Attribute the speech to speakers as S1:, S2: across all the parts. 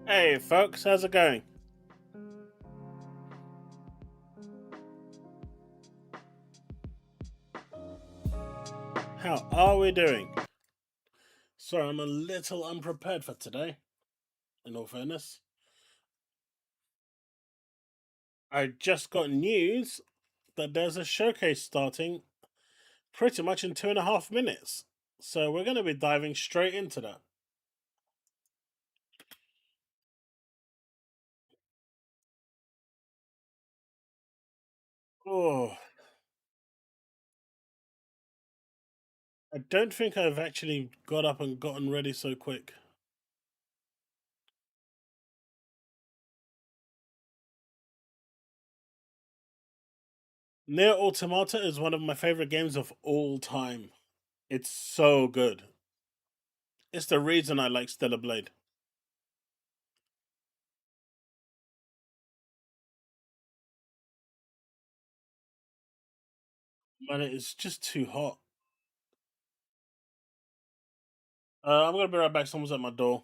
S1: Hey folks, how's it going? How are we doing? Sorry, I'm a little unprepared for today, in all fairness. I just got news that there's a showcase starting pretty much in 2.5 minutes. So we're going to be diving straight into that. Oh, I don't think I've actually got up and gotten ready so quick. Near Automata is one of my favorite games of all time. It's so good. It's the reason I like Stellar Blade. Man, it's just too hot. I'm gonna be right back. Someone's at my door.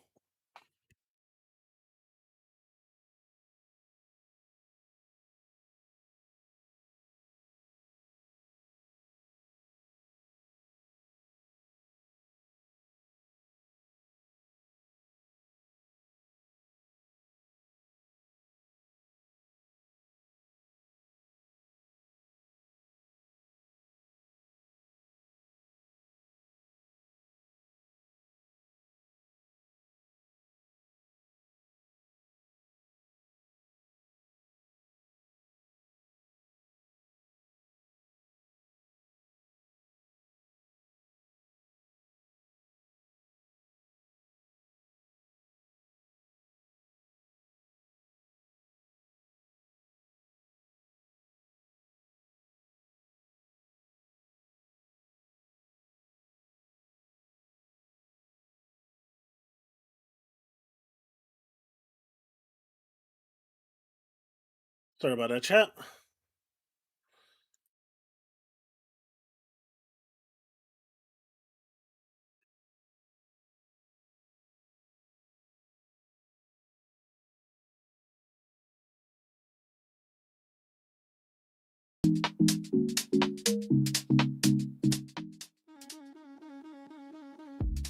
S1: Sorry about that, chat.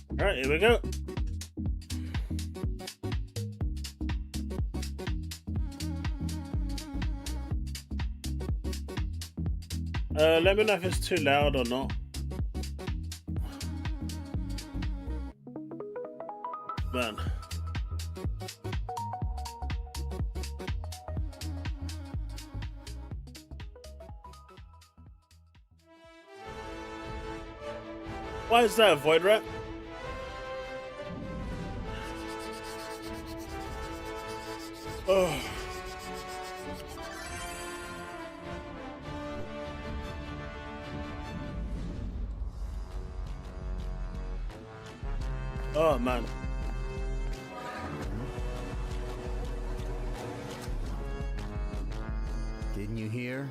S1: All right, here we go. Let me know if it's too loud or not. Man. Why is that a void rat? Oh. Oh man.
S2: Didn't you hear?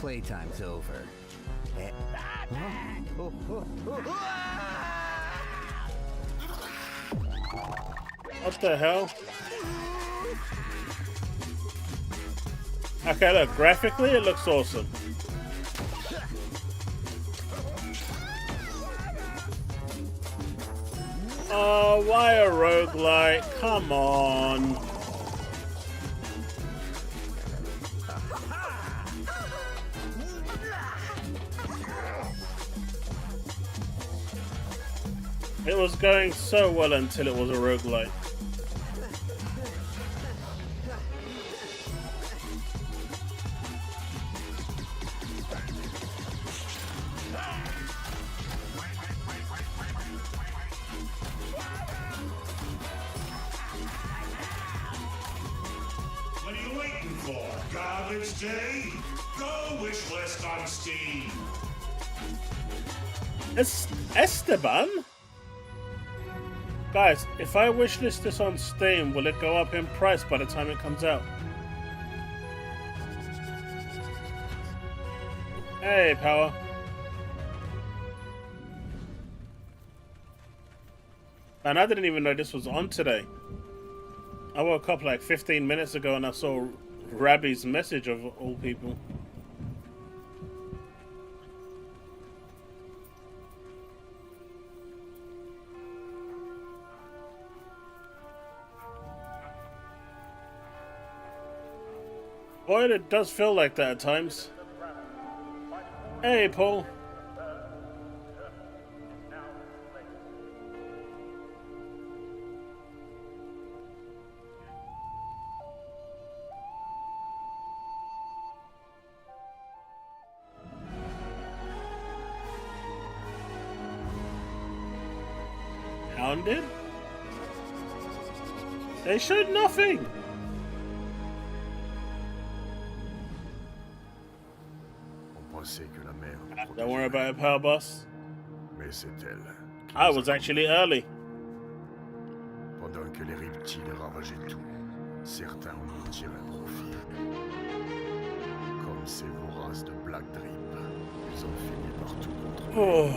S2: Playtime's over.
S1: What the hell? Okay, look, graphically it looks awesome. Oh, why a roguelike? Come on. It was going so well until it was a roguelike.
S3: What are you waiting for? Garbage day? Go wish list on Steam.
S1: It's Esteban? Guys, if I wishlist this on Steam, will it go up in price by the time it comes out? Hey, Power. And I didn't even know this was on today. I woke up like 15 minutes ago and I saw Rabbi's message of all people. Boy, it does feel like that at times. Hey, Paul. Hounded? They showed nothing. Don't worry about it, Power Boss. I was actually early.
S4: Pendant que les reptiles ravageaient tout, certains en ont tiré profit. Comme ces voraces de Black Drip, ils ont fini par tout contrôler.
S1: Oh.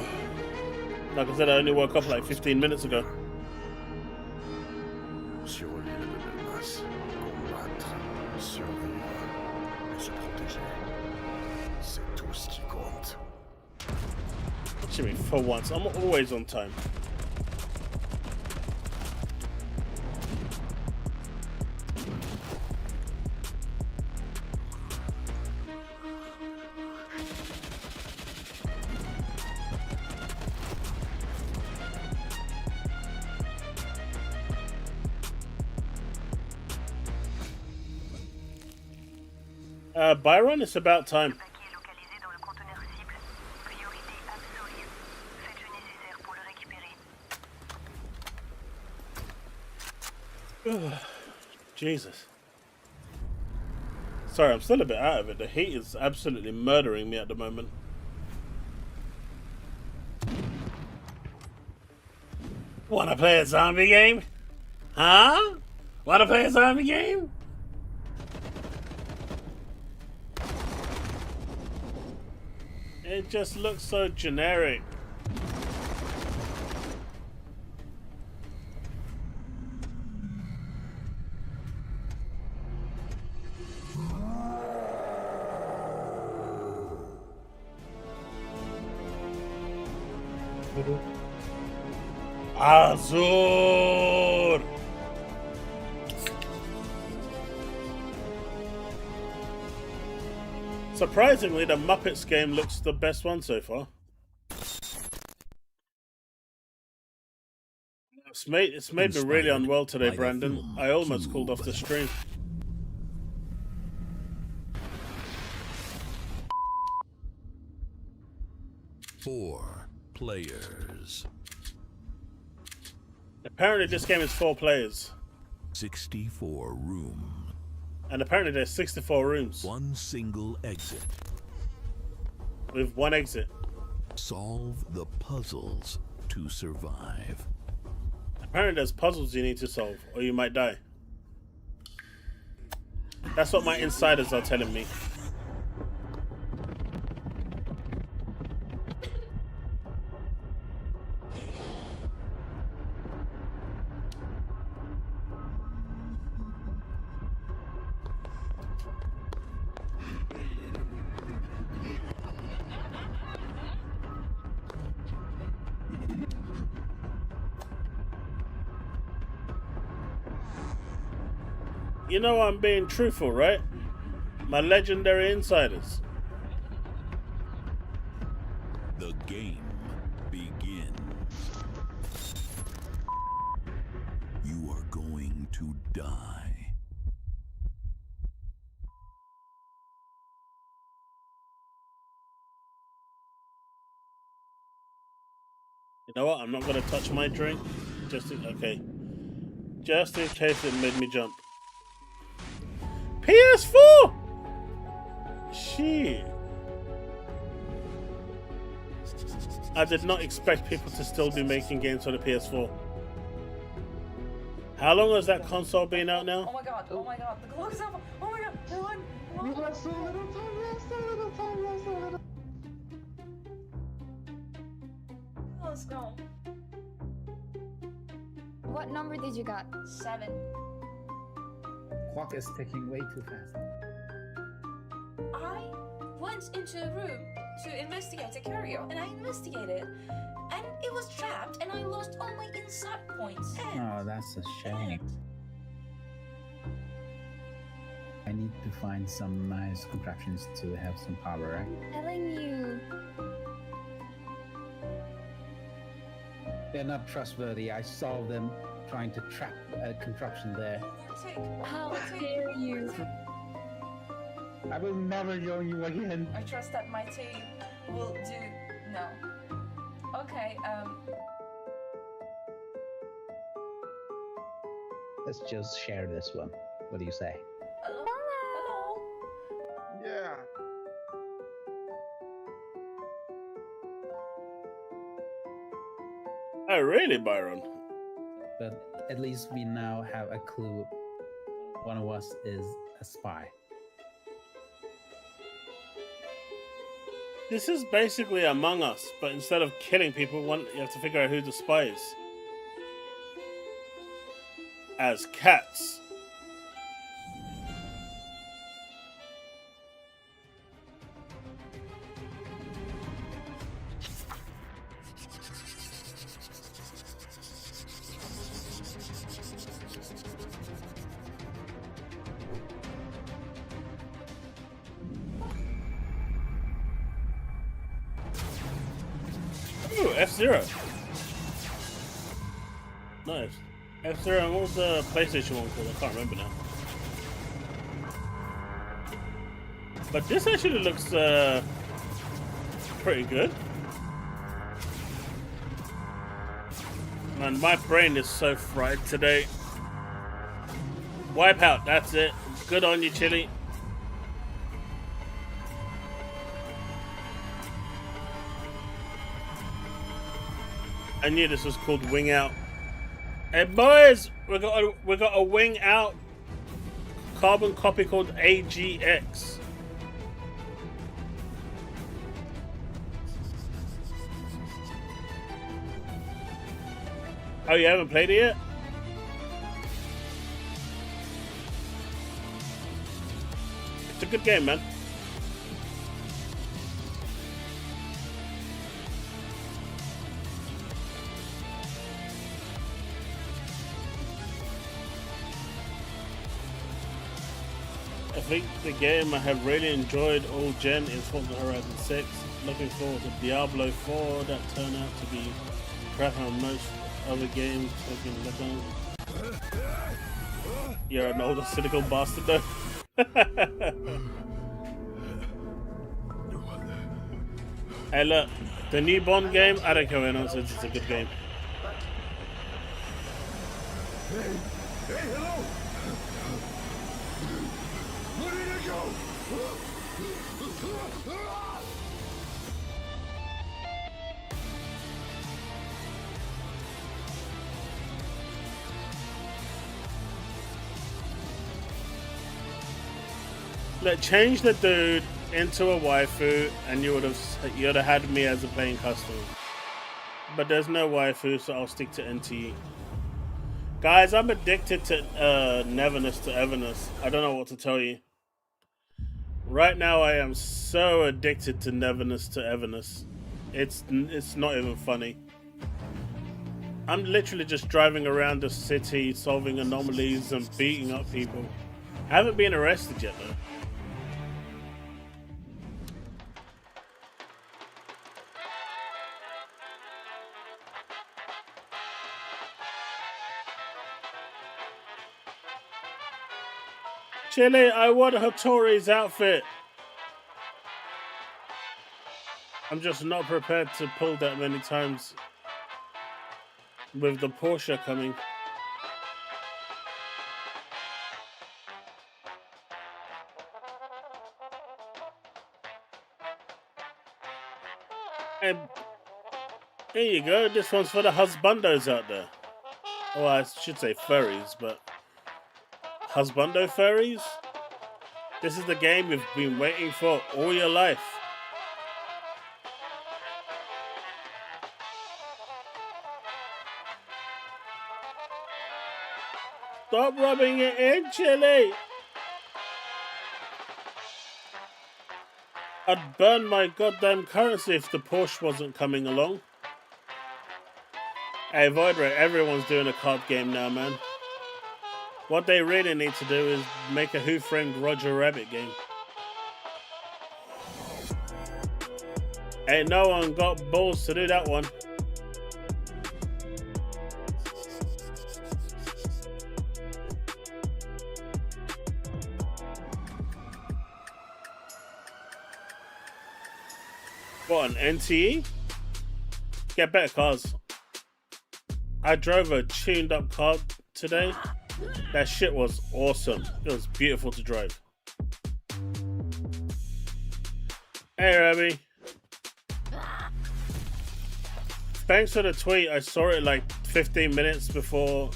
S1: Like I said, I only woke up like 15 minutes ago.
S4: Sur l'île de Belmas, combattre, survivre et se protéger. C'est tout ce qui compte.
S1: Jimmy, for once, I'm always on time. Byron, it's about time. Jesus. Sorry, I'm still a bit out of it. The heat is absolutely murdering me at the moment. Wanna play a zombie game? Huh? Wanna play a zombie game? It just looks so generic. Azur! Surprisingly, the Muppets game looks the best one so far. It's made me really unwell today, Brandon. I almost called off the stream.
S5: Four players.
S1: Apparently this game is 4 players.
S5: 64 rooms.
S1: And apparently there's 64 rooms.
S5: One single exit.
S1: With 1 exit.
S5: Solve the puzzles to survive.
S1: Apparently there's puzzles you need to solve, or you might die. That's what my insiders are telling me. You know I'm being truthful, right? My legendary insiders.
S5: The game begins. You are going to die.
S1: You know what? I'm not gonna touch my drink. Just in case it made me jump. PS4! Shit. I did not expect people to still be making games for the PS4. How long has that console been out now?
S6: Oh my god, the clock is up! Oh my god, run!
S7: We have so little time, we have so little time, we have so little time.
S6: Let's go.
S8: What number did you got?
S6: 7.
S8: clock is ticking way too fast.
S6: I went into a room to investigate a carrier, and I investigated, and it was trapped, and I lost all my insight points.
S8: Oh, that's a shame. I need to find some nice contraptions to have some power, right?
S7: Telling you.
S8: They're not trustworthy. I saw them trying to trap a contraption there.
S7: How dare you?
S8: I will never join you again.
S6: I trust that my team will do. No. Okay.
S8: Let's just share this one. What do you say?
S6: Hello. Hello.
S4: Yeah.
S1: Oh, really, Byron?
S8: But at least we now have a clue. One of us is a spy.
S1: This is basically Among Us, but instead of killing people, you have to figure out who the spy is. As cats. Ooh, F-Zero. Nice. F-Zero, and what was the PlayStation one called? I can't remember now. But this actually looks pretty good. Man, my brain is so fried today. Wipeout, that's it. Good on you, Chili. I knew this was called Wing Out. Hey boys, we got a Wing Out carbon copy called AGX. Oh, you haven't played it yet? It's a good game, man. I think the game I have really enjoyed all gen is Forza Horizon 6. Looking forward to Diablo 4 that turned out to be crap on most other games. You're an older cynical bastard though. Hey look, the new Bond game, I don't care what anyone says, it's a good game.
S4: Hey, hello! Where did it go?
S1: Look, change the dude into a waifu, and you would have had me as a playing customer. But there's no waifu, so I'll stick to NTE. Guys, I'm addicted to neverness to everness. I don't know what to tell you. Right now, I am so addicted to neverness to everness. It's not even funny. I'm literally just driving around the city, solving anomalies and beating up people. I haven't been arrested yet, though. Chile, I want Hattori's outfit. I'm just not prepared to pull that many times with the Porsche coming. And here you go. This one's for the husbandos out there. Well, I should say furries, but husbando furries? This is the game you've been waiting for all your life. Stop rubbing it in, Chili. I'd burn my goddamn currency if the Porsche wasn't coming along. Hey, Void Ray, everyone's doing a card game now, man. What they really need to do is make a Who Framed Roger Rabbit game. Ain't no one got balls to do that one. What, an NTE? Get better cars. I drove a tuned up car today. That shit was awesome. It was beautiful to drive. Hey, Rabbi. Thanks for the tweet. I saw it like 15 minutes before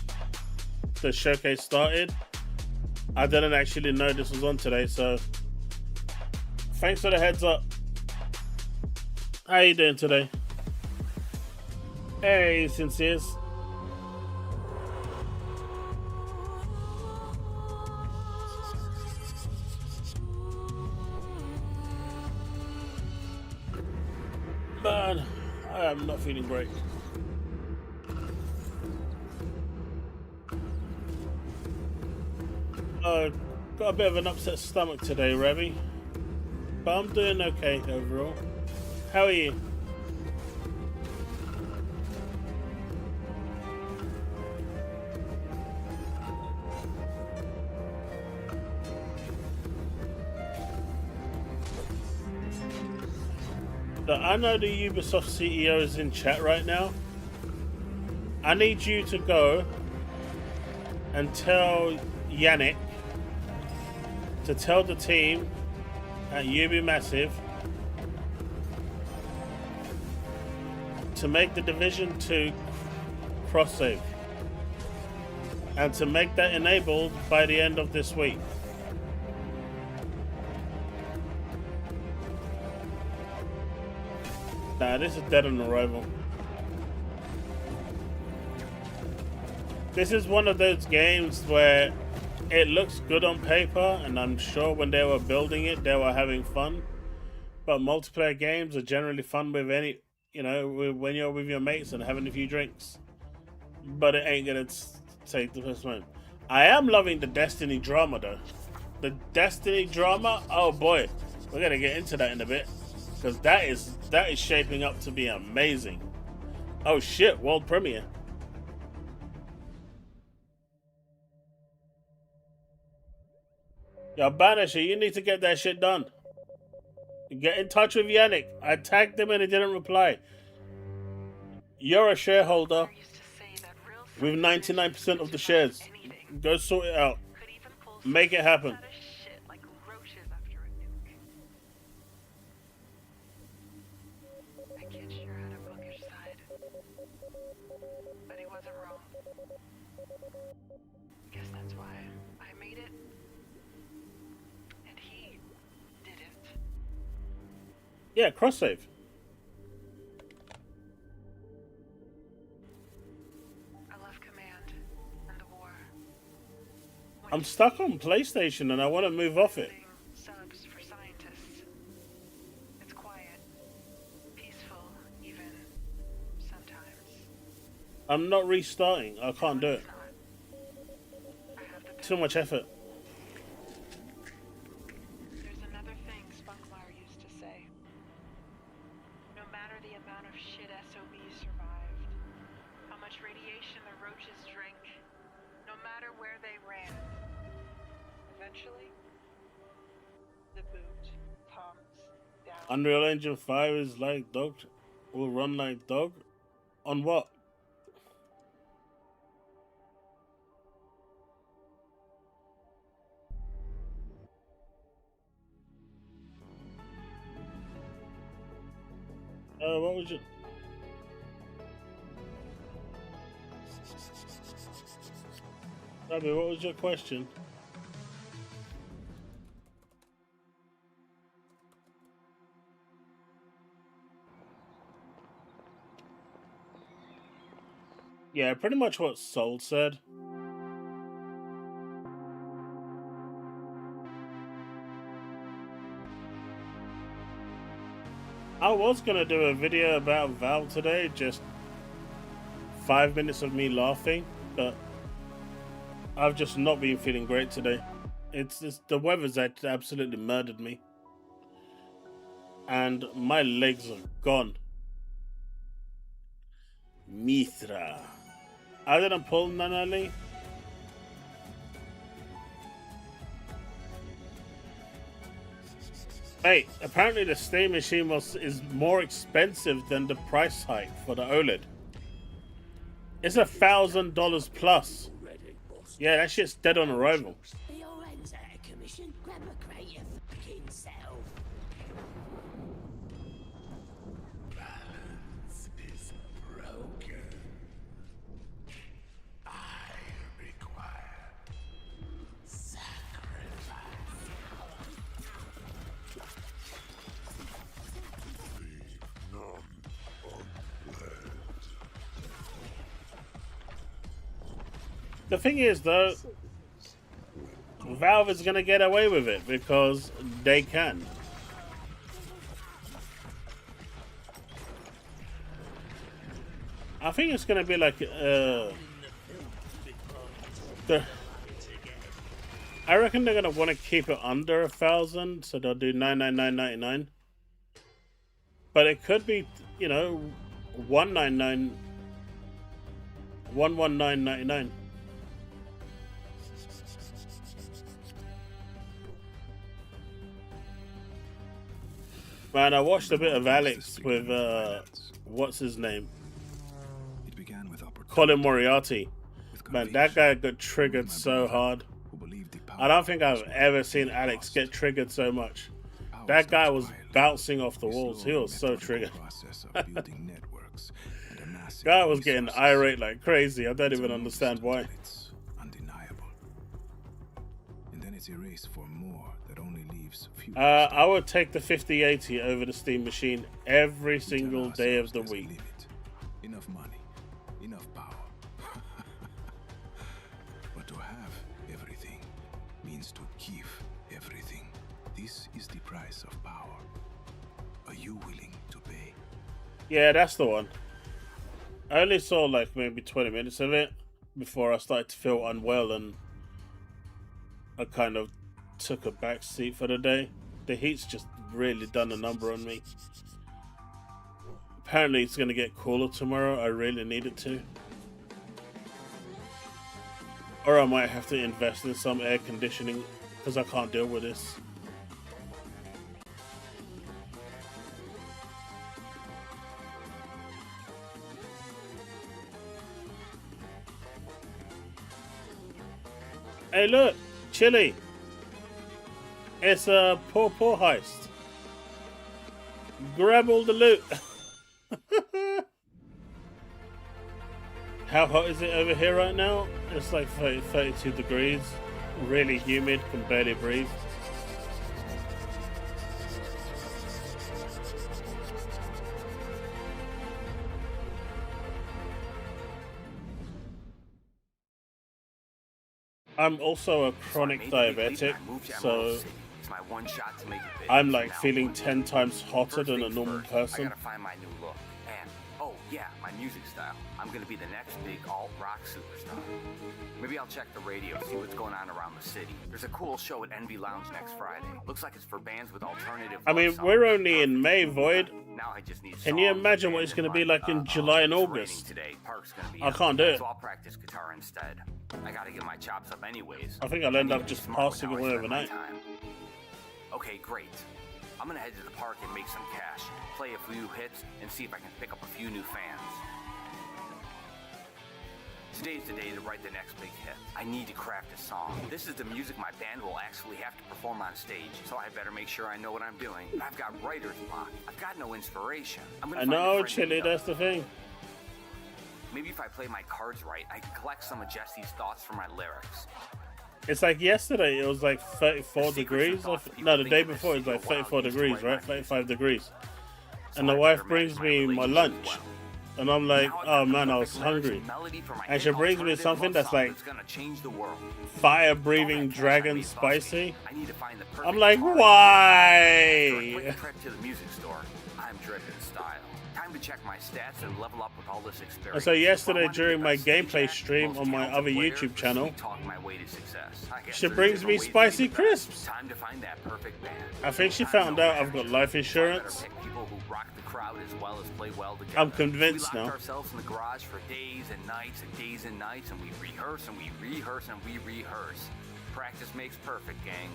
S1: the showcase started. I didn't actually know this was on today, so thanks for the heads up. How you doing today? Hey, Sinceres. Man, I am not feeling great. Got a bit of an upset stomach today, Rabbi. But I'm doing okay overall. How are you? I know the Ubisoft CEO is in chat right now. I need you to go and tell Yannick to tell the team at UB Massive to make the Division 2 cross-save and to make that enabled by the end of this week. Nah, this is dead on arrival. This is one of those games where it looks good on paper, and I'm sure when they were building it, they were having fun. But multiplayer games are generally fun with any, you know, when you're with your mates and having a few drinks. But it ain't gonna take the first one. I am loving the Destiny drama though. The Destiny drama, oh boy, we're gonna get into that in a bit. Because that is shaping up to be amazing. Oh shit, world premiere. Yo, Banisher, you need to get that shit done. Get in touch with Yannick. I tagged him and he didn't reply. You're a shareholder with 99% of the shares. Go sort it out. Make it happen. Yeah, cross save.
S9: I love command and the war.
S1: I'm stuck on PlayStation and I want to move off it.
S9: Subs for scientists. It's quiet, peaceful, even sometimes.
S1: I'm not restarting. I can't do it. Too much effort.
S9: There's another thing Spunkmeyer used to say. No matter the amount of shit SOBs survived, how much radiation the roaches drank, no matter where they ran, eventually, the boot comes down.
S1: Unreal Engine 5 is like dog. Will run like dog. On what? What was your... Rabbi, what was your question? Yeah, pretty much what Soul said. I was gonna do a video about Valve today, just 5 minutes of me laughing, but I've just not been feeling great today. It's just, the weather's absolutely murdered me, and my legs are gone. Mithra. I didn't pull Nanali. Hey, apparently the Steam machine is more expensive than the price hike for the OLED. It's $1,000 plus. Yeah, that shit's dead on arrival.
S3: Balance is broken. I require sacrifice. Leave none unled.
S1: The thing is, though, Valve is going to get away with it because they can. I think it's going to be like I reckon they're going to want to keep it under 1,000, so they'll do 999.99. But it could be, you know, 119.99. Man, I watched a bit of Alex with what's his name? Colin Moriarty. Man, that guy got triggered so hard. I don't think I've ever seen Alex get triggered so much. That guy was bouncing off the walls. He was so triggered. Guy was getting irate like crazy. I don't even understand why. I would take the 5080 over the Steam machine every single day of the week.
S4: Enough money, enough power. But to have everything means to give everything. This is the price of power. Are you willing to pay?
S1: Yeah, that's the one. I only saw like maybe 20 minutes of it before I started to feel unwell, and I kind of took a back seat for the day. The heat's just really done a number on me. Apparently it's going to get cooler tomorrow. I really need it to. Or I might have to invest in some air conditioning because I can't deal with this. Hey look, Chili. It's a poor heist. Grab all the loot. How hot is it over here right now? It's like 32 degrees. Really humid, can barely breathe. I'm also a chronic diabetic, so I'm like feeling 10 times hotter than a normal person.
S10: Oh yeah, my music style. I'm gonna be the next big alt-rock superstar. Maybe I'll check the radio, see what's going on around the city. There's a cool show at NB Lounge next Friday. Looks like it's for bands with alternative.
S1: I mean, we're only in May, Void.
S10: Now I just need.
S1: Can you imagine what it's gonna be like in July and August?
S10: Today. Park's gonna be
S1: I can't do it.
S10: So I'll practice guitar instead. I gotta get my chops up anyways.
S1: I think I'll end up just passing away overnight.
S10: Okay, great. I'm gonna head to the park and make some cash, play a few hits, and see if I can pick up a few new fans. Today's the day to write the next big hit. I need to craft a song. This is the music my band will actually have to perform on stage, so I better make sure I know what I'm doing. I've got writer's block. I've got no inspiration.
S1: I know, Chili, that's the thing.
S10: Maybe if I play my cards right, I can collect some of Jesse's thoughts from my lyrics.
S1: It's like yesterday, it was like 34 degrees. No, the day before it was like 34 degrees, right? 35 degrees. And the wife brings me my lunch. And I'm like, oh man, I was hungry. And she brings me something that's like fire-breathing dragon spicy. I'm like, why?
S10: Quick trip to the music store. I'm driven. to check my stats and level up with all this experience.
S1: And so yesterday
S10: If I wanted
S1: during
S10: the
S1: my
S10: best
S1: gameplay
S10: skin
S1: stream
S10: most
S1: on my
S10: talented
S1: other
S10: player,
S1: YouTube
S10: or
S1: channel,
S10: sweet-talk my way to success? I guess
S1: she
S10: there's
S1: brings me
S10: different ways to
S1: spicy
S10: be the best.
S1: crisps.
S10: Time to find that perfect band.
S1: I think she
S10: I'm
S1: found
S10: no
S1: out I've got
S10: manager,
S1: life
S10: so I better
S1: insurance.
S10: pick people who rock the crowd as well as play well together.
S1: I'm convinced
S10: we locked
S1: now.
S10: ourselves in the garage for days and nights and days and nights, and we rehearse and we rehearse and we rehearse. Practice makes perfect, gang.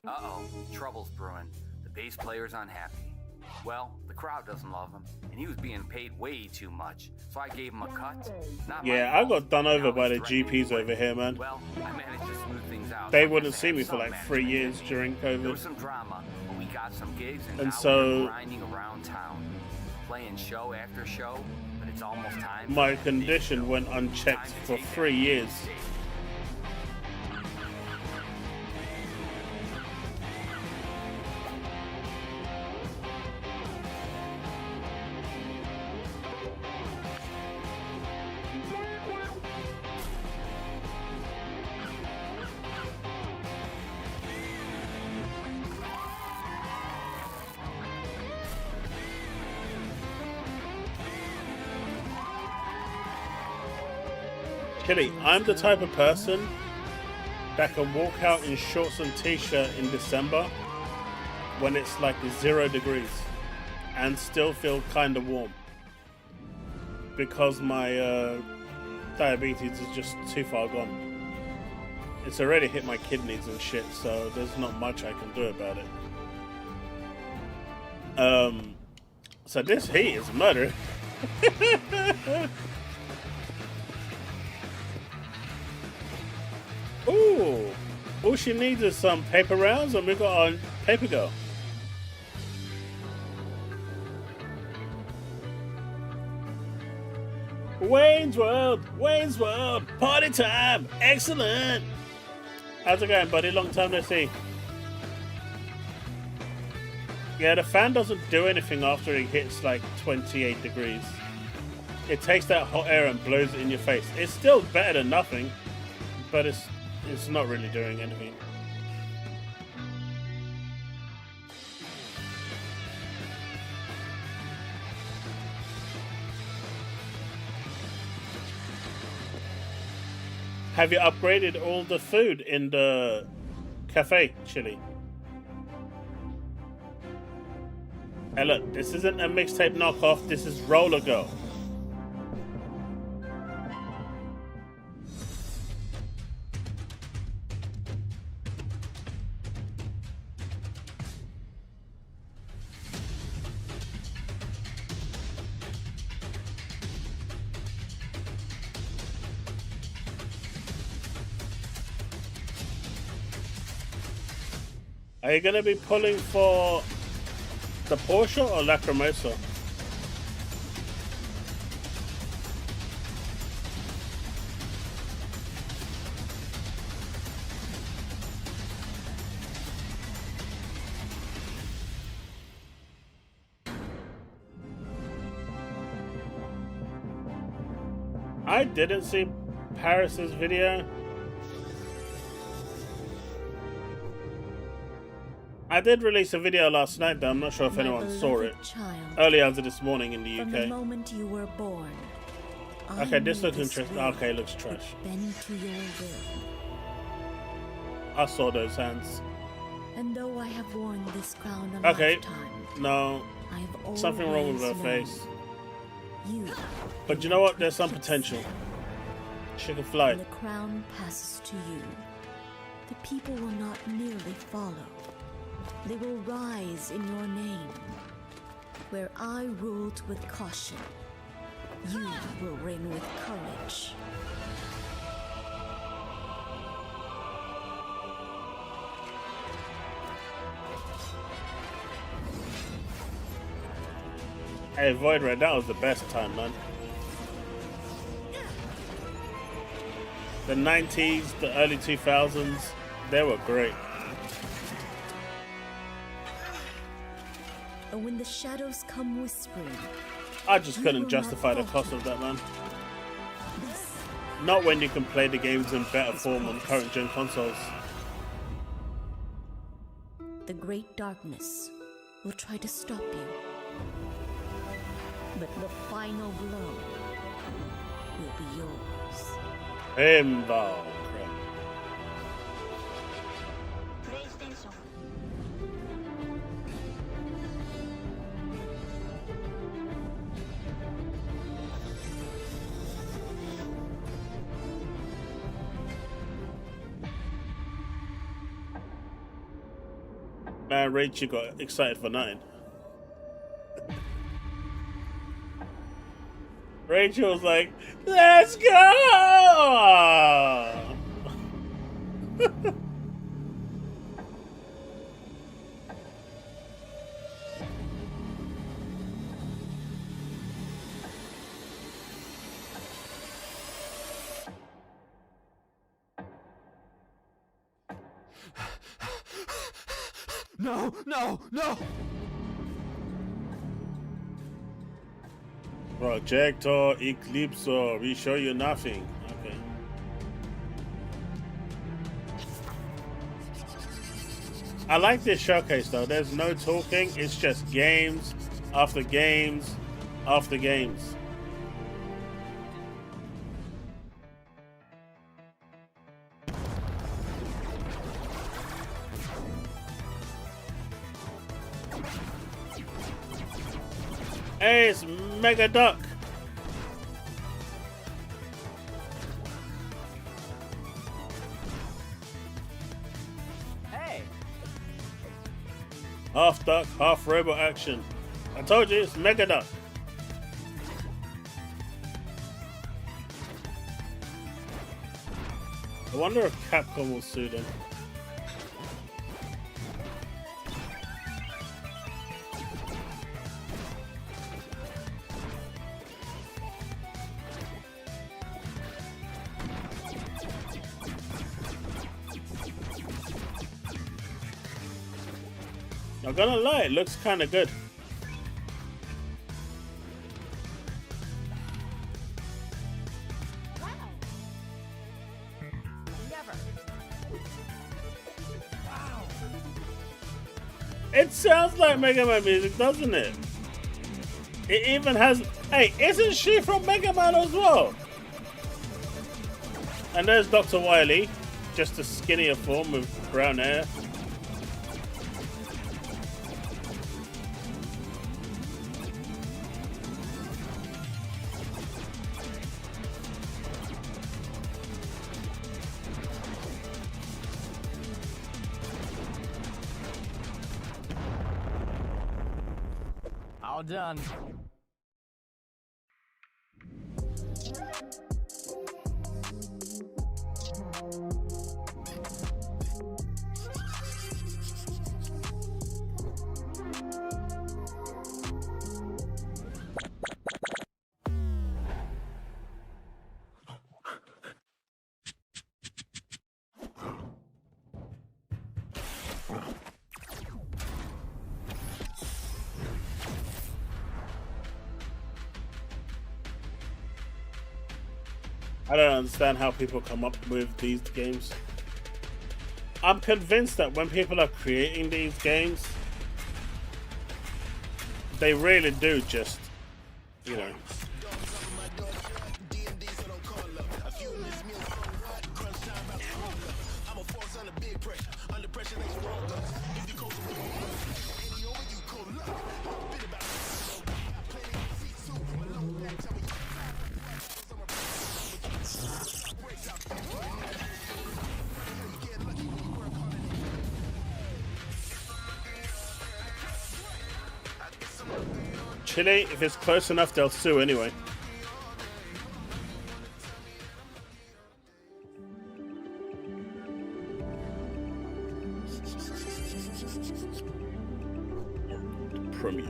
S10: Uh-oh, trouble's brewing. The bass player's unhappy. Well, the crowd doesn't love him, and he was being paid way too much, so I gave him a cut. Not my
S1: Yeah, I
S10: fault.
S1: got done over
S10: Now
S1: by
S10: he's
S1: the
S10: threatening
S1: GPs
S10: to
S1: over
S10: quit.
S1: here, man.
S10: Well, I managed to smooth things out.
S1: They
S10: so I
S1: wouldn't
S10: guess I
S1: see
S10: have
S1: me for
S10: some
S1: like 3
S10: management
S1: years
S10: in me.
S1: during
S10: There
S1: COVID.
S10: was some drama, but we got some gigs, and
S1: And
S10: now
S1: so-
S10: we're grinding around town, playing show after show. But it's almost time.
S1: My
S10: for the big
S1: condition
S10: show.
S1: went unchecked
S10: Time to
S1: for
S10: take
S1: 3
S10: that
S1: years.
S10: big step.
S1: Killy, I'm the type of person that can walk out in shorts and t-shirt in December when it's like 0 degrees and still feel kind of warm because my diabetes is just too far gone. It's already hit my kidneys and shit, so there's not much I can do about it. So this heat is murder. Ooh, all she needs is some paper rounds, and we got our paper girl. Wayne's World, party time, excellent. How's it going, buddy? Long time no see. Yeah, the fan doesn't do anything after it hits like 28 degrees. It takes that hot air and blows it in your face. It's still better than nothing, but it's not really doing anything. Have you upgraded all the food in the cafe, Chili? Hey look, this isn't a mixtape knockoff, this is Roller Girl. Are you gonna be pulling for the Porsche or Lacrimosa? I didn't see Paris's video. I did release a video last night though, I'm not sure if anyone saw it. Early hours of this morning in the
S11: From the
S1: UK.
S11: moment you were born,
S1: Okay, this looks interesting. Okay, it looks trash.
S11: Bend to your will.
S1: I saw those hands.
S11: And though I have worn this crown a
S1: Okay,
S11: lifetime,
S1: no,
S11: I've
S1: something wrong with her
S11: always
S1: face.
S11: known you.
S1: But you know what? There's some potential. She can fly.
S11: When the crown passes to you, the people will not merely follow. They will rise in your name. Where I ruled with caution, you will reign with courage.
S1: Hey, Void Red, that was the best time, man. The 90s, the early 2000s, they were great.
S11: And when the shadows come whispering,
S1: I just
S11: you
S1: couldn't
S11: will
S1: justify the
S11: not
S1: cost of that, man.
S11: this
S1: Not when you can play the games in better form on current gen consoles.
S11: the great darkness will try to stop you. but the final blow will be yours.
S1: Pinball.
S7: PlayStation.
S1: Man, Rachel got excited for nothing. Rachel was like, let's go!
S2: No, no, no!
S1: Projector Eclipsor, we show you nothing. Okay. I like this showcase though. There's no talking, it's just games after games after games. Hey, it's Mega Duck.
S2: Hey!
S1: Half duck, half robot action. I told you, it's Mega Duck. I wonder if Capcom will sue them. Not gonna lie, it looks kind of good.
S7: Wow. Never. Wow.
S1: It sounds like Mega Man music, doesn't it? It even has... Hey, isn't she from Mega Man as well? And there's Dr. Wily, just a skinnier form with brown hair.
S2: All done.
S1: I don't understand how people come up with these games. I'm convinced that when people are creating these games, they really do just, you know. Chile, if it's close enough, they'll sue anyway. Premiere.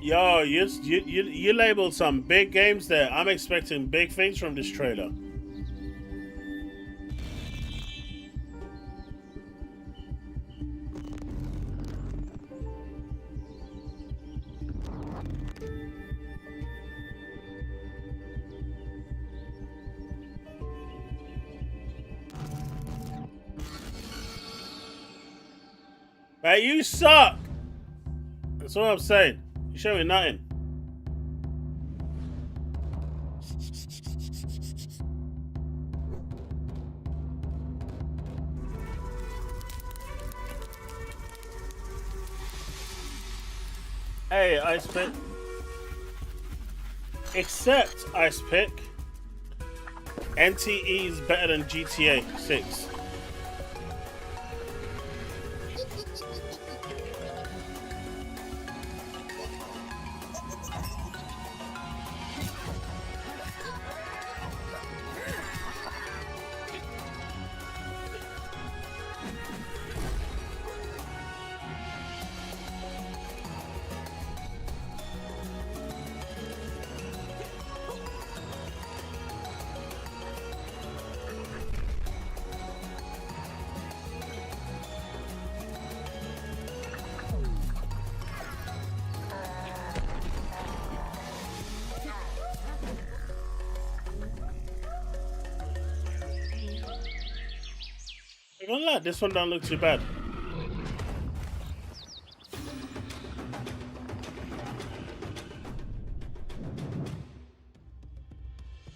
S1: Yo, you labeled some big games there. I'm expecting big things from this trailer. Hey, you suck! That's all I'm saying. You show me nothing. Hey, Ice Pick. Except, Ice Pick, NTE is better than GTA 6. I'm gonna lie, this one don't look too bad.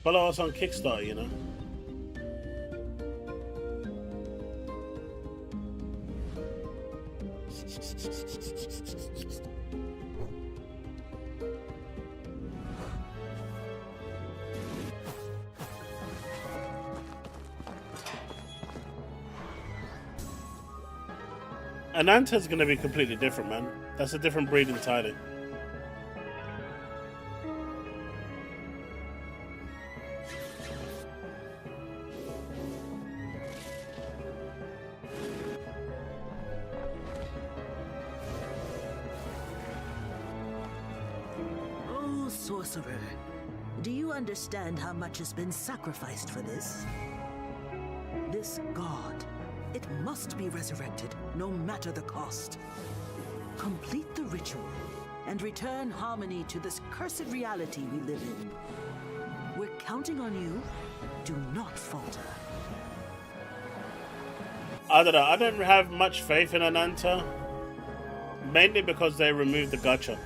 S1: Follow us on Kickstarter, you know. Ananta's gonna be completely different, man. That's a different breed entirely.
S12: Oh, sorcerer. Do you understand how much has been sacrificed for this? This god, it must be resurrected, no matter the cost. Complete the ritual, and return harmony to this cursed reality we live in. We're counting on you. Do not falter.
S1: I don't know, I don't have much faith in Ananta. Mainly because they removed the gacha.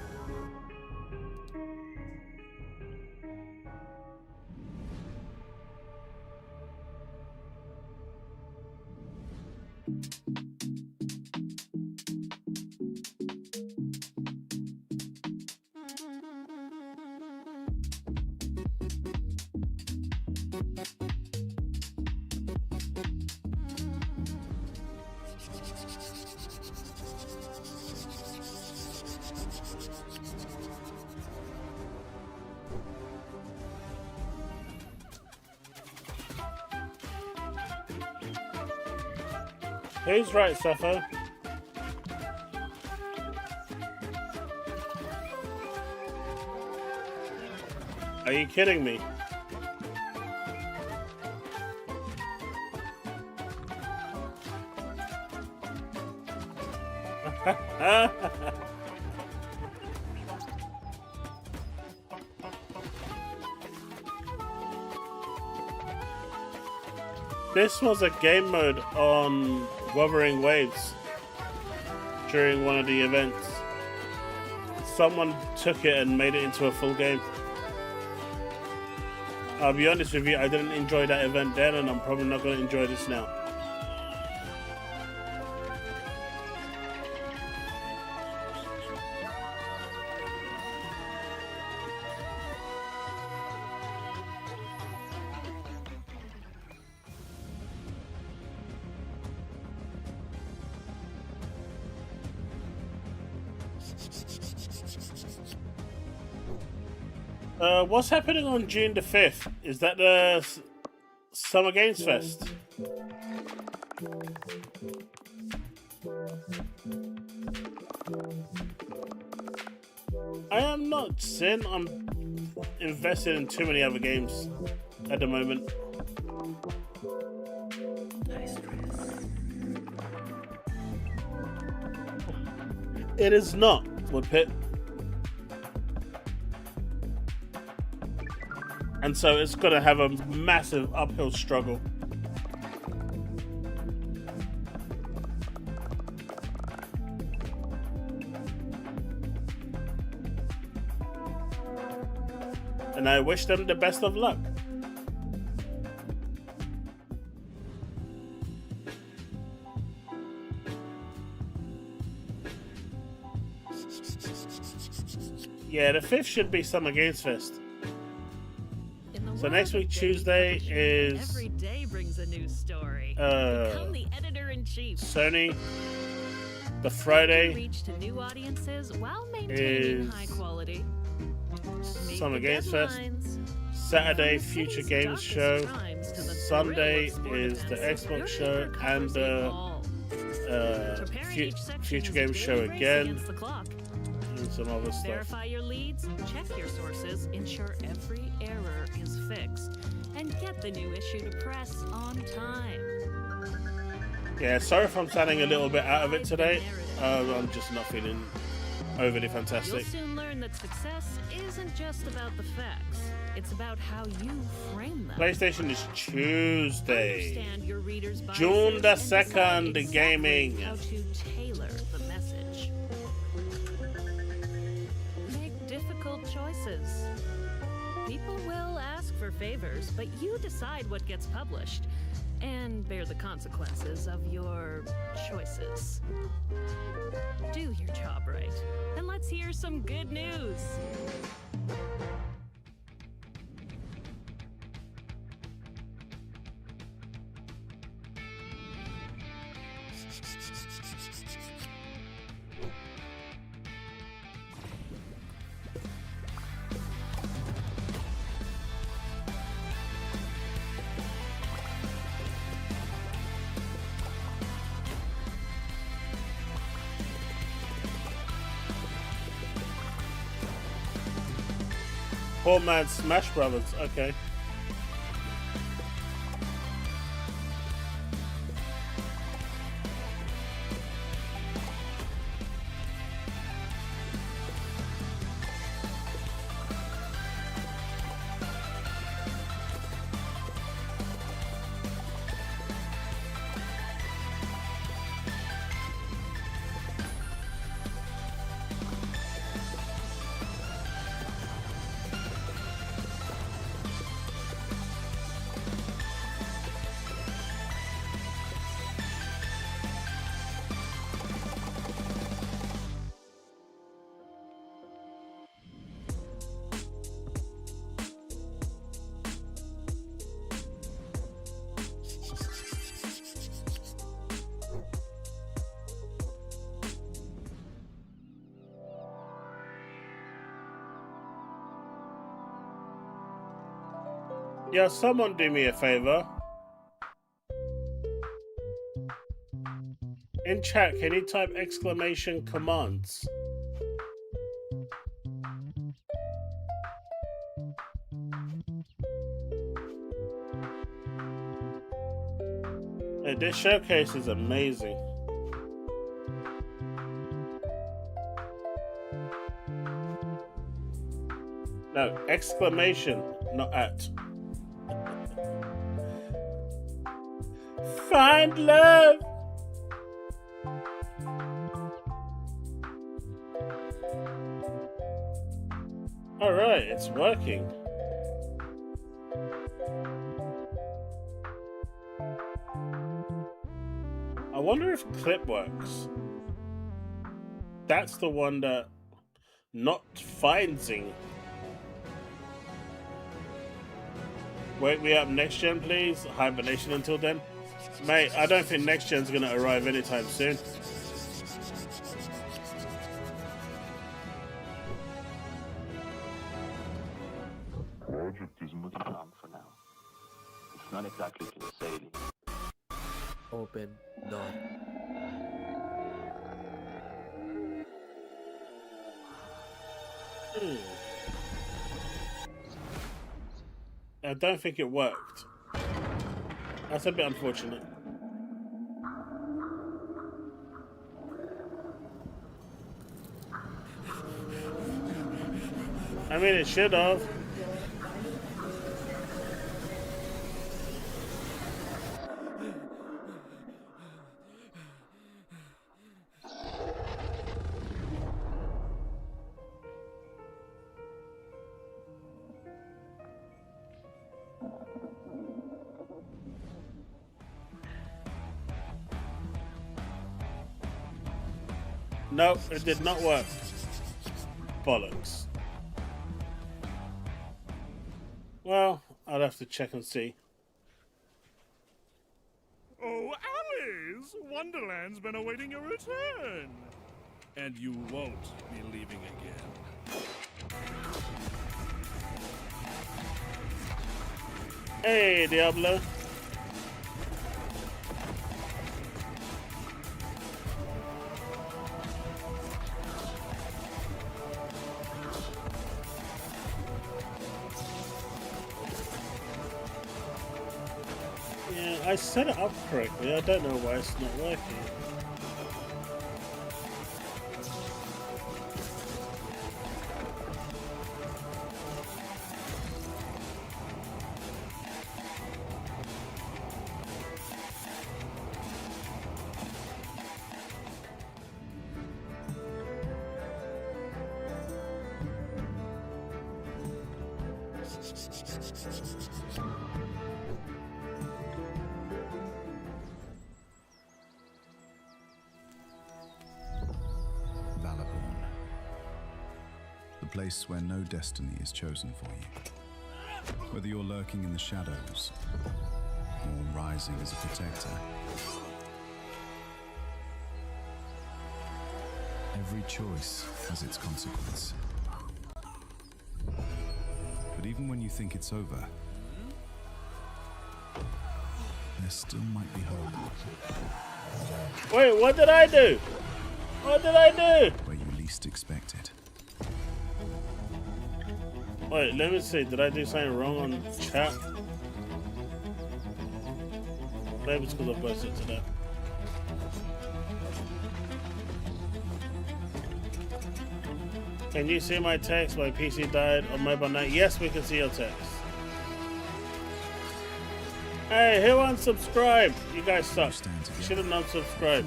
S1: Who's right, Sefo? Are you kidding me? This was a game mode on Wuthering Waves during one of the events. Someone took it and made it into a full game. I'll be honest with you, I didn't enjoy that event then, and I'm probably not going to enjoy this now. What's happening on June the 5th? Is that the Summer Games Fest? I am not Sin. I'm invested in too many other games at the moment. It is not, Woodpit. And so it's going to have a massive uphill struggle. and I wish them the best of luck. Yeah, the 5th should be Summer Games Fest. So next week, Tuesday, is
S13: every day brings a new story. Become the editor-in-chief.
S1: Sony. The Friday
S13: reach to new audiences while maintaining
S1: is
S13: high quality.
S1: Summer Games Fest. Saturday, Future Games Show. Sunday is the Xbox Show and the Future Games Show again. And some other stuff.
S13: Verify your leads, check your sources, ensure every error is fixed, and get the new issue to press on time.
S1: Yeah, sorry if I'm sounding a little bit out of it today. I'm just not feeling overly fantastic.
S13: You'll soon learn that success isn't just about the facts. It's about how you frame them.
S1: PlayStation is Tuesday.
S13: Understand your readers' biases
S1: June the
S13: and decide
S1: 2nd,
S13: exactly
S1: gaming.
S13: how to tailor the message. Make difficult choices. People will ask for favors, but you decide what gets published and bear the consequences of your choices. Do your job right, and let's hear some good news.
S1: Poor man Smash Brothers, okay. Yeah, someone do me a favor. In chat, can you type exclamation commands? Hey, this showcase is amazing. No, exclamation, not at. Find love. All right, it's working. I wonder if clip works. That's the one that not findsing. Wake me up next gen, please. Hibernation until then. Mate, I don't think next gen's gonna arrive anytime soon.
S14: Project is moving on for now. It's not exactly sailing.
S15: Open door.
S1: I don't think it worked. That's a bit unfortunate. I mean, it should have. Nope, it did not work. Bollocks. Well, I'll have to check and see.
S16: Oh, Alice! Wonderland's been awaiting your return. And you won't be leaving again.
S1: Hey, Diablo. Yeah, I set it up correctly. I don't know why it's not working.
S17: The place where no destiny is chosen for you. Whether you're lurking in the shadows or rising as a protector, every choice has its consequence. But even when you think it's over, there still might be hope.
S1: Wait, what did I do? What did I do?
S17: Where you least expect it.
S1: Wait, let me see. Did I do something wrong on chat? Maybe it's because I posted to that. Can you see my text? My PC died on mobile night. Yes, we can see your text. Hey, who unsubscribed? You guys suck. Should have not subscribed.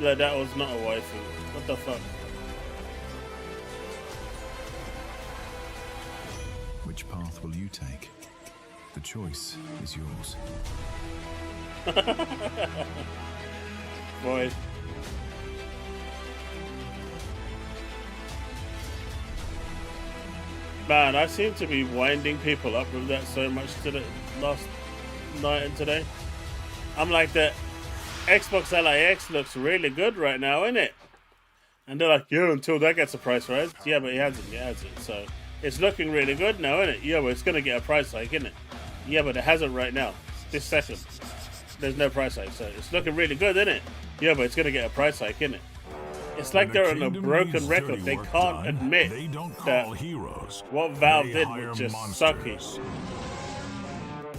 S1: Yeah, that was not a waifu. What the fuck?
S17: Which path will you take? The choice is yours.
S1: Boy. Man, I seem to be winding people up with that so much today, last night and today. I'm like, the Xbox LIX looks really good right now, isn't it? And they're like, yeah, until that gets a price rise. Yeah, but it hasn't, so it's looking really good now, isn't it? Yeah, but it's going to get a price hike, isn't it? Yeah, but it hasn't right now. This second. There's no price hike, so it's looking really good, isn't it? Yeah, but it's going to get a price hike, isn't it? It's like they're on a broken record. They can't admit that what Valve did was just sucky.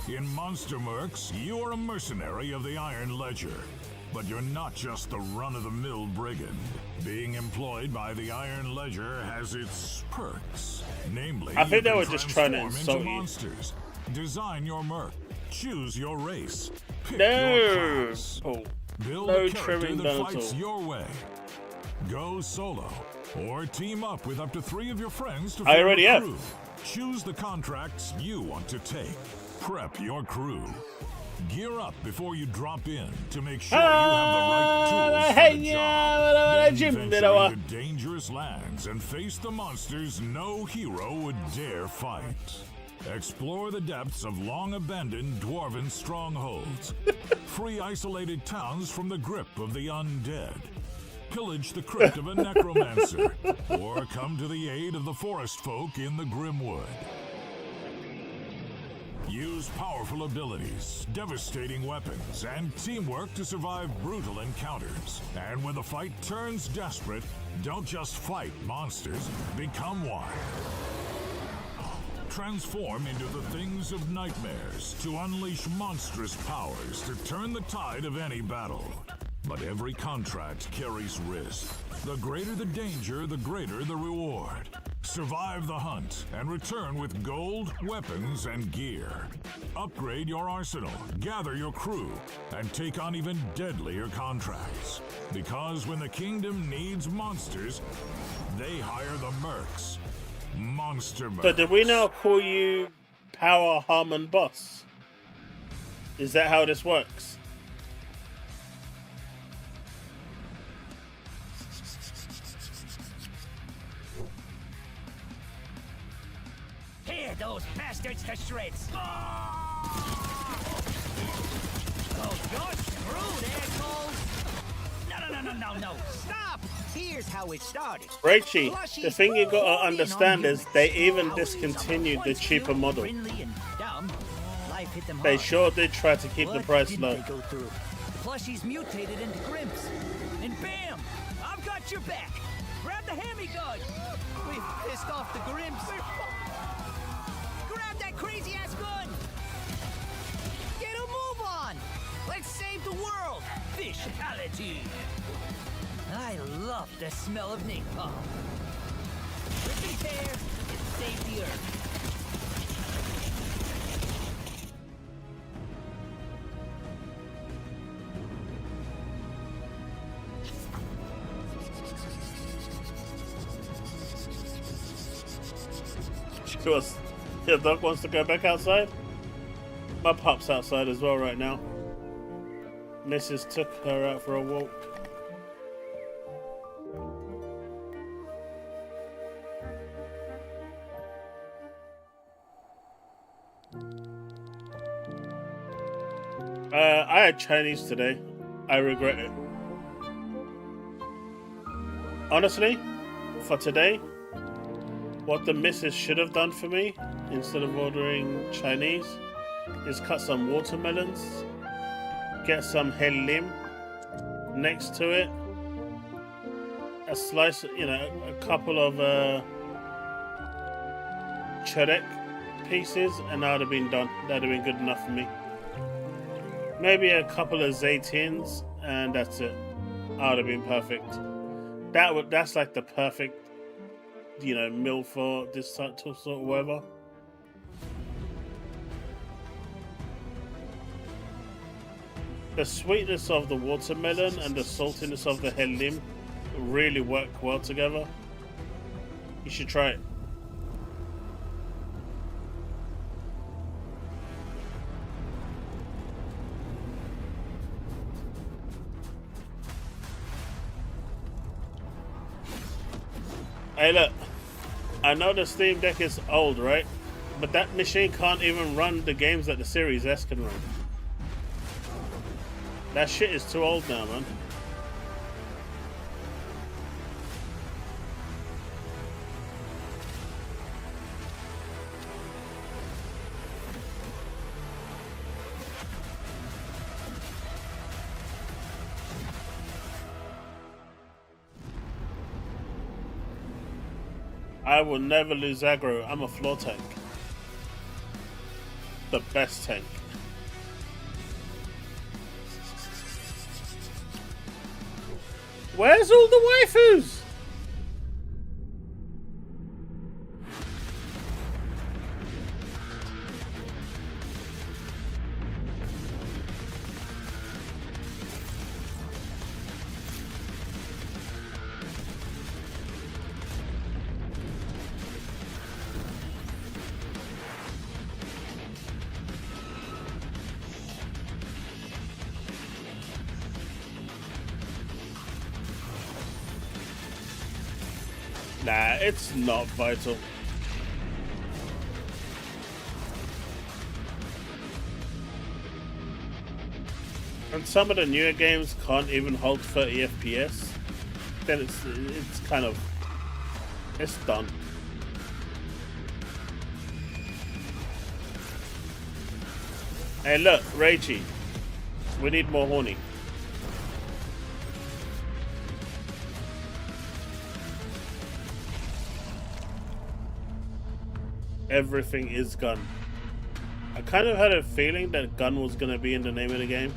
S3: In Monster Mercs, you are a mercenary of the Iron Ledger. But you're not just the run-of-the-mill brigand. Being employed by the Iron Ledger has its perks. Namely,
S1: I think
S3: you
S1: they were
S3: can
S1: just trying to
S3: transform
S1: insult
S3: into
S1: you.
S3: monsters. Design your merc. Choose your race. Pick
S1: No.
S3: your class.
S1: Oh.
S3: Build
S1: No
S3: a character
S1: trimming
S3: that
S1: done at
S3: fights
S1: all.
S3: your way. Go solo. Or team up with up to 3 of your friends to
S1: I
S3: form
S1: already
S3: a
S1: have.
S3: crew. Choose the contracts you want to take. Prep your crew. Gear up before you drop in to make sure you have the right tools for the job. Then venture into dangerous lands and face the monsters no hero would dare fight. Explore the depths of long-abandoned dwarven strongholds. Free isolated towns from the grip of the undead. Pillage the crypt of a necromancer. Or come to the aid of the forest folk in the Grimwood. Use powerful abilities, devastating weapons, and teamwork to survive brutal encounters. And when the fight turns desperate, don't just fight monsters, become one. Transform into the things of nightmares to unleash monstrous powers to turn the tide of any battle. But every contract carries risk. The greater the danger, the greater the reward. Survive the hunt and return with gold, weapons, and gear. Upgrade your arsenal, gather your crew, and take on even deadlier contracts. Because when the kingdom needs monsters, they hire the mercs. Monster Mercs.
S1: So did we now call you Power Harmon Boss? Is that how this works?
S2: Tear those bastards to shreds! Oh, you're screwed, assholes! No! Stop! Here's how it started.
S1: Rachie, the thing you gotta understand is they even discontinued the cheaper model. They sure did try to keep the price low.
S2: The plushie's mutated into Grimps. And bam! I've got your back! Grab the hammy gun! We've pissed off the Grimps. Grab that crazy-ass gun! Get a move on! Let's save the world! Fishality! I love the smell of napalm. Rip and tear and save the earth.
S1: Your dog wants to go back outside? My pup's outside as well right now. Mrs. took her out for a walk. I had Chinese today. I regret it. Honestly, for today, what the missus should have done for me, instead of ordering Chinese, is cut some watermelons, get some hel lim next to it, a slice, a couple of cherek pieces, and that would have been done. That would have been good enough for me. Maybe a couple of zaytins, and that's it. That would have been perfect. That's like the perfect, meal for this sort of weather. The sweetness of the watermelon and the saltiness of the hel lim really work well together. You should try it. Hey look, I know the Steam Deck is old, right? But that machine can't even run the games that the Series S can run. That shit is too old now, man. I will never lose aggro. I'm a floor tank. The best tank. Where's all the waifus? Nah, it's not vital. And some of the newer games can't even hold 30 FPS. Then it's kind of, it's done. Hey look, Rachie, we need more horny. Everything is gun. I kind of had a feeling that gun was going to be in the name of the game.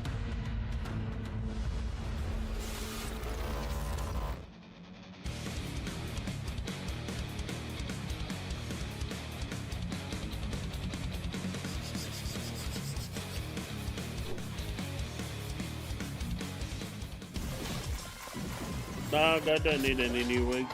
S1: No, I don't need any new wigs.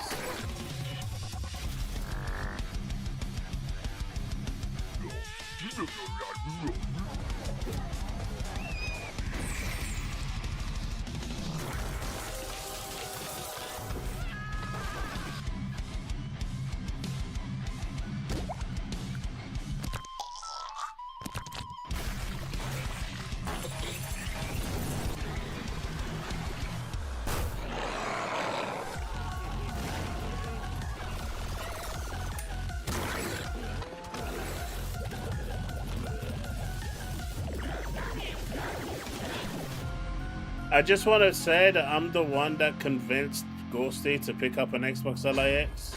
S1: I just want to say that I'm the one that convinced Ghosty to pick up an Xbox LIX.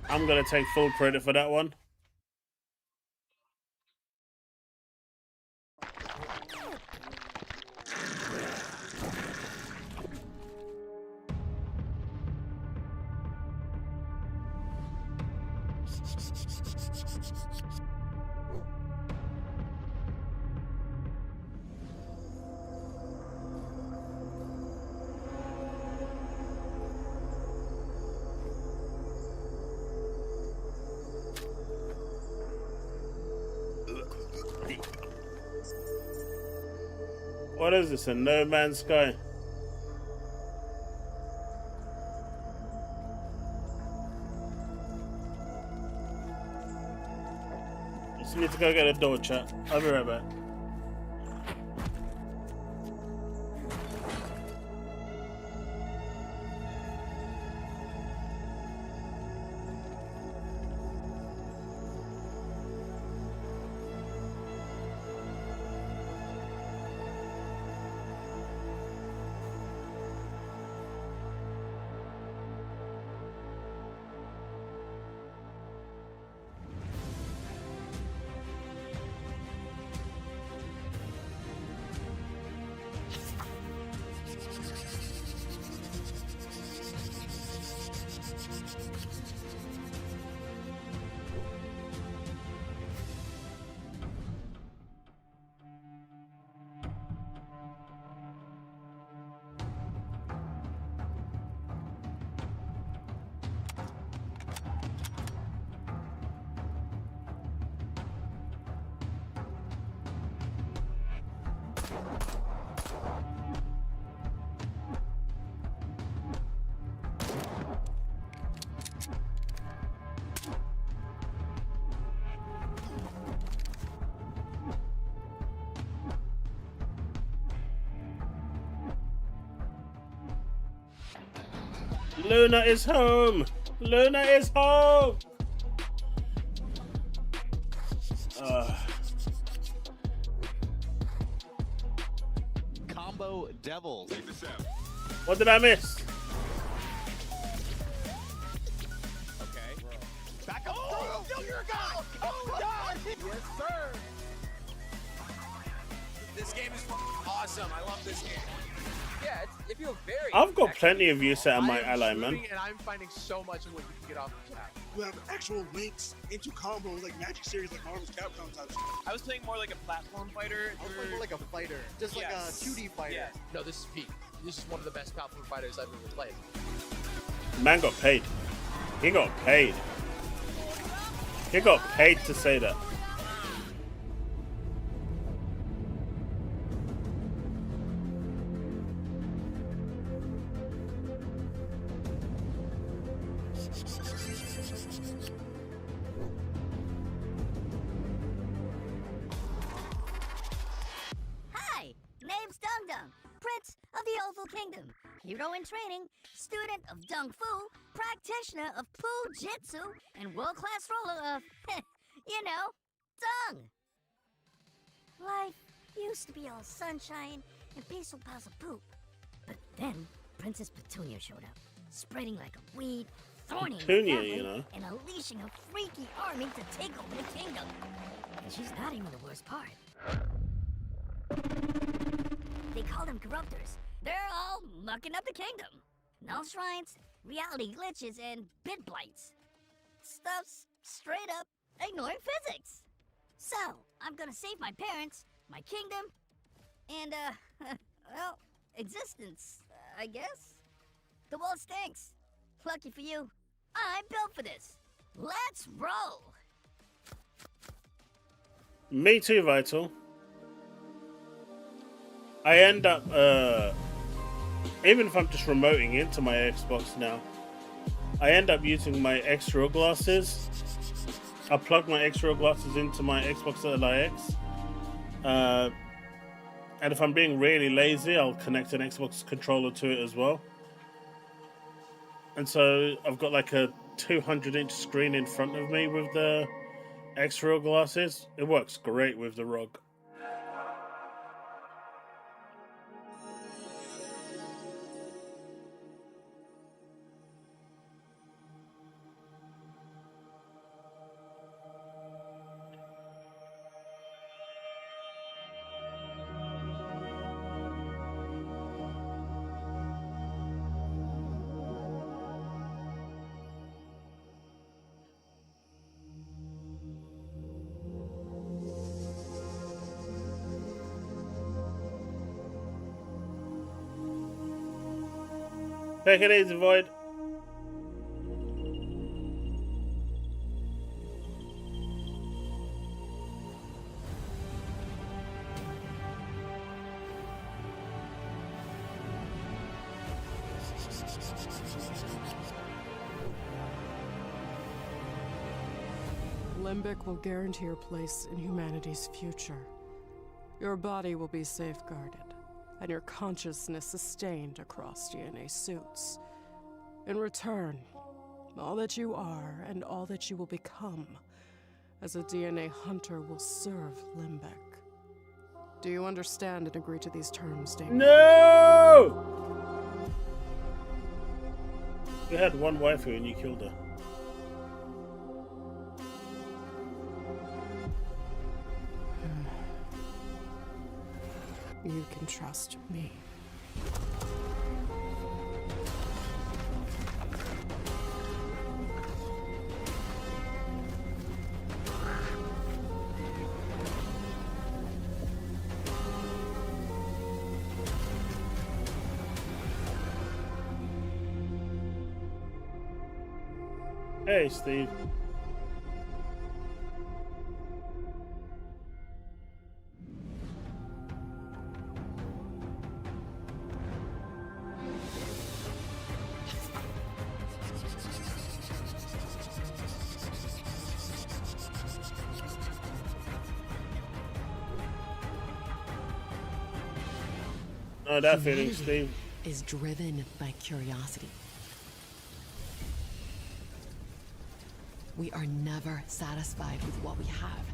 S1: I'm gonna take full credit for that one. What is this, a No Man's Sky? Just need to go get a door, chat. I'll be right back. Luna is home! Luna is home!
S18: Combo Devils.
S1: What did I miss?
S18: Okay. Back up. Oh, no, you're a guy. Oh, God. Yes, sir.
S19: This game is awesome. I love this game. Yeah, it feels very.
S1: I've got plenty of use out of my ally, man.
S19: And I'm finding so much of what you can get off the chat.
S20: You have actual links into combos like Magic Series, like Marvel's Capcom type.
S19: I was playing more like a platform fighter.
S21: I was playing more like a fighter, just like a 2D fighter.
S19: Yeah. No, this is peak. This is one of the best platform fighters I've ever played.
S1: Man got paid. He got paid. He got paid to say that.
S22: Kingdom, hero in training, student of Dung Fu, practitioner of Poo Jitsu, and world-class roller of, you know, Dung. Life used to be all sunshine and peaceful piles of poop. But then, Princess Petunia showed up, spreading like a weed, thorny
S1: Petunia, you know,
S22: and unleashing a freaky army to take over the kingdom. And she's not even the worst part. They call them corruptors. They're all mucking up the kingdom. Null shrines, reality glitches, and bit blights. Stuff's straight up ignoring physics. So, I'm gonna save my parents, my kingdom, and, well, existence, I guess. The world stinks. Lucky for you, I'm built for this. Let's roll!
S1: Me too, Vital. I end up, even if I'm just remoting into my Xbox now, I end up using my extra glasses. I plug my extra glasses into my Xbox LIX. And if I'm being really lazy, I'll connect an Xbox controller to it as well. And so I've got like a 200-inch screen in front of me with the extra glasses. It works great with the ROG. Take it easy, Void.
S5: Limbic will guarantee your place in humanity's future. Your body will be safeguarded, and your consciousness sustained across DNA suits. In return, all that you are and all that you will become as a DNA hunter will serve Limbic. Do you understand and agree to these terms, Damien?
S1: No! You had one waifu and you killed her.
S5: You can trust me.
S1: Hey, Steve. Oh, that feeling, Steve.
S5: Is driven by curiosity. We are never satisfied with what we have.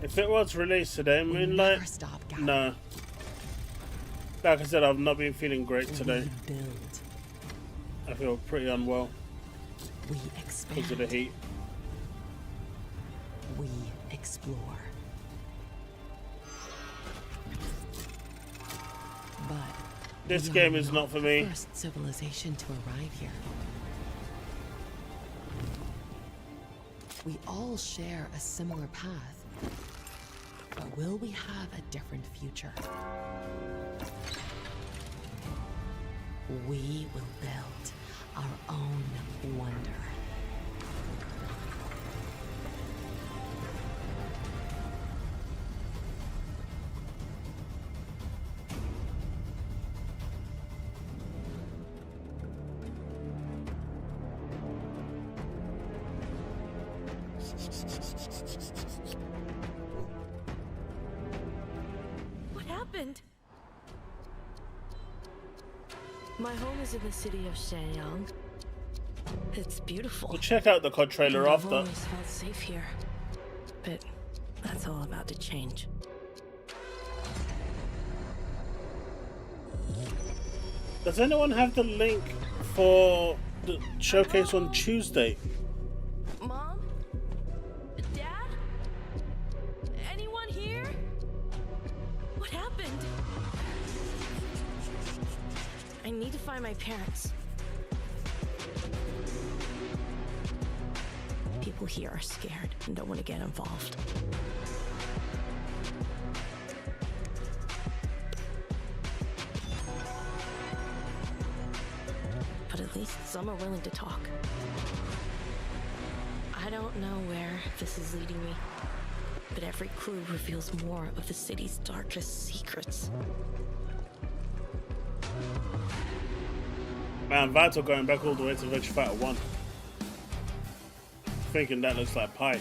S1: If it was released today, Moonlight, no. Like I said, I've not been feeling great today. I feel pretty unwell because of the heat.
S5: We explore. But
S1: this game is not for me.
S5: First civilization to arrive here. We all share a similar path, but will we have a different future? We will build our own wonder.
S6: What happened? My home is in the city of Shenyang. It's beautiful.
S1: We'll check out the COD trailer
S6: I've
S1: after.
S6: always felt safe here, but that's all about to change.
S1: Does anyone have the link for the showcase on Tuesday?
S6: Mom? Dad? Anyone here? What happened? I need to find my parents. People here are scared and don't want to get involved. But at least some are willing to talk. I don't know where this is leading me, but every clue reveals more of the city's darkest secrets.
S1: Man, Vital going back all the way to Virtua Fighter 1. Thinking that looks like pie.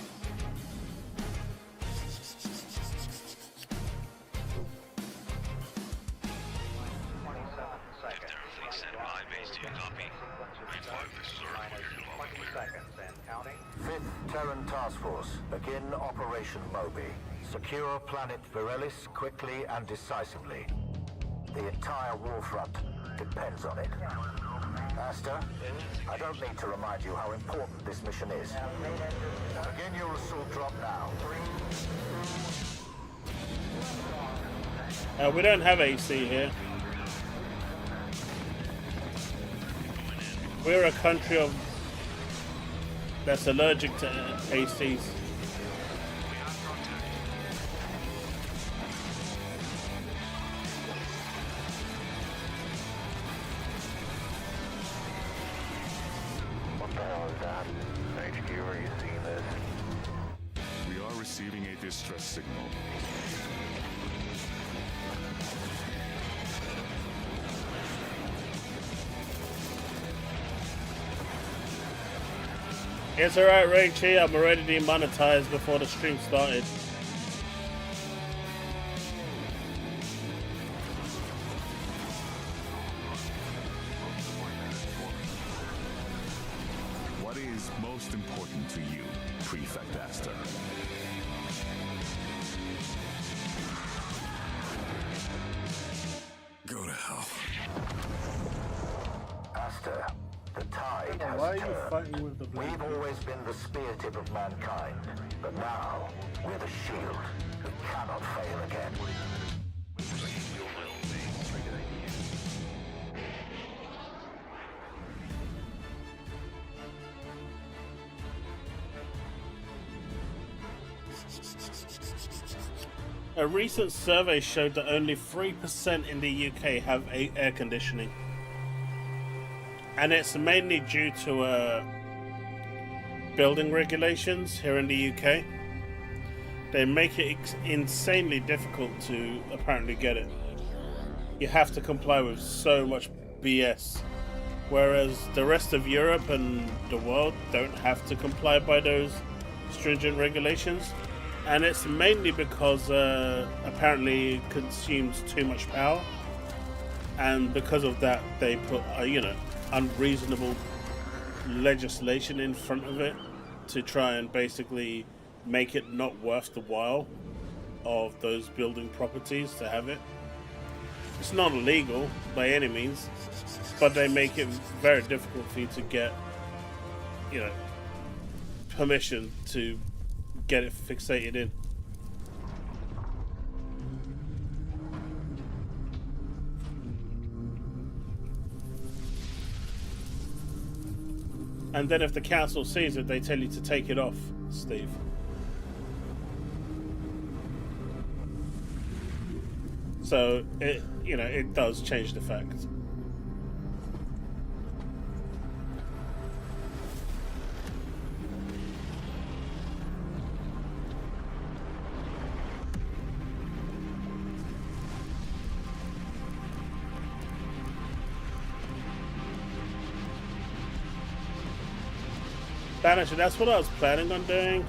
S23: Terran Task Force, begin Operation Moby. Secure planet Virelis quickly and decisively. The entire war front depends on it. Asta, I don't need to remind you how important this mission is. Begin your assault drop now.
S1: We don't have AC here. We're a country of that's allergic to ACs.
S23: Secure, you seen this?
S3: We are receiving a distress signal.
S1: It's alright, Rachie. I'm already demonetized before the stream started.
S3: What is most important to you, Prefect Aster?
S23: Go to hell. Aster, the tide
S1: Why
S23: has
S1: are you
S23: turned.
S1: fighting with the blade?
S23: We've always been the spear tip of mankind, but now we're the shield. We cannot fail again.
S1: A recent survey showed that only 3% in the UK have air conditioning. And it's mainly due to building regulations here in the UK. They make it insanely difficult to apparently get it. You have to comply with so much BS. Whereas the rest of Europe and the world don't have to comply by those stringent regulations. And it's mainly because apparently it consumes too much power. And because of that, they put, unreasonable legislation in front of it to try and basically make it not worth the while of those building properties to have it. It's not illegal by any means, but they make it very difficult for you to get, permission to get it fixated in. And then if the council sees it, they tell you to take it off, Steve. So it does change the fact. Banisher, that's what I was planning on doing.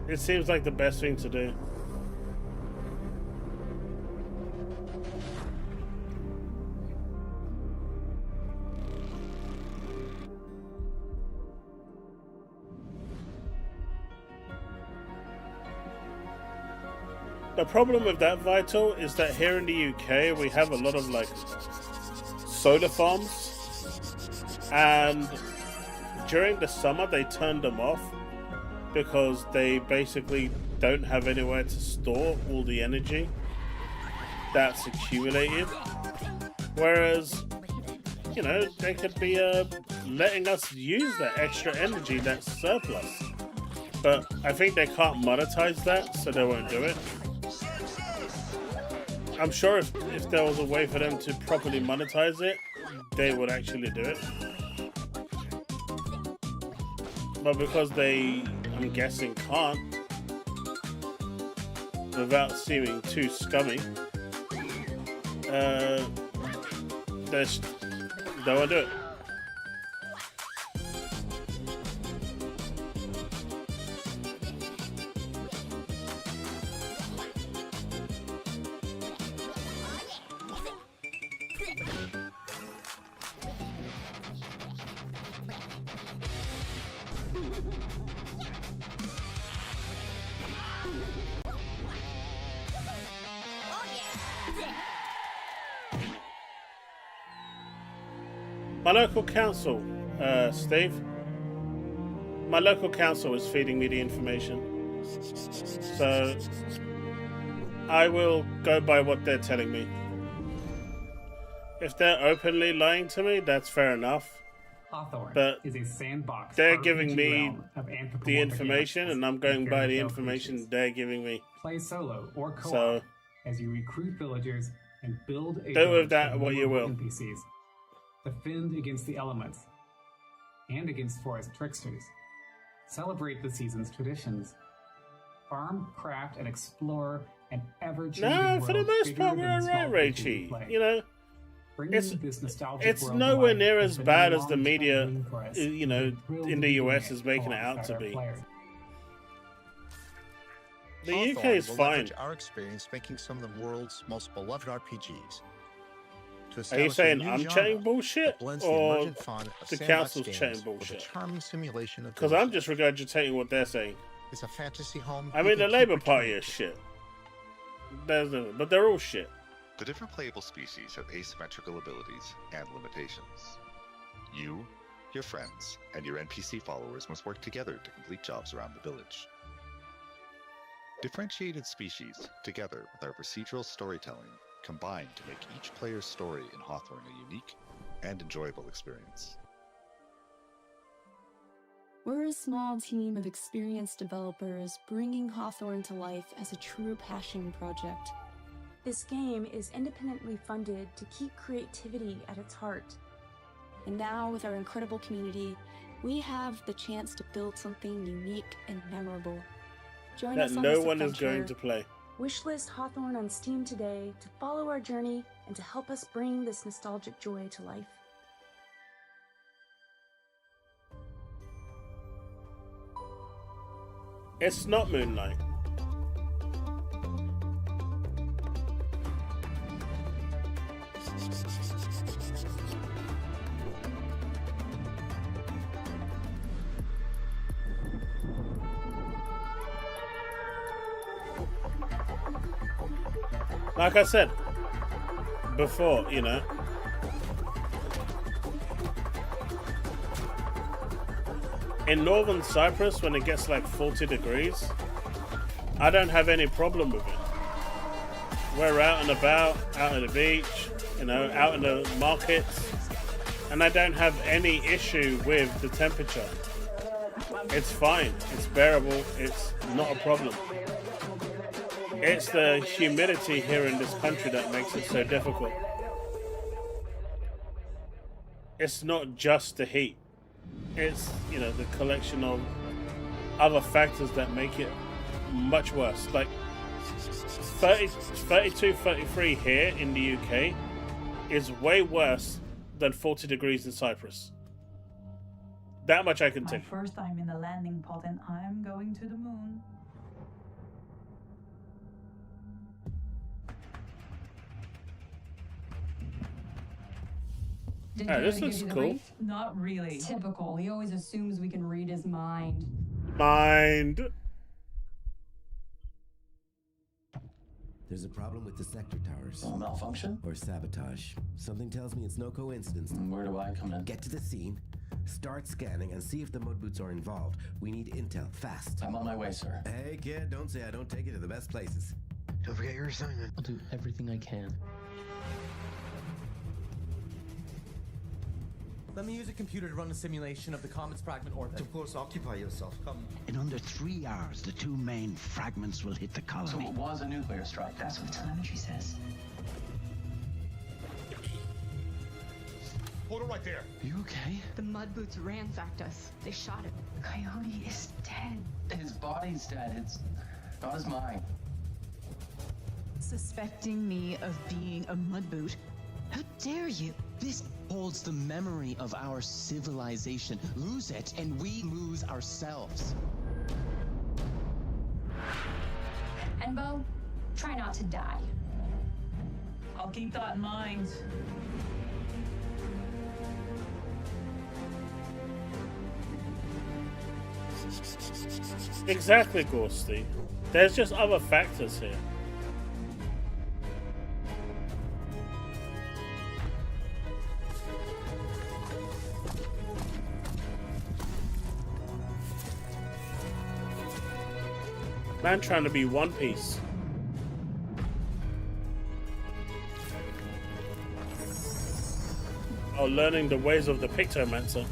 S1: It seems like the best thing to do. The problem with that, Vital, is that here in the UK we have a lot of solar farms. And during the summer they turned them off because they basically don't have anywhere to store all the energy that's accumulated. Whereas, they could be letting us use that extra energy that's surplus. But I think they can't monetize that, so they won't do it. I'm sure if there was a way for them to properly monetize it, they would actually do it. But because they, I'm guessing, can't, without seeming too scummy, they won't do it. My local council, Steve. My local council is feeding me the information. So I will go by what they're telling me. If they're openly lying to me, that's fair enough.
S4: Hawthorne
S1: but
S4: is a sandbox
S1: they're
S4: RPG
S1: giving me
S4: realm of anthropomorphic
S1: the information,
S4: animals
S1: and I'm going
S4: with
S1: by the
S4: fairy tale
S1: information
S4: creatures.
S1: they're giving me.
S4: Play solo or co-op
S1: So
S4: as you recruit villagers and build a
S1: do with
S4: village
S1: that
S4: of
S1: what you will.
S4: NPCs. Defend against the elements. and against forest tricksters. Celebrate the season's traditions. Farm, craft, and explore an ever-changing world.
S1: No, for the most
S4: bigger
S1: part,
S4: than
S1: we're
S4: the
S1: alright,
S4: small places
S1: Raichi.
S4: we play.
S1: You know,
S4: Bringing this nostalgic
S1: it's
S4: world to
S1: nowhere
S4: life
S1: near
S4: has
S1: as
S4: been a
S1: bad as the
S4: long-term
S1: media,
S4: dream for us,
S1: you
S4: and
S1: know,
S4: we're thrilled
S1: in
S4: to
S1: the
S4: be doing
S1: US
S4: it
S1: is making it out
S4: alongside
S1: to
S4: our
S1: be.
S4: players.
S1: The
S8: Hawthorne
S1: UK is
S8: will
S1: fine.
S8: leverage our experience making some of the world's most beloved RPGs. To
S1: Are you
S8: establish a
S1: saying
S8: new
S1: I'm
S8: genre
S1: chatting bullshit,
S8: that blends the
S1: or
S8: emergent fun of
S1: the
S8: sandbox
S1: council's
S8: games
S1: chatting
S8: with a
S1: bullshit?
S8: charming simulation of
S1: Because I'm just regurgitating what they're saying.
S8: It's a fantasy home.
S1: I
S8: you
S1: mean,
S8: can
S1: the
S8: keep
S1: Labour
S8: returning
S1: Party is shit. But they're all shit.
S9: The different playable species have asymmetrical abilities and limitations. You, your friends, and your NPC followers must work together to complete jobs around the village. Differentiated species, together with our procedural storytelling, combine to make each player's story in Hawthorne a unique and enjoyable experience.
S10: We're a small team of experienced developers bringing Hawthorne to life as a true passion project.
S24: This game is independently funded to keep creativity at its heart.
S10: And now, with our incredible community, we have the chance to build something unique and memorable. Join
S1: That
S10: us on
S1: no
S10: this
S1: one is
S24: adventure.
S1: going to play.
S24: Wishlist Hawthorne on Steam today to follow our journey and to help us bring this nostalgic joy to life.
S1: It's not Moonlight. Like I said before, you know, in northern Cyprus, when it gets like 40 degrees, I don't have any problem with it. We're out and about, out on the beach, you know, out in the markets, and I don't have any issue with the temperature. It's fine, it's bearable, it's not a problem. It's the humidity here in this country that makes it so difficult. It's not just the heat. It's, you know, the collection of other factors that make it much worse. Like 32, 33 here in the UK is way worse than 40 degrees in Cyprus. That much I can
S25: My
S1: tell you.
S25: first time in the landing pod and I'm going to the moon.
S5: Did
S1: Oh,
S5: he
S1: this
S5: already
S1: looks
S5: give you the
S1: cool.
S5: brief?
S25: Not really.
S5: Typical. He always assumes we can read his mind.
S1: Mind.
S26: There's a problem with the sector towers.
S27: Malfunction?
S26: Or sabotage. Something tells me it's no coincidence.
S27: Where do I come in?
S26: Get to the scene, start scanning, and see if the mud boots are involved. We need intel, fast.
S27: I'm on my way, sir.
S26: Hey, kid, don't say I don't take you to the best places.
S27: Don't forget your assignment. I'll do everything I can.
S28: Let me use a computer to run a simulation of the comet's fragment orbit.
S29: Of course, occupy yourself. Come.
S30: In under 3 hours, the two main fragments will hit the colony.
S27: So it was a nuclear strike.
S30: That's what telemetry says.
S29: Hold it right there.
S27: You okay?
S31: The mud boots ransacked us. They shot him.
S30: Coyote is dead.
S27: His body's dead. It's not his mind.
S31: Suspecting me of being a mud boot? How dare you?
S28: This holds the memory of our civilization. Lose it, and we lose ourselves.
S31: And Bo, try not to die.
S25: I'll keep that in mind.
S1: Exactly, Ghosty. There's just other factors here. Man trying to be One Piece. Oh, learning the ways of the Pictomancer.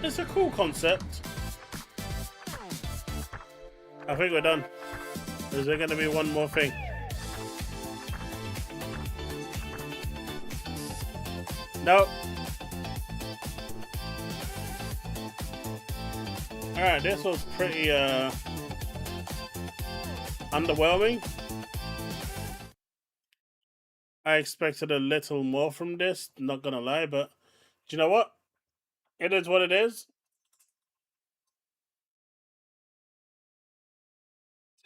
S1: it's a cool concept. I think we're done. Is there going to be one more thing? Nope. Alright, this was pretty underwhelming. I expected a little more from this, not gonna lie, but do you know what? It is what it is.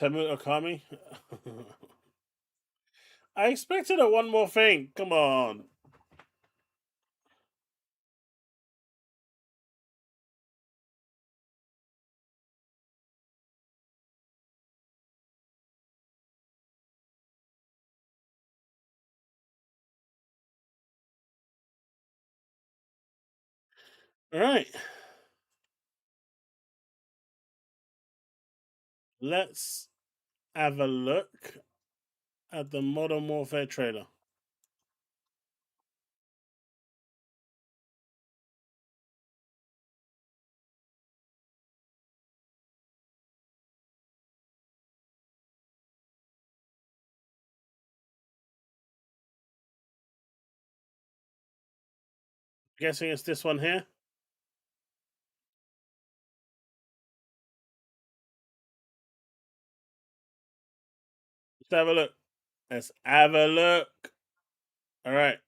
S1: Temu Okami. I expected a one more thing. Come on. All right. Let's have a look at the Modern Warfare trailer. Guessing it's this one here. Let's have a look. Let's have a look. All right.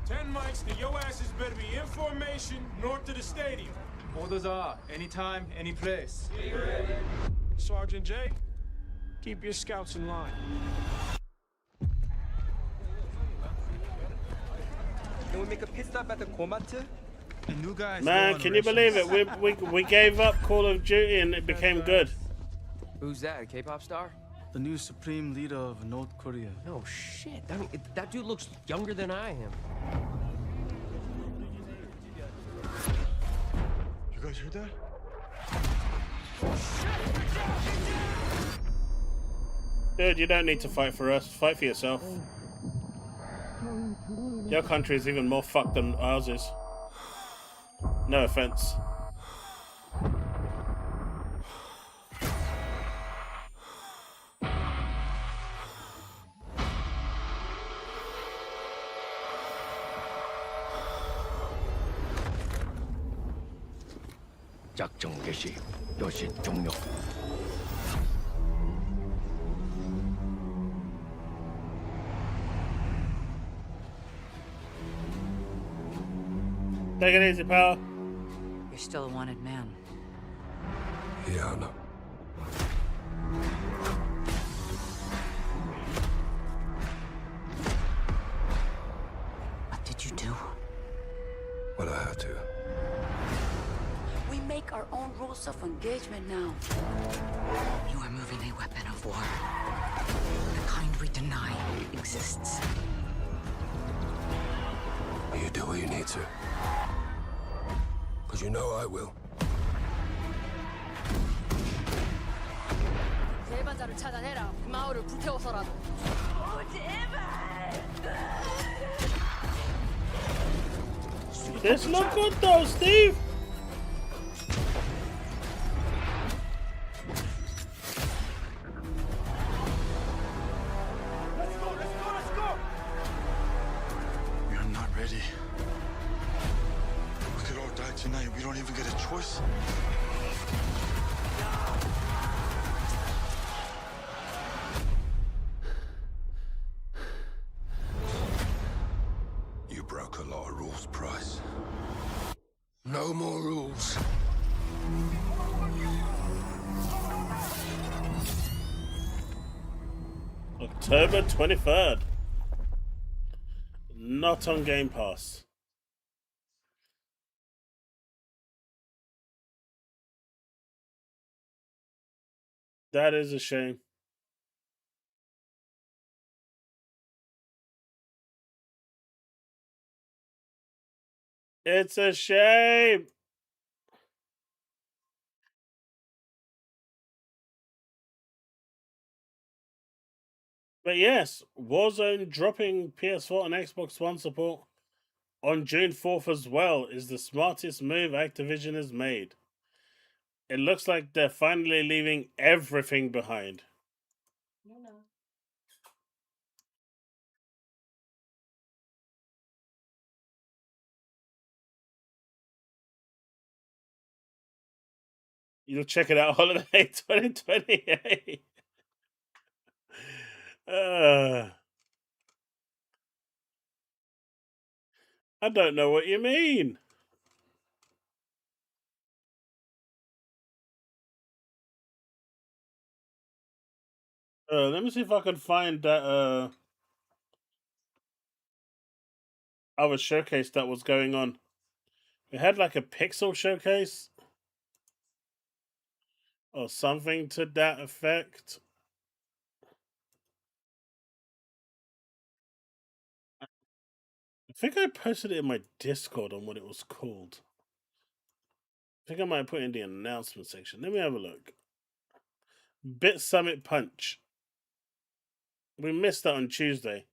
S2: 10 mics, and your asses better be in formation north of the stadium.
S7: Orders are anytime, any place.
S2: Sergeant J, keep your scouts in line.
S19: Can we make a pit stop at the Komatu?
S7: The new guys.
S1: Man, can you believe it? We gave up Call of Duty and it became good.
S19: Who's that? A K-pop star?
S7: The new supreme leader of North Korea.
S19: No shit. I mean, that dude looks younger than I am.
S7: You guys heard that?
S1: Dude, you don't need to fight for us. Fight for yourself. Your country is even more fucked than ours is. No offense.
S19: 작전 개시, 여신 종료.
S1: Take it easy, pal.
S11: You're still a wanted man.
S7: Yeah, I know.
S11: What did you do?
S7: What I had to.
S11: We make our own rules of engagement now. You are moving a weapon of war. The kind we deny exists.
S7: You do what you need to. Because you know I will.
S11: 재반자를 찾아내라. 그 마을을 불태워서라도.
S1: This look good though, Steve.
S7: Let's go! We are not ready. We could all die tonight. We don't even get a choice. You broke a lot of rules, Price. No more rules.
S1: October 23rd. Not on Game Pass. That is a shame. It's a shame. But yes, Warzone dropping PS4 and Xbox One support on June 4th as well is the smartest move Activision has made. It looks like they're finally leaving everything behind.
S10: No.
S1: You'll check it out, Holiday 2028. I don't know what you mean. Let me see if I can find that other showcase that was going on. It had like a pixel showcase or something to that effect. I think I posted it in my Discord on what it was called. I think I might put it in the announcement section. Let me have a look. Bit Summit Punch. We missed that on Tuesday.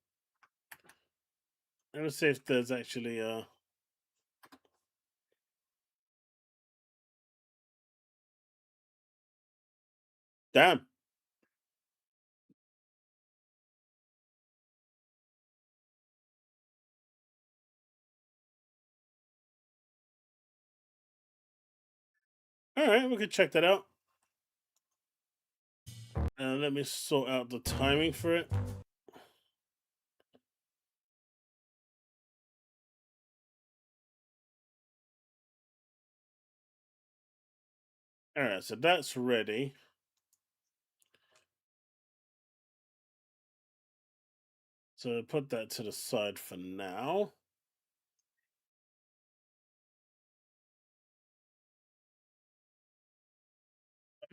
S1: Let me see if there's actually damn. Alright, we could check that out. And let me sort out the timing for it. Alright, so that's ready. So put that to the side for now.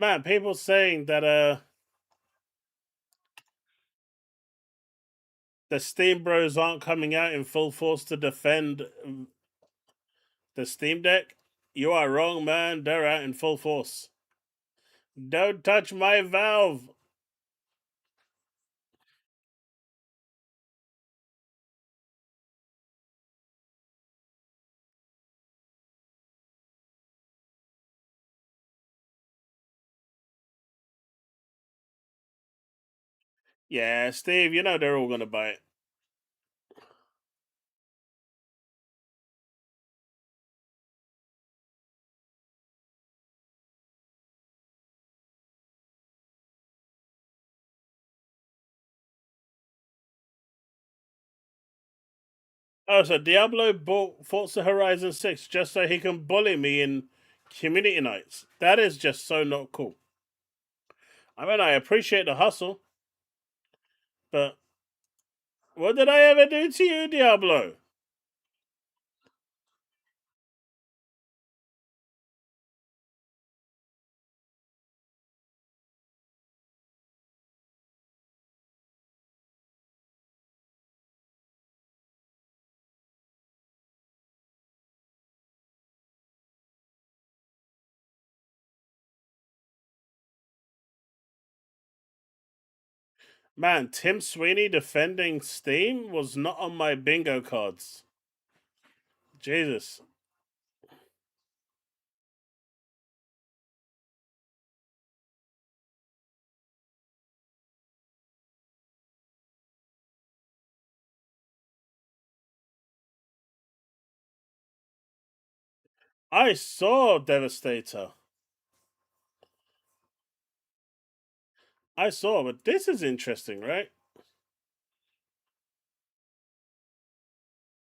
S1: Man, people saying that the Steam Bros aren't coming out in full force to defend the Steam Deck. You are wrong, man. They're out in full force. Don't touch my Valve. Yeah, Steve, you know they're all gonna buy it. Oh, so Diablo bought Forza Horizon 6 just so he can bully me in community nights. That is just so not cool. I mean, I appreciate the hustle, but what did I ever do to you, Diablo? Man, Tim Sweeney defending Steam was not on my bingo cards. Jesus. I saw Devastator. I saw, but this is interesting, right?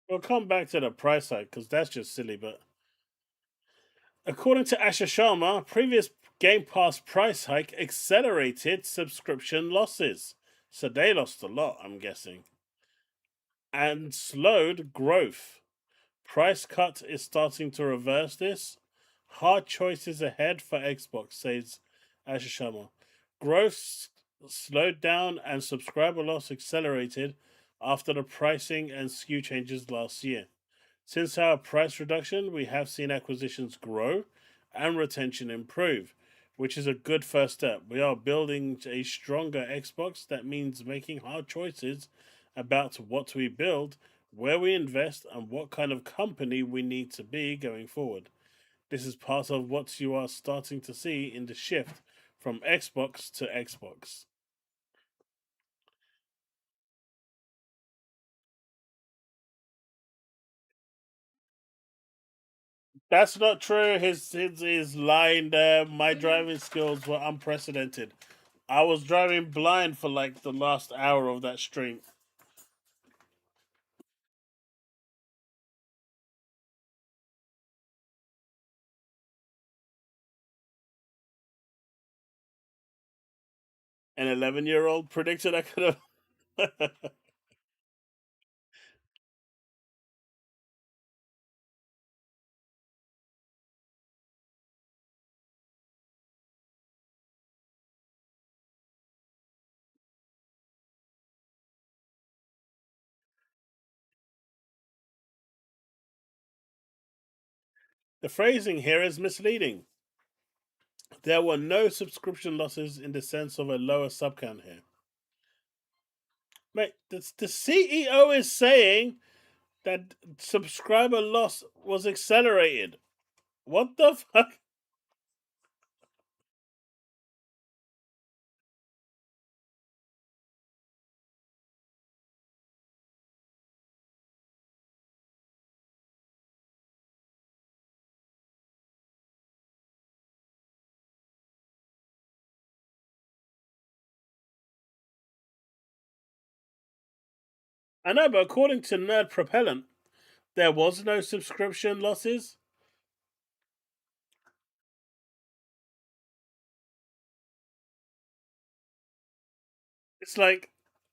S1: We'll come back to the price hike because that's just silly, but according to Asher Sharma, previous Game Pass price hike accelerated subscription losses. So they lost a lot, I'm guessing. And slowed growth. Price cut is starting to reverse this. Hard choices ahead for Xbox, says Asher Sharma. Growth slowed down and subscriber loss accelerated after the pricing and SKU changes last year. Since our price reduction, we have seen acquisitions grow and retention improve, which is a good first step. We are building a stronger Xbox. That means making hard choices about what we build where we invest, and what kind of company we need to be going forward. This is part of what you are starting to see in the shift from Xbox to Xbox. That's not true. His line there. My driving skills were unprecedented. I was driving blind for like the last hour of that stream. An 11-year-old predicted I could have. The phrasing here is misleading. There were no subscription losses in the sense of a lower sub count here. Mate, the CEO is saying that subscriber loss was accelerated. What the fuck? I know, but according to Nerd Propellant, there was no subscription losses. It's like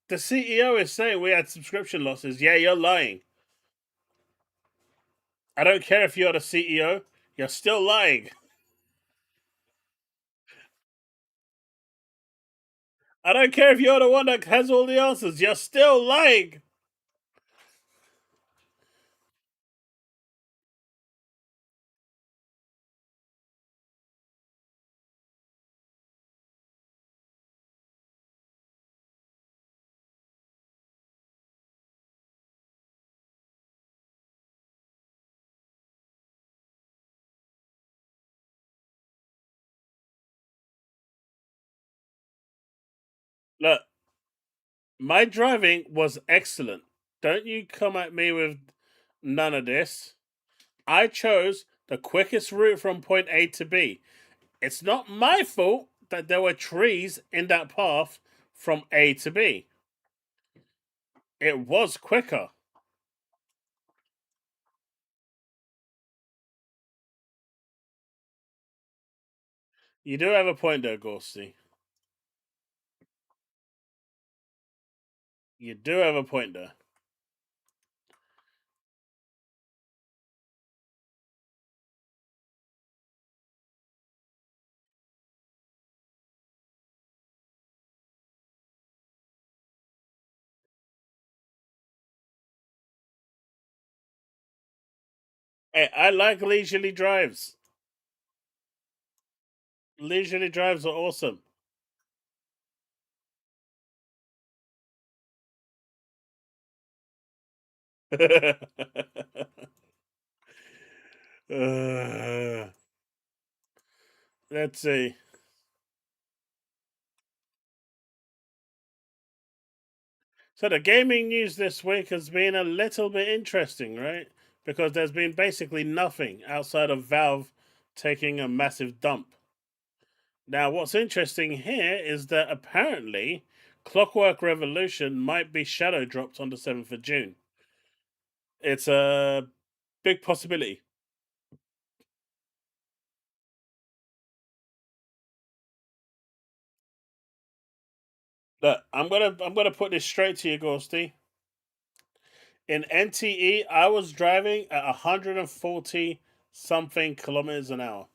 S1: the CEO is saying we had subscription losses. Yeah, you're lying. I don't care if you're the CEO, you're still lying. I don't care if you're the one that has all the answers, you're still lying. Look, my driving was excellent. Don't you come at me with none of this. I chose the quickest route from point A to B. It's not my fault that there were trees in that path from A to B. It was quicker. You do have a point there, Ghosty. You do have a point there. Hey, I like leisurely drives. Leisurely drives are awesome. uh, let's see. So the gaming news this week has been a little bit interesting, right? Because there's been basically nothing outside of Valve taking a massive dump. Now, what's interesting here is that apparently Clockwork Revolution might be shadow dropped on the 7th of June. It's a big possibility. Look, I'm gonna put this straight to you, Ghosty. In NTE, I was driving at 140 something kilometers an hour.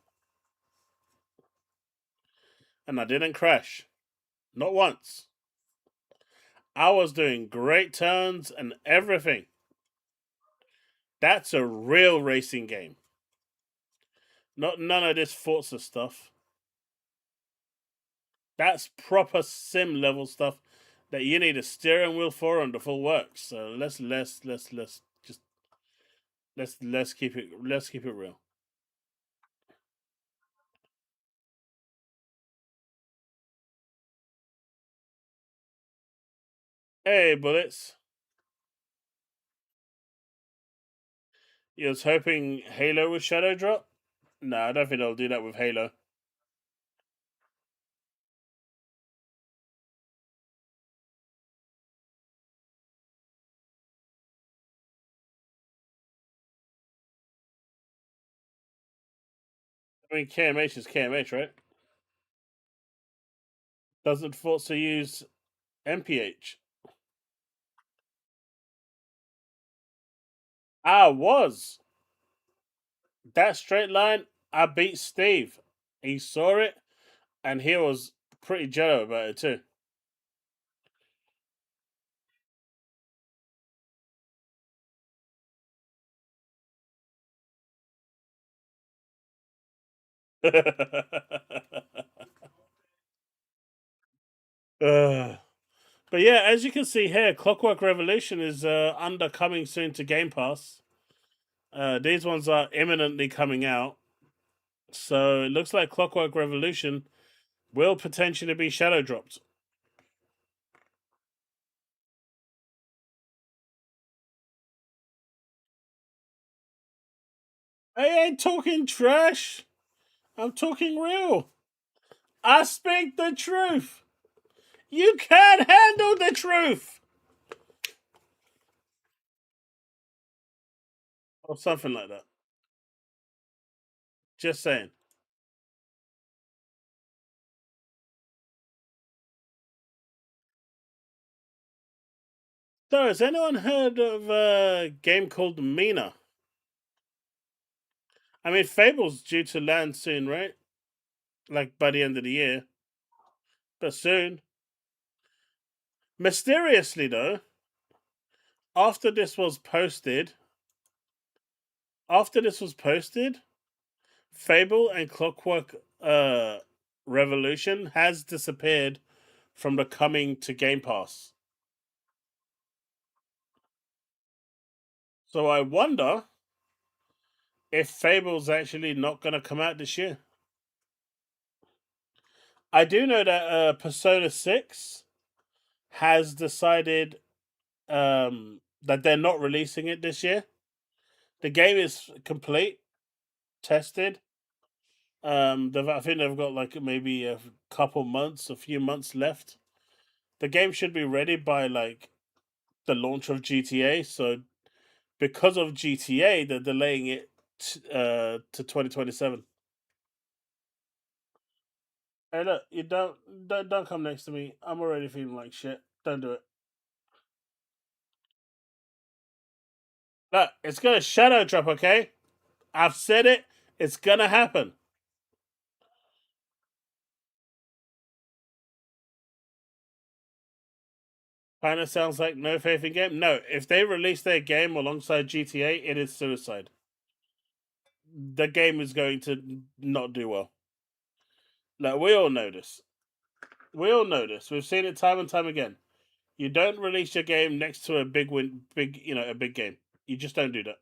S1: And I didn't crash. Not once. I was doing great turns and everything. That's a real racing game. Not none of this Forza stuff. That's proper sim level stuff. that you need a steering wheel for and the full works. So let's keep it real. Hey, Bullets. You was hoping Halo would shadow drop? No, I don't think they'll do that with Halo. I mean, KMH is KMH, right? Doesn't Forza use MPH? I was. That straight line, I beat Steve. He saw it, and he was pretty jello about it too. But yeah, as you can see here, Clockwork Revolution is coming soon to Game Pass. These ones are imminently coming out. So it looks like Clockwork Revolution will potentially be shadow dropped. I ain't talking trash. I'm talking real. I speak the truth. You can't handle the truth. Or something like that. Just saying. So, has anyone heard of a game called Mina? I mean, Fable's due to land soon, right? Like by the end of the year. But soon. Mysteriously, though, after this was posted, Fable and Clockwork Revolution has disappeared from the coming to Game Pass. So I wonder if Fable's actually not going to come out this year. I do know that Persona 6 has decided that they're not releasing it this year. The game is complete, tested. I think they've got like maybe a few months left. The game should be ready by like the launch of GTA. So because of GTA, they're delaying it to 2027. Hey, look, you don't come next to me. I'm already feeling like shit. Don't do it. Look, it's gonna shadow drop, okay? I've said it. It's gonna happen. Kind of sounds like no faith in game. No, if they release their game alongside GTA, it is suicide. The game is going to not do well. Like we all know this. We've seen it time and time again. You don't release your game next to a big game. You just don't do that.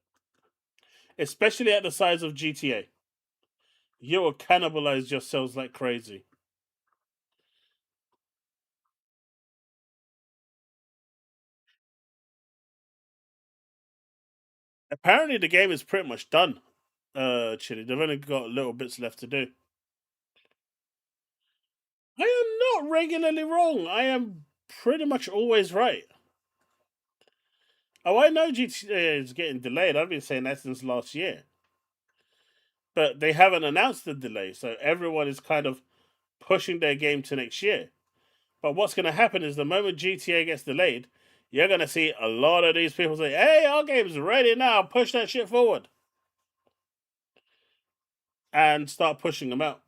S1: Especially at the size of GTA. You will cannibalize yourselves like crazy. Apparently, the game is pretty much done. Chili. They've only got little bits left to do. I am not regularly wrong. I am pretty much always right. Oh, I know GTA is getting delayed. I've been saying that since last year. But they haven't announced the delay, so everyone is kind of pushing their game to next year. But what's going to happen is the moment GTA gets delayed, you're going to see a lot of these people say, hey, our game's ready now, push that shit forward. And start pushing them out.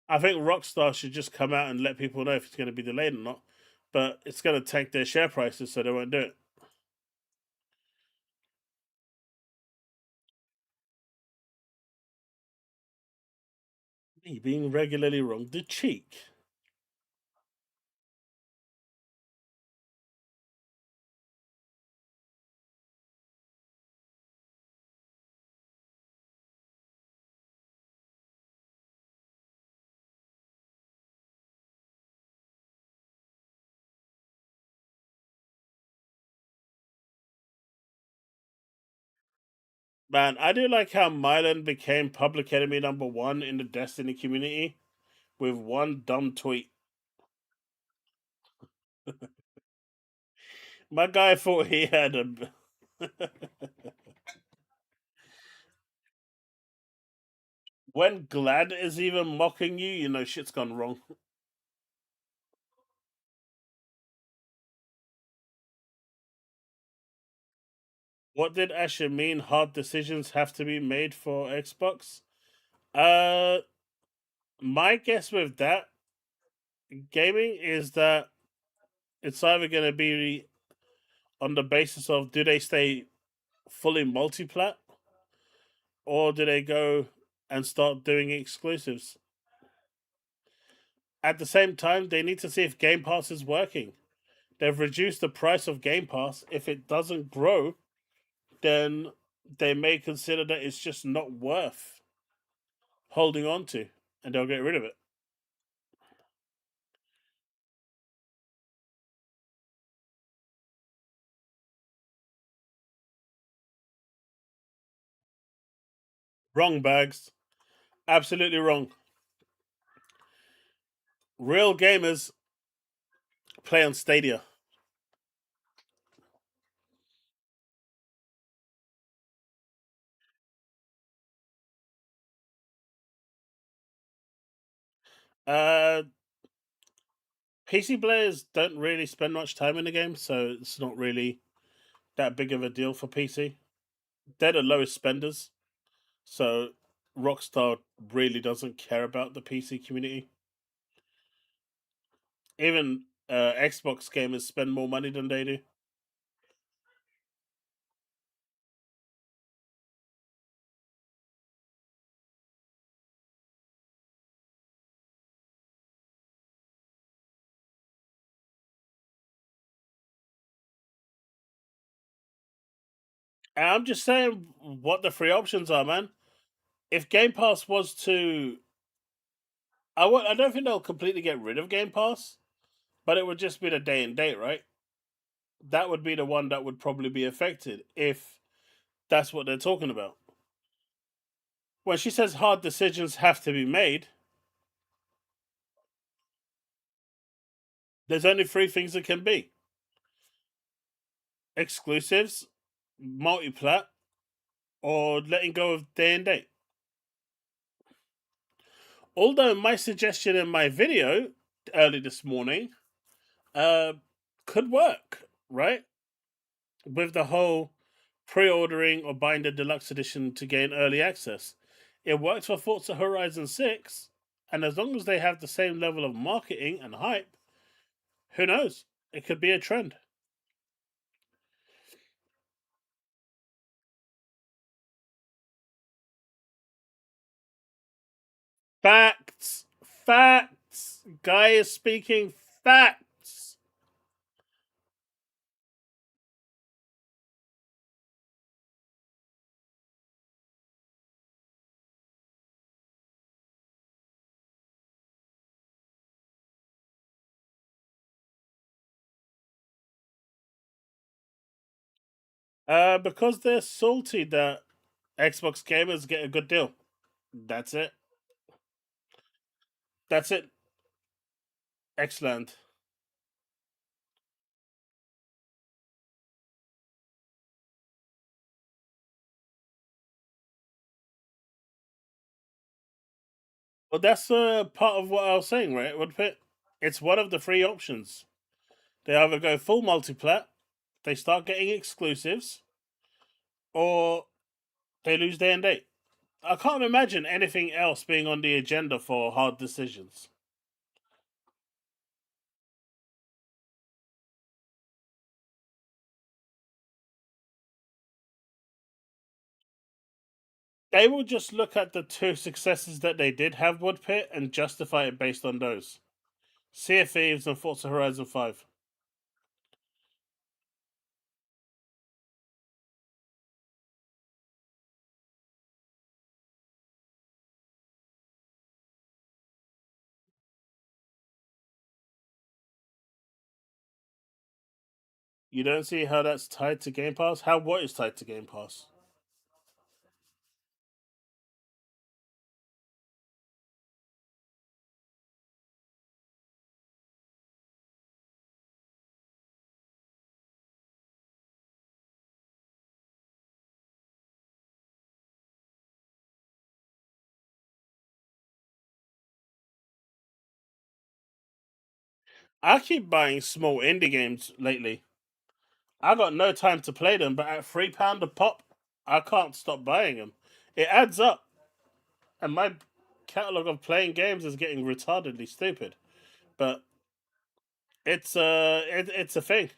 S1: I think Rockstar should just come out and let people know if it's going to be delayed or not. But it's going to tank their share prices, so they won't do it. Me being regularly wrong. The cheek. Man, I do like how Mylan became public enemy #1 in the Destiny community with one dumb tweet. My guy thought he had a. When Glad is even mocking you, you know shit's gone wrong. What did Asher mean? Hard decisions have to be made for Xbox? Uh, my guess with that gaming is that it's either going to be on the basis of do they stay fully multiplat or do they go and start doing exclusives? At the same time, they need to see if Game Pass is working. They've reduced the price of Game Pass. If it doesn't grow, then they may consider that it's just not worth holding on to and they'll get rid of it. Wrong, Bags. Absolutely wrong. Real gamers play on Stadia. Uh, PC players don't really spend much time in the game, so it's not really that big of a deal for PC. They're the lowest spenders, so Rockstar really doesn't care about the PC community. Even Xbox gamers spend more money than they do. And I'm just saying what the free options are, man. If Game Pass was to, I don't think they'll completely get rid of Game Pass, but it would just be the day and date, right? That would be the one that would probably be affected if that's what they're talking about. When she says hard decisions have to be made, there's only three things it can be: exclusives, multiplat, or letting go of day and date. Although my suggestion in my video early this morning uh, could work, right? With the whole pre-ordering or buying the deluxe edition to gain early access. It worked for Forza Horizon 6, and as long as they have the same level of marketing and hype, who knows? It could be a trend. Facts. Facts. Guy is speaking facts. Because they're salty that Xbox gamers get a good deal. That's it. That's it. Excellent. Well, that's part of what I was saying, right? It's one of the three options. They either go full multiplat, they start getting exclusives, or they lose day and date. I can't imagine anything else being on the agenda for hard decisions. They will just look at the two successes that they did have Woodpit and justify it based on those. Sea of Thieves and Forza Horizon 5. You don't see how that's tied to Game Pass? How what is tied to Game Pass? I keep buying small indie games lately. I got no time to play them, but at £3 a pop, I can't stop buying them. It adds up, and my catalog of playing games is getting retardedly stupid. But it's a thing.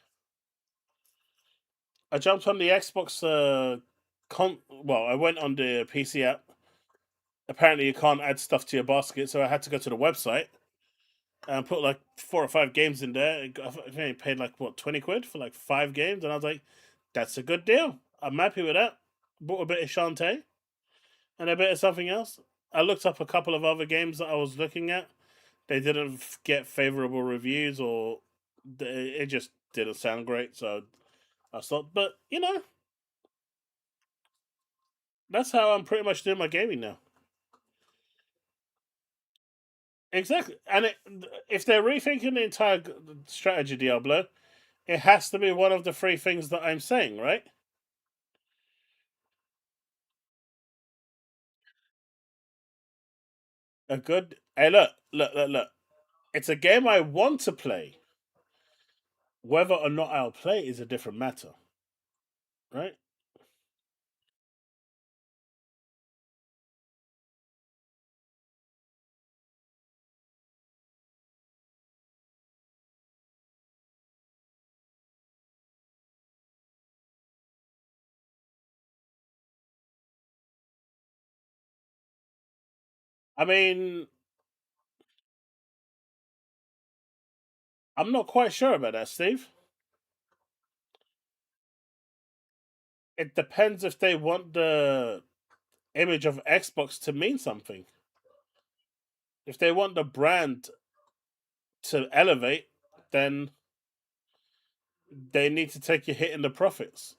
S1: I jumped on the Xbox well, I went on the PC app. Apparently, you can't add stuff to your basket, so I had to go to the website and put like 4 or 5 games in there. I think I paid like what, 20 quid for like 5 games, and I was like, "That's a good deal. I'm happy with that." Bought a bit of Shantae and a bit of something else. I looked up a couple of other games that I was looking at. They didn't get favorable reviews, or it just didn't sound great. So I stopped. But that's how I'm pretty much doing my gaming now. Exactly, and if they're rethinking the entire strategy, Diablo, it has to be one of the three things that I'm saying, right? A good. Hey, look. It's a game I want to play. Whether or not I'll play is a different matter, right? I mean, I'm not quite sure about that, Steve. It depends if they want the image of Xbox to mean something. If they want the brand to elevate, then they need to take a hit in the profits.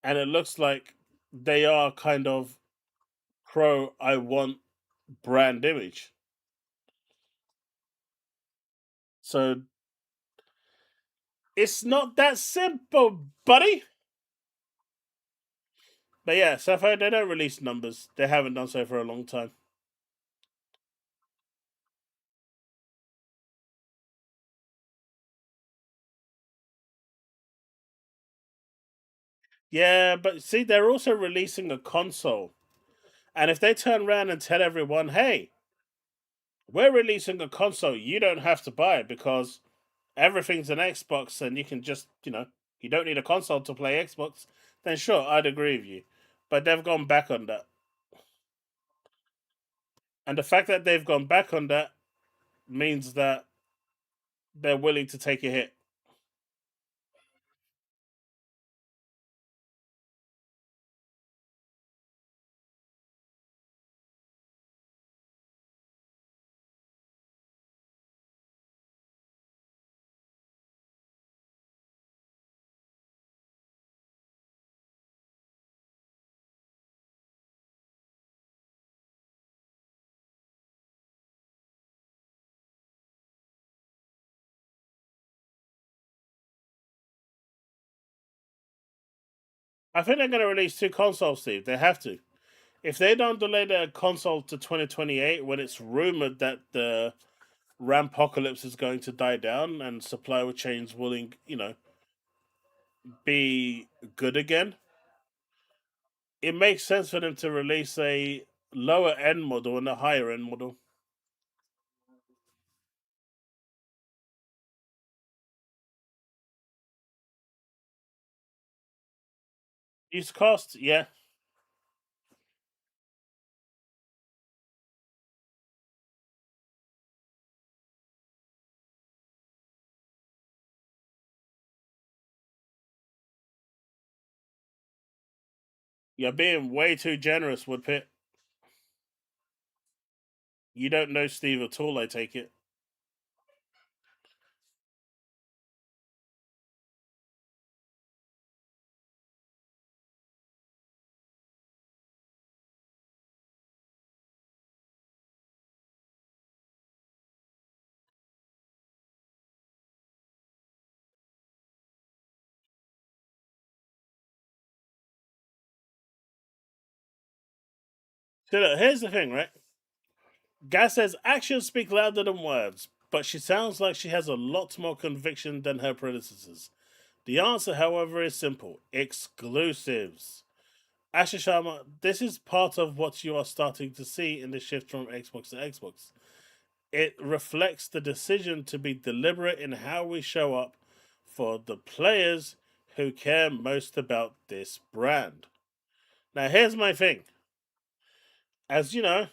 S1: And it looks like they are kind of pro I want brand image. So it's not that simple, buddy. But yeah, Sapphire, they don't release numbers. They haven't done so for a long time. Yeah, but see, they're also releasing a console. And if they turn around and tell everyone, hey, we're releasing a console, you don't have to buy it because everything's an Xbox and you can just, you don't need a console to play Xbox, then sure, I'd agree with you. But they've gone back on that. And the fact that they've gone back on that means that they're willing to take a hit. I think they're going to release two consoles, Steve. They have to. If they don't delay their console to 2028, when it's rumored that the Rampocalypse is going to die down and supply chains will, be good again, it makes sense for them to release a lower end model and a higher end model. Use cost, yeah. You're being way too generous, Woodpit. You don't know Steve at all, I take it. So look, here's the thing, right? Gas says actions speak louder than words. but she sounds like she has a lot more conviction than her predecessors. The answer, however, is simple: exclusives. Asher Sharma, this is part of what you are starting to see in the shift from Xbox to Xbox. It reflects the decision to be deliberate in how we show up for the players who care most about this brand. Now, here's my thing. As you know,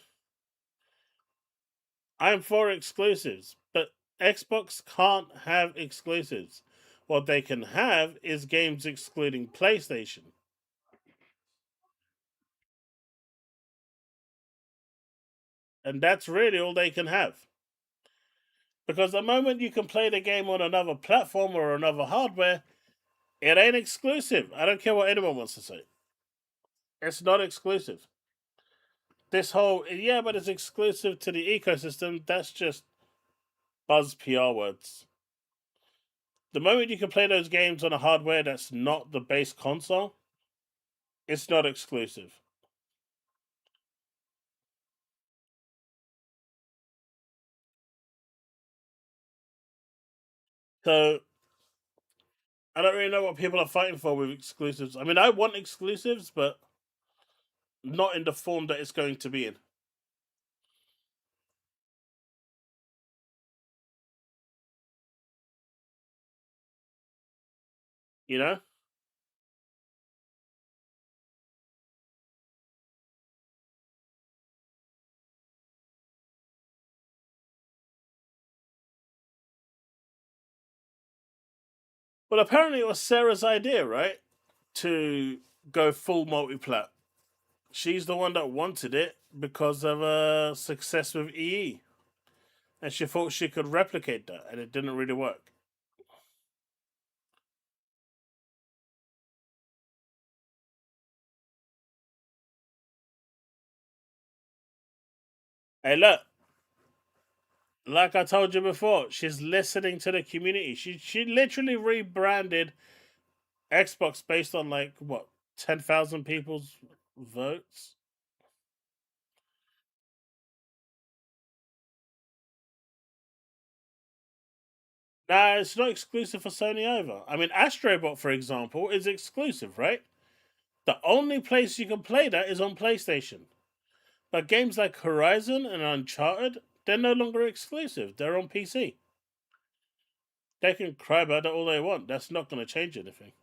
S1: I'm for exclusives, but Xbox can't have exclusives. What they can have is games excluding PlayStation. And that's really all they can have. Because the moment you can play the game on another platform or another hardware, it ain't exclusive. I don't care what anyone wants to say. It's not exclusive. This whole, yeah, but it's exclusive to the ecosystem, that's just buzz PR words. The moment you can play those games on a hardware that's not the base console, it's not exclusive. So I don't really know what people are fighting for with exclusives. I mean, I want exclusives, but not in the form that it's going to be in. You know? Well, apparently it was Sarah's idea, right? To go full multi-plat. She's the one that wanted it because of her success with EE. And she thought she could replicate that, and it didn't really work. Hey, look, like I told you before, she's listening to the community. She literally rebranded Xbox based on like what 10,000 people's votes. Nah, it's not exclusive for Sony either. I mean, Astrobot, for example, is exclusive, right? The only place you can play that is on PlayStation. But games like Horizon and Uncharted, they're no longer exclusive. They're on PC. They can cry about it all they want. That's not going to change anything.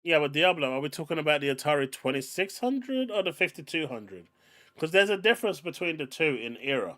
S1: Yeah, with Diablo, are we talking about the Atari 2600 or the 5200? Because there's a difference between the two in era.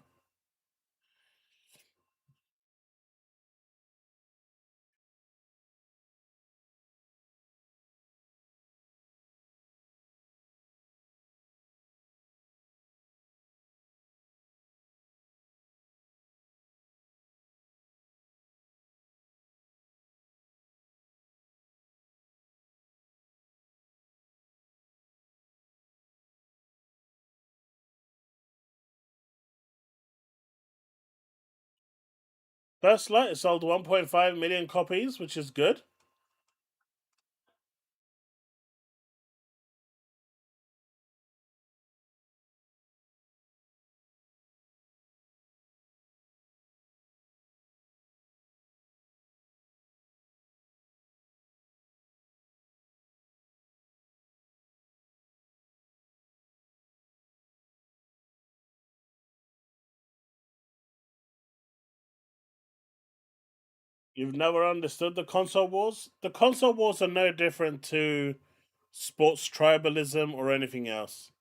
S1: First Light has sold 1.5 million copies, which is good. You've never understood the console wars? The console wars are no different to sports tribalism or anything else.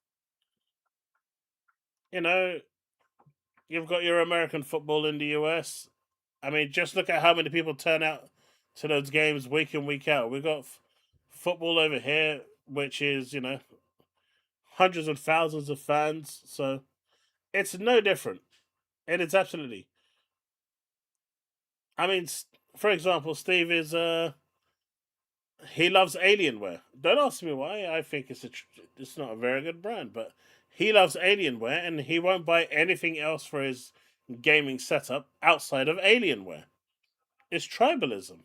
S1: You know, you've got your American football in the US. I mean, just look at how many people turn out to those games week in, week out. We've got football over here, which is, hundreds and thousands of fans. So it's no different. And it's absolutely. I mean, for example, Steve is he loves Alienware. Don't ask me why. I think it's not a very good brand, but he loves Alienware and he won't buy anything else for his gaming setup outside of Alienware. It's tribalism.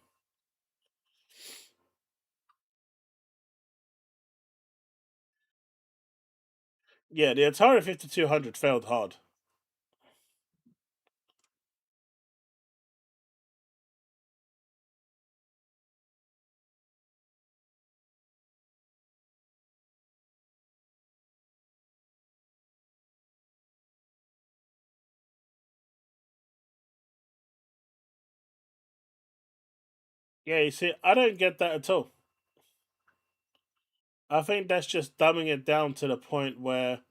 S1: Yeah, the Atari 5200 failed hard. Yeah, you see, I don't get that at all. I think that's just dumbing it down to the point where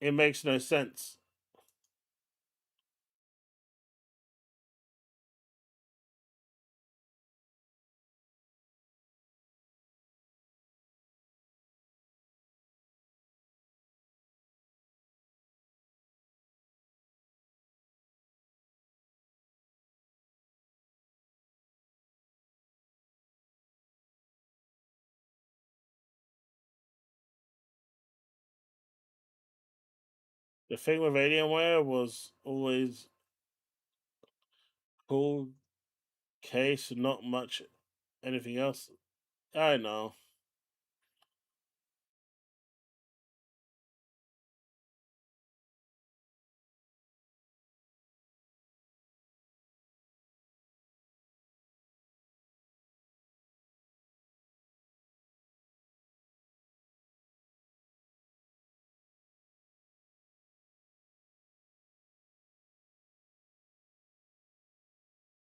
S1: it makes no sense. The thing with Alienware was always cool case, not much anything else. I know.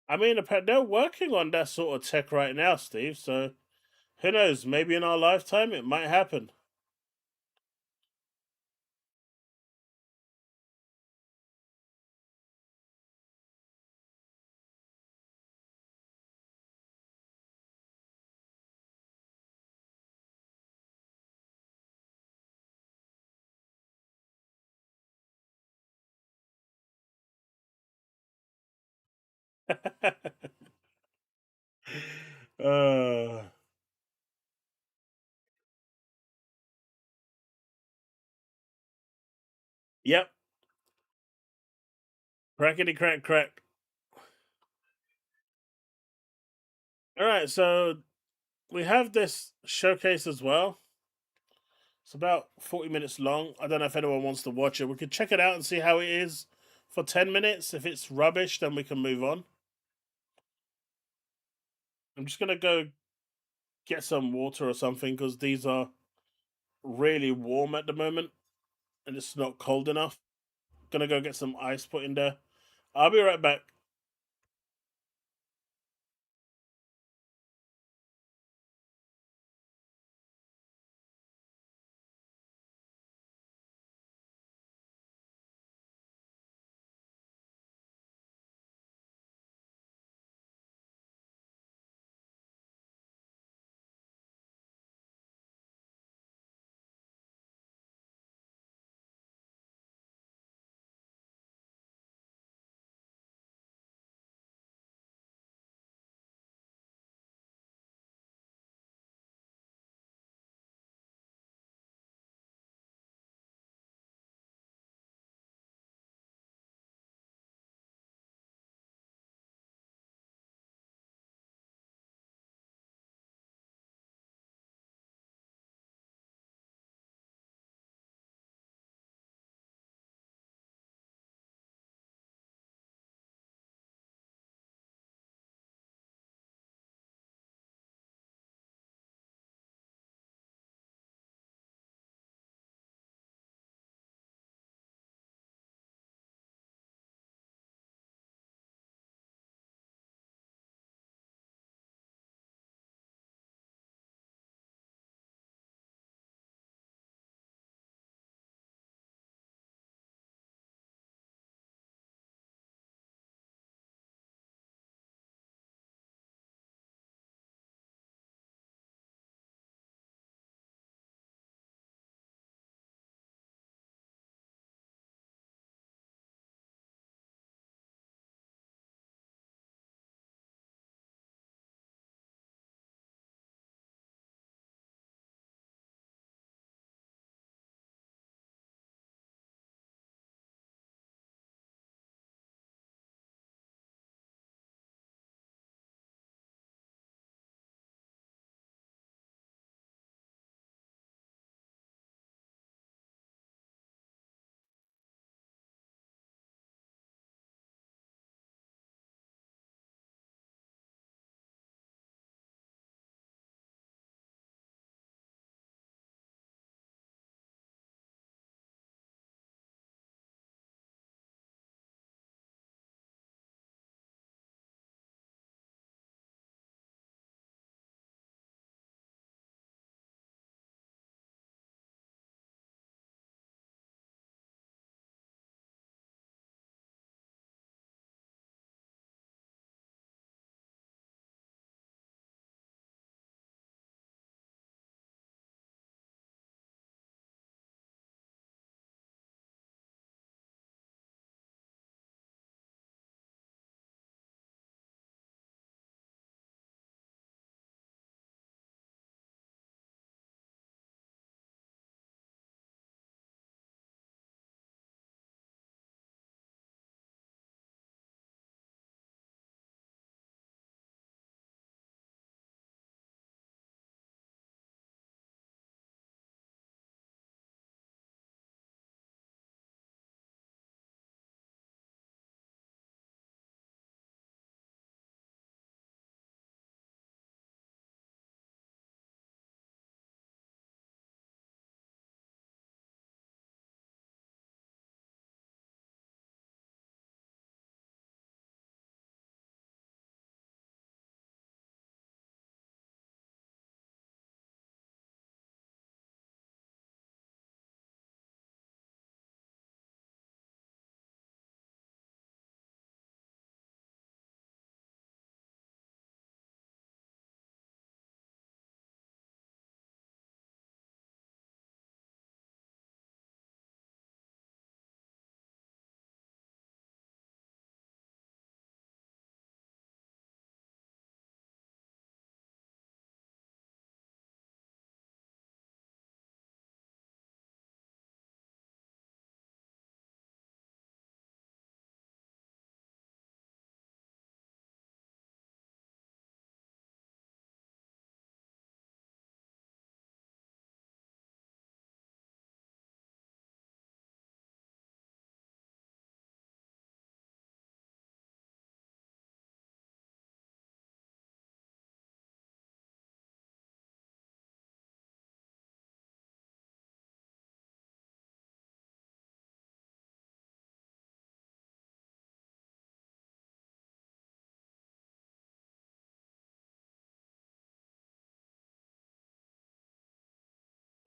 S1: I mean, they're working on that sort of tech right now, Steve. So who knows? Maybe in our lifetime it might happen. uh, yep. Crackety crack crack. All right, so we have this showcase as well. It's about 40 minutes long. I don't know if anyone wants to watch it. We could check it out and see how it is for 10 minutes. If it's rubbish, then we can move on. I'm just going to go get some water or something because these are really warm at the moment and it's not cold enough. Gonna go get some ice put in there. I'll be right back.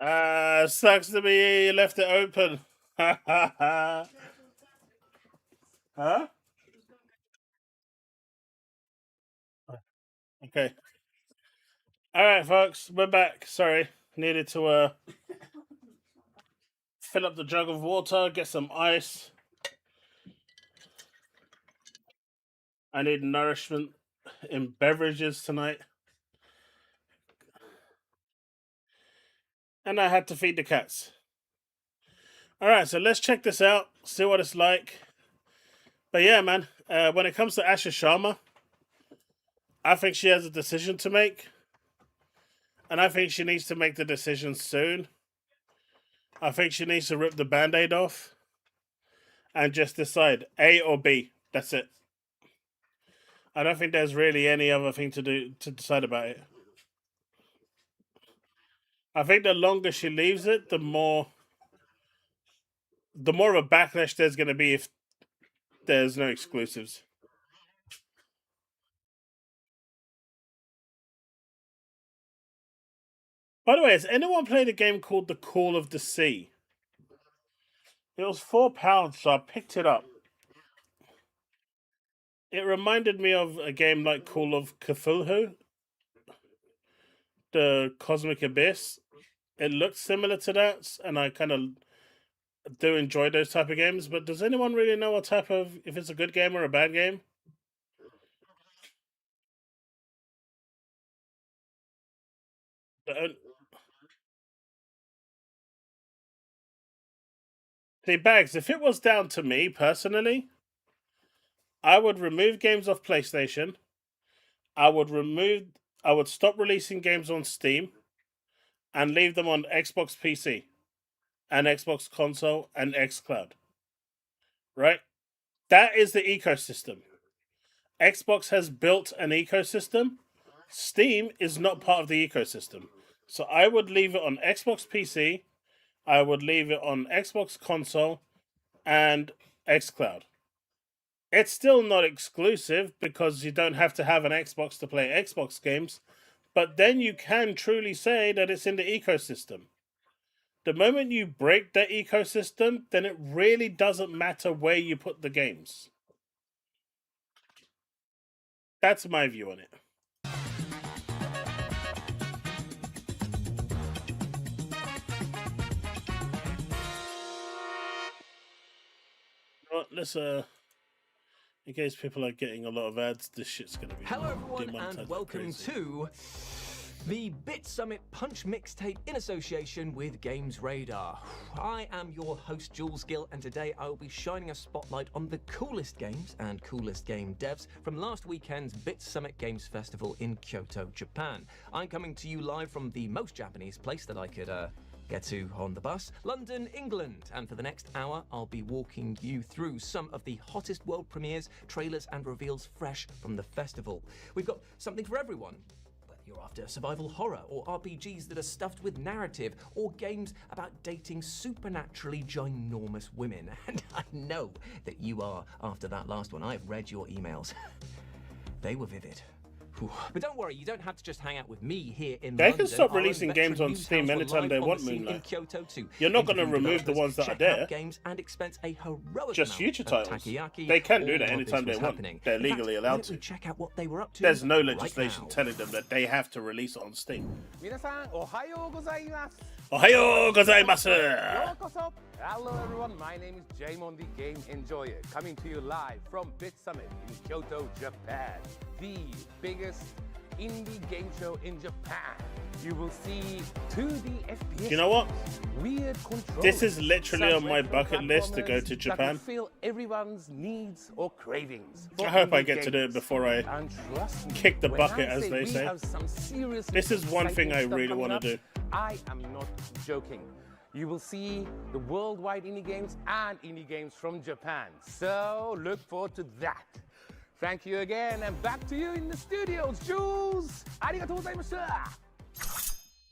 S1: Sucks to be you. You left it open. Huh? Okay. All right, folks, we're back. Sorry, needed to fill up the jug of water, get some ice. I need nourishment in beverages tonight. And I had to feed the cats. Alright, so let's check this out, see what it's like. But yeah, man, when it comes to Asha Sharma, I think she has a decision to make. And I think she needs to make the decision soon. I think she needs to rip the band-aid off and just decide A or B. That's it. I don't think there's really any other thing to do to decide about it. I think the longer she leaves it, the more of a backlash there's going to be if there's no exclusives. By the way, has anyone played a game called The Call of the Sea? It was £4, so I picked it up. It reminded me of a game like Call of Cthulhu, the Cosmic Abyss. It looked similar to that, and I kind of do enjoy those type of games. But does anyone really know what type of, if it's a good game or a bad game? See, Bags, if it was down to me personally, I would remove games off PlayStation. I would stop releasing games on Steam and leave them on Xbox PC and Xbox console and xCloud. Right? That is the ecosystem. Xbox has built an ecosystem. Steam is not part of the ecosystem. So I would leave it on Xbox PC, I would leave it on Xbox console and xCloud. It's still not exclusive because you don't have to have an Xbox to play Xbox games, but then you can truly say that it's in the ecosystem. The moment you break that ecosystem, then it really doesn't matter where you put the games. That's my view on it. Well, let's in case people are getting a lot of ads, this shit's gonna be.
S12: Hello everyone and welcome to the Bit Summit Punch Mixtape in association with Games Radar. I am your host Jules Gill, and today I will be shining a spotlight on the coolest games and coolest game devs from last weekend's Bit Summit Games Festival in Kyoto, Japan. I'm coming to you live from the most Japanese place that I could get to on the bus, London, England. And for the next hour, I'll be walking you through some of the hottest world premieres, trailers and reveals fresh from the festival. We've got something for everyone. Whether you're after survival horror or RPGs that are stuffed with narrative or games about dating supernaturally ginormous women. And I know that you are after that last one. I've read your emails. They were vivid. But don't worry, you don't have to just hang out with me here in London.
S1: They can stop releasing games on Steam anytime they want, Moonlight. You're not going to remove the ones that are there.
S12: Games and expense a heroic
S1: just future titles. They can do that anytime they want. They're legally allowed to.
S12: Check out what they were up to.
S1: There's no legislation telling them that they have to release it on Steam. Ohayou gozaimasu!
S13: Hello everyone, my name is Jaimon the Game Enjoyer, coming to you live from Bit Summit in Kyoto, Japan. The biggest indie game show in Japan. You will see 2D FPS.
S1: You know what?
S13: Weird controls.
S1: This is literally on my bucket list to go to Japan.
S13: Fill everyone's needs or cravings.
S1: I hope I get to do it before I kick the bucket, as they say. This is one thing I really want to do.
S13: I am not joking. You will see the worldwide indie games and indie games from Japan. So look forward to that. Thank you again, and back to you in the studios, Jules! ありがとうございました!
S1: You know what?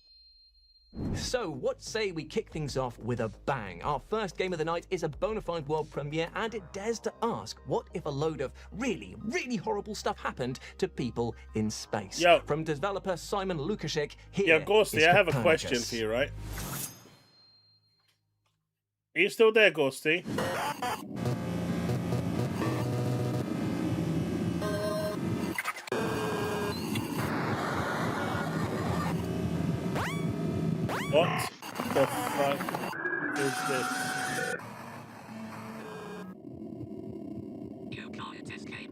S1: This is literally on my bucket list to go to Japan. This is one thing I really want to do. You will see the worldwide indie games and indie games from Japan. So look forward to that. Thank you again, and back to you in the studios, Jules! ありがとうございました!
S12: So, what say we kick things off with a bang? Our first game of the night is a bona fide world premiere, and it dares to ask, what if a load of really, really horrible stuff happened to people in space?
S1: Yo.
S12: From developer Simon Lukashik, here
S1: Yo, Gorsty,
S12: is
S1: I have a
S12: Copernicus.
S1: question for you, right? Are you still there, Gorsty? What the fuck is this?
S3: You can't escape.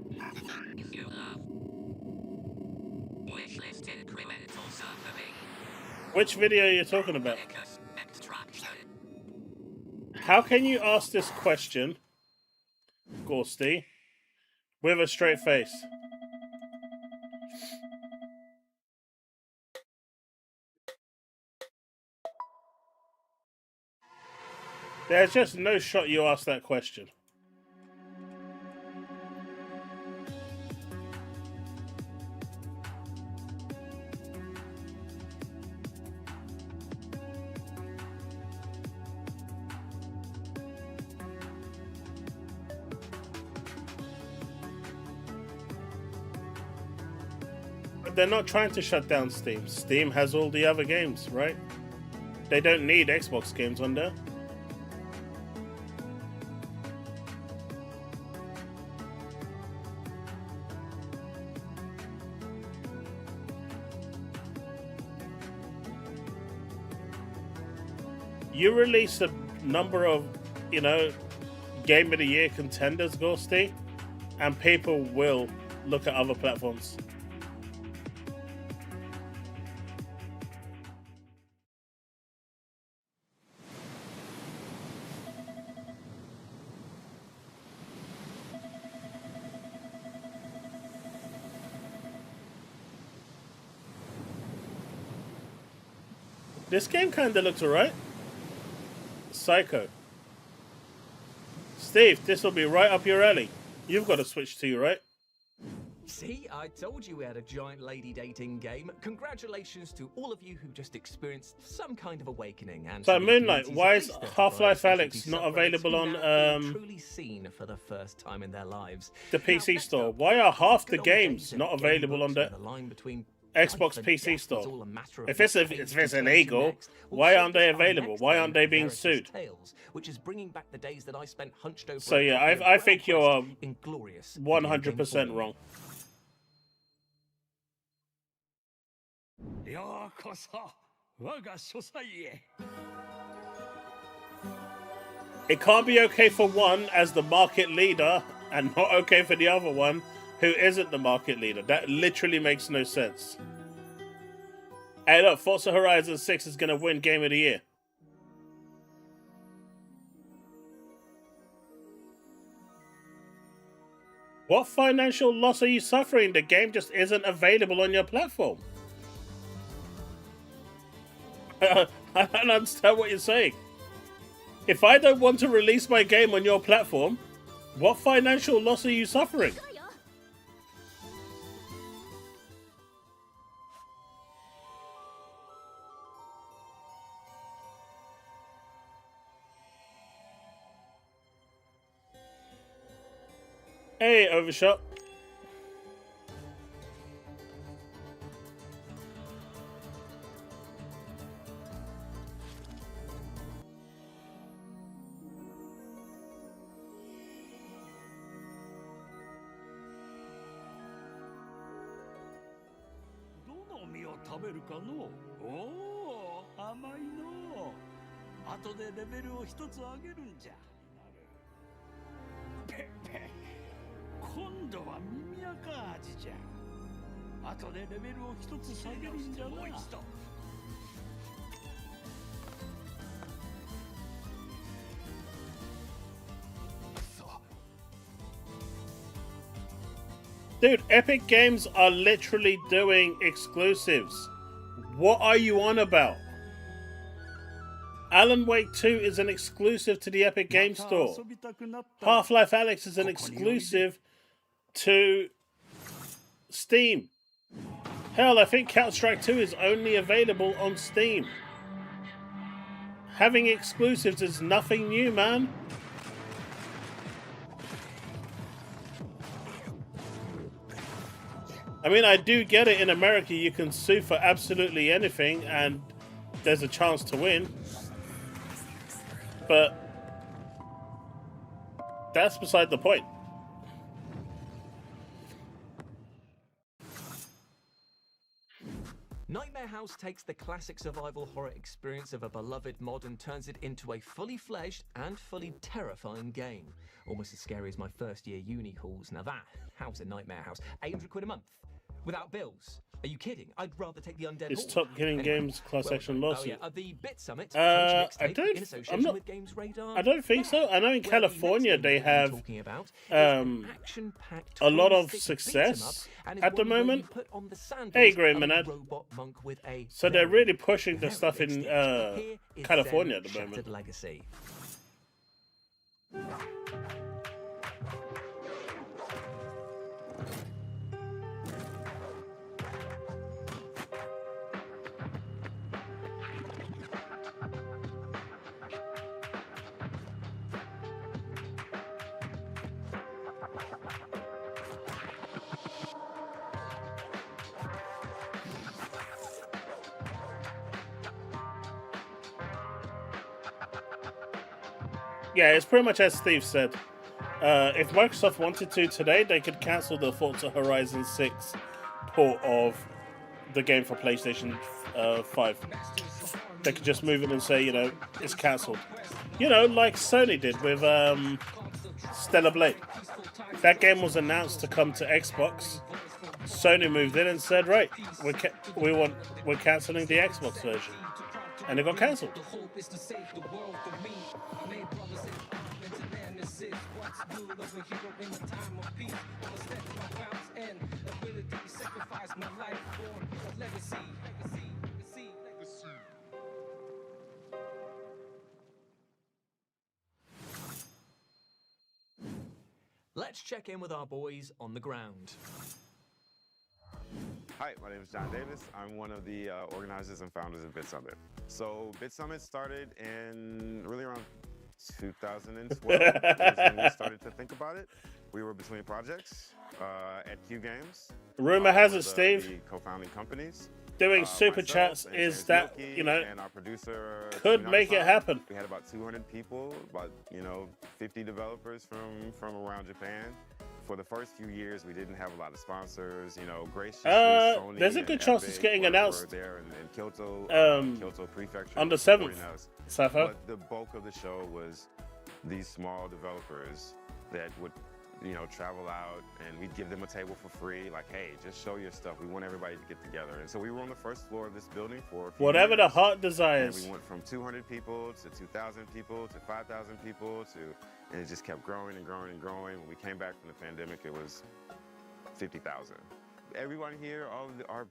S3: If you love. Wishlist incremental suffering.
S1: Which video are you talking about?
S3: Extraction.
S1: How can you ask this question, Gorsty, with a straight face? There's just no shot you asked that question. But they're not trying to shut down Steam. Steam has all the other games, right? They don't need Xbox games on there. You release a number of, you know, Game of the Year contenders, Ghosty, and people will look at other platforms. This game kind of looks alright. Psycho. Steve, this will be right up your alley. You've got a Switch too, right?
S12: See, I told you we had a giant lady dating game. Congratulations to all of you who just experienced some kind of awakening. And
S1: So
S12: to the
S1: Moonlight,
S12: communities
S1: why
S12: of
S1: is
S12: Easter,
S1: Half-Life
S12: where
S1: Alyx
S12: specialty
S1: not
S12: subreddits
S1: available
S12: now
S1: on
S12: feel truly seen for the first time in their lives.
S1: the PC store? Why are half the games not available on the Xbox PC store? If it's illegal, why aren't they available? Why aren't they being sued?
S12: Which is bringing back the days that I spent hunched over.
S1: So yeah, I think you're 100% wrong. It can't be okay for one as the market leader and not okay for the other one who isn't the market leader. That literally makes no sense. Hey look, Forza Horizon 6 is going to win Game of the Year. What financial loss are you suffering? The game just isn't available on your platform. I don't understand what you're saying. If I don't want to release my game on your platform, what financial loss are you suffering? Hey, Overshot. Dude, Epic Games are literally doing exclusives. What are you on about? Alan Wake 2 is an exclusive to the Epic Games Store. Half-Life Alyx is an exclusive to Steam. Hell, I think Counter-Strike 2 is only available on Steam. Having exclusives is nothing new, man. I mean, I do get it. In America, you can sue for absolutely anything, and there's a chance to win. But that's beside the point.
S12: Nightmare House takes the classic survival horror experience of a beloved mod and turns it into a fully fledged and fully terrifying game. Almost as scary as my first year uni halls. Now that house, a Nightmare House, 800 quid a month. Without bills. Are you kidding? I'd rather take the undead.
S1: It's Top Killing Games class action lawsuit.
S12: Oh yeah, the Bit Summit.
S1: I don't think so. I know in California they have a lot of success at the moment. Hey, Grey Manad. So they're really pushing the stuff in California at the moment.
S12: Legacy.
S1: Yeah, it's pretty much as Steve said. If Microsoft wanted to today, they could cancel the Forza Horizon 6 port of the game for PlayStation 5. They could just move it and say, you know, it's cancelled. You know, like Sony did with Stellar Blade. That game was announced to come to Xbox. Sony moved in and said, right, we're cancelling the Xbox version. And it got cancelled.
S12: Let's check in with our boys on the ground.
S6: Hi, my name is John Davis. I'm one of the organizers and founders of Bit Summit. So Bit Summit started in really around 2012 was when we started to think about it. We were between projects at Q Games.
S1: Rumor has it, Steve,
S6: the co-founding companies.
S1: Doing super chats is that, you know,
S6: and our producer
S1: could make it happen.
S6: We had about 200 people, about 50 developers from around Japan. For the first few years, we didn't have a lot of sponsors. Graciously, Sony
S1: there's a good chance it's getting announced.
S6: There in Kyoto, Kyoto Prefecture
S1: on the 7th.
S6: But the bulk of the show was these small developers that would, travel out, and we'd give them a table for free. Like, hey, just show your stuff. We want everybody to get together. And so we were on the first floor of this building for a few
S1: whatever
S6: years,
S1: the heart desires.
S6: And we went from 200 people to 2,000 people to 5,000 people and it just kept growing and growing and growing. When we came back from the pandemic, it was 50,000. Everyone here, all of our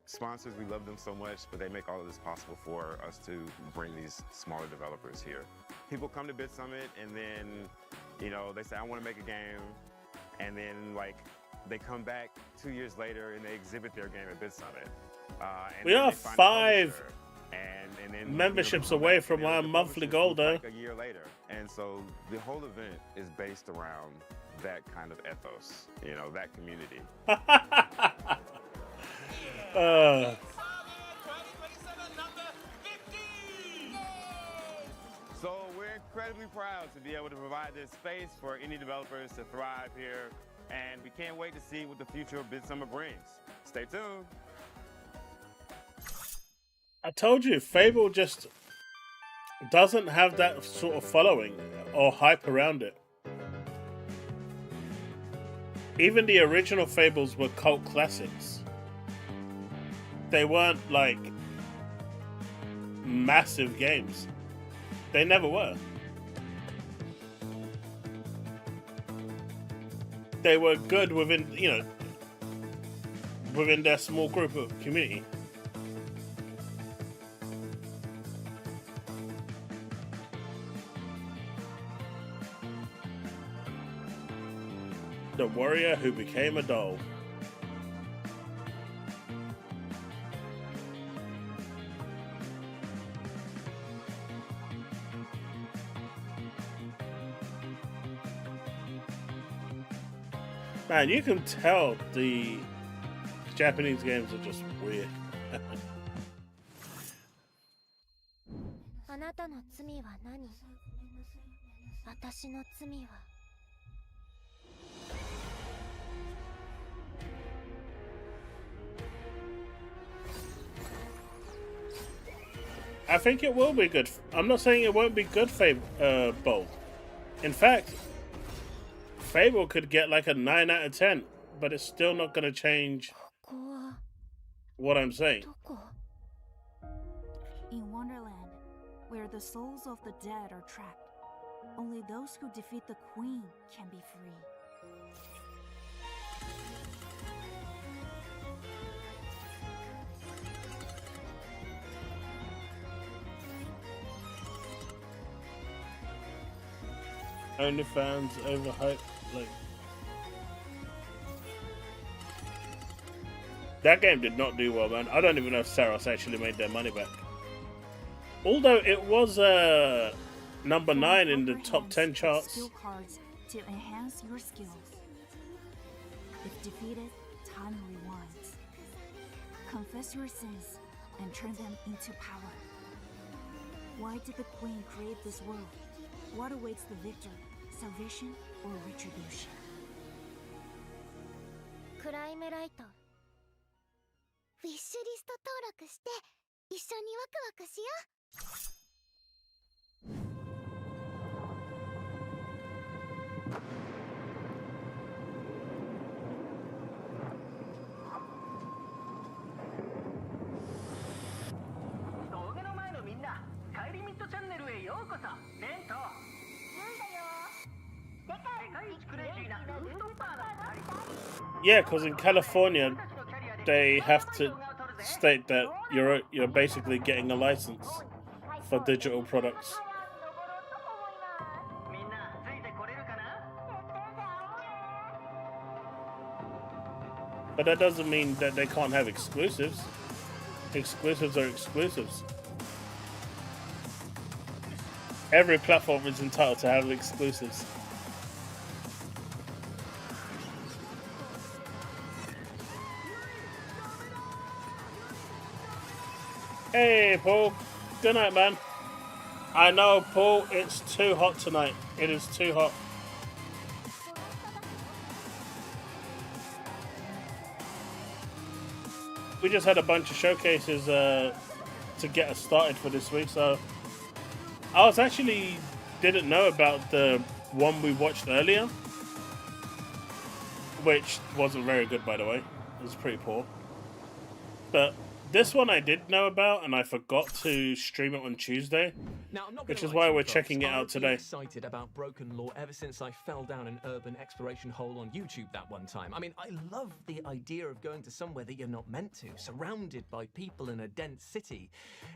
S6: sponsors, we love them so much, but they make all of this possible for us to bring these smaller developers here. People come to Bit Summit and then, they say, I want to make a game. And then, they come back 2 years later and they exhibit their game at Bit Summit.
S1: We are 5 memberships away from our monthly goal, though.
S6: A year later. And so the whole event is based around that kind of ethos, that community. So we're incredibly proud to be able to provide this space for indie developers to thrive here, and we can't wait to see what the future of Bit Summit brings. Stay tuned.
S1: I told you, Fable just doesn't have that sort of following or hype around it. Even the original Fables were cult classics. They weren't massive games. They never were. They were good within, within their small group of community. The warrior who became a doll. Man, you can tell the Japanese games are just weird.
S4: あなたの罪は何？私の罪は。
S1: I think it will be good. I'm not saying it won't be good, Bold. In fact, Fable could get like a 9 out of 10, but it's still not going to change what I'm saying.
S14: In Wonderland, where the souls of the dead are trapped, only those who defeat the queen can be free.
S1: OnlyFans overhyped, like that game did not do well, man. I don't even know if Saros actually made their money back. Although it was number 9 in the top 10 charts.
S14: Skill cards to enhance your skills. If defeated, time rewinds. Confess your sins and turn them into power. Why did the queen create this world? What awaits the victor? Salvation or retribution?
S4: クライムライト。ウィッシュリスト登録して一緒にワクワクしよう。
S15: 峠の前のみんな、カイリミットチャンネルへようこそ。レント。
S1: Yeah, because in California, they have to state that you're basically getting a license for digital products. But that doesn't mean that they can't have exclusives. Exclusives are exclusives. Every platform is entitled to have exclusives. Hey, Paul. Good night, man. I know, Paul, it's too hot tonight. It is too hot. We just had a bunch of showcases to get us started for this week, so I was actually didn't know about the one we watched earlier, which wasn't very good, by the way. It was pretty poor. But this one I did know about, and I forgot to stream it on Tuesday,
S12: now, I'm not
S1: which
S12: gonna
S1: is
S12: lie
S1: why
S12: to you
S1: we're
S12: folks,
S1: checking it out
S12: I've been
S1: today.
S12: excited about Broken Law ever since I fell down an urban exploration hole on YouTube that one time. I mean, I love the idea of going to somewhere that you're not meant to, surrounded by people in a dense city.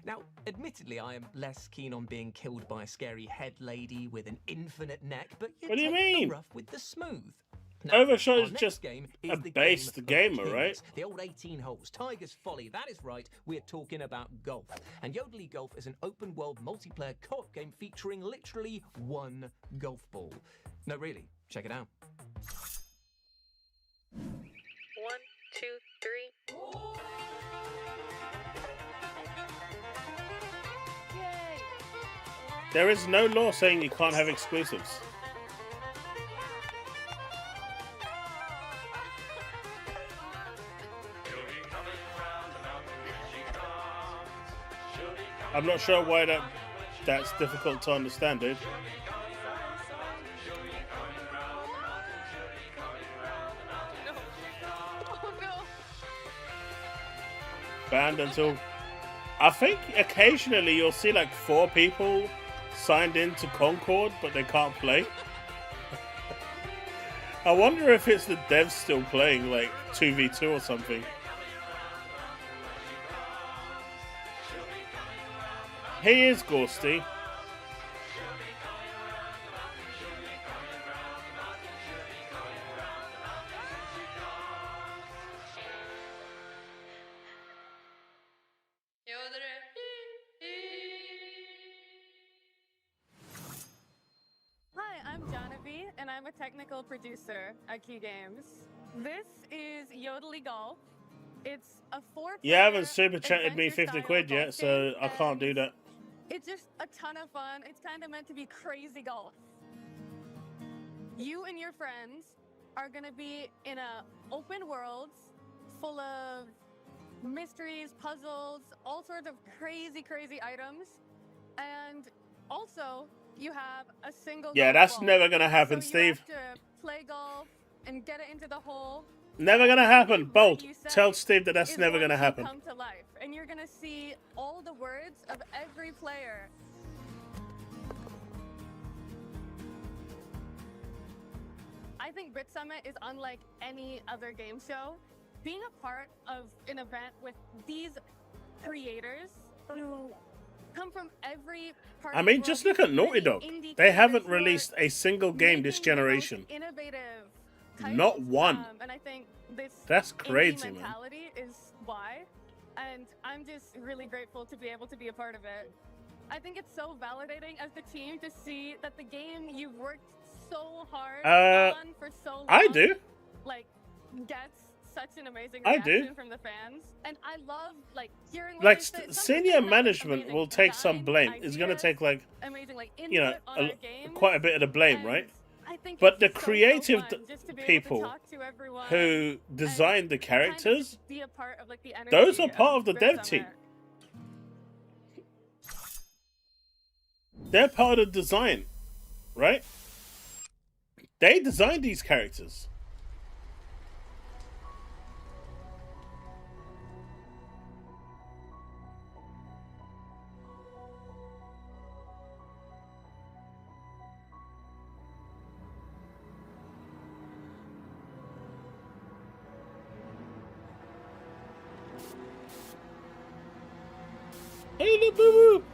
S12: Now, admittedly, I am less keen on being killed by a scary head lady with an infinite neck, but you
S1: What do you
S12: take
S1: mean?
S12: the rough with the smooth.
S1: Overshot
S12: our
S1: is
S12: next
S1: just
S12: game
S1: a
S12: is the
S1: base
S12: game
S1: gamer,
S12: of
S1: right?
S12: kings. The old 18 holes, Tiger's Folly. That is right, we're talking about golf. And Yodely Golf is an open-world multiplayer co-op game featuring literally one golf ball. No, really, check it out.
S16: 1, 2, 3. Yay!
S1: There is no law saying you can't have exclusives. I'm not sure why that's difficult to understand, dude. Banned until... I think occasionally you'll see like 4 people signed into Concord, but they can't play. I wonder if it's the devs still playing, like 2v2 or something. He is Ghosty.
S16: Hi, I'm Jonavi, and
S5: I'm a technical producer at Key Games. This is Yodely Golf. It's a 4-player
S1: You haven't super chatted me
S5: adventure
S1: 50
S5: style
S1: quid yet,
S5: golf
S1: so
S5: game,
S1: I can't do
S5: and
S1: that.
S5: It's just a ton of fun. It's kind of meant to be crazy golf. You and your friends are gonna be in a open world full of mysteries, puzzles, all sorts of crazy items. And also, you have a single
S1: Yeah,
S5: golf
S1: that's
S5: ball.
S1: never gonna happen,
S5: So
S1: Steve.
S5: you have to play golf and get it into the hole.
S1: Never gonna happen. Bolt,
S5: You say
S1: tell Steve that that's
S5: is
S1: never
S5: going
S1: gonna
S5: to
S1: happen.
S5: Come to life, and you're gonna see all the words of every player. I think Brit Summit is unlike any other game show. Being a part of an event with these creators who come from every part
S1: I
S5: of the
S1: mean,
S5: world,
S1: just look at Naughty
S5: really
S1: Dog.
S5: indie
S1: They haven't
S5: creators who are
S1: released a single game this
S5: making the most
S1: generation.
S5: innovative
S1: Not
S5: titles,
S1: one.
S5: and I think this
S1: That's
S5: indie
S1: crazy, man.
S5: mentality is why. And I'm just really grateful to be able to be a part of it. I think it's so validating as the team to see that the game you've worked so hard on for so long,
S1: I do.
S5: like, gets such an amazing
S1: I
S5: reaction
S1: do.
S5: from the fans. And I love, like, hearing what
S1: Like,
S5: they say. Some
S1: senior
S5: people have
S1: management
S5: amazing
S1: will take some
S5: design
S1: blame. It's gonna
S5: ideas,
S1: take, like,
S5: amazing, like,
S1: you know,
S5: input on our games.
S1: quite a bit of the blame, right?
S5: I think
S1: But the
S5: it's so
S1: creative
S5: fun just to be able to
S1: people
S5: talk to everyone
S1: who designed the
S5: and kind of
S1: characters,
S5: just be a part of, like, the
S1: those are
S5: energy
S1: part of the
S5: Brit
S1: dev team.
S5: Summit.
S1: They're part of the design, right? They designed these characters. Hey, little boo-boo!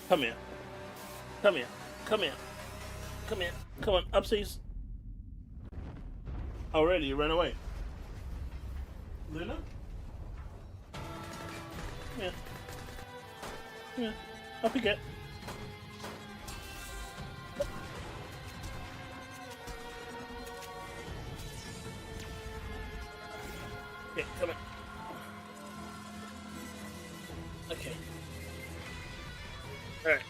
S1: Come here. Come here. Come here. Come here. Come on, upstairs. Already, you ran away. Luna? Come here. Come here. Up you get. Yeah, come on. Okay. Alright.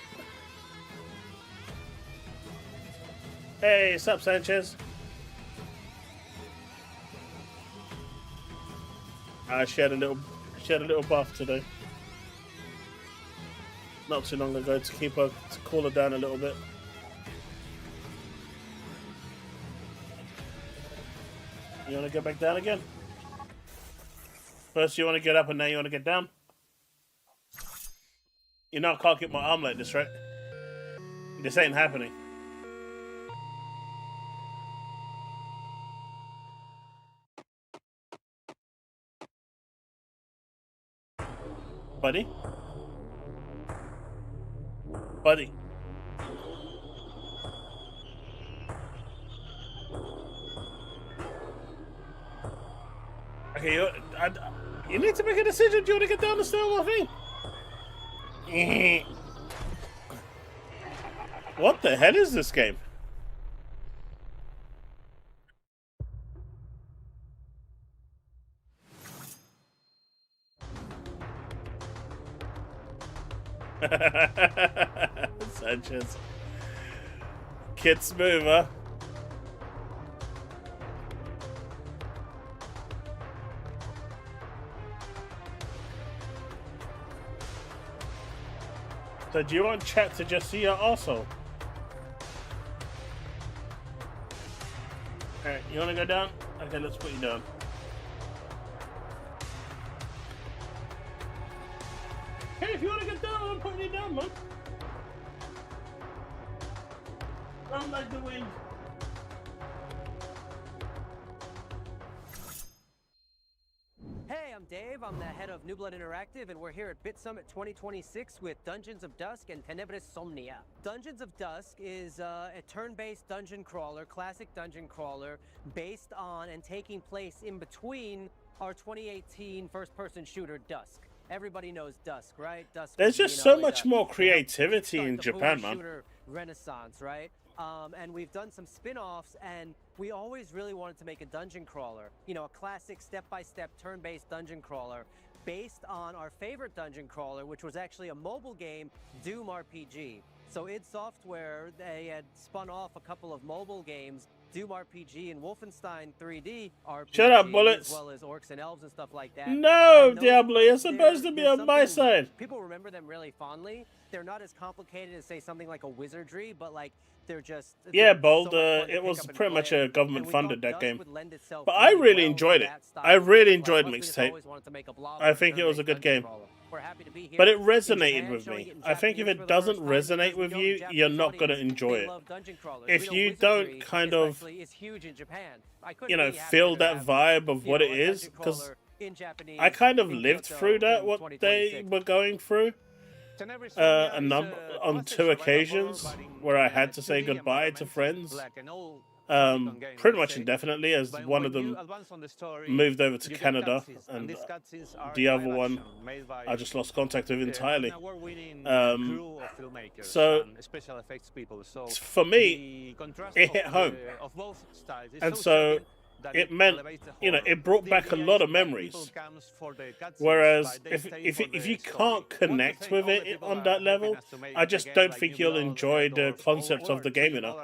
S1: Hey, what's up, Sanchez? She had a little buff today. Not too long ago to cool her down a little bit. You want to go back down again? First you want to get up and now you want to get down? You know I can't keep my arm like this, right? This ain't happening. Buddy? Buddy? Okay, you need to make a decision. Do you want to get down the stair or thing? What the hell is this game? Sanchez. Kid smooth, huh? So do you want chat to just see your arsehole? Alright, you wanna go down? Okay, let's put you down. Hey, if you wanna get down, I'm putting you down, man. Don't like the wind.
S8: Hey, I'm Dave. I'm the head of New Blood Interactive, and we're here at Bit Summit 2026 with Dungeons of Dusk and Tenebris Somnia. Dungeons of Dusk is a turn-based dungeon crawler, classic dungeon crawler, based on and taking place in between our 2018 first-person shooter Dusk. everybody knows Dusk, right? Dusk.
S1: There's
S8: was,
S1: just
S8: you
S1: so
S8: know,
S1: much
S8: the-
S1: more
S8: the
S1: creativity
S8: start
S1: in
S8: the
S1: Japan,
S8: boomer
S1: man.
S8: shooter renaissance, right? And we've done some spin-offs, and we always really wanted to make a dungeon crawler. You know, a classic step-by-step turn-based dungeon crawler based on our favorite dungeon crawler, which was actually a mobile game, Doom RPG. So id Software, they had spun off a couple of mobile games, Doom RPG and Wolfenstein 3D RPG,
S1: Shut up, Bullets.
S8: as well as Orcs and Elves and stuff like that.
S1: No,
S8: And those
S1: Diablo,
S8: were-
S1: you're supposed to be
S8: they're
S1: on my
S8: something-
S1: side.
S8: People remember them really fondly. They're not as complicated as, say, something like a Wizardry, but like they're just
S1: Yeah,
S8: they're
S1: Bold.
S8: so much fun to
S1: It
S8: pick
S1: was
S8: up and
S1: pretty much
S8: play.
S1: a
S8: And
S1: government
S8: we
S1: funded
S8: thought
S1: that
S8: Dusk
S1: game.
S8: would lend itself
S1: But I
S8: really
S1: really
S8: well to
S1: enjoyed it.
S8: that style.
S1: I really
S8: Like,
S1: enjoyed
S8: plus we just
S1: Mixtape.
S8: always wanted to make a blob
S1: I
S8: of
S1: think it was a
S8: turn-based
S1: good game.
S8: dungeon crawler. We're happy to be here
S1: But it
S8: in
S1: resonated
S8: Japan,
S1: with
S8: showing
S1: me.
S8: it in
S1: I think if
S8: Japanese
S1: it
S8: for the
S1: doesn't
S8: first time, because
S1: resonate
S8: we
S1: with
S8: know the
S1: you,
S8: Japanese
S1: you're not going to
S8: audience,
S1: enjoy
S8: they
S1: it.
S8: love dungeon crawlers.
S1: If
S8: We know
S1: you
S8: Wizardry
S1: don't kind of,
S8: especially is huge in Japan. I couldn't
S1: you know,
S8: be happier
S1: feel
S8: to
S1: that
S8: have,
S1: vibe of
S8: you
S1: what
S8: know,
S1: it
S8: a
S1: is,
S8: dungeon
S1: because
S8: crawler in Japanese
S1: I kind of
S8: in
S1: lived
S8: Kyoto
S1: through that,
S8: in
S1: what they
S8: 2026.
S1: were going through. On two occasions where I had to say goodbye to friends. Pretty much indefinitely, as one of them moved over to Canada, and the other one I just lost contact with entirely. So for me, it hit home, and so it meant, you know, it brought back a lot of memories. Whereas if you can't connect with it on that level, I just don't think you'll enjoy the concepts of the game enough.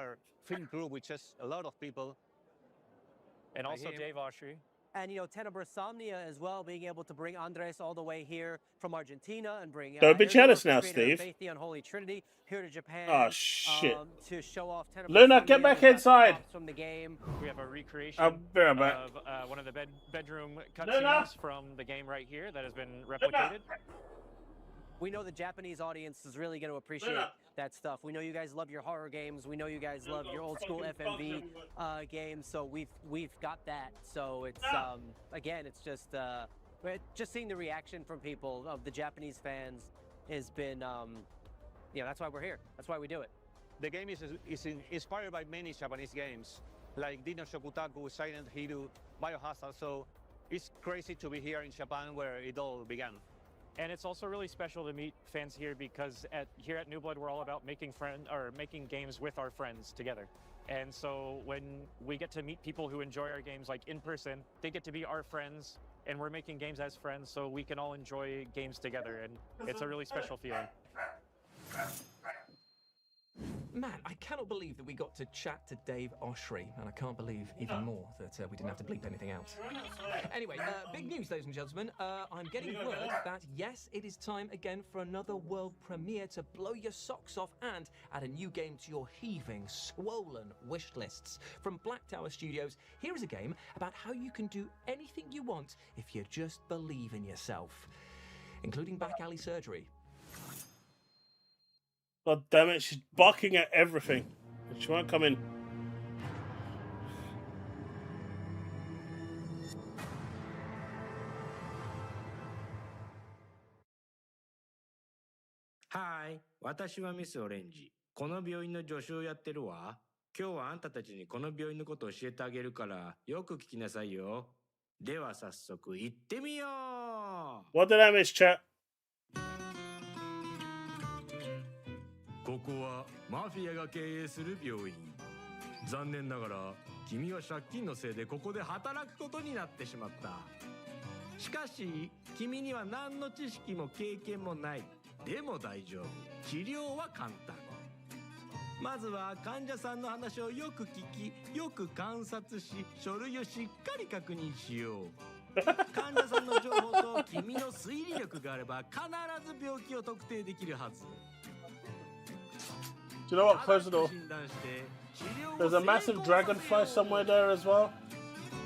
S9: Film crew, which is a lot of people.
S17: And also Dave Oshry.
S8: And, you know, Tenebris Somnia as well, being able to bring Andres all the way here from Argentina and bring
S1: Don't be
S8: Erdo,
S1: jealous
S8: the
S1: now,
S8: creator of
S1: Steve.
S8: Faith the Unholy Trinity, here to Japan.
S1: Oh, shit.
S8: To show off Tenebris
S1: Luna,
S8: Somnia.
S1: get back
S8: We've got the
S1: inside.
S8: props from the game.
S17: We have a recreation
S1: I'll be right back.
S17: of one of the bedroom
S1: Luna.
S17: cutscenes from the game right here that has been replicated.
S8: We know the Japanese audience is really going to appreciate that stuff. We know you guys love your horror games. We know you guys love your old school FMV games. So we've got that. So it's again, it's just seeing the reaction from people of the Japanese fans has been, you know, that's why we're here. That's why we do it.
S9: The game is inspired by many Japanese games, like Dino Shokutaku, Silent Hill, Biohazard. So it's crazy to be here in Japan where it all began.
S17: And it's also really special to meet fans here because here at New Blood, we're all about making games with our friends together. And so when we get to meet people who enjoy our games like in person, they get to be our friends, and we're making games as friends so we can all enjoy games together, and it's a really special feeling.
S12: Man, I cannot believe that we got to chat to Dave Oshry, and I can't believe even more that we didn't have to bleep anything out. Anyway, big news, ladies and gentlemen. I'm getting word that, yes, it is time again for another world premiere to blow your socks off and add a new game to your heaving, swollen wish lists. From Black Tower Studios, here is a game about how you can do anything you want if you just believe in yourself, including back alley surgery.
S1: God damn it, she's barking at everything. She won't come in.
S18: はい、私はミスオレンジ。この病院の助手をやってるわ。今日はあんたたちにこの病院のことを教えてあげるから、よく聞きなさいよ。では早速行ってみよう。
S1: What did I miss, chat?
S18: ここはマフィアが経営する病院。残念ながら君は借金のせいでここで働くことになってしまった。しかし君には何の知識も経験もない。でも大丈夫。治療は簡単。まずは患者さんの話をよく聞き、よく観察し、書類をしっかり確認しよう。患者さんの情報と君の推理力があれば必ず病気を特定できるはず。
S1: Do you know what? Close the door. There's a massive dragonfly somewhere there as well.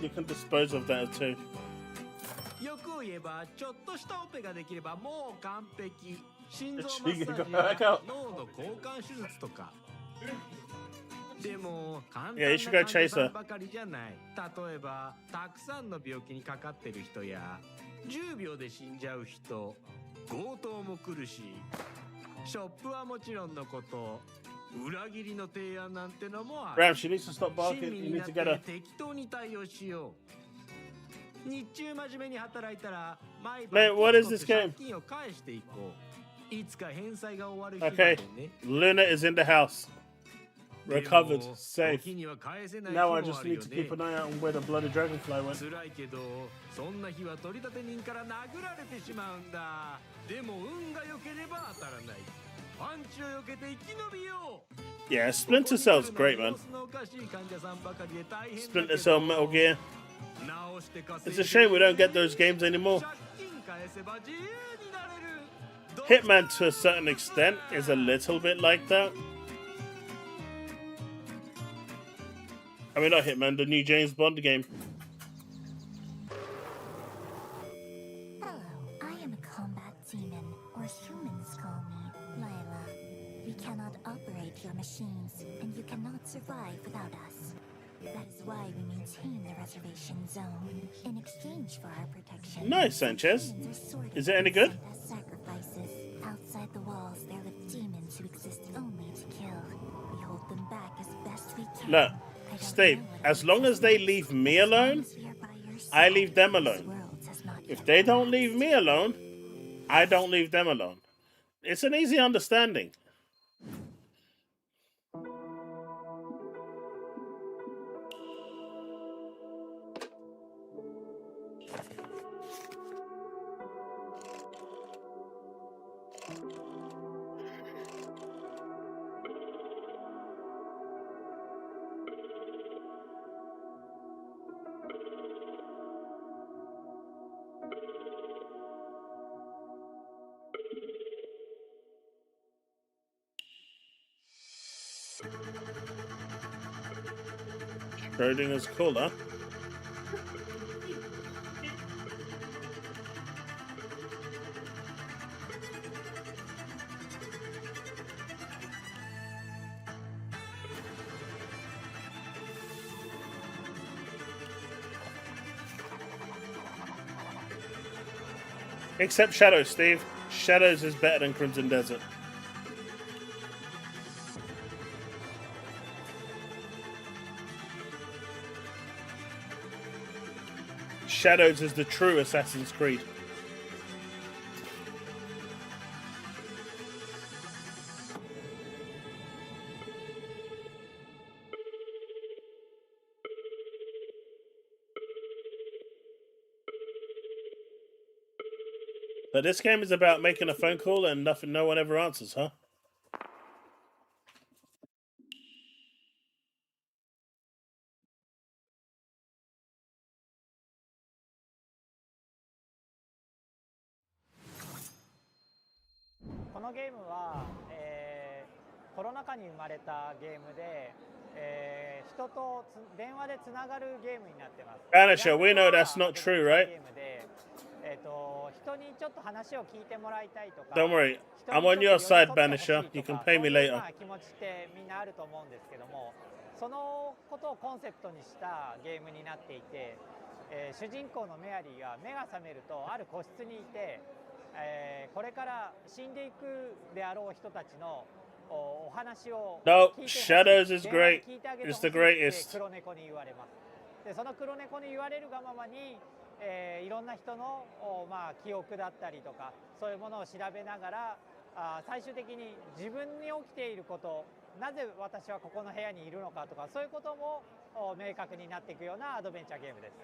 S1: You can dispose of that too.
S18: 欲を言えばちょっとしたオペができればもう完璧。心臓マッサージや脳の交換手術とか。でも簡単な患者さんばかりじゃない。例えばたくさんの病気にかかってる人や10秒で死んじゃう人、強盗も来るし、ショップはもちろんのこと。 裏切りの提案なんてのもある。
S1: Ram, she needs to stop barking. You need to get her.
S18: 適当に対応しよう。日中真面目に働いたら毎
S1: Mate, what is this
S18: 借
S1: game?
S18: 金を返していこう。いつか返済が終わる日ま
S1: Okay,
S18: でね。
S1: Luna is in the house. Recovered, safe.
S18: 時には返せない日
S1: Now
S18: も
S1: I
S18: あるよ
S1: just
S18: ね。
S1: need to keep an eye out on where the bloody dragonfly went.
S18: 辛いけど、そんな日は取り立て人から殴られてしまうんだ。でも運が良ければ当たらない。パンチを避けて生き延びよう。
S1: Yeah, Splinter Cell's great, man. Splinter Cell, Metal Gear. It's a shame we don't get those games anymore. Hitman, to a certain extent, is a little bit like that. I mean, not Hitman, the new James Bond game.
S4: Hello, I am a combat demon, or humans call me Layla. We cannot operate your machines, and you cannot survive without us. That is why we maintain the reservation zone. In exchange for our protection,
S1: Nice, Sanchez. Is it any good?
S4: as sacrifices. Outside the walls, there live demons who exist only to kill. We hold them back as best we can.
S1: Look, Steve, as long as they leave me alone, I leave them alone. If they don't leave me alone, I don't leave them alone. It's an easy understanding. Schrodinger's cooler. Except Shadows, Steve. Shadows is better than Crimson Desert. Shadows is the true Assassin's Creed. But this game is about making a phone call and no one ever answers, huh? Anisha, we know that's not true, right? Don't worry, I'm on your side, Banisher. You can pay me later.
S20: そのことをコンセプトにしたゲームになっていて、主人公のメアリーが目が覚めるとある個室にいて、これから死んでいくであろう人たちのお話を聞いて
S1: Shadows is great. It's the greatest.
S20: 黒猫に言われます。でその黒猫に言われるがままに、いろんな人の記憶だったりとかそういうものを調べながら最終的に自分に起きていること、なぜ私はここの部屋にいるのかとかそういうことも明確になっていくようなアドベンチャーゲームです。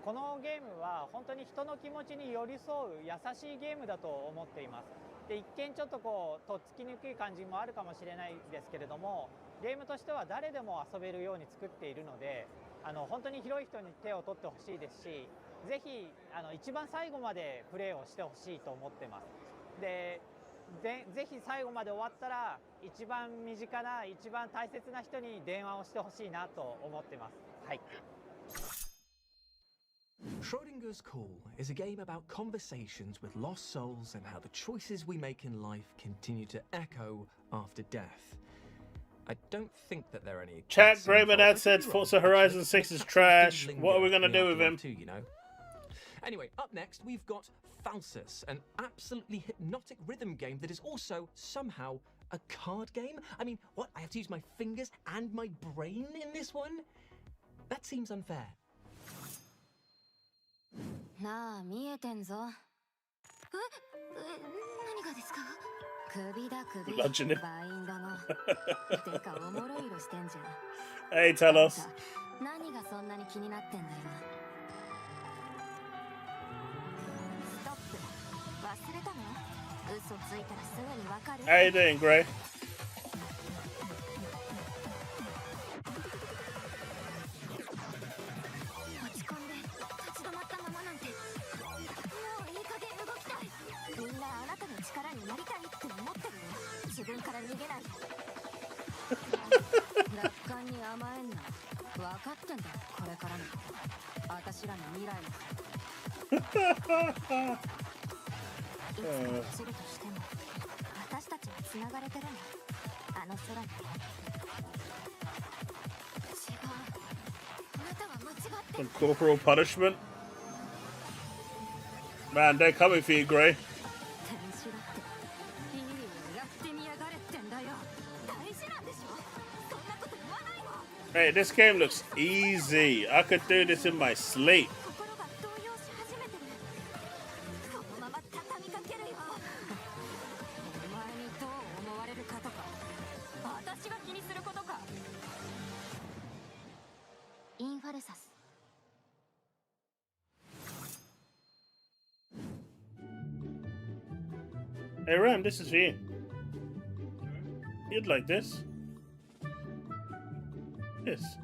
S20: このゲームは本当に人の気持ちに寄り添う優しいゲームだと思っています。で一見ちょっととっつきにくい感じもあるかもしれないですけれども、ゲームとしては誰でも遊べるように作っているので、本当に広い人に手を取ってほしいですし、ぜひ一番最後までプレーをしてほしいと思ってます。でぜひ最後まで終わったら一番身近な一番大切な人に電話をしてほしいなと思ってます。はい。
S12: Schrodinger's Call is a game about conversations with lost souls and how the choices we make in life continue to echo after death. I don't think that there are any...
S1: Chat, Greyman said Forza Horizon 6 is trash. What are we going to do with him?
S12: You know? Anyway, up next we've got Falsus, an absolutely hypnotic rhythm game that is also somehow a card game? I mean, what? I have to use my fingers and my brain in this one? That seems unfair.
S4: なあ、見えてんぞ。何がですか？首だ首。
S1: Bludgeoning.
S4: バインドの。てかおもろい色してんじゃん。
S1: Hey, tell us.
S4: 何がそんなに気になってんだよ。ストップ。忘れたの？嘘ついたらすぐにわかる。
S1: How you doing, Gray?
S4: 落ち込んで立ち止まったままなんて。もういい加減動きたい。みんなあなたの力になりたいって思ってるよ。自分から逃げない。楽観に甘えんな。分かってんだよ、これからの私らの未来も。いつか落ちるとしても私たちは繋がれてるの。あの空に。違う。あなたは間違ってる。
S1: Some corporal punishment. Man, they're coming for you, Gray.
S4: 天使だっていいよ、やってみやがれってんだよ。大事なんでしょ。そんなこと言わないもん。
S1: Hey, this game looks easy. I could do this in my sleep.
S4: 心が動揺し始めてる。このまま畳みかけるよ。お前にどう思われるかとか私が気にすることか。インファルサス。
S1: Hey, Ram, this is for you. You'd like this. Yes.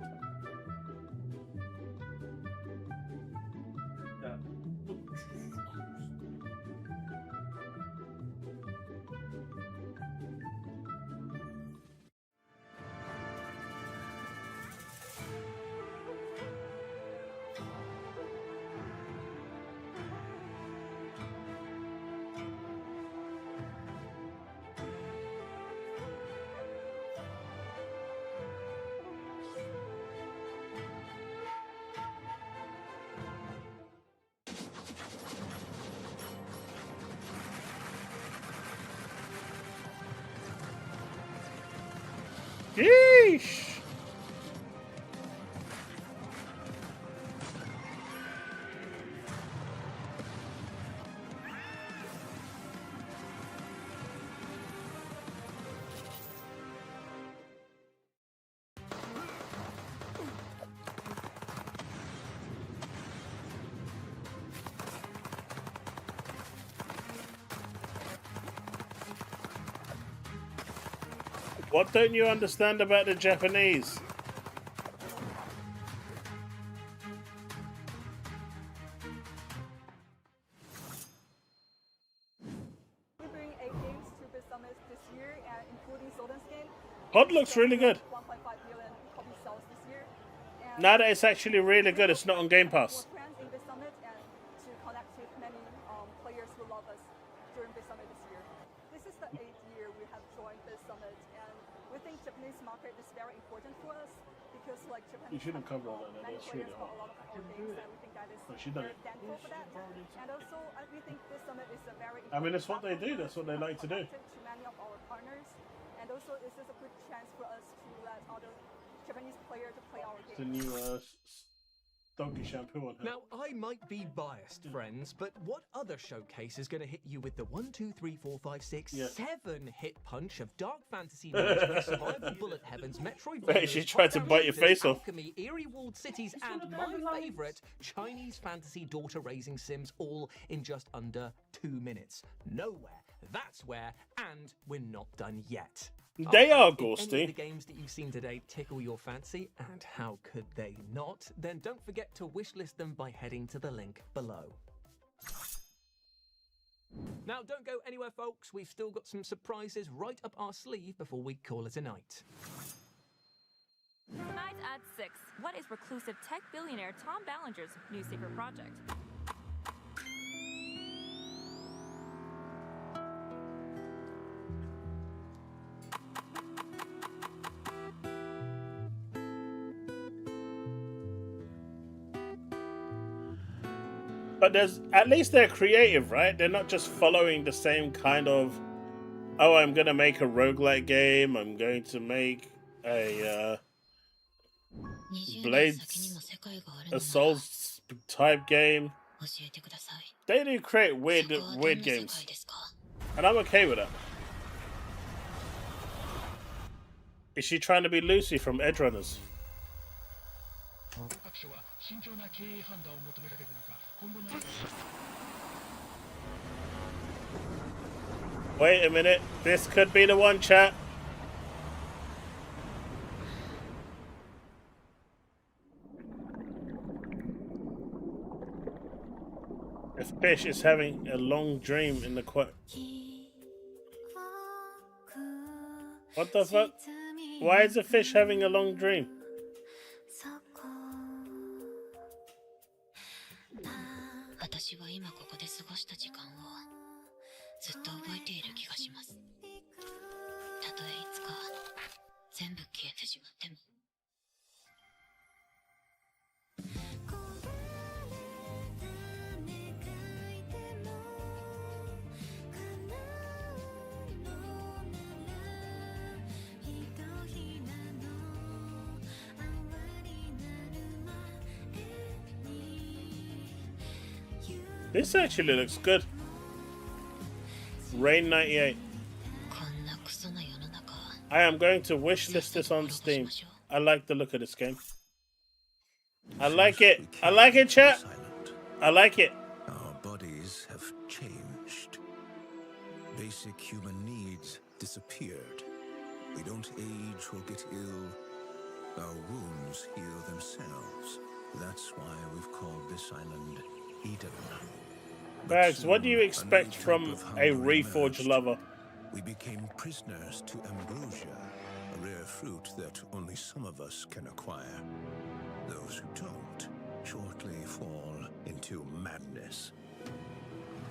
S1: Yeesh! What don't you understand about the Japanese?
S21: We bring 8 games to the summit this year, and including Soden's game.
S1: HUD looks really good.
S21: 1.5 million copy sales this year. And
S1: Now that it's actually really good, it's not on Game Pass.
S21: we're friends in the summit and to connect with many players who love us during the summit this year. This is the 8th year we have joined the summit, and we think Japanese market is very important for us because like Japanese
S1: You shouldn't cover all that,
S21: many
S1: that's
S21: players
S1: really
S21: got
S1: hard.
S21: a lot of our games, and we think that is
S1: No, she done
S21: very
S1: it.
S21: thankful for that. And also we think this summit is a very
S1: I mean,
S21: important
S1: it's what they do. That's what they like to do.
S21: connected to many of our partners, and also this is a good chance for us to let other Japanese players to play our games.
S1: The new donkey shampoo on her.
S12: Now, I might be biased, friends, but what other showcase is going to hit you with the 1, 2, 3, 4, 5, 6, 7 hit punch of Dark Fantasy, Magic, Survival Bullet Heavens, Metroid?
S1: Hey, she tried to bite your face off.
S12: Alchemy, Eerie Walled Cities, and my favourite, Chinese fantasy daughter raising sims, all in just under 2 minutes. Nowhere. That's where, and we're not done yet.
S1: They are
S12: If any
S1: ghosty.
S12: of the games that you've seen today tickle your fancy, and how could they not, then don't forget to wishlist them by heading to the link below. Now, don't go anywhere, folks. We've still got some surprises right up our sleeve before we call it a night.
S22: Tonight at 6, what is reclusive tech billionaire Tom Ballinger's new secret project?
S1: But there's at least they're creative, right? They're not just following the same kind of, oh, I'm gonna make a roguelike game, I'm going to make a Blades, a Souls type game. They do create weird games, and I'm okay with that. Is she trying to be Lucy from Edge Runners? Wait a minute, this could be the one, chat. A fish is having a long dream in the What the fuck? Why is a fish having a long dream? This actually looks good. Rain 98. I am going to wishlist this on Steam. I like the look of this game. I like it. I like it, chat. I like it.
S7: Our bodies have changed. Basic human needs disappeared. We don't age or get ill. Our wounds heal themselves. That's why we've called this island Eden.
S1: Bags, what do you expect from a Reforged lover?
S7: We became prisoners to ambrosia, a rare fruit that only some of us can acquire. Those who don't shortly fall into madness.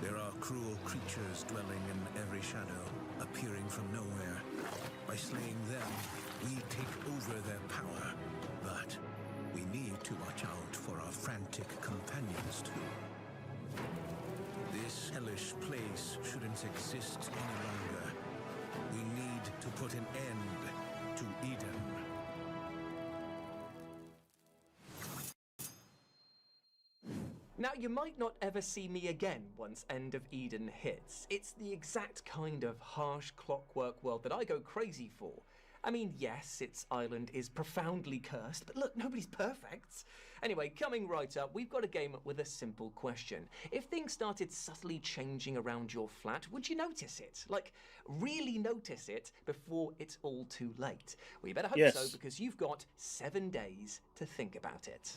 S7: There are cruel creatures dwelling in every shadow, appearing from nowhere. By slaying them, we take over their power. But we need to watch out for our frantic companions too. This hellish place shouldn't exist any longer. We need to put an end to Eden.
S12: Now, you might not ever see me again once End of Eden hits. It's the exact kind of harsh clockwork world that I go crazy for. I mean, yes, its island is profoundly cursed, but look, nobody's perfect. Anyway, coming right up, we've got a game with a simple question. If things started subtly changing around your flat, would you notice it? Like, really notice it before it's all too late? Well, you better hope so, because you've got 7 days to think about it.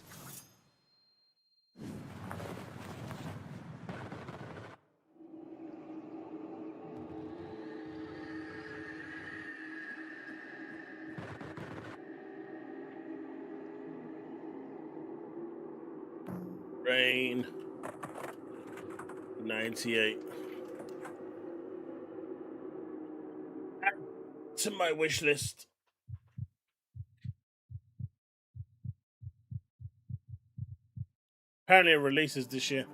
S1: Rain 98. Add to my wish list. Apparently it releases this year.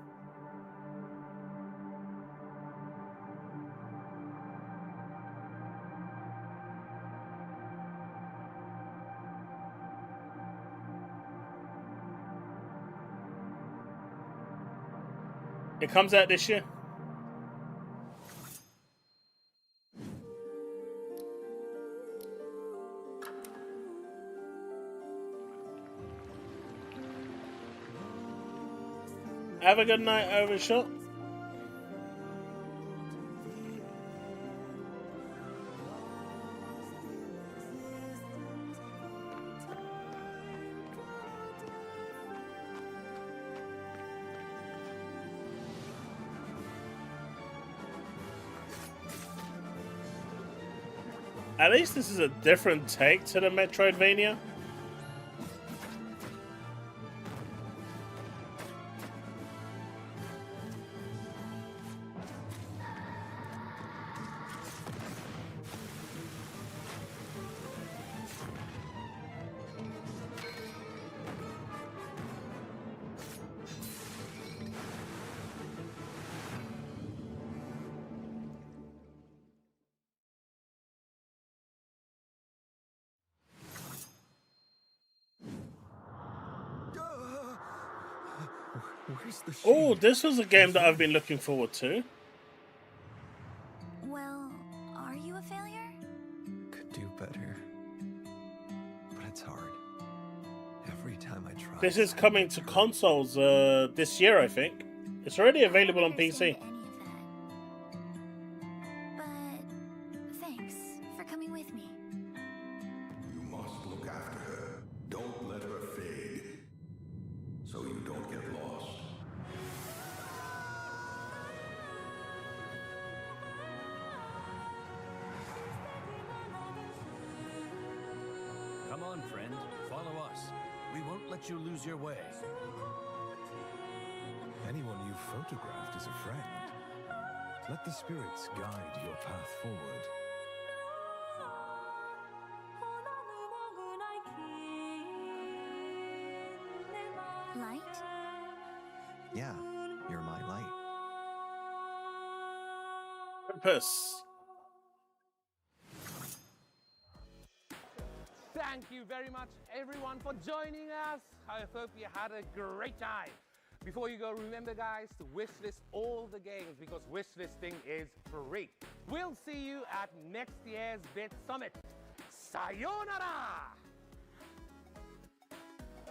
S1: It comes out this year. Have a good night, Overshot. At least this is a different take to the Metroidvania. Oh, this was a game that I've been looking forward to.
S14: Well, are you a failure?
S2: Could do better. But it's hard. Every time I try.
S1: This is coming to consoles this year, I think. It's already available on PC.
S14: But thanks for coming with me.
S7: You must look after her. Don't let her fade. So you don't get lost.
S19: Come on, friend. Follow us. We won't let you lose your way.
S2: Anyone you photographed is a friend. Let the spirits guide your path forward.
S14: Light?
S2: Yeah, you're my light.
S1: Purpose.
S13: Thank you very much, everyone, for joining us. I hope you had a great time. Before you go, remember, guys, to wishlist all the games because wishlisting is free. We'll see you at next year's Bit Summit. Sayonara!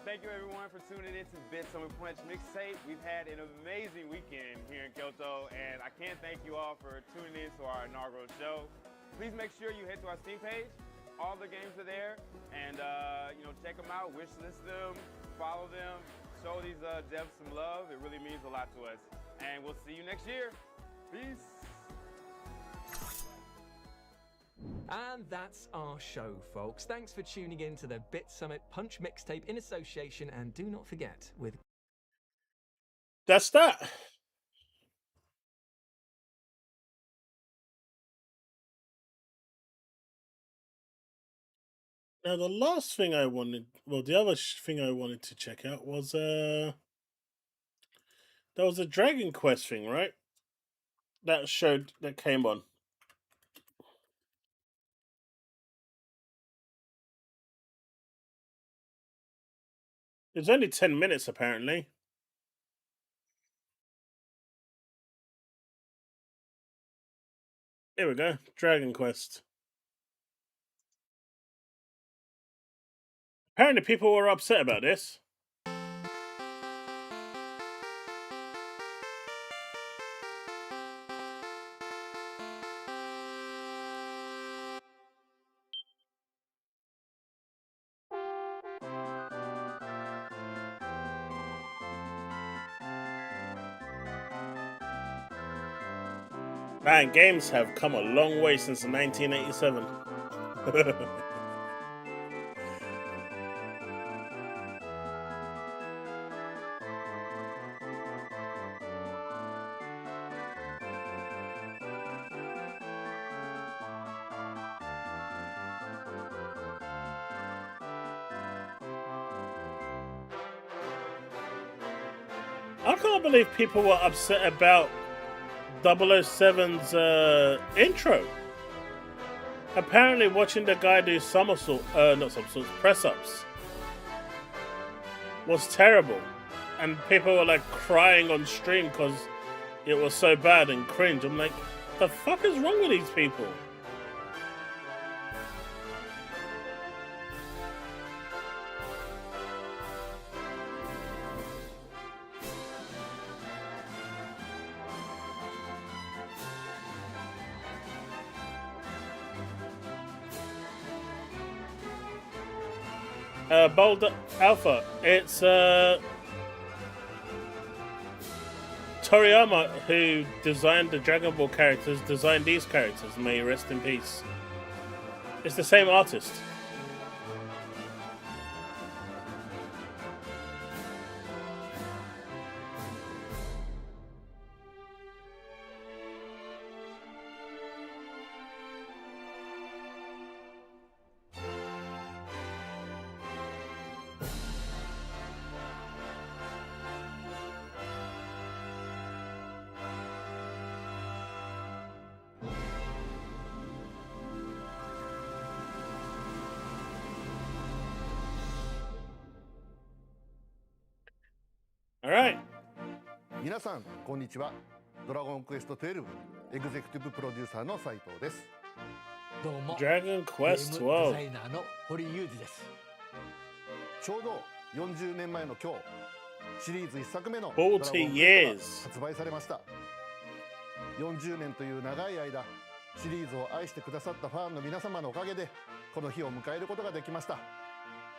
S6: Thank you everyone for tuning in to Bit Summit Punch Mixtape. We've had an amazing weekend here in Kyoto, and I can't thank you all for tuning in to our inaugural show. Please make sure you head to our Steam page. All the games are there, and check them out, wishlist them, follow them, show these devs some love. It really means a lot to us. And we'll see you next year. Peace.
S12: And that's our show, folks. Thanks for tuning in to the Bit Summit Punch Mixtape in association, and do not forget, with
S1: That's that. Now the last thing I wanted, well, the other thing I wanted to check out was there was a Dragon Quest thing, right? That came on. It's only 10 minutes apparently. Here we go, Dragon Quest. Apparently people were upset about this. Man, games have come a long way since 1987. I can't believe people were upset about 007's intro. Apparently watching the guy do press-ups was terrible. And people were like crying on stream because it was so bad and cringe. I'm like, the fuck is wrong with these people? Bold Alpha. It's Toriyama, who designed the Dragon Ball characters, designed these characters. May he rest in peace. It's the same artist. All right.
S10: 皆さんこんにちは。ドラゴンクエスト12エグゼクティブプロデューサーの斉藤です。
S11: どうも
S1: Dragon
S11: ゲ
S1: Quest
S11: ームデ
S1: 12.
S11: ザイナーの堀裕二です。
S10: ちょうど40年前の今日、シリーズ1作目の
S1: 40
S10: ドラゴンクエスト
S1: years.
S10: が発売されました。40年という長い間、シリーズを愛してくださったファンの皆様のおかげでこの日を迎えることができました。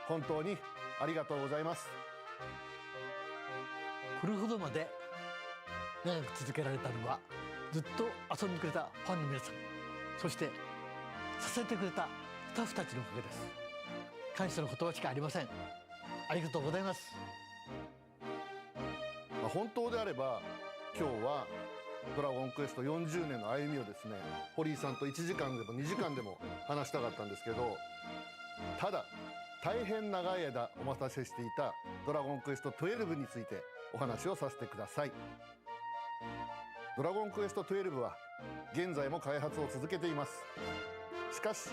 S10: 本当にありがとうございます。
S11: これほどまで長く続けられたのは、ずっと遊んでくれたファンの皆さん、そして支えてくれたスタッフたちのおかげです。感謝の言葉しかありません。ありがとうございます。
S10: 本当であれば今日はドラゴンクエスト40年の歩みをですね、堀井さんと1時間でも2時間でも話したかったんですけど、ただ大変長い間お待たせしていたドラゴンクエスト12についてお話をさせてください。ドラゴンクエスト12は現在も開発を続けています。しかし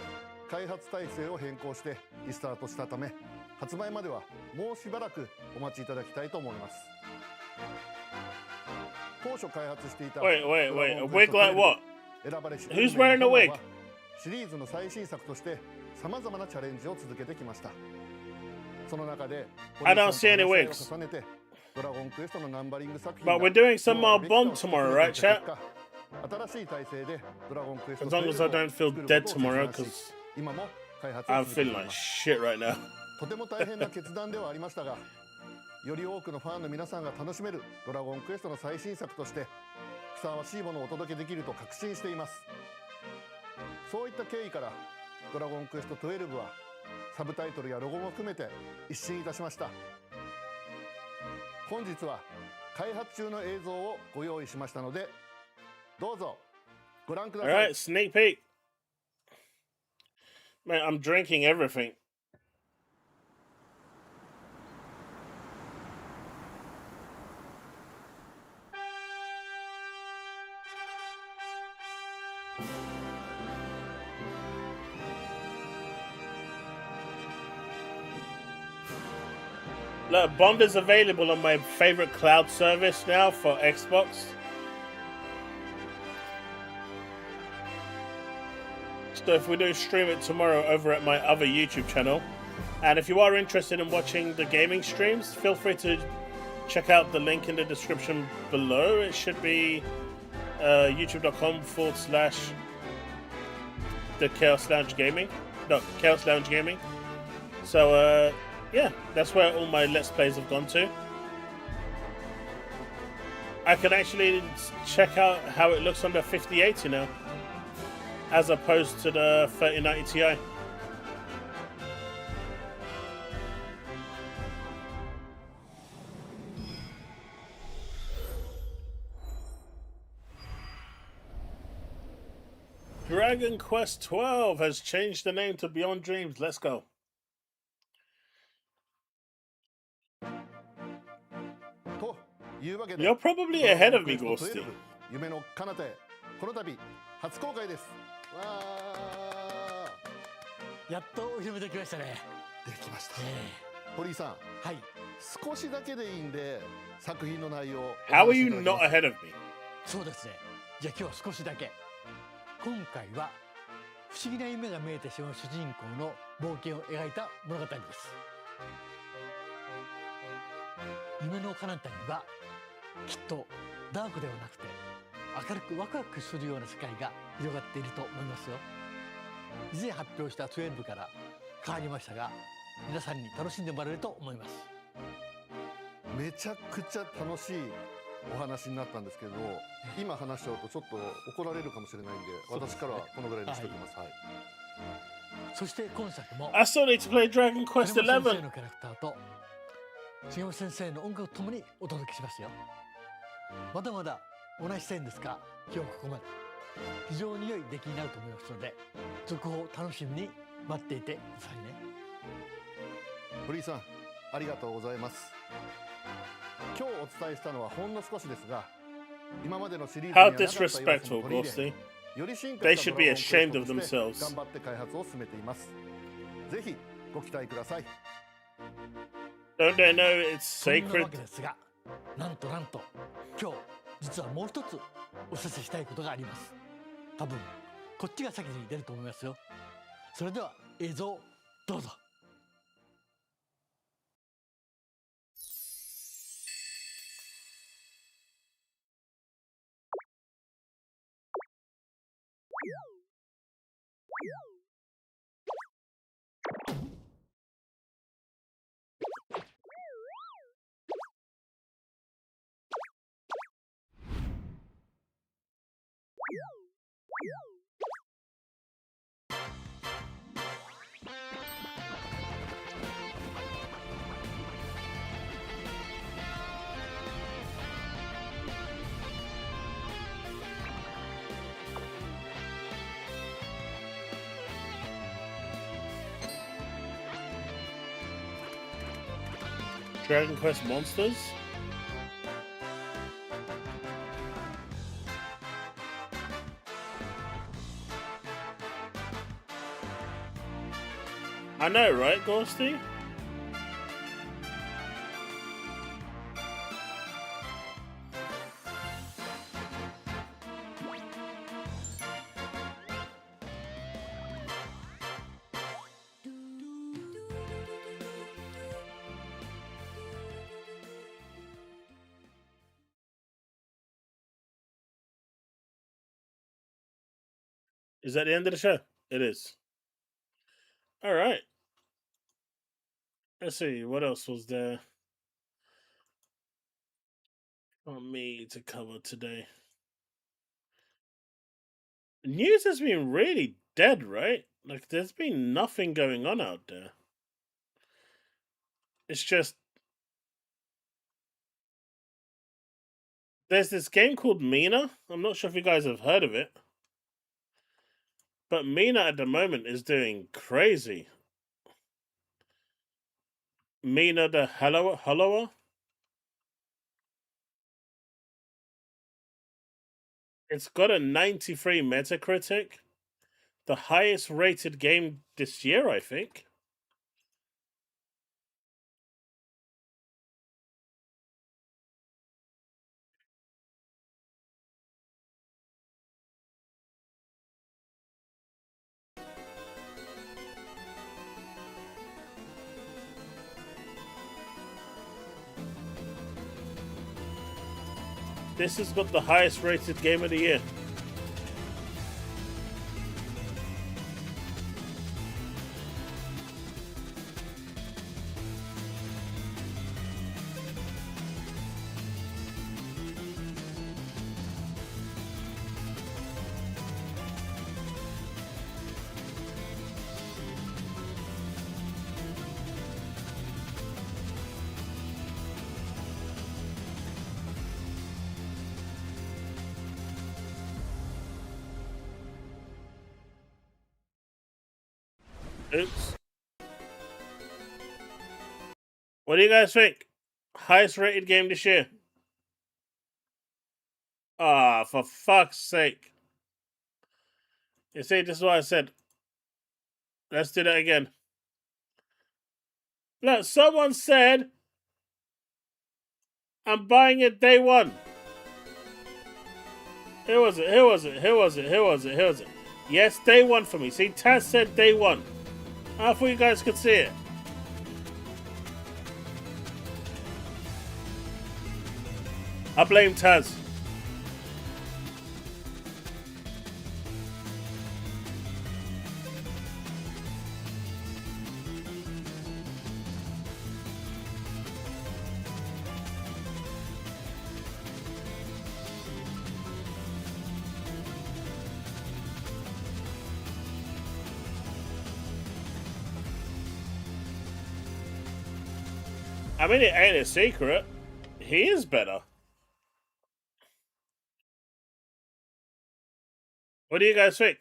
S10: 開発体制を変更してリスタートしたため、発売まではもうしばらくお待ちいただきたいと思います。当初開発していた
S1: Wait, a wig like what?
S10: 選ばれし
S1: Who's wearing a wig?
S10: シリーズの最新作としてさまざまなチャレンジを続けてきました。その中で
S1: I don't see any wigs.
S10: 重ねてドラゴンクエストのナンバリング作品
S1: But we're doing some more bomb tomorrow, right, chat?
S10: 新しい体制でドラゴンクエスト
S1: As long as I don't feel dead tomorrow, because
S10: 今も開発を
S1: I'm
S10: 続けて
S1: feeling
S10: いま
S1: like
S10: す。
S1: shit right now.
S10: とても大変な決断ではありましたが、より多くのファンの皆さんが楽しめるドラゴンクエストの最新作としてふさわしいものをお届けできると確信しています。そういった経緯からドラゴンクエスト12はサブタイトルやロゴも含めて一新いたしました。本日は開発中の映像をご用意しましたので、どうぞご覧くだ
S1: All
S10: さい。
S1: right, sneak peek. Man, I'm drinking everything. Look, Bond is available on my favorite cloud service now for Xbox. So if we do stream it tomorrow over at my other YouTube channel, and if you are interested in watching the gaming streams, feel free to check out the link in the description below. It should be youtube.com/the Chaos Lounge Gaming. No, Chaos Lounge Gaming. So yeah, that's where all my Let's Plays have gone to. I can actually check out how it looks on the 5080 now, as opposed to the 3090 Ti. Dragon Quest 12 has changed the name to Beyond Dreams. Let's go. You're probably ahead of me, Ghosty.
S10: 夢の彼方へ、この度初公開です。わ
S11: ー、やっとお披露目できましたね。
S10: できました。堀井さん、はい、少しだけでいいんで作品の内容を。
S1: How are you not ahead of me?
S11: そうですね。じゃあ今日は少しだけ。今回は不思議な夢が見えてしまう主人公の冒険を描いた物語です。夢の彼方にはきっとダークではなくて明るくワクワクするような世界が広がっていると思いますよ。以前発表した12から変わりましたが、皆さんに楽しんでもらえると思います。
S10: めちゃくちゃ楽しいお話になったんですけど、今話しちゃうとちょっと怒られるかもしれないんで、私からはこのぐらいにしておきます。はい。
S11: そして今作も
S1: I still need to play Dragon Quest 11.
S11: 先生のキャラクターと重山先生の音楽とともにお届けしますよ。まだまだ同じ線ですが、今日ここまで。非常に良い出来になると思いますので、続報を楽しみに待っていてくださいね。
S10: 堀井さん、ありがとうございます。今日お伝えしたのはほんの少しですが、今までのシリーズにはなかった要素も取り入れ、より進化したドラゴンクエストとして頑張って開発を進めています。ぜひご期待ください。
S1: Don't they know it's
S11: そんな
S1: sacred?
S11: わけですが、なんと今日実はもう一つお知らせしたいことがあります。多分こっちが先に出ると思いますよ。それでは映像どうぞ。
S1: Dragon Quest Monsters? I know, right, Ghosty? Is that the end of the show? It is. All right. Let's see. What else was there on me to cover today? News has been really dead, right? Like, there's been nothing going on out there. It's just there's this game called Mina. I'm not sure if you guys have heard of it. But Mina at the moment is doing crazy. Mina the Helloer? It's got a 93 Metacritic. The highest rated game this year, I think. This has got the highest rated game of the year. Oops. What do you guys think? Highest rated game this year? Ah, for fuck's sake. You see, this is what I said. Let's do that again. Look, someone said I'm buying it day one. Who was it? Who was it? Who was it? Who was it? Who was it? Yes, day one for me. See, Taz said day one. I thought you guys could see it. I blame Taz. I mean, it ain't a secret. He is better. What do you guys think?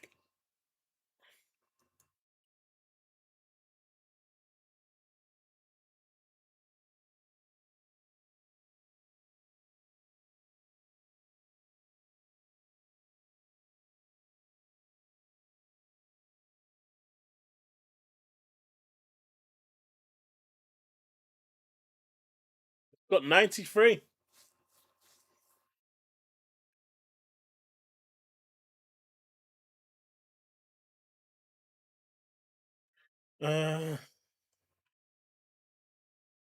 S1: Got 93.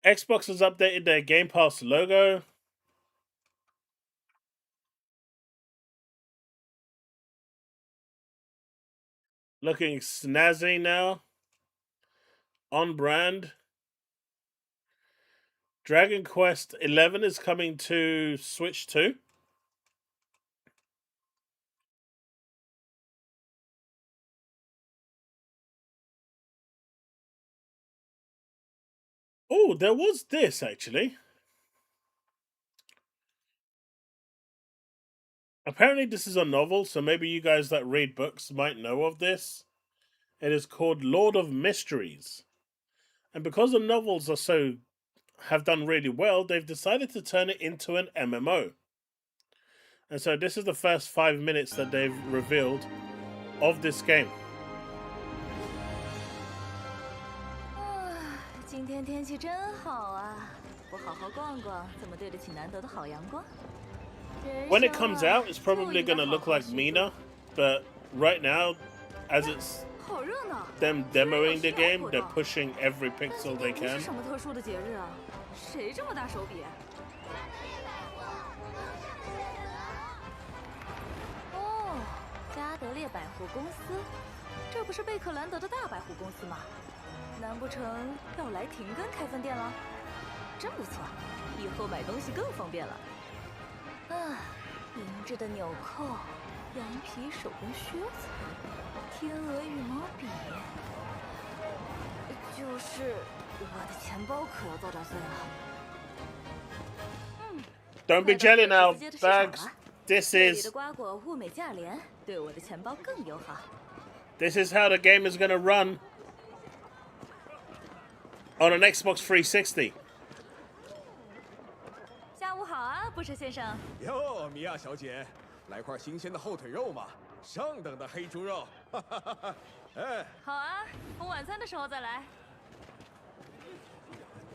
S1: Xbox has updated their Game Pass logo. Looking snazzy now. On brand. Dragon Quest 11 is coming to Switch too. Oh, there was this actually. Apparently this is a novel, so maybe you guys that read books might know of this. It is called Lord of Mysteries. And because the novels have done really well, they've decided to turn it into an MMO. And so this is the first 5 minutes that they've revealed of this game.
S22: 今天天气真好啊！不好好逛逛，怎么对得起难得的好阳光？
S1: When it comes out, it's probably going to look like Mina, but right now, as it's them demoing the game, they're pushing every pixel they can.
S22: 什么特殊的节日啊？谁这么大手笔？哦，加德列百货公司，这不是贝克兰德的大百货公司吗？难不成要来停根开分店了？真不错，以后买东西更方便了。啊，银质的纽扣，羊皮手工靴子，天鹅羽毛笔，就是我的钱包可要遭打碎了。
S1: Don't be jelly now, Bags. This
S22: 这里
S1: is
S22: 的瓜果物美价廉，对我的钱包更友好。
S1: this is how the game is going to run on an Xbox 360.
S22: 下午好啊，布什先生。
S3: 哟，米娅小姐，来块新鲜的后腿肉嘛，上等的黑猪肉。哈哈哈哈！哎，
S22: 好啊，我晚餐的时候再来。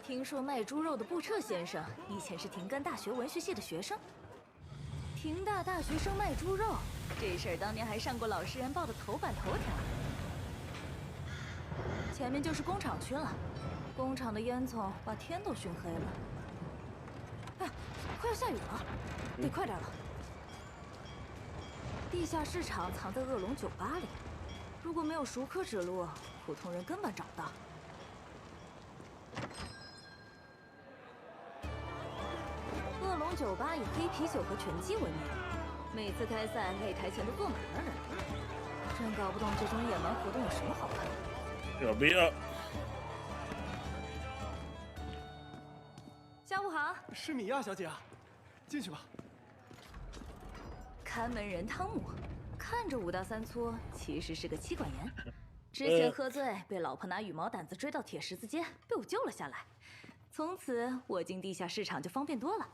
S22: 听说卖猪肉的布彻先生以前是廷根大学文学系的学生。廷大大学生卖猪肉，这事儿当年还上过《老实人报》的头版头条。前面就是工厂区了，工厂的烟囱把天都熏黑了。哎，快要下雨了，得快点了。地下市场藏在恶龙酒吧里，如果没有熟客指路，普通人根本找不到。恶龙酒吧以黑啤酒和拳击闻名，每次开赛擂台前都坐满了人。真搞不懂这种野蛮活动有什么好看。
S1: It'll be up.
S22: 下午好，
S15: 是米娅小姐啊，进去吧。
S22: 看门人汤姆，看着5大3粗，其实是个妻管严。之前喝醉被老婆拿羽毛掸子追到铁十字街，被我救了下来。从此我进地下市场就方便多了。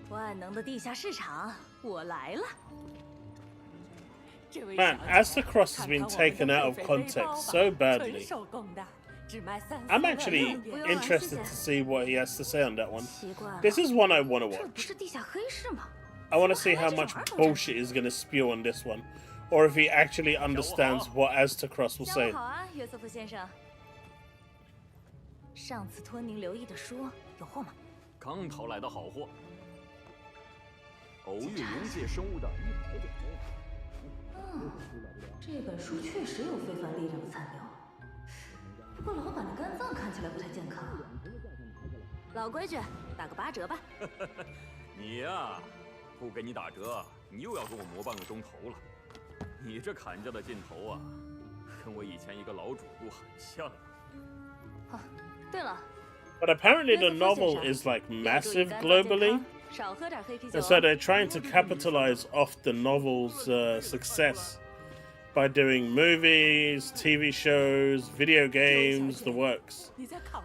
S22: 万能的地下市场，我来了。
S1: Man, Astacross has been taken out of context so badly. I'm actually interested to see what he has to say on that one. This is one I want to watch. I want to see how much bullshit is going to spew on this one, or if he actually understands what Astacross will say.
S22: 约瑟夫先生，上次托您留意的书有货吗？
S23: 刚淘来的好货。偶遇临界生物的100点。
S22: 这本书确实有非凡力量的残留，不过老板的肝脏看起来不太健康。老规矩，打个8折吧。
S23: 你呀，不给你打折，你又要跟我磨半个钟头了。你这砍价的劲头啊，跟我以前一个老主顾很像。
S22: 啊，对了。
S1: But apparently the novel is like massive globally.
S22: 少喝点黑啤酒。
S1: And so they're trying to capitalize off the novel's success by doing movies, TV shows, video games, the works,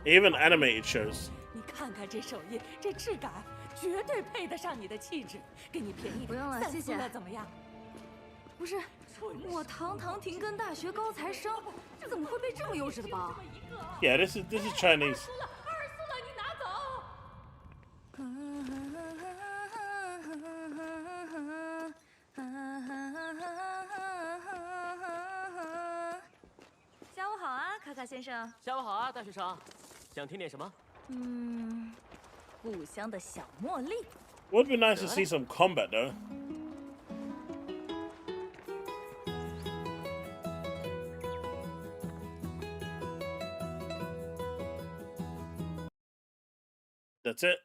S1: even animated shows.
S22: 你看看这手艺，这质感，绝对配得上你的气质。给你便宜不用了，谢谢。怎么样？不是，我堂堂廷根大学高材生，怎么会背这么优质的包
S1: Yeah, this is Chinese.
S22: 啊先生。
S5: 下午好啊，大学生，想听点什么？
S22: 故乡的小茉莉。
S1: Would be nice to see some combat though. That's it.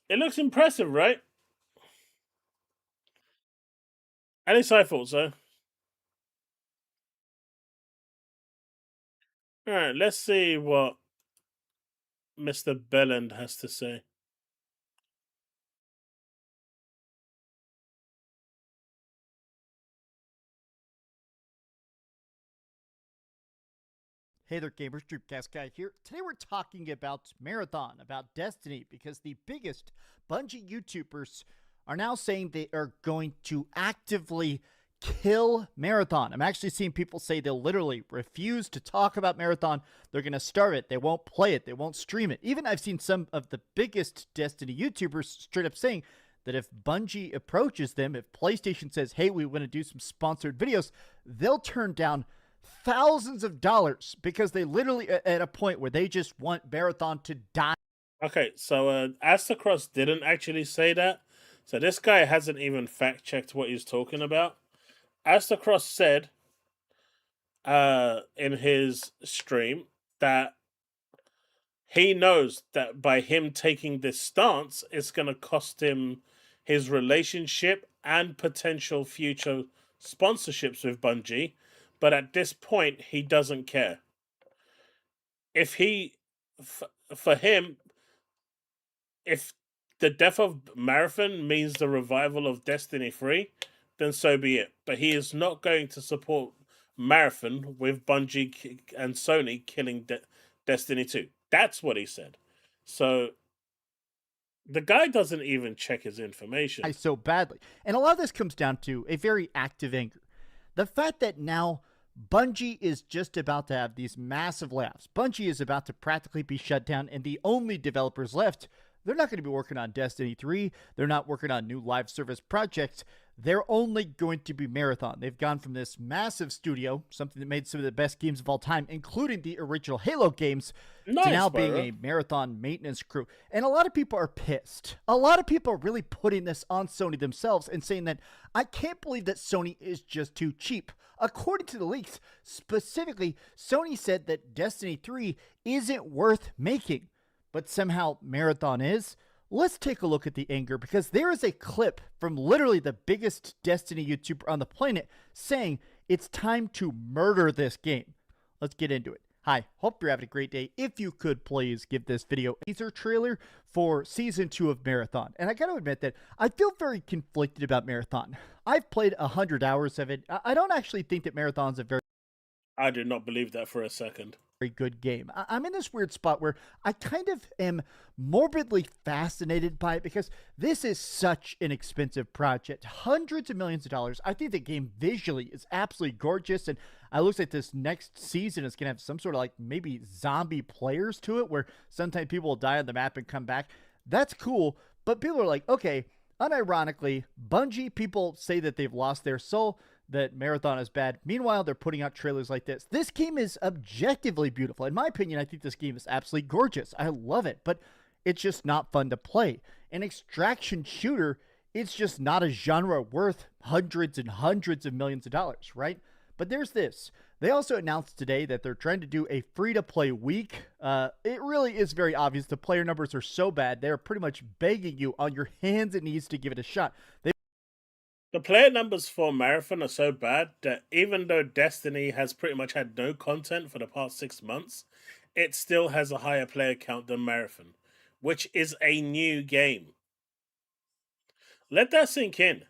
S1: It looks impressive, right? At least I thought so. Alright, let's see what Mr. Belland has to say.
S8: Hey there, gamers. Dreamcast Guy here. Today we're talking about Marathon, about Destiny, because the biggest Bungie YouTubers are now saying they are going to actively kill Marathon. I'm actually seeing people say they'll literally refuse to talk about Marathon. They're going to starve it. They won't play it. They won't stream it. Even I've seen some of the biggest Destiny YouTubers straight up saying that if Bungie approaches them, if PlayStation says, hey, we want to do some sponsored videos, they'll turn down thousands of dollars because they literally at a point where they just want Marathon to die.
S1: Okay, so Astacross didn't actually say that. So this guy hasn't even fact-checked what he's talking about. Astacross said in his stream that he knows that by him taking this stance, it's going to cost him his relationship and potential future sponsorships with Bungie. But at this point, he doesn't care. If he, for him, if the death of Marathon means the revival of Destiny 3, then so be it. But he is not going to support Marathon with Bungie and Sony killing Destiny 2. That's what he said. So the guy doesn't even check his information.
S8: So badly. And a lot of this comes down to a very active anger. The fact that now Bungie is just about to have these massive layoffs. Bungie is about to practically be shut down, and the only developers left, they're not going to be working on Destiny 3. They're not working on new live service projects. They're only going to be Marathon. They've gone from this massive studio, something that made some of the best games of all time, including the original Halo games, to now being a Marathon maintenance crew. And a lot of people are pissed. A lot of people are really putting this on Sony themselves and saying that, I can't believe that Sony is just too cheap. According to the leaks, specifically, Sony said that Destiny 3 isn't worth making, but somehow Marathon is. Let's take a look at the anger, because there is a clip from literally the biggest Destiny YouTuber on the planet saying it's time to murder this game. Let's get into it. Hi, hope you're having a great day. If you could please give this video a teaser trailer for Season 2 of Marathon. And I gotta admit that I feel very conflicted about Marathon. I've played 100 hours of it. I don't actually think that Marathon's a very...
S1: I did not believe that for a second.
S8: Very good game. I'm in this weird spot where I kind of am morbidly fascinated by it because this is such an expensive project. Hundreds of millions of dollars. I think the game visually is absolutely gorgeous, and it looks like this next season is going to have some sort of like maybe zombie players to it where sometimes people will die on the map and come back. That's cool, but people are like, okay, unironically, Bungie, people say that they've lost their soul, that Marathon is bad. Meanwhile, they're putting out trailers like this. This game is objectively beautiful. In my opinion, I think this game is absolutely gorgeous. I love it, but it's just not fun to play. An extraction shooter, it's just not a genre worth hundreds and hundreds of millions of dollars, right? But there's this. They also announced today that they're trying to do a free-to-play week. It really is very obvious. The player numbers are so bad, they're pretty much begging you on your hands and knees to give it a shot.
S1: The player numbers for Marathon are so bad that even though Destiny has pretty much had no content for the past 6 months, it still has a higher player count than Marathon, which is a new game. Let that sink in.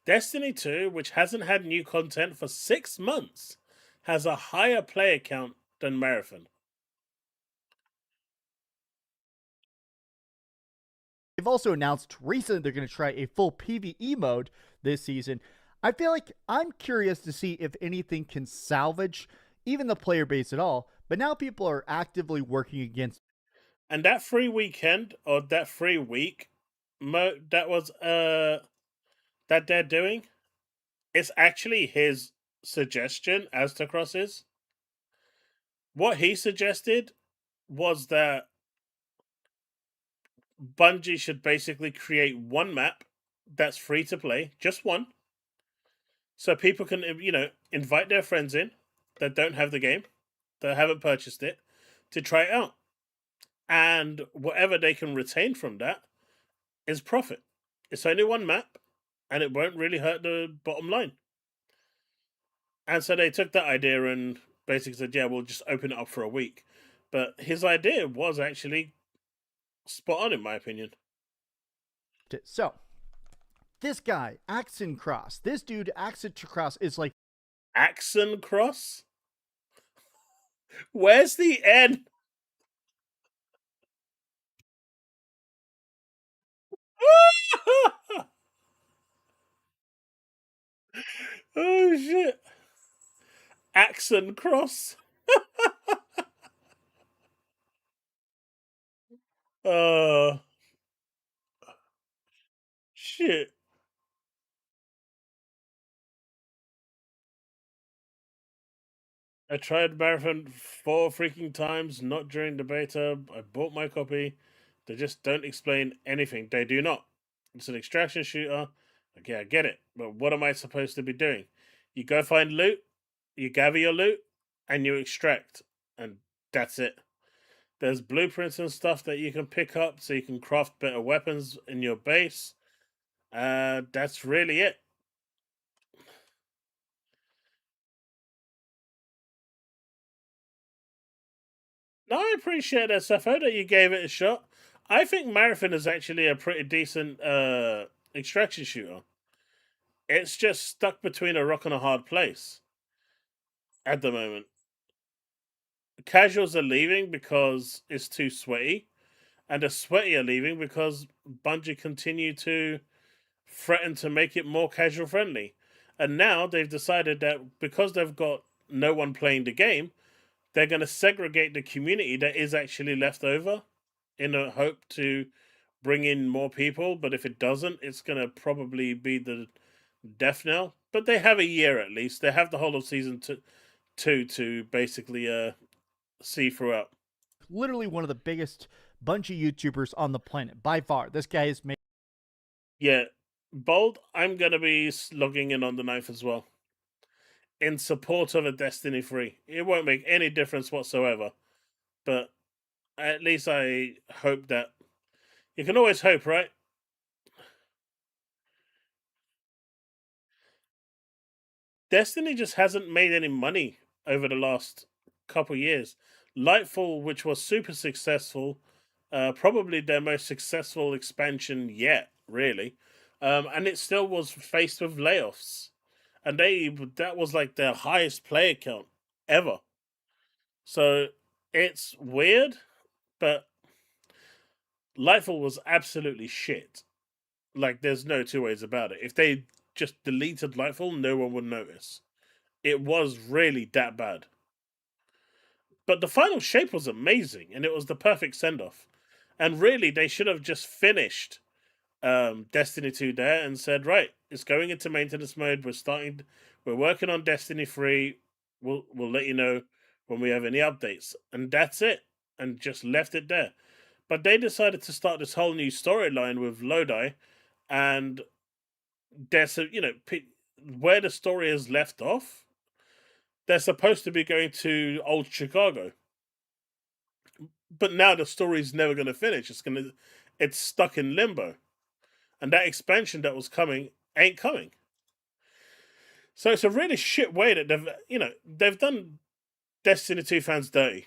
S1: Destiny 2, which hasn't had new content for 6 months, has a higher player count than Marathon.
S8: They've also announced recently they're going to try a full PvE mode this season. I feel like I'm curious to see if anything can salvage even the player base at all, but now people are actively working against.
S1: And that free weekend, or that free week mode that was that they're doing, it's actually his suggestion, Astacross is. What he suggested was that Bungie should basically create one map that's free to play, just one, so people can, invite their friends in that don't have the game, that haven't purchased it, to try it out. And whatever they can retain from that is profit. It's only one map, and it won't really hurt the bottom line. And so they took that idea and basically said, yeah, we'll just open it up for a week. But his idea was actually spot on, in my opinion.
S8: So, this guy, Axon Cross, this dude, Axon Cross, is like...
S1: Axon Cross? Where's the N? Oh, shit. Axon Cross? Shit. I tried Marathon 4 freaking times, not during the beta. I bought my copy. They just don't explain anything. They do not. It's an extraction shooter. Okay, I get it. But what am I supposed to be doing? You go find loot, you gather your loot, and you extract. And that's it. There's blueprints and stuff that you can pick up so you can craft better weapons in your base. That's really it. No, I appreciate that, Safo, that you gave it a shot. I think Marathon is actually a pretty decent extraction shooter. It's just stuck between a rock and a hard place at the moment. Casuals are leaving because it's too sweaty, and the sweaty are leaving because Bungie continue to threaten to make it more casual friendly. And now they've decided that because they've got no one playing the game, they're going to segregate the community that is actually left over in a hope to bring in more people. But if it doesn't, it's going to probably be the death knell. But they have a year at least. They have the whole of season two to basically see throughout.
S8: Literally one of the biggest Bungie YouTubers on the planet by far. This guy is made.
S1: Yeah, Bold, I'm going to be logging in on the 9th as well, in support of a Destiny 3. It won't make any difference whatsoever, but at least I hope that... You can always hope, right? Destiny just hasn't made any money over the last couple years. Lightfall, which was super successful, probably their most successful expansion yet, really, and it still was faced with layoffs, and that was like their highest player count ever. So it's weird, but Lightfall was absolutely shit. Like, there's no two ways about it. If they just deleted Lightfall, no one would notice. It was really that bad. But the final shape was amazing, and it was the perfect send-off. And really, they should have just finished Destiny 2 there and said, right, it's going into maintenance mode. We're working on Destiny 3. We'll let you know when we have any updates. And that's it. And just left it there. But they decided to start this whole new storyline with Lodi, and there's where the story is left off, they're supposed to be going to old Chicago. But now the story's never going to finish. It's stuck in limbo. And that expansion that was coming ain't coming. So it's a really shit way that they've done Destiny 2 fans dirty.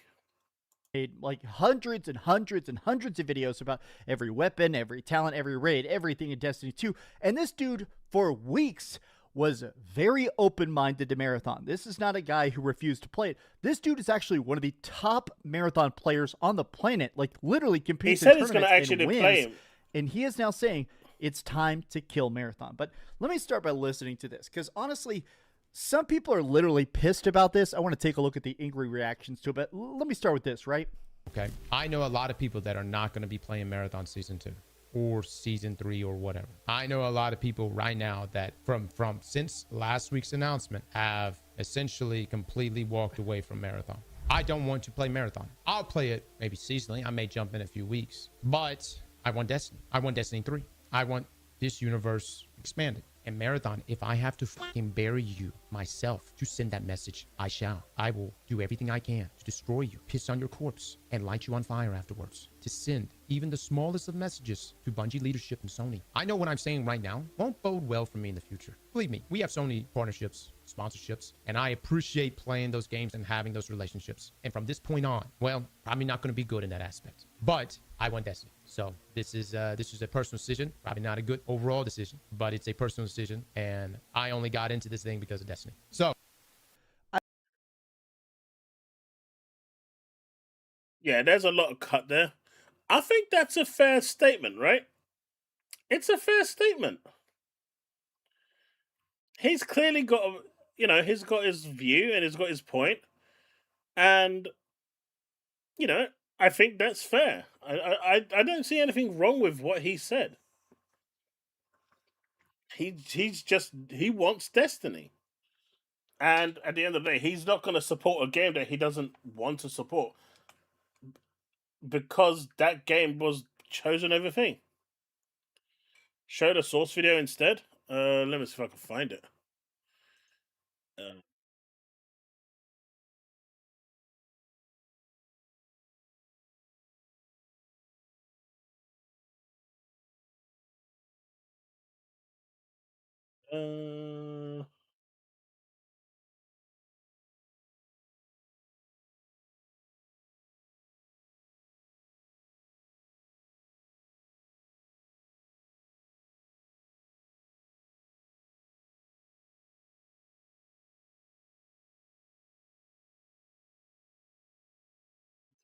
S8: Made like hundreds and hundreds and hundreds of videos about every weapon, every talent, every raid, everything in Destiny 2. And this dude, for weeks, was very open-minded to Marathon. This is not a guy who refused to play it. This dude is actually one of the top Marathon players on the planet. Like, literally competes in tournaments and wins. He said he's going to actually play him. And he is now saying it's time to kill Marathon. But let me start by listening to this, because honestly, some people are literally pissed about this. I want to take a look at the angry reactions to it, but let me start with this, right?
S9: Okay. I know a lot of people that are not going to be playing Marathon Season 2 or Season 3 or whatever. I know a lot of people right now that from since last week's announcement have essentially completely walked away from Marathon. I don't want to play Marathon. I'll play it maybe seasonally. I may jump in a few weeks. But I want Destiny. I want Destiny 3. I want this universe expanded. And Marathon, if I have to fucking bury you myself to send that message, I shall. I will do everything I can to destroy you, piss on your corpse, and light you on fire afterwards. To send even the smallest of messages to Bungie leadership and Sony. I know what I'm saying right now won't bode well for me in the future. Believe me, we have Sony partnerships, sponsorships, and I appreciate playing those games and having those relationships. And from this point on, well, probably not going to be good in that aspect. But I want Destiny. So this is a personal decision. Probably not a good overall decision, but it's a personal decision. And I only got into this thing because of Destiny. So.
S1: Yeah, there's a lot of cut there. I think that's a fair statement, right? It's a fair statement. He's clearly got, he's got his view and he's got his point. And, I think that's fair. I don't see anything wrong with what he said. He wants Destiny. And at the end of the day, he's not going to support a game that he doesn't want to support. Because that game was chosen over thing. Show the source video instead. Let me see if I can find it.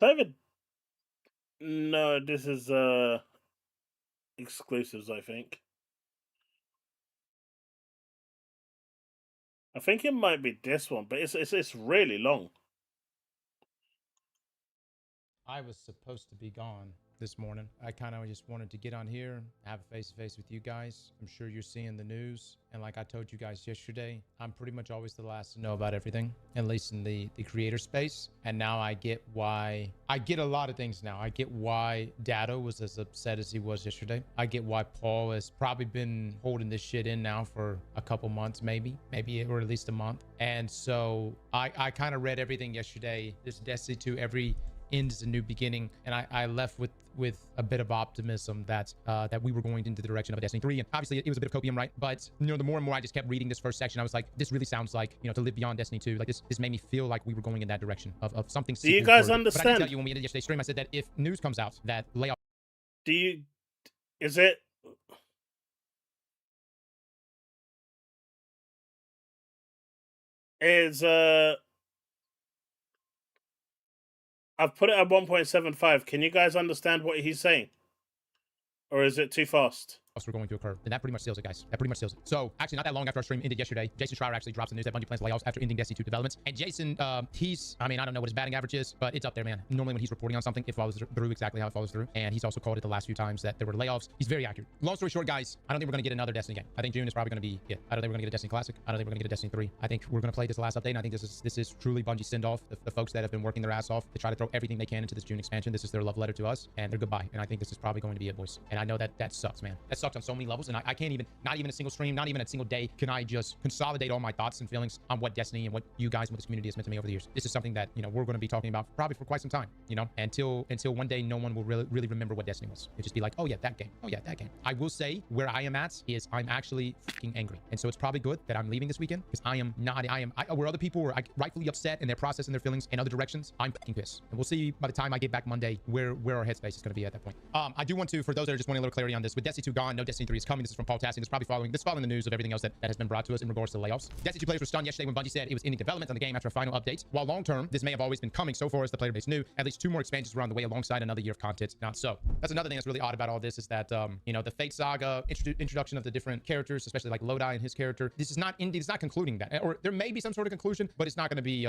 S1: David. No, this is exclusives, I think. I think it might be this one, but it's really long.
S9: I was supposed to be gone this morning. I kind of just wanted to get on here, have a face-to-face with you guys. I'm sure you're seeing the news. And like I told you guys yesterday, I'm pretty much always the last to know about everything, at least in the creator space. And now I get why, I get a lot of things now. I get why Dado was as upset as he was yesterday. I get why Paul has probably been holding this shit in now for a couple months, maybe, or at least a month. And so I kind of read everything yesterday. This Destiny 2, every end is a new beginning, and I left with a bit of optimism that we were going into the direction of a Destiny 3. And obviously it was a bit of copium, right? But the more and more I just kept reading this first section, I was like, this really sounds like, to live beyond Destiny 2. Like this made me feel like we were going in that direction of something.
S1: Do you guys
S9: further.
S1: understand?
S9: But I can tell you, when we ended yesterday's stream, I said that if news comes out that layoff,
S1: I've put it at 1.75. Can you guys understand what he's saying? Or is it too fast?
S9: Were going to occur. And that pretty much seals it, guys. That pretty much seals it. So, actually, not that long after our stream ended yesterday, Jason Schreier actually drops the news that Bungie plans layoffs after ending Destiny 2 developments. And Jason, I don't know what his batting average is, but it's up there, man. Normally when he's reporting on something, it follows through exactly how it follows through. And he's also called it the last few times that there were layoffs. He's very accurate. Long story short, guys, I don't think we're going to get another Destiny game. I think June is probably going to be it. I don't think we're going to get a Destiny Classic. I don't think we're going to get a Destiny 3. I think we're going to play this last update, and I think this is truly Bungie's send-off. The folks that have been working their ass off to try to throw everything they can into this June expansion. This is their love letter to us, and their goodbye. And I think this is probably going to be it, boys. And I know that sucks, man. That sucks on so many levels, and I can't even, not even a single stream, not even a single day, can I just consolidate all my thoughts and feelings on what Destiny and what you guys and what this community has meant to me over the years. This is something that, we're going to be talking about probably for quite some time, until one day no one will really remember what Destiny was. It'll just be like, oh yeah, that game. Oh yeah, that game. I will say where I am at is I'm actually fucking angry. And so it's probably good that I'm leaving this weekend, because where other people were rightfully upset and they're processing their feelings in other directions, I'm fucking pissed. And we'll see by the time I get back Monday where our headspace is going to be at that point. I do want to, for those that are just wanting a little clarity on this, with Destiny 2 gone, no Destiny 3 is coming. This is from Paul Tassin. This is probably following the news of everything else that has been brought to us in regards to layoffs. Destiny 2 players were stunned yesterday when Bungie said it was ending development on the game after a final update. While long term, this may have always been coming, so far as the player base knew, at least 2 more expansions were on the way alongside another year of content. Not so. That's another thing that's really odd about all this, is that the Fate Saga introduction of the different characters, especially like Lodi and his character, this is not ending. It's not concluding that, or there may be some sort of conclusion, but it's not going to be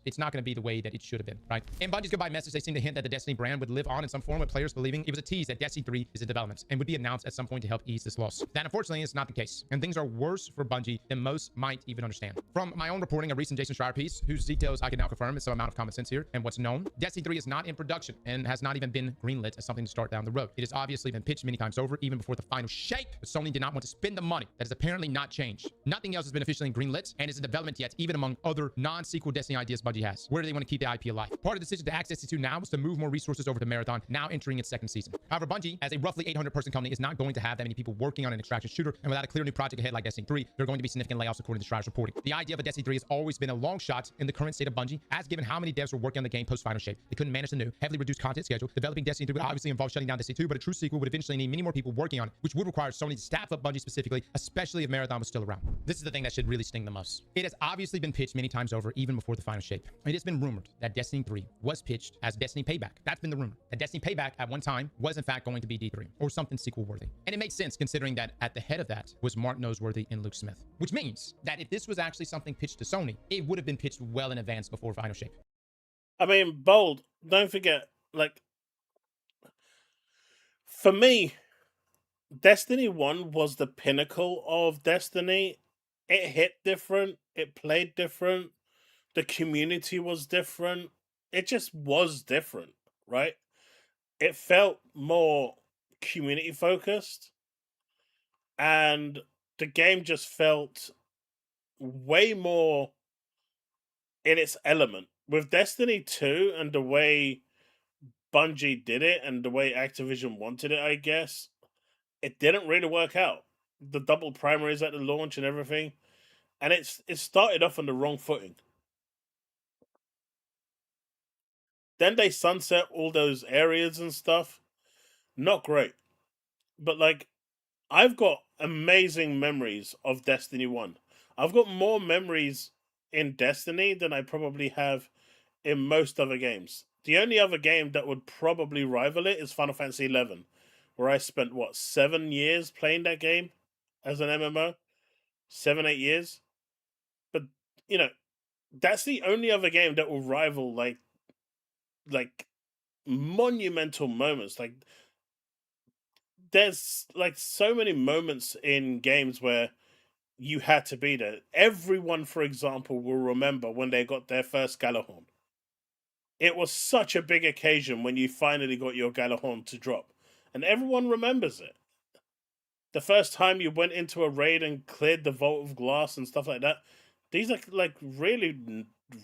S9: it's not going to be the way that it should have been, right? In Bungie's goodbye message, they seem to hint that the Destiny brand would live on in some form, with players believing it was a tease that Destiny 3 is in development and would be announced at some point going to help ease this loss. That unfortunately is not the case, and things are worse for Bungie than most might even understand. From my own reporting, a recent Jason Schreier piece, whose details I can now confirm is some amount of common sense here, and what's known, Destiny 3 is not in production and has not even been greenlit as something to start down the road. It has obviously been pitched many times over, even before the final shape, but Sony did not want to spend the money. That has apparently not changed. Nothing else has been officially greenlit and is in development yet, even among other non-sequel Destiny ideas Bungie has. Where do they want to keep the IP alive? Part of the decision to axe Destiny 2 now was to move more resources over to Marathon, now entering its second season. However, Bungie, as a roughly 800-person company, is not going to have that many people working on an extraction shooter, and without a clear new project ahead like Destiny 3, there are going to be significant layoffs according to Schreier's reporting. The idea of a Destiny 3 has always been a long shot in the current state of Bungie, as given how many devs were working on the game post-final shape. They couldn't manage the new, heavily reduced content schedule. Developing Destiny 3 would obviously involve shutting down Destiny 2, but a true sequel would eventually need many more people working on it, which would require Sony to staff up Bungie specifically, especially if Marathon was still around. This is the thing that should really sting the most. It has obviously been pitched many times over, even before the final shape. It has been rumored that Destiny 3 was pitched as Destiny Payback. That's been the rumor. That Destiny Payback at one time was in fact going to be D3 or something sequel worthy. And it makes sense considering that at the head of that was Mark Noseworthy and Luke Smith, which means that if this was actually something pitched to Sony, it would have been pitched well in advance before final shape.
S1: I mean, bold. Don't forget, like, for me, Destiny 1 was the pinnacle of Destiny. It hit different. It played different. The community was different. It just was different, right? It felt more community focused. And the game just felt way more in its element. With Destiny 2 and the way Bungie did it and the way Activision wanted it, I guess, it didn't really work out. The double primaries at the launch and everything. And it started off on the wrong footing. Then they sunset all those areas and stuff. Not great. But, like, I've got amazing memories of Destiny 1. I've got more memories in Destiny than I probably have in most other games. The only other game that would probably rival it is Final Fantasy 11, where I spent, 7 years playing that game as an MMO? 7, 8 years? But, that's the only other game that will rival, like monumental moments. Like, there's, like, so many moments in games where you had to be there. Everyone, for example, will remember when they got their first Galahorn. It was such a big occasion when you finally got your Galahorn to drop. And everyone remembers it. The first time you went into a raid and cleared the Vault of Glass and stuff like that. These are, like, really,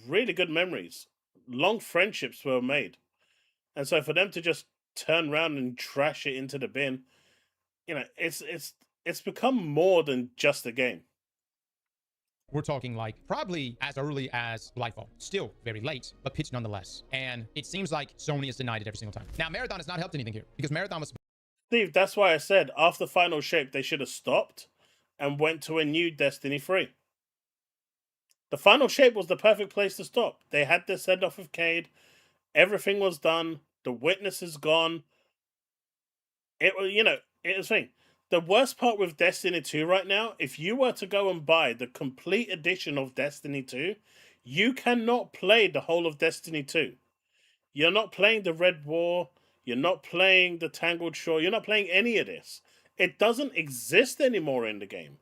S1: really good memories. Long friendships were made. And so for them to just turn around and trash it into the bin, it's become more than just a game.
S9: We're talking like probably as early as Lightfall. Still very late, but pitched nonetheless. And it seems like Sony has denied it every single time. Now, Marathon has not helped anything here because Marathon was...
S1: Steve, that's why I said after Final Shape, they should have stopped and went to a new Destiny 3. The Final Shape was the perfect place to stop. They had their send-off of Cade. Everything was done. The Witness is gone. It was thing. The worst part with Destiny 2 right now, if you were to go and buy the complete edition of Destiny 2, you cannot play the whole of Destiny 2. You're not playing the Red War. You're not playing the Tangled Shore. You're not playing any of this. It doesn't exist anymore in the game.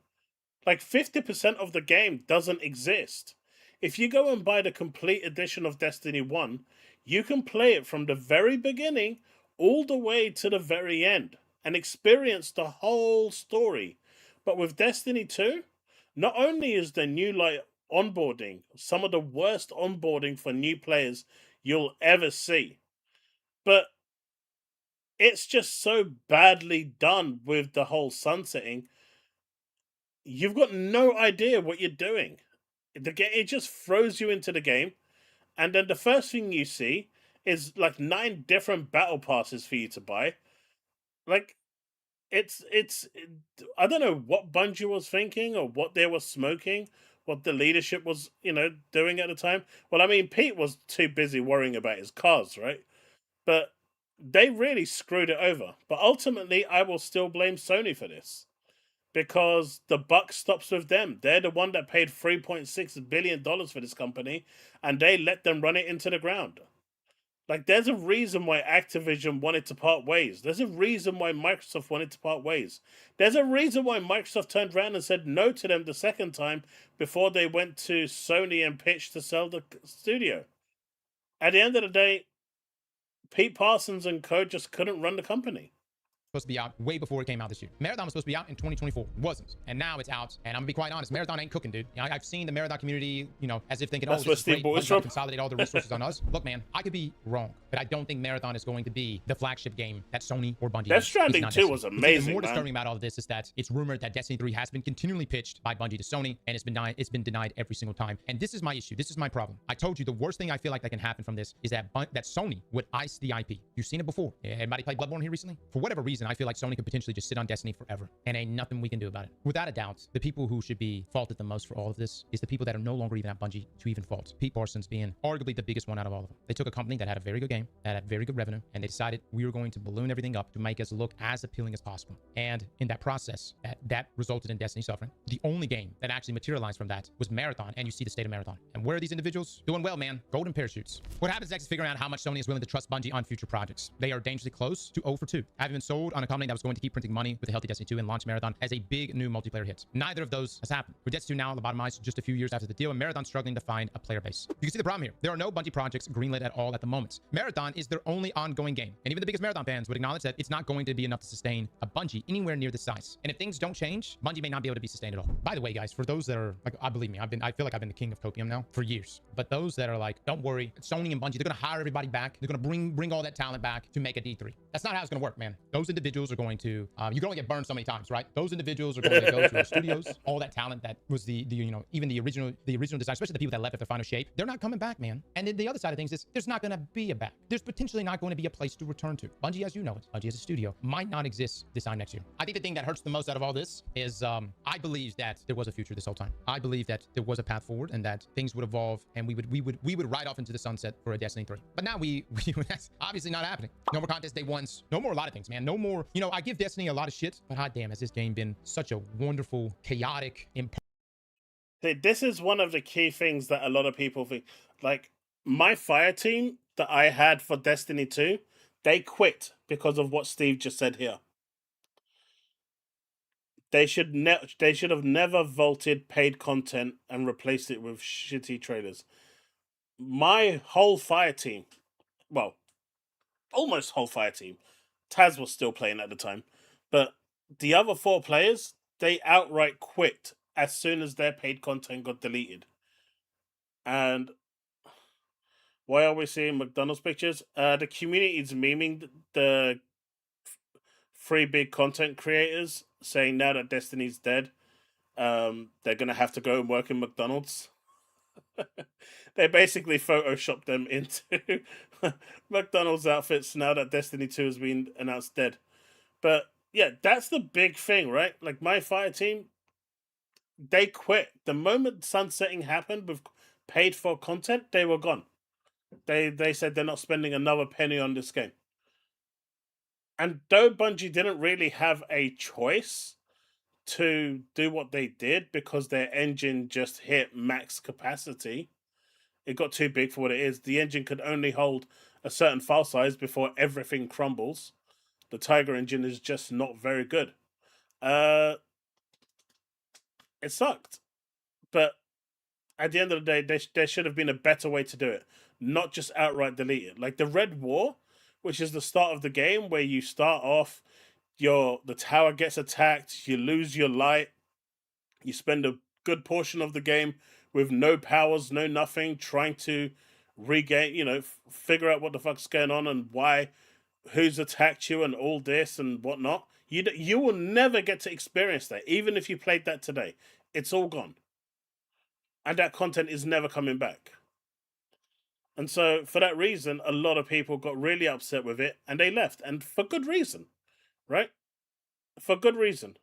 S1: Like 50% of the game doesn't exist. If you go and buy the complete edition of Destiny 1, you can play it from the very beginning all the way to the very end and experience the whole story. But with Destiny 2, not only is the new onboarding some of the worst onboarding for new players you'll ever see, but it's just so badly done with the whole sunsetting. You've got no idea what you're doing. It just throws you into the game, and then the first thing you see is like 9 different battle passes for you to buy. Like, I don't know what Bungie was thinking or what they were smoking, what the leadership was, doing at the time. Well, I mean, Pete was too busy worrying about his cars, right? But they really screwed it over. But ultimately, I will still blame Sony for this, because the buck stops with them. They're the one that paid $3.6 billion for this company, and they let them run it into the ground. Like, there's a reason why Activision wanted to part ways. There's a reason why Microsoft wanted to part ways. There's a reason why Microsoft turned around and said no to them the second time before they went to Sony and pitched to sell the studio. At the end of the day, Pete Parsons and co just couldn't run the company.
S9: Supposed to be out way before it came out this year. Marathon was supposed to be out in 2024. It wasn't. And now it's out. And I'm gonna be quite honest, Marathon ain't cooking, dude. You know, I've seen the Marathon community, you know, as if thinking,
S1: That's
S9: oh,
S1: where
S9: this is
S1: Steve
S9: great.
S1: Boyce
S9: Let's
S1: from.
S9: consolidate all the resources on us. Look, man, I could be wrong, but I don't think Marathon is going to be the flagship game that Sony or Bungie
S1: Death
S9: is.
S1: Stranding 2 was
S9: What's
S1: amazing,
S9: even more
S1: man.
S9: disturbing about all of this is that it's rumored that Destiny 3 has been continually pitched by Bungie to Sony, and it's been denied every single time. And this is my issue. This is my problem. I told you the worst thing I feel like that can happen from this is that Sony would ice the IP. You've seen it before. Anybody played Bloodborne here recently? For whatever reason, I feel like Sony could potentially just sit on Destiny forever, and ain't nothing we can do about it. Without a doubt, the people who should be faulted the most for all of this is the people that are no longer even at Bungie to even fault. Pete Parsons being arguably the biggest one out of all of them. They took a company that had a very good game, that had very good revenue, and they decided we were going to balloon everything up to make us look as appealing as possible. And in that process, that resulted in Destiny suffering. The only game that actually materialized from that was Marathon, and you see the state of Marathon. And where are these individuals? Doing well, man. Golden parachutes. What happens next is figuring out how much Sony is willing to trust Bungie on future projects. They are dangerously close to 0 for 2, having been sold on a company that was going to keep printing money with a healthy Destiny 2 and launch Marathon as a big new multiplayer hit. Neither of those has happened. With Destiny 2 now lobotomized just a few years after the deal, and Marathon struggling to find a player base. You can see the problem here. There are no Bungie projects greenlit at all at the moment. Marathon is their only ongoing game, and even the biggest Marathon fans would acknowledge that it's not going to be enough to sustain a Bungie anywhere near this size. And if things don't change, Bungie may not be able to be sustained at all. By the way, guys, for those that are like, I believe me, I feel like I've been the king of copium now for years. But those that are like, don't worry, Sony and Bungie, they're gonna hire everybody back. They're gonna bring all that talent back to make a D3. That's not how it's gonna work, man. Those individuals are going to, you can only get burned so many times, right? Those individuals are going to go to the studios. All that talent that was the you know, even the original design, especially the people that left at their final shape, they're not coming back, man. And then the other side of things is there's not gonna be a back. There's potentially not going to be a place to return to. Bungie, as you know it, Bungie as a studio, might not exist this time next year. I think the thing that hurts the most out of all this is I believe that there was a future this whole time. I believe that there was a path forward and that things would evolve and we would ride off into the sunset for a Destiny 3. But now that's obviously not happening. No more contest day ones. No more a lot of things, man. No more, you know, I give Destiny a lot of shit, but hot damn, has this game been such a wonderful, chaotic,
S1: this is one of the key things that a lot of people think. Like, my fire team that I had for Destiny 2, they quit because of what Steve just said here. They should have never vaulted paid content and replaced it with shitty trailers. My whole fire team, well, almost whole fire team, Taz was still playing at the time, but the other 4 players, they outright quit as soon as their paid content got deleted. And why are we seeing McDonald's pictures? The community is memeing the 3 big content creators, saying now that Destiny's dead, they're gonna have to go and work in McDonald's. They basically photoshopped them into McDonald's outfits now that Destiny 2 has been announced dead. But yeah, that's the big thing, right? Like, my fire team, they quit. The moment sunsetting happened with paid for content, they were gone. They said they're not spending another penny on this game. And though Bungie didn't really have a choice to do what they did because their engine just hit max capacity, it got too big for what it is. The engine could only hold a certain file size before everything crumbles. The Tiger engine is just not very good. It sucked. But at the end of the day, there should have been a better way to do it. Not just outright delete it. Like the Red War, which is the start of the game where you start off, the tower gets attacked, you lose your light, you spend a good portion of the game with no powers, no nothing, trying to regain, figure out what the fuck's going on and why, who's attacked you and all this and whatnot. You will never get to experience that, even if you played that today. It's all gone. And that content is never coming back. And so, for that reason, a lot of people got really upset with it, and they left. And for good reason, right? For good reason.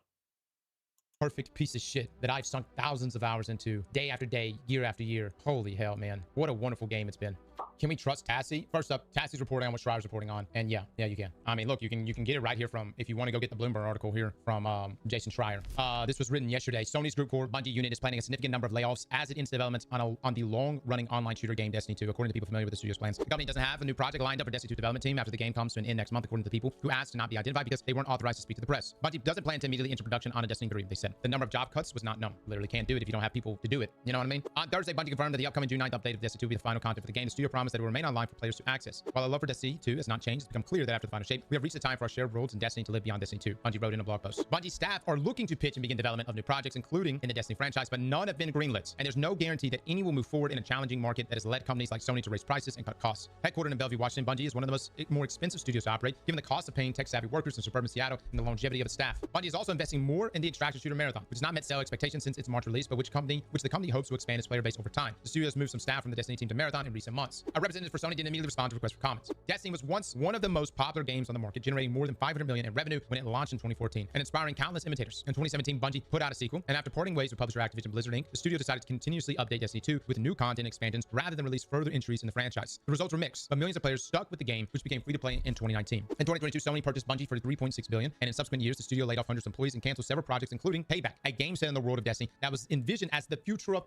S9: Perfect piece of shit that I've sunk thousands of hours into day after day, year after year. Holy hell, man. What a wonderful game it's been. Can we trust Tassie? First up, Tassie's reporting on what Schreier's reporting on, and yeah, you can. I mean, look, you can get it right here from, if you want to go get the Bloomberg article here from Jason Schreier. This was written yesterday. Sony's group core Bungie unit is planning a significant number of layoffs as it ends development on the long-running online shooter game Destiny 2, according to people familiar with the studio's plans. The company doesn't have a new project lined up for Destiny 2 development team after the game comes to an end next month, according to the people who asked to not be identified because they weren't authorized to speak to the press. Bungie doesn't plan to immediately enter production on a Destiny 3, they said. The number of job cuts was not known. Literally can't do it if you don't have people to do it. You know what I mean? On Thursday, Bungie confirmed that the upcoming June 9th update of Destiny 2 will be the final content for the game. The studio promised that it will remain online for players to access. While our love for Destiny 2 has not changed, it's become clear that after the final shape, we have reached the time for our shared worlds and Destiny to live beyond Destiny 2. Bungie wrote in a blog post. Bungie staff are looking to pitch and begin development of new projects, including in the Destiny franchise, but none have been greenlit. And there's no guarantee that any will move forward in a challenging market that has led companies like Sony to raise prices and cut costs. Headquartered in Bellevue, Washington, Bungie is one of the more expensive studios to operate, given the cost of paying tech-savvy workers in suburban Seattle and the longevity of its staff. Bungie is also investing more in the extraction shooter Marathon, which has not met sale expectations since its March release, but which the company hopes to expand its player base over time. The studio has moved some staff from the Destiny team to Marathon in recent months. A representative for Sony didn't immediately respond to requests for comments. Destiny was once one of the most popular games on the market, generating more than $500 million in revenue when it launched in 2014 and inspiring countless imitators. In 2017, Bungie put out a sequel, and after parting ways with publisher Activision Blizzard Inc., the studio decided to continuously update Destiny 2 with new content expansions rather than release further entries in the franchise. The results were mixed, but millions of players stuck with the game, which became free to play in 2019. In 2022, Sony purchased Bungie for $3.6 billion, and in subsequent years, the studio laid off hundreds of employees and canceled several projects, including Payback, a game set in the world of Destiny that was envisioned as the future of.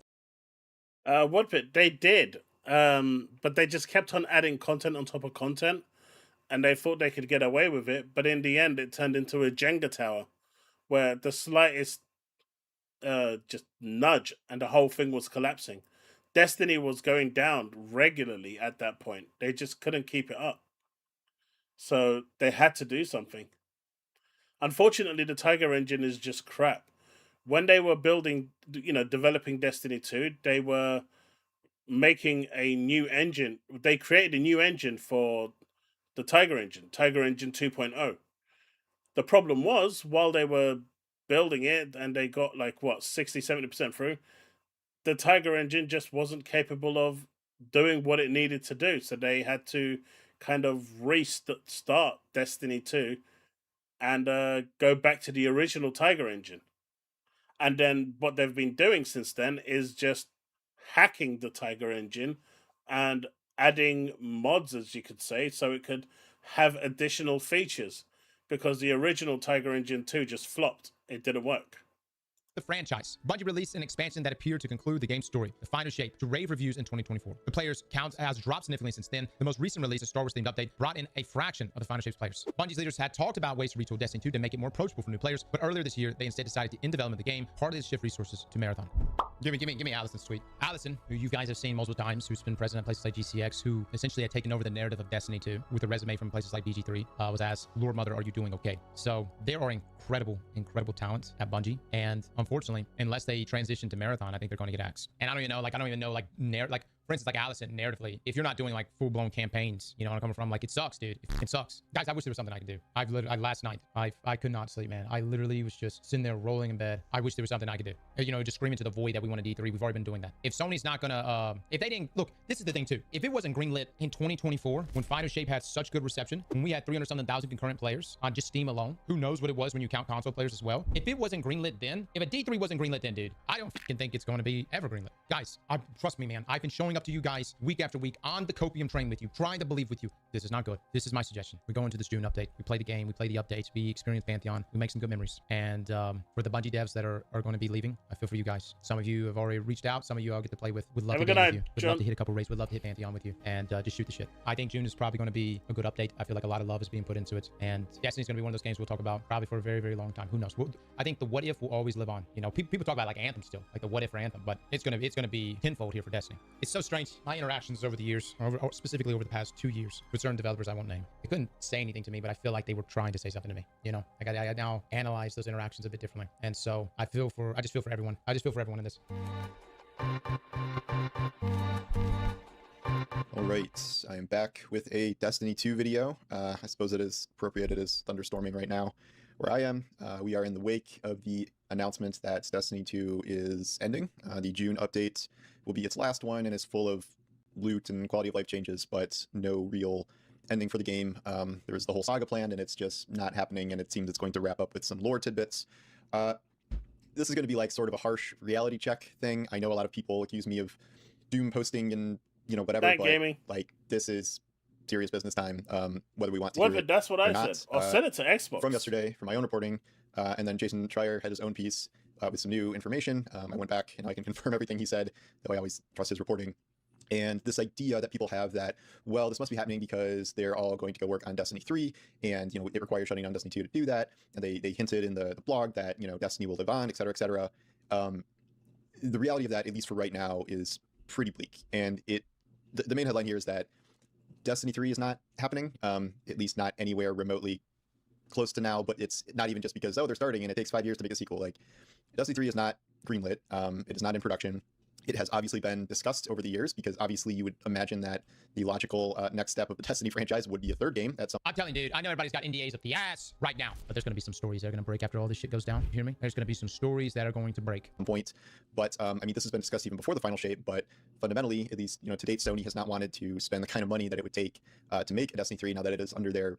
S1: What bit? They did, but they just kept on adding content on top of content, and they thought they could get away with it. But in the end, it turned into a Jenga tower, where the slightest just nudge and the whole thing was collapsing. Destiny was going down regularly at that point. They just couldn't keep it up. So they had to do something. Unfortunately, the Tiger engine is just crap. When they were developing Destiny 2, they were making a new engine. They created a new engine for the Tiger engine 2.0. The problem was, while they were building it and they got 60-70% through, the Tiger engine just wasn't capable of doing what it needed to do. So they had to kind of restart Destiny 2 and go back to the original Tiger engine. And then what they've been doing since then is just hacking the Tiger engine and adding mods, as you could say, so it could have additional features, because the original Tiger engine 2 just flopped. It didn't work.
S9: The franchise. Bungie released an expansion that appeared to conclude the game's story, the final shape, to rave reviews in 2024. The players' count has dropped significantly since then. The most recent release, a Star Wars-themed update, brought in a fraction of the final shape's players. Bungie's leaders had talked about ways to retool Destiny 2 to make it more approachable for new players, but earlier this year, they instead decided to end development of the game, partly to shift resources to Marathon. Give me Allison's tweet. Allison, who you guys have seen multiple times, who's been president of places like GCX, who essentially had taken over the narrative of Destiny 2 with a resume from places like BG3, was asked, Lord Mother, are you doing okay? So there are incredible talents at Bungie, and unfortunately, unless they transition to Marathon, I think they're going to get axed. And I don't even know, for instance, like Allison, narratively, if you're not doing full-blown campaigns, you know what I'm coming from, it sucks, dude. It sucks. Guys, I wish there was something I could do. Last night, I could not sleep, man. I literally was just sitting there rolling in bed. I wish there was something I could do. Just screaming to the void that we want a D3. We've already been doing that. If Sony's not gonna, if they didn't, look, this is the thing too. If it wasn't greenlit in 2024, when Final Shape had such good reception, when we had 300-something thousand concurrent players on just Steam alone, who knows what it was when you count console players as well. If it wasn't greenlit then, if a D3 wasn't greenlit then, dude, I don't think it's going to be ever greenlit. Guys, trust me, man. I've been showing up to you guys week after week on the copium train with you, trying to believe with you. This is not good. This is my suggestion. We go into this June update. We play the game. We play the updates. We experience Pantheon. We make some good memories. And for the Bungie devs that are going to be leaving, I feel for you guys. Some of you have already reached out. Some of you I'll get to play with. Would love to game with you. Would love to hit a couple raids. Would love to hit Pantheon with you and just shoot the shit. I think June is probably going to be a good update. I feel like a lot of love is being put into it. And Destiny's going to be one of those games we'll talk about probably for a very, very long time. Who knows? I think the what if will always live on. People talk about Anthem still, the what if for Anthem, but it's going to be tenfold here for Destiny. It's so strange. My interactions over the years, specifically over the past 2 years, with certain developers I won't name, they couldn't say anything to me, but I feel like they were trying to say something to me. I now analyze those interactions a bit differently, and so I just feel for everyone. I just feel for everyone in this.
S16: All right, I am back with a Destiny 2 video. I suppose it is appropriate. It is thunderstorming right now where I am. We are in the wake of the announcement that Destiny 2 is ending. The June update will be its last one and is full of loot and quality of life changes, but no real ending for the game. There's the whole saga planned, and it's just not happening, and it seems it's going to wrap up with some lore tidbits. This is going to be sort of a harsh reality check thing. I know a lot of people accuse me of doom posting and you know, whatever.
S1: That
S16: but
S1: gaming.
S16: like this is serious business time. Whether we want to
S1: Well,
S16: hear it
S1: that's what
S16: or
S1: I
S16: not.
S1: said. Or send it to Xbox.
S16: From yesterday, from my own reporting, and then Jason Schreier had his own piece with some new information. I went back and I can confirm everything he said, though I always trust his reporting. And this idea that people have that, well, this must be happening because they're all going to go work on Destiny 3, and you know it requires shutting down Destiny 2 to do that. And they hinted in the blog that you know Destiny will live on, et cetera, et cetera. The reality of that, at least for right now, is pretty bleak. And the main headline here is that Destiny 3 is not happening, at least not anywhere remotely close to now. But it's not even just because they're starting and it takes 5 years to make a sequel. Like Destiny 3 is not greenlit. It is not in production. It has obviously been discussed over the years because obviously you would imagine that the logical next step of the Destiny franchise would be a third game.
S9: I'm telling you, dude, I know everybody's got NDAs up the ass right now, but there's going to be some stories that are going to break after all this shit goes down. You hear me? There's going to be some stories that are going to break.
S16: Point. But I mean, this has been discussed even before the final shape, but fundamentally, at least, you know, to date, Sony has not wanted to spend the kind of money that it would take to make a Destiny 3 now that it is under their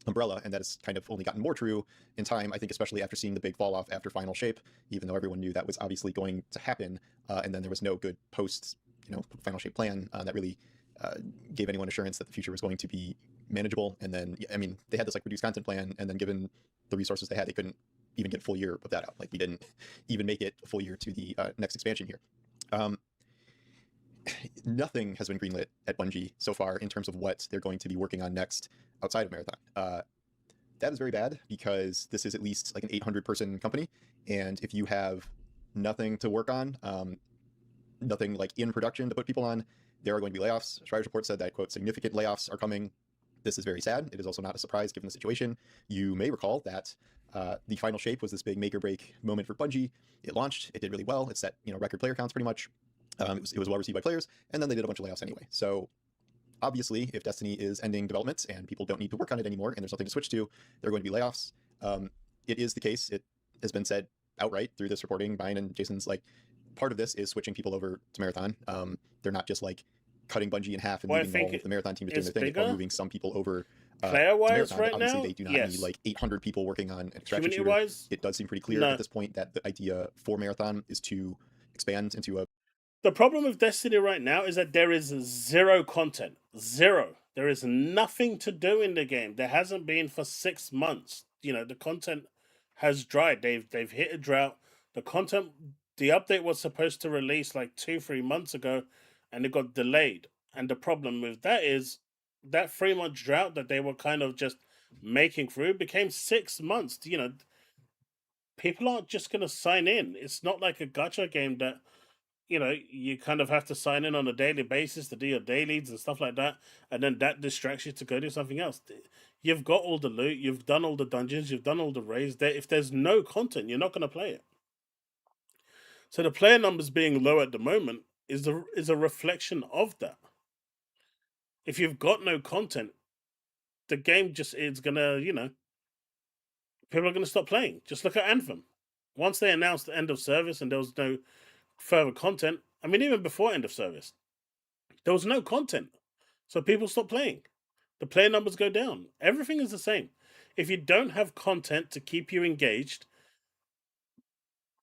S16: umbrella, and that has kind of only gotten more true in time, I think, especially after seeing the big fall off after final shape, even though everyone knew that was obviously going to happen, and then there was no good post, you know, final shape plan that really gave anyone assurance that the future was going to be manageable. And then, I mean, they had this like reduced content plan, and then given the resources they had, they couldn't even get a full year of that out. Like we didn't even make it a full year to the next expansion here. Nothing has been greenlit at Bungie so far in terms of what they're going to be working on next outside of Marathon. That is very bad because this is at least like an 800-person company, and if you have nothing to work on, nothing like in production to put people on, there are going to be layoffs. Schreier's report said that, quote, significant layoffs are coming. This is very sad. It is also not a surprise given the situation. You may recall that the final shape was this big make or break moment for Bungie. It launched, it did really well. It set, you know, record player counts pretty much. It was well received by players, and then they did a bunch of layoffs anyway. So obviously, if Destiny is ending development and people don't need to work on it anymore and there's nothing to switch to, there are going to be layoffs. It is the case. It has been said outright through this reporting, Brian and Jason's, like, part of this is switching people over to Marathon. They're not just like cutting Bungie in half and leaving all of the Marathon team is doing their thing. They're moving some people over
S1: player-wise right
S16: obviously,
S1: now.
S16: they do not
S1: Yes.
S16: need like 800 people working on an extraction shooter.
S1: Community-wise,
S16: it does seem pretty clear at this point that the idea for Marathon is to expand into a...
S1: The problem with Destiny right now is that there is zero content. Zero. There is nothing to do in the game. There hasn't been for 6 months. You know, the content has dried. They've hit a drought. The content, the update was supposed to release like 2-3 months ago, and it got delayed. And the problem with that is that 3-month drought that they were kind of just making through became 6 months. You know, people aren't just going to sign in. It's not like a gacha game that, you know, you kind of have to sign in on a daily basis to do your dailies and stuff like that, and then that distracts you to go do something else. You've got all the loot, you've done all the dungeons, you've done all the raids. If there's no content, you're not going to play it. So the player numbers being low at the moment is a reflection of that. If you've got no content, the game just is going to, you know, people are going to stop playing. Just look at Anthem. Once they announced the end of service and there was no further content, I mean, even before end of service, there was no content. So people stop playing. The player numbers go down. Everything is the same. If you don't have content to keep you engaged,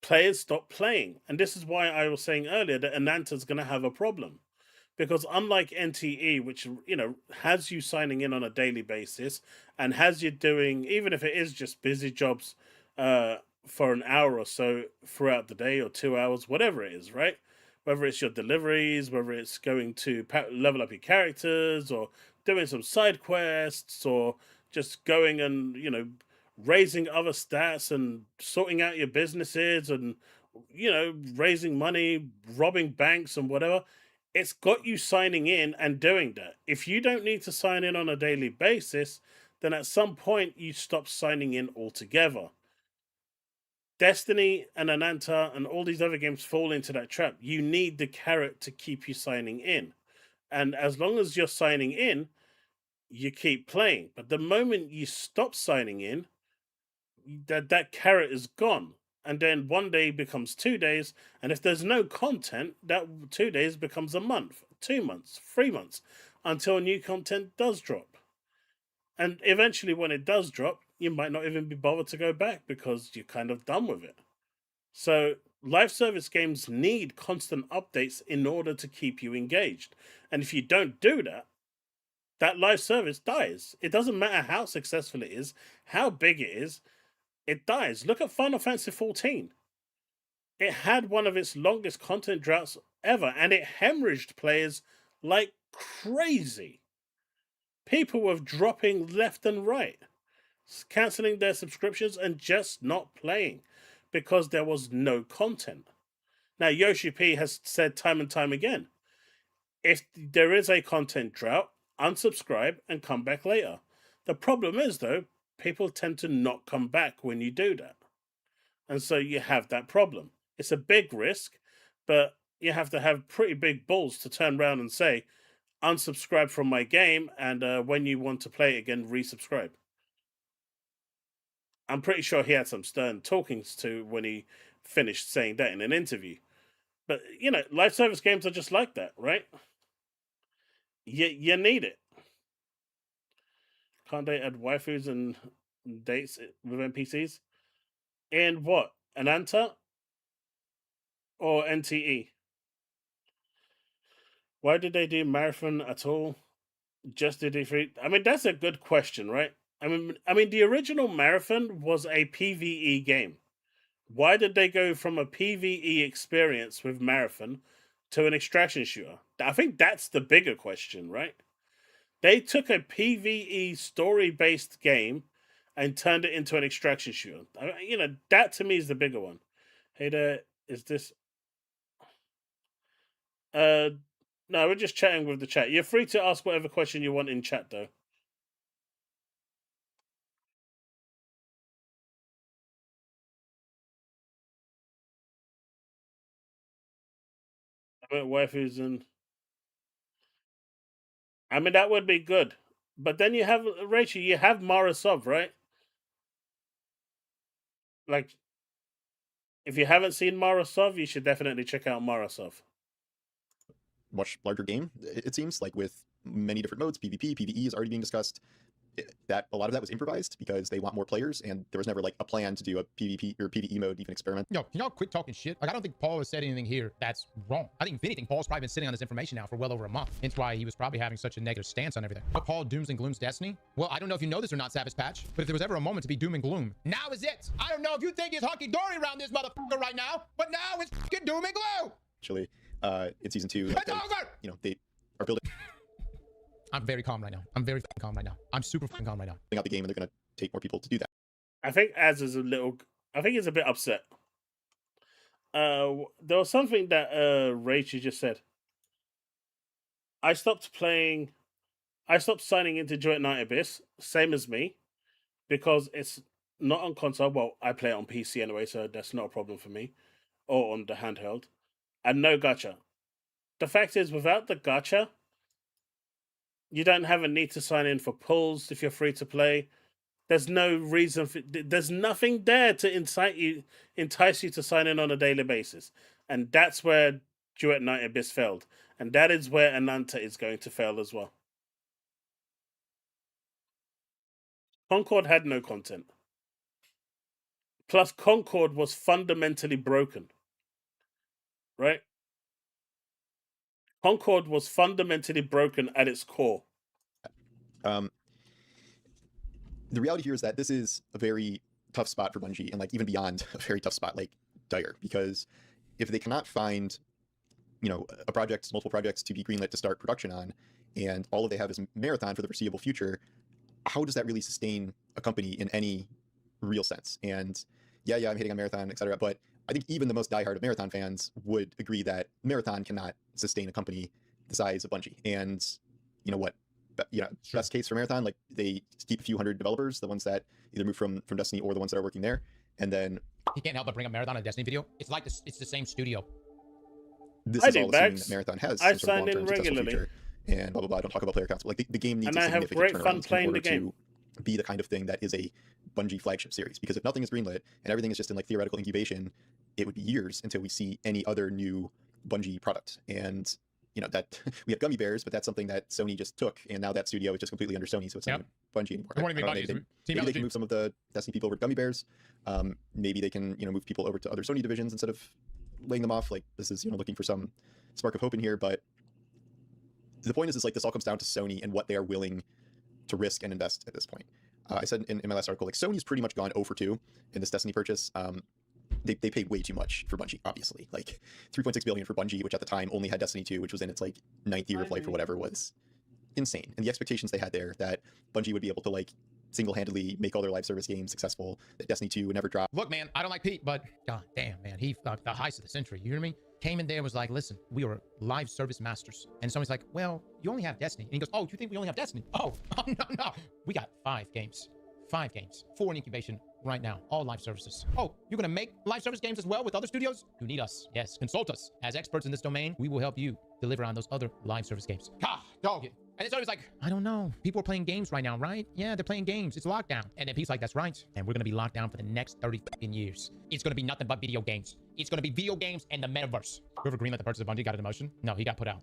S1: players stop playing. And this is why I was saying earlier that Ananta's going to have a problem. Because unlike NTE, which, you know, has you signing in on a daily basis and has you doing, even if it is just busy jobs for an hour or so throughout the day or 2 hours, whatever it is, right? Whether it's your deliveries, whether it's going to level up your characters or doing some side quests or just going and, you know, raising other stats and sorting out your businesses and, you know, raising money, robbing banks and whatever. It's got you signing in and doing that. If you don't need to sign in on a daily basis, then at some point you stop signing in altogether. Destiny and Ananta and all these other games fall into that trap. You need the carrot to keep you signing in. And as long as you're signing in, you keep playing. But the moment you stop signing in, that carrot is gone. And then one day becomes 2 days. And if there's no content, that 2 days becomes a month, 2 months, 3 months, until new content does drop. And eventually when it does drop, you might not even be bothered to go back because you're kind of done with it. So live service games need constant updates in order to keep you engaged. And if you don't do that, that live service dies. It doesn't matter how successful it is, how big it is, it dies. Look at Final Fantasy XIV. It had one of its longest content droughts ever, and it hemorrhaged players like crazy. People were dropping left and right, canceling their subscriptions and just not playing because there was no content. Now, Yoshi P has said time and time again, if there is a content drought, unsubscribe and come back later. The problem is, though, people tend to not come back when you do that. And so you have that problem. It's a big risk, but you have to have pretty big balls to turn around and say, unsubscribe from my game, and when you want to play it again, resubscribe. I'm pretty sure he had some stern talkings to when he finished saying that in an interview. But, you know, live service games are just like that, right? You need it. Can't they add waifus and dates with NPCs? In what? Ananta? Or NTE? Why did they do marathon at all? Just did it free? I mean, that's a good question, right? I mean, the original marathon was a PvE game. Why did they go from a PvE experience with marathon to an extraction shooter? I think that's the bigger question, right? They took a PvE story-based game and turned it into an extraction shooter. You know, that to me is the bigger one. Hey there, is this... No, we're just chatting with the chat. You're free to ask whatever question you want in chat, though. About waifus and... I mean, that would be good. But then you have, Rachel, you have Marasov, right? Like, if you haven't seen Marasov, you should definitely check out Marasov.
S16: Much larger game, it seems, like with many different modes. PvP, PvE is already being discussed. That a lot of that was improvised because they want more players, and there was never like a plan to do a PvP or PvE mode even experiment.
S9: Yo, can y'all quit talking shit? Like, I don't think Paul has said anything here that's wrong. I think if anything, Paul's probably been sitting on this information now for well over a month. Hence why he was probably having such a negative stance on everything. But Paul dooms and glooms Destiny? Well, I don't know if you know this or not, Savage Patch, but if there was ever a moment to be doom and gloom, now is it. I don't know if you think it's hunky-dory around this motherfucker right now, but now it's fucking doom and gloom.
S16: Actually, in season 2,
S9: it's over!
S16: You know, they are building...
S9: I'm very calm right now. I'm very calm right now. I'm super calm right now.
S16: Out the game, and they're going to take more people to do that.
S1: I think Az is a little... I think he's a bit upset. There was something that Rachel just said. I stopped signing into Joint Night Abyss, same as me, because it's not on console. Well, I play it on PC anyway, so that's not a problem for me. Or on the handheld. And no gacha. The fact is, without the gacha, you don't have a need to sign in for pulls if you're free to play. There's no reason for... There's nothing there to entice you to sign in on a daily basis. And that's where Duet Night Abyss failed. And that is where Ananta is going to fail as well. Concord had no content. Plus, Concord was fundamentally broken. Right? Concord was fundamentally broken at its core.
S16: The reality here is that this is a very tough spot for Bungie, and like even beyond a very tough spot, like dire, because if they cannot find, you know, a project, multiple projects to be greenlit to start production on, and all they have is Marathon for the foreseeable future, how does that really sustain a company in any real sense? And yeah, I'm hating on Marathon, etc., but I think even the most diehard of Marathon fans would agree that Marathon cannot sustain a company the size of Bungie. And you know what? You know, best case for Marathon, like they keep a few hundred developers, the ones that either move from Destiny or the ones that are working there, and then
S9: he can't help but bring up Marathon in a Destiny video. It's like this. It's the same studio.
S16: This is all assuming that Marathon has
S1: I
S16: some sort of
S1: signed in regularly.
S16: future, and blah blah blah. Don't talk about player counts. Like the game needs
S1: and
S16: a
S1: I have
S16: significant
S1: great fun
S16: turnaround
S1: playing
S16: in
S1: the
S16: order
S1: game.
S16: to be the kind of thing that is a Bungie flagship series. Because if nothing is greenlit and everything is just in like theoretical incubation, it would be years until we see any other new Bungie product. And you know that we have Gummy Bears, but that's something that Sony just took, and now that studio is just completely under Sony, so it's not Bungie anymore.
S9: Good morning,
S16: Maybe they can move some of the Destiny people over to Gummy Bears. Maybe they can, move people over to other Sony divisions instead of laying them off. Like, this is, looking for some spark of hope in here. But the point is like, this all comes down to Sony and what they are willing to risk and invest at this point. I said in my last article, like, Sony's pretty much gone 0 for 2 in this Destiny purchase. They paid way too much for Bungie, obviously. Like, 3.6 billion for Bungie, which at the time only had Destiny 2, which was in its like 9th year of life or whatever, was insane. And the expectations they had there that Bungie would be able to like single-handedly make all their live service games successful, that Destiny 2 would never drop.
S9: Look, man, I don't like Pete, but god damn, man, he the heist of the century. You hear me? Came in there and was like, listen, we are live service masters. And someone's like, well, you only have Destiny. And he goes, oh, you think we only have Destiny? Oh, no. We got 5 games. 5 games. 4 in incubation right now. All live services. Oh, you're going to make live service games as well with other studios? You need us. Yes, consult us. As experts in this domain, we will help you deliver on those other live service games. God, dog it. And it's always like, I don't know. People are playing games right now, right? Yeah, they're playing games. It's lockdown. And then Pete's like, that's right. And we're going to be locked down for the next 30 fucking years. It's going to be nothing but video games. It's going to be video games and the metaverse. Whoever greenlit the purchase of Bungie got it in motion? No, he got put out.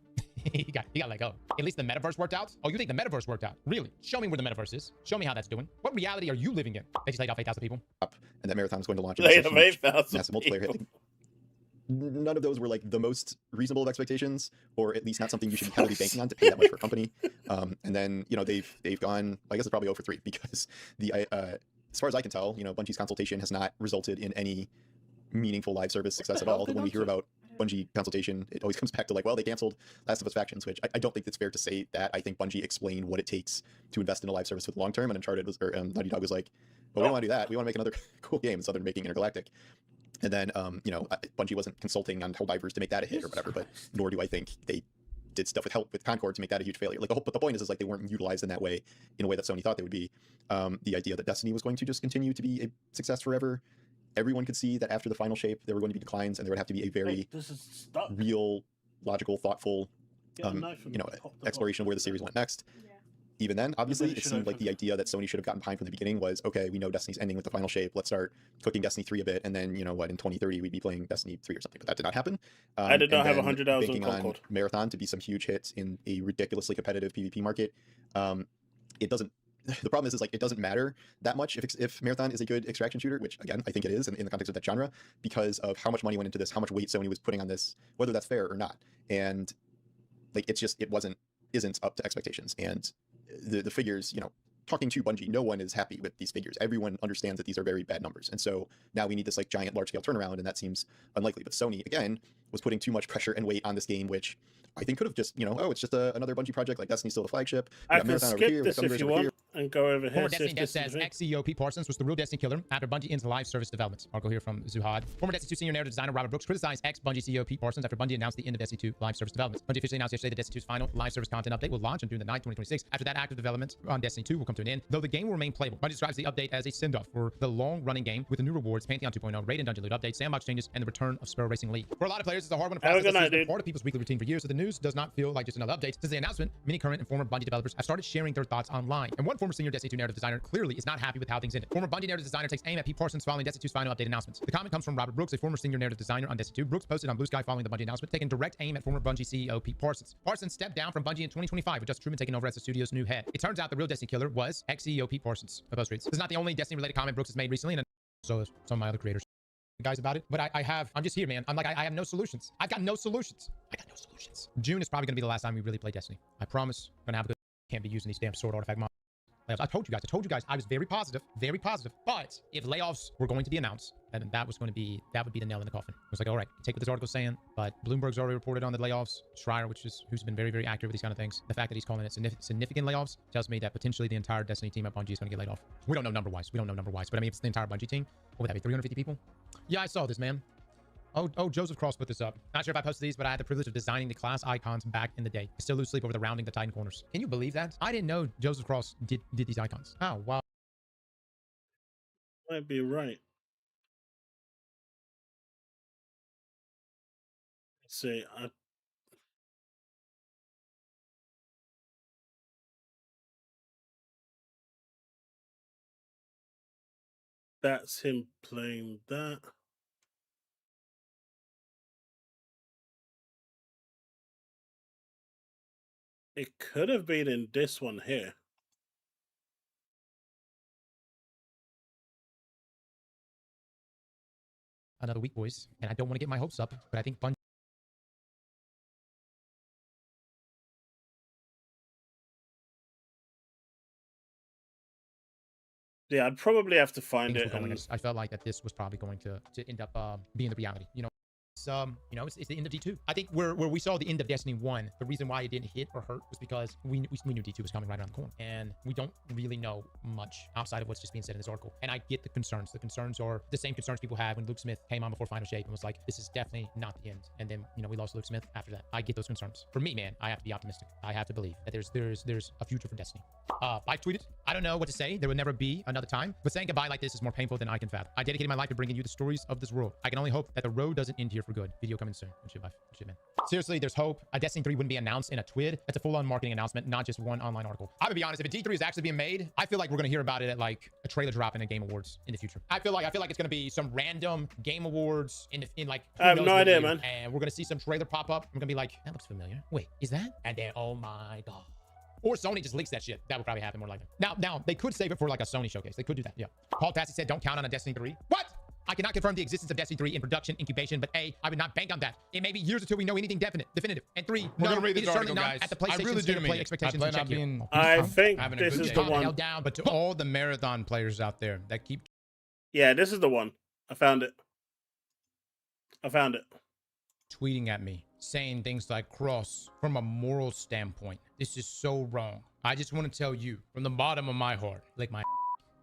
S9: he got let go. At least the metaverse worked out? Oh, you think the metaverse worked out? Really? Show me where the metaverse is. Show me how that's doing. What reality are you living in? They just laid off 8,000 people.
S16: And that Marathon is going to launch.
S1: Laid off 8,000
S16: massive multiplayer hit. None of those were like the most reasonable of expectations, or at least not something you should be heavily banking on to pay that much for a company. And then they've gone. I guess it's probably 0 for 3 because as far as I can tell, Bungie's consultation has not resulted in any meaningful live service success at all. When we hear about Bungie consultation, it always comes back to like, well, they canceled Last of Us Factions, which I don't think it's fair to say that. I think Bungie explained what it takes to invest in a live service for the long term, and Uncharted Naughty Dog was like, well, we don't want to do that. We want to make another cool game other than making Intergalactic. And then, Bungie wasn't consulting on Helldivers to make that a hit or whatever, but nor do I think they did stuff with Concord to make that a huge failure. Like but the point is like they weren't utilized in that way, in a way that Sony thought they would be. The idea that Destiny was going to just continue to be a success forever. Everyone could see that after the final shape, there were going to be declines, and there would have to be a very real, logical, thoughtful, exploration of where the series went next. Even then, obviously, it seemed like the idea that Sony should have gotten behind from the beginning was, okay, we know Destiny's ending with the final shape. Let's start cooking Destiny 3 a bit, and then, in 2030, we'd be playing Destiny 3 or something. But that did not happen.
S1: I did not have 100 hours
S16: on
S1: Concord.
S16: On Marathon to be some huge hits in a ridiculously competitive PvP market. It doesn't. The problem is like it doesn't matter that much if Marathon is a good extraction shooter, which again I think it is in the context of that genre, because of how much money went into this, how much weight Sony was putting on this, whether that's fair or not. And like isn't up to expectations. And the figures, talking to Bungie, no one is happy with these figures. Everyone understands that these are very bad numbers. And so now we need this like giant large scale turnaround, and that seems unlikely. But Sony, again, was putting too much pressure and weight on this game, which I think could have just, it's just another Bungie project. Like Destiny's still the flagship.
S1: I can skip this if you want and go over here.
S9: Former Destiny dev says ex-CEO Pete Parsons was the real Destiny killer after Bungie ends live service development. Article here from Zuhad. Former Destiny 2 senior narrative designer Robert Brooks criticized ex-Bungie CEO Pete Parsons after Bungie announced the end of Destiny 2 live service development. Bungie officially announced yesterday that Destiny 2's final live service content update will launch on June the 9th, 2026. After that, active development on Destiny 2 will come to an end, though the game will remain playable. Bungie describes the update as a send-off for the long-running game with the new rewards, Pantheon 2.0, raid and dungeon loot updates, sandbox changes, and the return of Sparrow Racing League. For a lot of players, it's a hard one to process. It's been part of people's weekly routine for years, so the news does not feel like just another update. Since the announcement, many current and former Bungie developers have started sharing their thoughts online, and one former senior Destiny 2 narrative designer clearly is not happy with how things ended. Former Bungie narrative designer takes aim at Pete Parsons following Destiny 2's final update announcements. The comment comes from Robert Brooks, a former senior narrative designer on Destiny 2. Brooks posted on Blue Sky following the Bungie announcement, taking direct aim at former Bungie CEO Pete Parsons. Parsons stepped down from Bungie in 2025, with Justin Truman taking over as the studio's new head. It turns out the real Destiny killer was ex-CEO Pete Parsons. The post reads. This is not the only Destiny-related comment Brooks has made recently, and so has some of my other creators guys about it, but I'm just here, man. I'm like, I have no solutions. I've got no solutions. June is probably gonna be the last time we really play Destiny. I promise. I'm gonna have a good. Can't be using these damn sword artifact mods. I told you guys, I was very positive. But if layoffs were going to be announced, then that would be the nail in the coffin. It was like, all right, take what this article's saying, but Bloomberg's already reported on the layoffs. Schreier, who's been very, very accurate with these kind of things. The fact that he's calling it significant layoffs tells me that potentially the entire Destiny team at Bungie is going to get laid off. We don't know number-wise, but I mean, if it's the entire Bungie team, what would that be, 350 people? Yeah, I saw this, man. Oh, Joseph Cross put this up. Not sure if I posted these, but I had the privilege of designing the class icons back in the day. I still lose sleep over the rounding the Titan corners. Can you believe that? I didn't know Joseph Cross did these icons. Oh, wow.
S1: Might be right. Let's see. That's him playing that. It could have been in this one here.
S9: another week, boys. And I don't want to get my hopes up, but I think Bungie.
S1: Yeah, I'd probably have to find it.
S9: I felt like that this was probably going to end up being the reality. You know, it's the end of D2. I think where we saw the end of Destiny 1, the reason why it didn't hit or hurt was because we knew D2 was coming right around the corner. And we don't really know much outside of what's just being said in this article. And I get the concerns. The concerns are the same concerns people had when Luke Smith came on before Final Shape and was like, this is definitely not the end. And then, we lost Luke Smith after that. I get those concerns. For me, man, I have to be optimistic. I have to believe that there's a future for Destiny. I tweeted, I don't know what to say. There will never be another time. But saying goodbye like this is more painful than I can fathom. I dedicated my life to bringing you the stories of this world. I can only hope that the road doesn't end here for good. Video coming soon. Good shit, man. Seriously, there's hope. A Destiny 3 wouldn't be announced in a twid. That's a full-on marketing announcement, not just one online article. I'm gonna be honest, if a D3 is actually being made, I feel like we're gonna hear about it at like a trailer drop in a Game Awards in the future. I feel like it's gonna be some random Game Awards in like.
S1: I have no idea, man.
S9: And we're gonna see some trailer pop up. I'm gonna be like, that looks familiar. Wait, is that? And then, oh my god. Or Sony just leaks that shit. That would probably happen more likely. Now, they could save it for like a Sony showcase. They could do that, yeah. Paul Tassi said, don't count on a Destiny 3. What? I cannot confirm the existence of Destiny 3 in production incubation, but A, I would not bank on that. It may be years until we know anything definitive. And 3,
S17: we're
S9: no,
S17: gonna read
S9: it is
S17: this
S9: certainly
S17: article,
S9: not
S17: guys.
S9: at the PlayStation
S17: I really do
S9: play
S17: mean
S9: expectations
S17: I
S9: to
S17: plan
S9: check
S17: on
S9: here.
S17: being
S1: I think
S17: having
S1: this
S17: a good
S1: is
S17: day.
S1: the one.
S9: Held down.
S17: But to all the marathon players out there that keep
S1: Yeah, this is the one. I found it.
S9: tweeting at me, saying things like, Cross, from a moral standpoint, this is so wrong. I just want to tell you, from the bottom of my heart, like my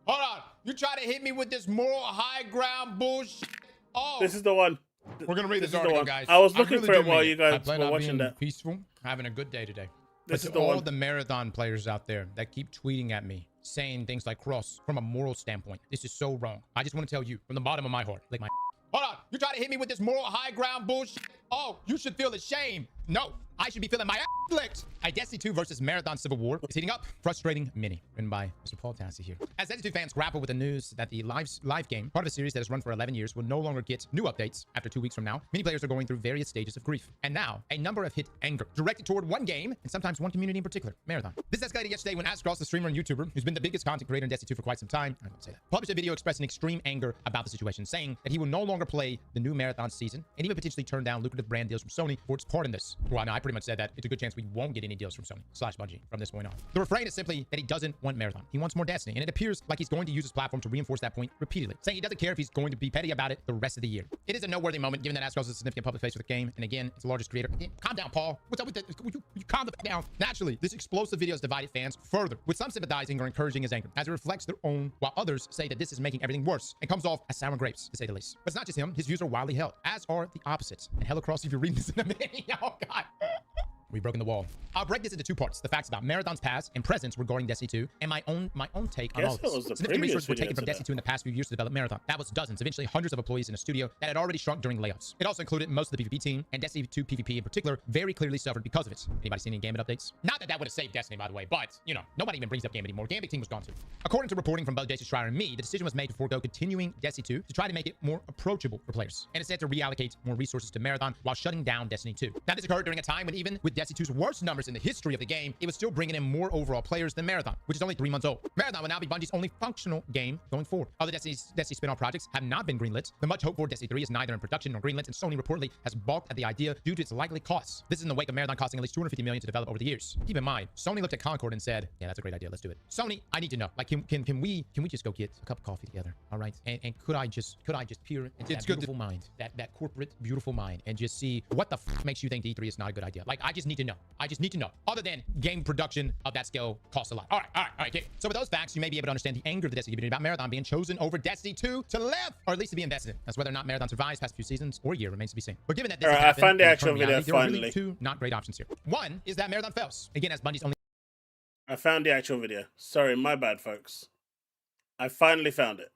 S9: hold on, you try to hit me with this moral high ground bullshit. Oh,
S1: This is the one.
S17: We're gonna read
S1: This
S17: this
S1: is the
S17: article,
S1: one.
S17: guys.
S1: I was looking
S17: really
S1: for
S17: do
S1: it while
S17: mean
S1: you guys
S17: I plan
S1: were
S17: on
S1: watching
S17: being
S1: that.
S17: peaceful, having a good day today.
S1: This
S17: But
S1: is
S17: to
S1: the
S17: all
S1: one.
S17: the marathon players out there that keep tweeting at me, saying things like, Cross, from a moral standpoint, this is so wrong. I just want to tell you, from the bottom of my heart, like my hold on, you try to hit me with this moral high ground bullshit. Oh, you should feel ashamed. No, I should be feeling my ass licked. A Destiny 2 versus Marathon Civil War is heating up. Frustrating mini. Written by Mr. Paul Tassi here. As Destiny 2 fans grapple with the news that the live game, part of a series that has run for 11 years, will no longer get new updates after 2 weeks from now, many players are going through various stages of grief. And now, a number have hit anger, directed toward one game, and sometimes one community in particular, Marathon. This escalated yesterday when Ascross, the streamer and YouTuber, who's been the biggest content creator in Destiny 2 for quite some time, I won't say that, published a video expressing extreme anger about the situation, saying that he will no longer play the new Marathon season, and even potentially turn down lucrative brand deals from Sony for its part in this. Well, no, I pretty much said that it's a good chance we won't get any deals from Sony / Bungie from this point on. The refrain is simply that he doesn't want Marathon. He wants more Destiny, and it appears like he's going to use his platform to reinforce that point repeatedly, saying he doesn't care if he's going to be petty about it the rest of the year. It is a noteworthy moment, given that Ascross is a significant public face for the game, and again, it's the largest creator. Again, calm down, Paul. What's up with that? You calm the f down. Naturally, this explosive video has divided fans further, with some sympathizing or encouraging his anger, as it reflects their own, while others say that this is making everything worse, and comes off as sour grapes, to say the least. But it's not just him. His views are widely held, as are the opposites. And hella cross if you're reading this in a minute. Oh, God. We've broken the wall. I'll break this into 2 parts: the facts about Marathon's past and presence regarding Destiny 2, and my own take on all this. Significant resources were taken from Destiny 2 in the past few years to develop Marathon. That was dozens, eventually hundreds of employees in a studio that had already shrunk during layoffs. It also included most of the PvP team, and Destiny 2 PvP in particular very clearly suffered because of it. Anybody seen any Gambit updates? Not that would have saved Destiny, by the way, but, nobody even brings up Gambit anymore. Gambit team was gone too. According to reporting from both Jason Schreier and me, the decision was made to forego continuing Destiny 2 to try to make it more approachable for players, and instead to reallocate more resources to Marathon while shutting down Destiny 2. Now, this occurred during a time when even with Destiny 2's worst numbers in the history of the game, it was still bringing in more overall players than Marathon, which is only 3 months old. Marathon will now be Bungie's only functional game going forward. Other Destiny spin-off projects have not been greenlit. The much hoped for Destiny 3 is neither in production nor greenlit, and Sony reportedly has balked at the idea due to its likely costs. This is in the wake of Marathon costing at least $250 million to develop over the years. Keep in mind, Sony looked at Concord and said, yeah, that's a great idea, let's do it. Sony, I need to know, like, can we just go get a cup of coffee together, all right? And could I just peer into that beautiful mind, that corporate beautiful mind, and just see what the f makes you think D3 is not a good idea? Like, I just need to know. Other than game production of that scale costs a lot. All right, okay. So with those facts, you may be able to understand the anger of the Destiny community about Marathon being chosen over Destiny 2 to live, or at least to be invested in. As whether or not Marathon survives past a few seasons or a year remains to be seen. But given that this
S1: I found the actual video
S9: there are
S1: finally.
S9: really 2 not great options here. One is that Marathon fails. Again, as Bungie's only...
S1: I found the actual video. Sorry, my bad, folks. I finally found it.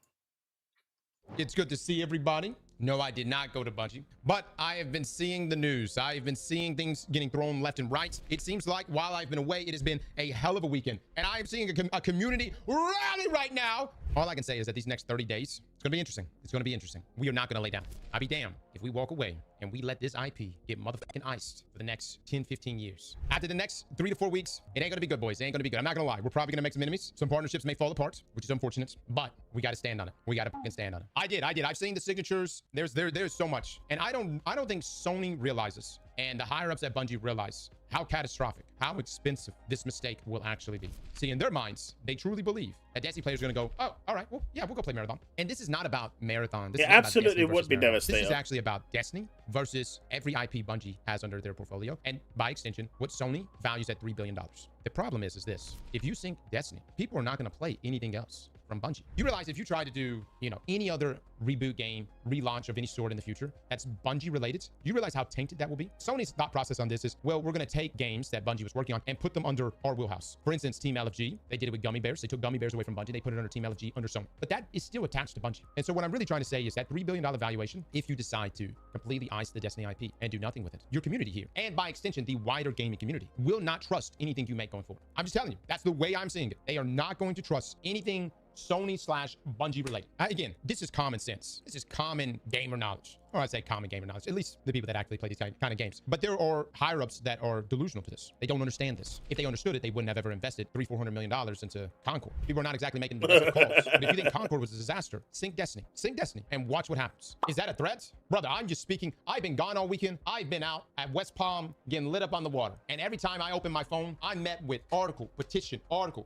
S17: It's good to see everybody. No, I did not go to Bungie, but I have been seeing the news. I've been seeing things getting thrown left and right. It seems like while I've been away, it has been a hell of a weekend, and I am seeing a community rally right now
S9: All I can say is that these next 30 days, it's going to be interesting. It's going to be interesting. We are not going to lay down. I'll be damned if we walk away and we let this IP get motherfucking iced for the next 10, 15 years. After the next 3 to 4 weeks, it ain't going to be good, boys. It ain't going to be good. I'm not going to lie. We're probably going to make some enemies. Some partnerships may fall apart, which is unfortunate, but we got to stand on it. We got to fucking stand on it. I did. I've seen the signatures. There's so much. And I don't think Sony realizes, and the higher ups at Bungie realize how catastrophic, how expensive this mistake will actually be. See, in their minds, they truly believe that Destiny players are going to go, oh, all right, well, yeah, we'll go play Marathon. And this is not about Marathon. This
S1: It
S9: is not about
S1: absolutely
S9: Destiny
S1: would
S9: versus
S1: be
S9: Marathon.
S1: devastating.
S9: This is actually about Destiny versus every IP Bungie has under their portfolio, and by extension, what Sony values at $3 billion. The problem is this: if you sync Destiny, people are not going to play anything else from Bungie. You realize if you try to do, any other reboot game, relaunch of any sort in the future that's Bungie related, you realize how tainted that will be? Sony's thought process on this is, well, we're going to take games that Bungie was working on and put them under our wheelhouse. For instance, Team LFG, they did it with Gummy Bears. They took Gummy Bears away from Bungie. They put it under Team LFG, under Sony. But that is still attached to Bungie. And so what I'm really trying to say is that $3 billion valuation, if you decide to completely ice the Destiny IP and do nothing with it, your community here, and by extension, the wider gaming community, will not trust anything you make going forward. I'm just telling you, that's the way I'm seeing it. They are not going to trust anything Sony/Bungie related. Again, this is common sense. This is common gamer knowledge. Or I'd say common gamer knowledge, at least the people that actually play these kind of games. But there are higher ups that are delusional to this. They don't understand this. If they understood it, they wouldn't have ever invested $300-400 million into Concord. People are not exactly making the best of calls. But if you think Concord was a disaster, sync Destiny, and watch what happens. Is that a threat? Brother, I'm just speaking. I've been gone all weekend. I've been out at West Palm getting lit up on the water. And every time I open my phone, I'm met with petition,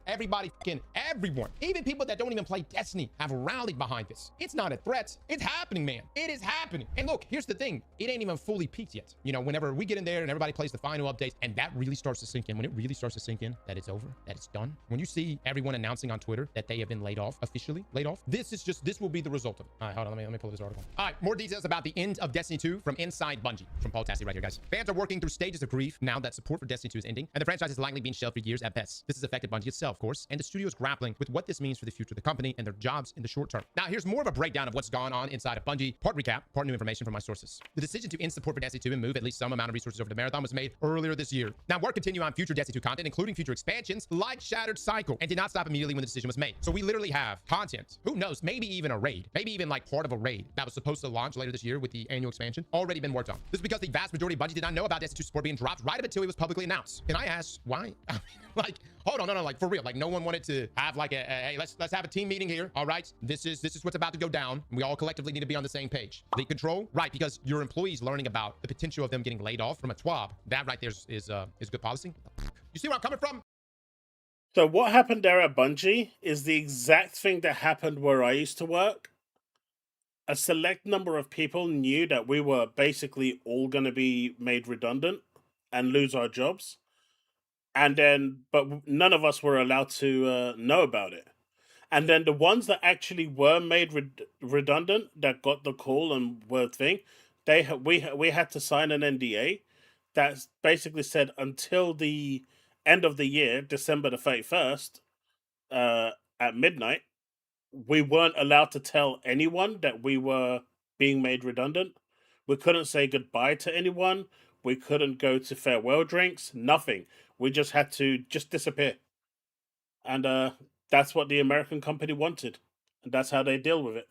S9: everybody, everyone, even people that don't even play Destiny have rallied behind this. It's not a threat. It's happening, man. It is happening. And look, here's the thing. It ain't even fully peaked yet. Whenever we get in there and everybody plays the final updates and that really starts to sink in, when it really starts to sink in that it's over, that it's done, when you see everyone announcing on Twitter that they have been laid off, officially laid off, this will be the result of it. All right, hold on. Let me pull this article. All right, more details about the end of Destiny 2 from inside Bungie. From Paul Tassi right here, guys. Fans are working through stages of grief now that support for Destiny 2 is ending, and the franchise is likely being shelved for years at best. This has affected Bungie itself, of course, and the studio is grappling with what this means for the future of the company and their jobs in the short term. Now, here's more of a breakdown of what's gone on inside of Bungie. Part recap, part new information from my sources. The decision to end support for Destiny 2 and move at least some amount of resources over to Marathon was made earlier this year. Now, work continued on future Destiny 2 content, including future expansions like Shattered Cycle, and did not stop immediately when the decision was made. So we literally have content, who knows, maybe even a raid, maybe even like part of a raid that was supposed to launch later this year with the annual expansion, already been worked on. This is because the vast majority of Bungie did not know about Destiny 2 support being dropped right up until it was publicly announced. Can I ask why? Like, hold on, no, like for real, like no one wanted to have like hey, let's have a team meeting here. All right, this is what's about to go down. We all collectively need to be on the same page. Lead control, right? Because your employees learning about the potential of them getting laid off from a TWAB, that right there is good policy. You see where I'm coming from?
S1: So what happened there at Bungie is the exact thing that happened where I used to work. A select number of people knew that we were basically all going to be made redundant and lose our jobs. And then, but none of us were allowed to know about it. And then the ones that actually were made redundant, that got the call and were thing, we had to sign an NDA that basically said until the end of the year, December the 31st, at midnight, we weren't allowed to tell anyone that we were being made redundant. We couldn't say goodbye to anyone. We couldn't go to farewell drinks, nothing. We just had to just disappear. And that's what the American company wanted. And that's how they deal with it.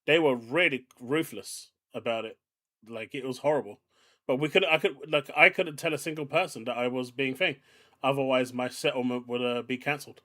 S1: They were really ruthless about it. Like, it was horrible. But I couldn't tell a single person that I was being thing. Otherwise, my settlement would be cancelled.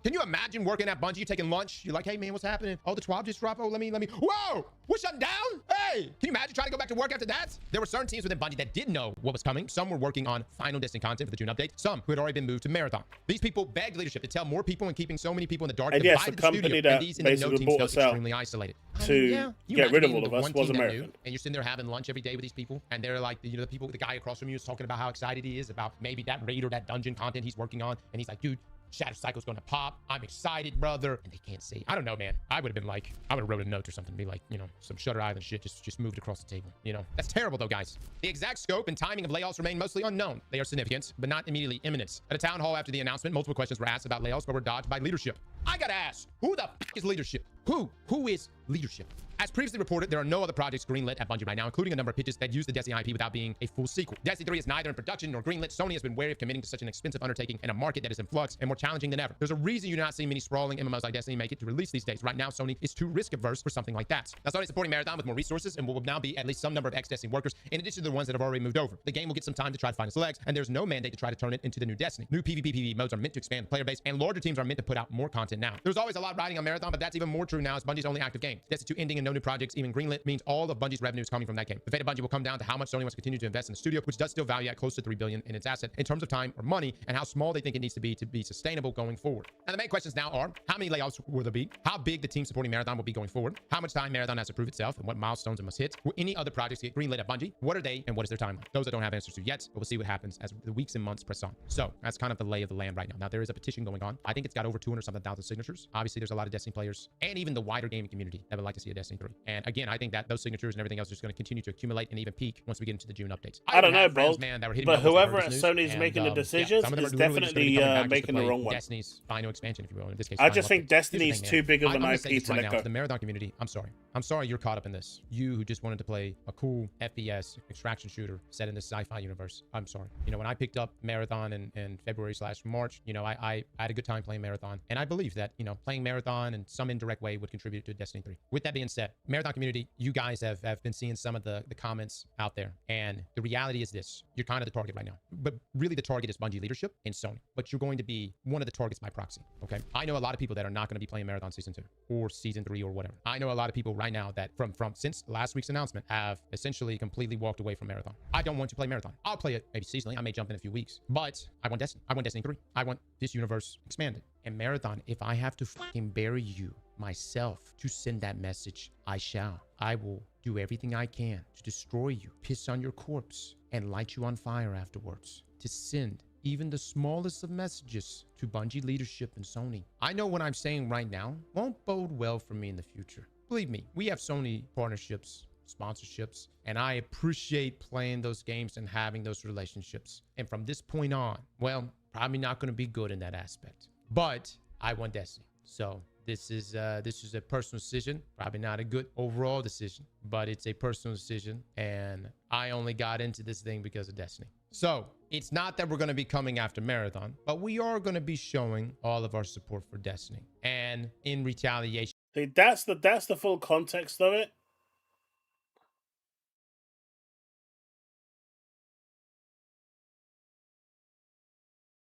S9: Can you imagine working at Bungie, taking lunch? You're like, hey, man, what's happening? Oh, the 12 just dropped. Oh, let me. Whoa! We're shutting down? Hey! Can you imagine trying to go back to work after that? There were certain teams within Bungie that didn't know what was coming. Some were working on final Destiny content for the June update. Some who had already been moved to Marathon. These people begged leadership to tell more people and keeping so many people in the dark.
S1: And yes, the company that basically bought us out
S9: extremely isolated.
S1: to get rid of all of us was American.
S9: And you're sitting there having lunch every day with these people, and they're like, the guy across from you is talking about how excited he is about maybe that raid or that dungeon content he's working on, and he's like, dude, Shattered Cycle's gonna pop. I'm excited, brother. And they can't say, I don't know, man. I would have been like, I would have wrote a note or something, be like, some Shutter Island shit just moved across the table. That's terrible though, guys. The exact scope and timing of layoffs remain mostly unknown. They are significant, but not immediately imminent. At a town hall after the announcement, multiple questions were asked about layoffs, but were dodged by leadership. I gotta ask, who the f is leadership? Who is leadership? As previously reported, there are no other projects greenlit at Bungie right now, including a number of pitches that use the Destiny IP without being a full sequel. Destiny 3 is neither in production nor greenlit. Sony has been wary of committing to such an expensive undertaking in a market that is in flux and more challenging than ever. There's a reason you're not seeing many sprawling MMOs like Destiny make it to release these days. Right now, Sony is too risk-averse for something like that. Now, Sony is supporting Marathon with more resources and will now be at least some number of ex-Destiny workers, in addition to the ones that have already moved over. The game will get some time to try to find its legs, and there's no mandate to try to turn it into the new Destiny. New PvP modes are meant to expand the player base, and larger teams are meant to put out more content now. There's always a lot riding on Marathon, but that's even more true now as Bungie's only active game. Destiny 2 ending and no new projects even greenlit means all of Bungie's revenue is coming from that game. The fate of Bungie will come down to how much Sony wants to continue to invest in the studio, which does still value at close to $3 billion in its asset in terms of time or money, and how small they think it needs to be sustainable going forward. Now, the main questions now are, how many layoffs will there be? How big the team supporting Marathon will be going forward? How much time Marathon has to prove itself, and what milestones it must hit? Will any other projects get greenlit at Bungie? What are they, and what is their timeline? Those I don't have answers to yet, but we'll see what happens as the weeks and months press on. So that's kind of the lay of the land right now. Now, there is a petition going on. I think it's got over 200-something thousand signatures. Obviously, there's a lot of Destiny players and even the wider gaming community that would like to see a Destiny 3. And again, I think that those signatures and everything else is just going to continue to accumulate and even peak once we get into the June updates.
S1: I don't know, bro.
S9: Man,
S1: but whoever at Sony's making the decisions is definitely making the wrong one.
S9: Destiny's final expansion, if you will. In this case,
S1: I just think Destiny's too big of an IP to let go.
S9: The Marathon community, I'm sorry. I'm sorry you're caught up in this. You who just wanted to play a cool FPS extraction shooter set in this sci-fi universe. I'm sorry. You know, when I picked up Marathon in February/March, you know, I had a good time playing Marathon. And I believe that, you know, playing Marathon in some indirect way would contribute to Destiny 3. With that being said, Marathon community, you guys have been seeing some of the comments out there. And the reality is this. You're kind of the target right now. But really the target is Bungie leadership and Sony. But you're going to be one of the targets by proxy. Okay? I know a lot of people that are not going to be playing Marathon Season 2 or Season 3 or whatever. I know a lot of people right now that from since last week's announcement have essentially completely walked away from Marathon. I don't want to play Marathon. I'll play it maybe seasonally. I may jump in a few weeks. But I want Destiny. I want Destiny 3. I want this universe expanded. And Marathon, if I have to fucking bury you myself to send that message, I shall. I will do everything I can to destroy you, piss on your corpse, and light you on fire afterwards. To send even the smallest of messages to Bungie leadership and Sony. I know what I'm saying right now won't bode well for me in the future. Believe me, we have Sony partnerships, sponsorships, and I appreciate playing those games and having those relationships. And from this point on, well, probably not going to be good in that aspect. But I want Destiny. So this is a personal decision. Probably not a good overall decision, but it's a personal decision. And I only got into this thing because of Destiny. So it's not that we're going to be coming after Marathon, but we are going to be showing all of our support for Destiny. And in retaliation.
S1: That's the full context of it.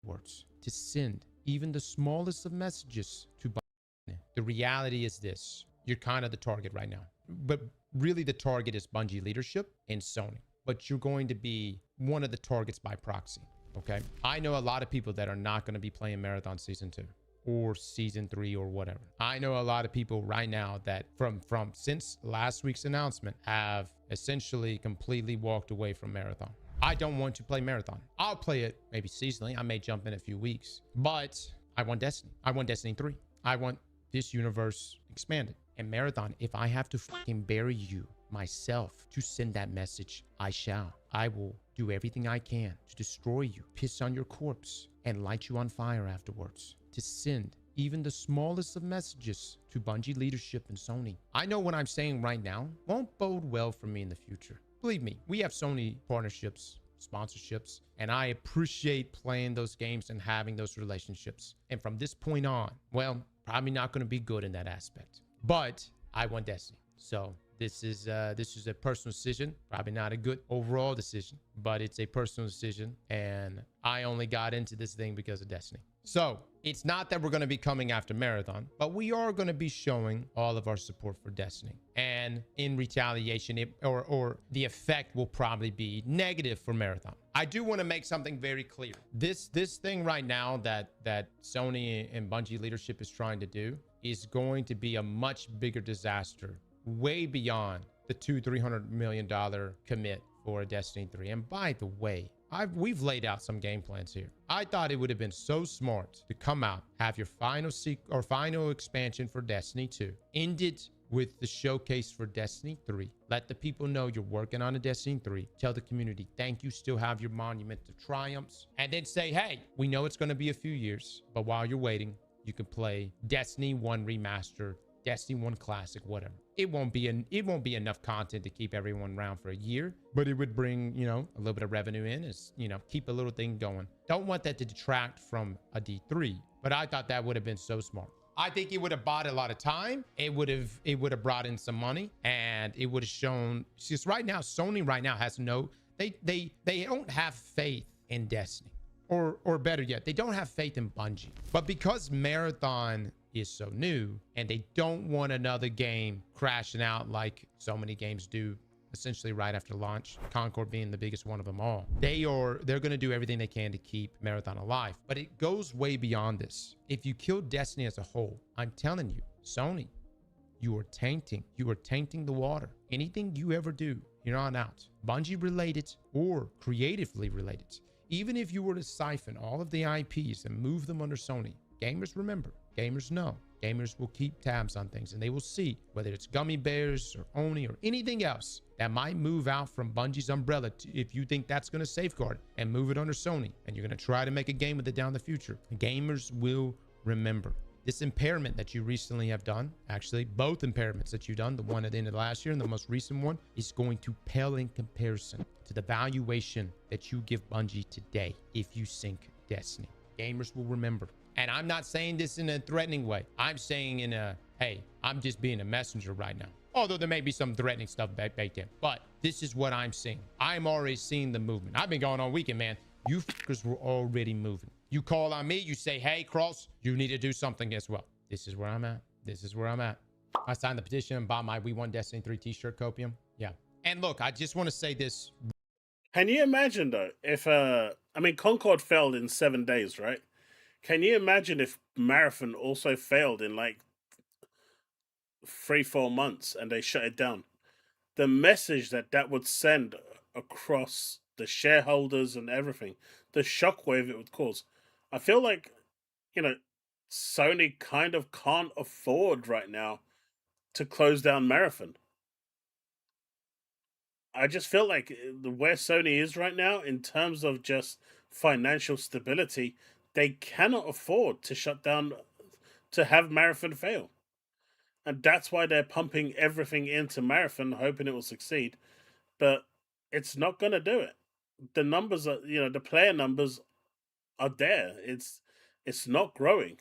S9: Words to send even the smallest of messages to Bungie. The reality is this. You're kind of the target right now. But really the target is Bungie leadership and Sony. But you're going to be one of the targets by proxy. Okay? I know a lot of people that are not going to be playing Marathon Season 2 or Season 3 or whatever. I know a lot of people right now that from since last week's announcement have essentially completely walked away from Marathon. I don't want to play Marathon. I'll play it maybe seasonally. I may jump in a few weeks. But I want Destiny. I want Destiny 3. I want this universe expanded. And Marathon, if I have to fucking bury you myself to send that message, I shall. I will do everything I can to destroy you, piss on your corpse, and light you on fire afterwards. To send even the smallest of messages to Bungie leadership and Sony. I know what I'm saying right now won't bode well for me in the future. Believe me, we have Sony partnerships, sponsorships, and I appreciate playing those games and having those relationships. And from this point on, well, probably not going to be good in that aspect. But I want Destiny. So this is a personal decision. Probably not a good overall decision, but it's a personal decision. And I only got into this thing because of Destiny. So it's not that we're going to be coming after Marathon, but we are going to be showing all of our support for Destiny. And in retaliation, or the effect will probably be negative for Marathon. I do want to make something very clear. This thing right now that Sony and Bungie leadership is trying to do is going to be a much bigger disaster, way beyond the $200-300 million commit for a Destiny 3. And by the way, we've laid out some game plans here. I thought it would have been so smart to come out, have your final expansion for Destiny 2, end it with the showcase for Destiny 3. Let the people know you're working on a Destiny 3. Tell the community, thank you, still have your monument to triumphs. And then say, hey, we know it's going to be a few years, but while you're waiting, you can play Destiny 1 Remastered
S17: Destiny 1 Classic, whatever. It won't be enough content to keep everyone around for a year, but it would bring, you know, a little bit of revenue in, as, you know, keep a little thing going. Don't want that to detract from a D3, but I thought that would have been so smart. I think it would have bought a lot of time. It would have brought in some money, and it would have shown, because right now, Sony right now has no, they don't have faith in Destiny. Or better yet, they don't have faith in Bungie. But because Marathon is so new, and they don't want another game crashing out like so many games do, essentially right after launch, Concord being the biggest one of them all, they're going to do everything they can to keep Marathon alive. But it goes way beyond this. If you kill Destiny as a whole, I'm telling you, Sony, you are tainting the water. Anything you ever do, you're on out, Bungie related or creatively related. Even if you were to siphon all of the IPs and move them under Sony, gamers remember, gamers know, gamers will keep tabs on things, and they will see whether it's Gummy Bears or Oni or anything else that might move out from Bungie's umbrella. If you think that's going to safeguard and move it under Sony, and you're going to try to make a game with it down the future, gamers will remember. This impairment that you recently have done, actually both impairments that you've done, the one at the end of last year and the most recent one, is going to pale in comparison to the valuation that you give Bungie today if you sink Destiny. Gamers will remember. And I'm not saying this in a threatening way. I'm saying in a, hey, I'm just being a messenger right now. Although there may be some threatening stuff baked in. But this is what I'm seeing. I'm already seeing the movement. I've been going on weekend, man. You fuckers were already moving. You call on me, you say, hey, Cross, you need to do something as well. This is where I'm at. This is where I'm at. I signed the petition and bought my We Won Destiny 3 t-shirt copium. Yeah. And look, I just want to say this.
S1: Can you imagine, though, if, I mean, Concord failed in 7 days, right? Can you imagine if Marathon also failed in like 3-4 months and they shut it down? The message that would send across the shareholders and everything, the shockwave it would cause. I feel like, you know, Sony kind of can't afford right now to close down Marathon. I just feel like where Sony is right now in terms of just financial stability, they cannot afford to shut down, to have Marathon fail. And that's why they're pumping everything into Marathon, hoping it will succeed. But it's not going to do it. The numbers are, you know, the player numbers are there. It's not growing.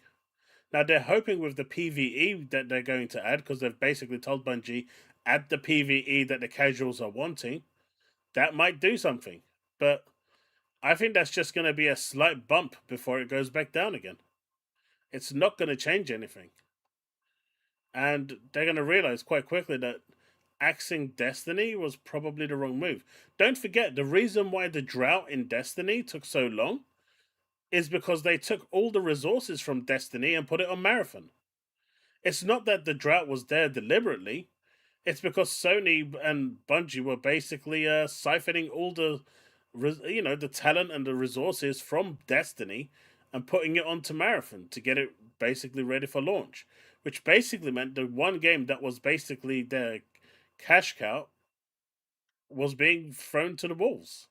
S1: Now they're hoping with the PvE that they're going to add, because they've basically told Bungie, add the PvE that the casuals are wanting. That might do something. But I think that's just going to be a slight bump before it goes back down again. It's not going to change anything. And they're going to realize quite quickly that axing Destiny was probably the wrong move. Don't forget, the reason why the drought in Destiny took so long is because they took all the resources from Destiny and put it on Marathon. It's not that the drought was there deliberately. It's because Sony and Bungie were basically siphoning all the, you know, the talent and the resources from Destiny and putting it onto Marathon to get it basically ready for launch. Which basically meant the one game that was basically their cash cow was being thrown to the wolves.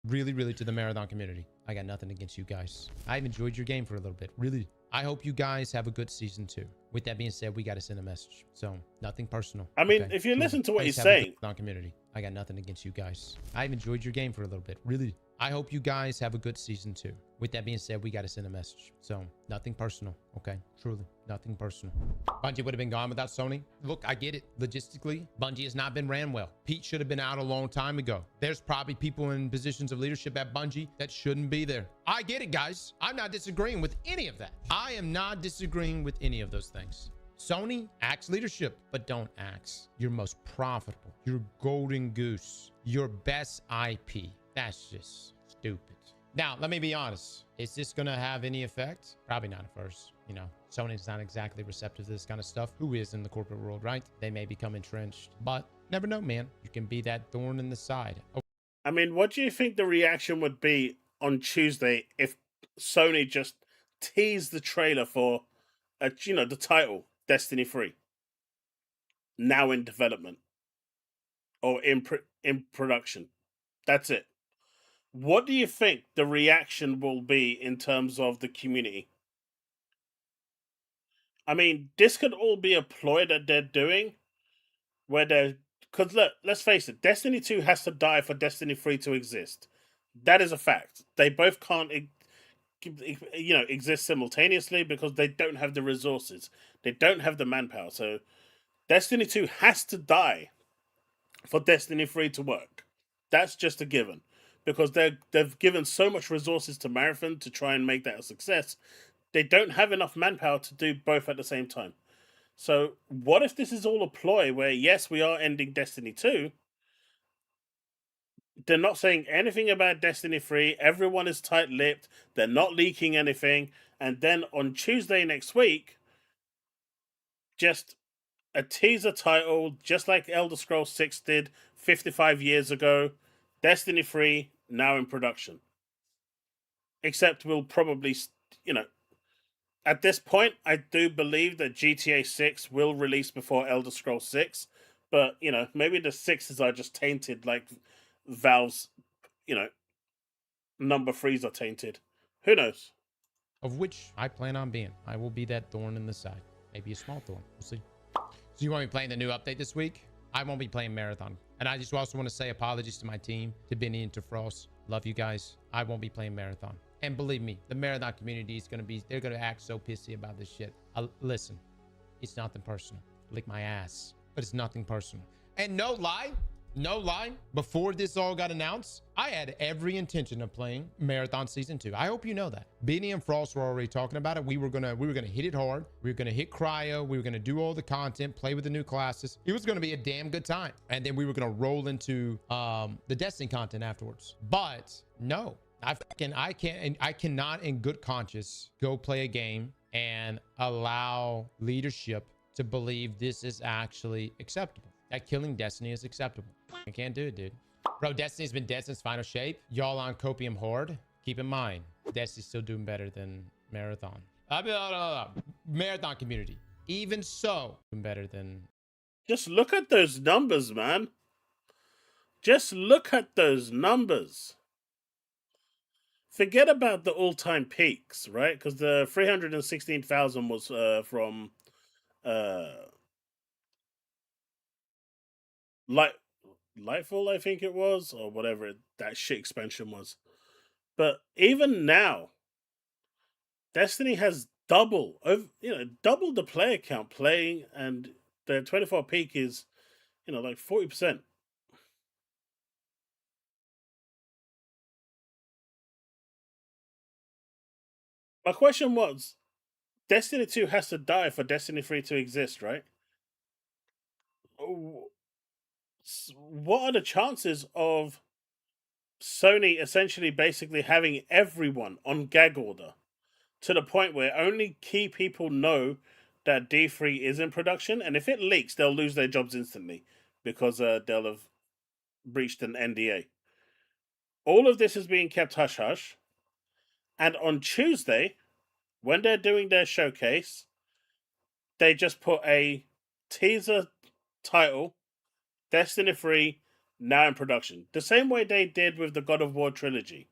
S17: Really to the Marathon community, I got nothing against you guys. I've enjoyed your game for a little bit. Really. I hope you guys have a good season 2. With that being said, we got to send a message. So, nothing personal.
S1: I mean,
S17: okay?
S1: if you listen to what he's
S17: have
S1: saying.
S17: Marathon community, I got nothing against you guys. I've enjoyed your game for a little bit. Really. I hope you guys have a good season 2. With that being said, we got to send a message. So, nothing personal, okay? Truly, nothing personal. Bungie would have been gone without Sony. Look, I get it. Logistically, Bungie has not been ran well. Pete should have been out a long time ago. There's probably people in positions of leadership at Bungie that shouldn't be there. I get it, guys. I'm not disagreeing with any of that. I am not disagreeing with any of those things. Sony, axe leadership, but don't axe your most profitable, your golden goose, your best IP. That's just stupid. Now, let me be honest. Is this going to have any effect? Probably not at first. You know, Sony's not exactly receptive to this kind of stuff. Who is in the corporate world, right? They may become entrenched, but never know, man. You can be that thorn in the side. Oh.
S1: I mean, what do you think the reaction would be on Tuesday if Sony just teased the trailer for, you know, the title, Destiny 3, now in development or in production? That's it. What do you think the reaction will be in terms of the community? I mean, this could all be a ploy that they're doing, where they're, because look, let's face it, Destiny 2 has to die for Destiny 3 to exist. That is a fact. They both can't, exist simultaneously because they don't have the resources. They don't have the manpower. So Destiny 2 has to die for Destiny 3 to work. That's just a given. Because they've given so much resources to Marathon to try and make that a success. They don't have enough manpower to do both at the same time. So what if this is all a ploy where, yes, we are ending Destiny 2. They're not saying anything about Destiny 3. Everyone is tight-lipped. They're not leaking anything. And then on Tuesday next week, just a teaser title, just like Elder Scrolls 6 did 55 years ago. Destiny 3, now in production. Except we'll probably, at this point, I do believe that GTA 6 will release before Elder Scrolls 6. But, maybe the 6s are just tainted like Valve's, number 3s are tainted. Who knows?
S17: Of which I plan on being. I will be that thorn in the side. Maybe a small thorn. We'll see. So you want me playing the new update this week? I won't be playing Marathon. And I just also want to say apologies to my team, to Benny and to Frost. Love you guys. I won't be playing Marathon. And believe me, the Marathon community is going to be, they're going to act so pissy about this shit. Listen, it's nothing personal. Lick my ass. But it's nothing personal. And no lie, before this all got announced, I had every intention of playing Marathon Season 2. I hope you know that. Benny and Frost were already talking about it. We were gonna hit it hard. We were gonna hit cryo. We were gonna do all the content, play with the new classes. It was gonna be a damn good time. And then we were gonna roll into the Destiny content afterwards. But no, I cannot in good conscience go play a game and allow leadership to believe this is actually acceptable. That killing Destiny is acceptable. I can't do it, dude. Bro, Destiny's been dead since Final Shape. Y'all on Copium Horde. Keep in mind, Destiny's still doing better than Marathon. Marathon community. Even so, doing better than...
S1: Just look at those numbers, man. Just look at those numbers. Forget about the all-time peaks, right? Because the 316,000 was from... Lightfall, I think it was, or whatever that shit expansion was. But even now, Destiny has double the player count playing, and the 24 peak is, like 40%. My question was, Destiny 2 has to die for Destiny 3 to exist, right? What are the chances of Sony essentially basically having everyone on gag order to the point where only key people know that D3 is in production, and if it leaks, they'll lose their jobs instantly because they'll have breached an NDA. All of this is being kept hush-hush, and on Tuesday, when they're doing their showcase, they just put a teaser title, Destiny 3, now in production. The same way they did with the God of War trilogy.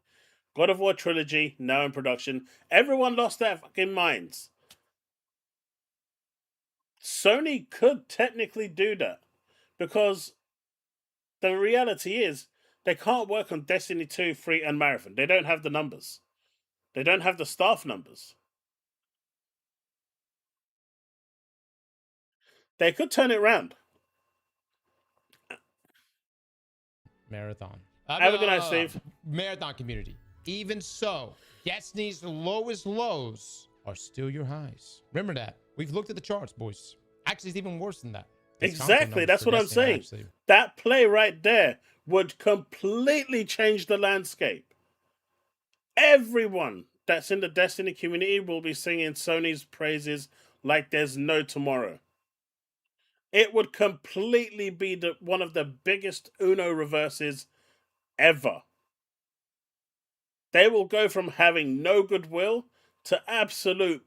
S1: God of War trilogy, now in production. Everyone lost their fucking minds. Sony could technically do that because the reality is they can't work on Destiny 2, 3, and Marathon. They don't have the numbers. They don't have the staff numbers. They could turn it around.
S17: Marathon.
S1: Have a good night, Steve.
S17: Marathon community. Even so, Destiny's lowest lows are still your highs. Remember that. We've looked at the charts, boys. Actually, it's even worse than that.
S1: Exactly. That's what I'm saying. That play right there would completely change the landscape. Everyone that's in the Destiny community will be singing Sony's praises like there's no tomorrow. It would completely be one of the biggest Uno reverses ever. They will go from having no goodwill to absolute,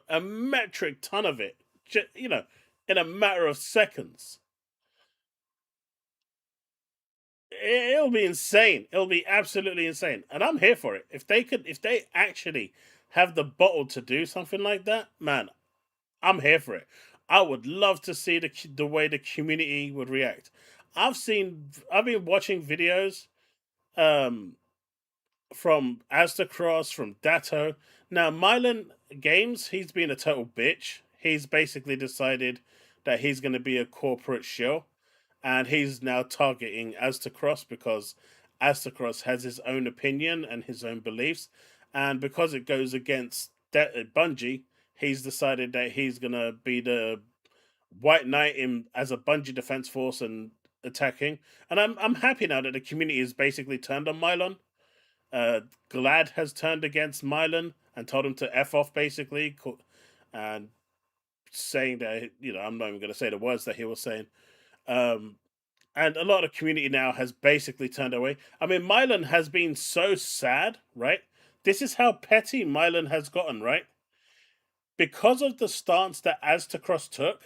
S1: a metric ton of it, in a matter of seconds. It'll be insane. It'll be absolutely insane. And I'm here for it. If they actually have the bottle to do something like that, man, I'm here for it. I would love to see the way the community would react. I've been watching videos from Astacross, from Datto. Now, Mylan Games, he's been a total bitch. He's basically decided that he's going to be a corporate shill, and he's now targeting Astacross because Astacross has his own opinion and his own beliefs, and because it goes against Bungie, he's decided that he's going to be the White Knight in as a Bungie defense force and attacking. And I'm happy now that the community has basically turned on Mylon. Glad has turned against Mylan and told him to F off, basically, and saying that, I'm not even going to say the words that he was saying. And a lot of community now has basically turned away. I mean, Mylan has been so sad, right? This is how petty Mylan has gotten, right? Because of the stance that Aztecross took,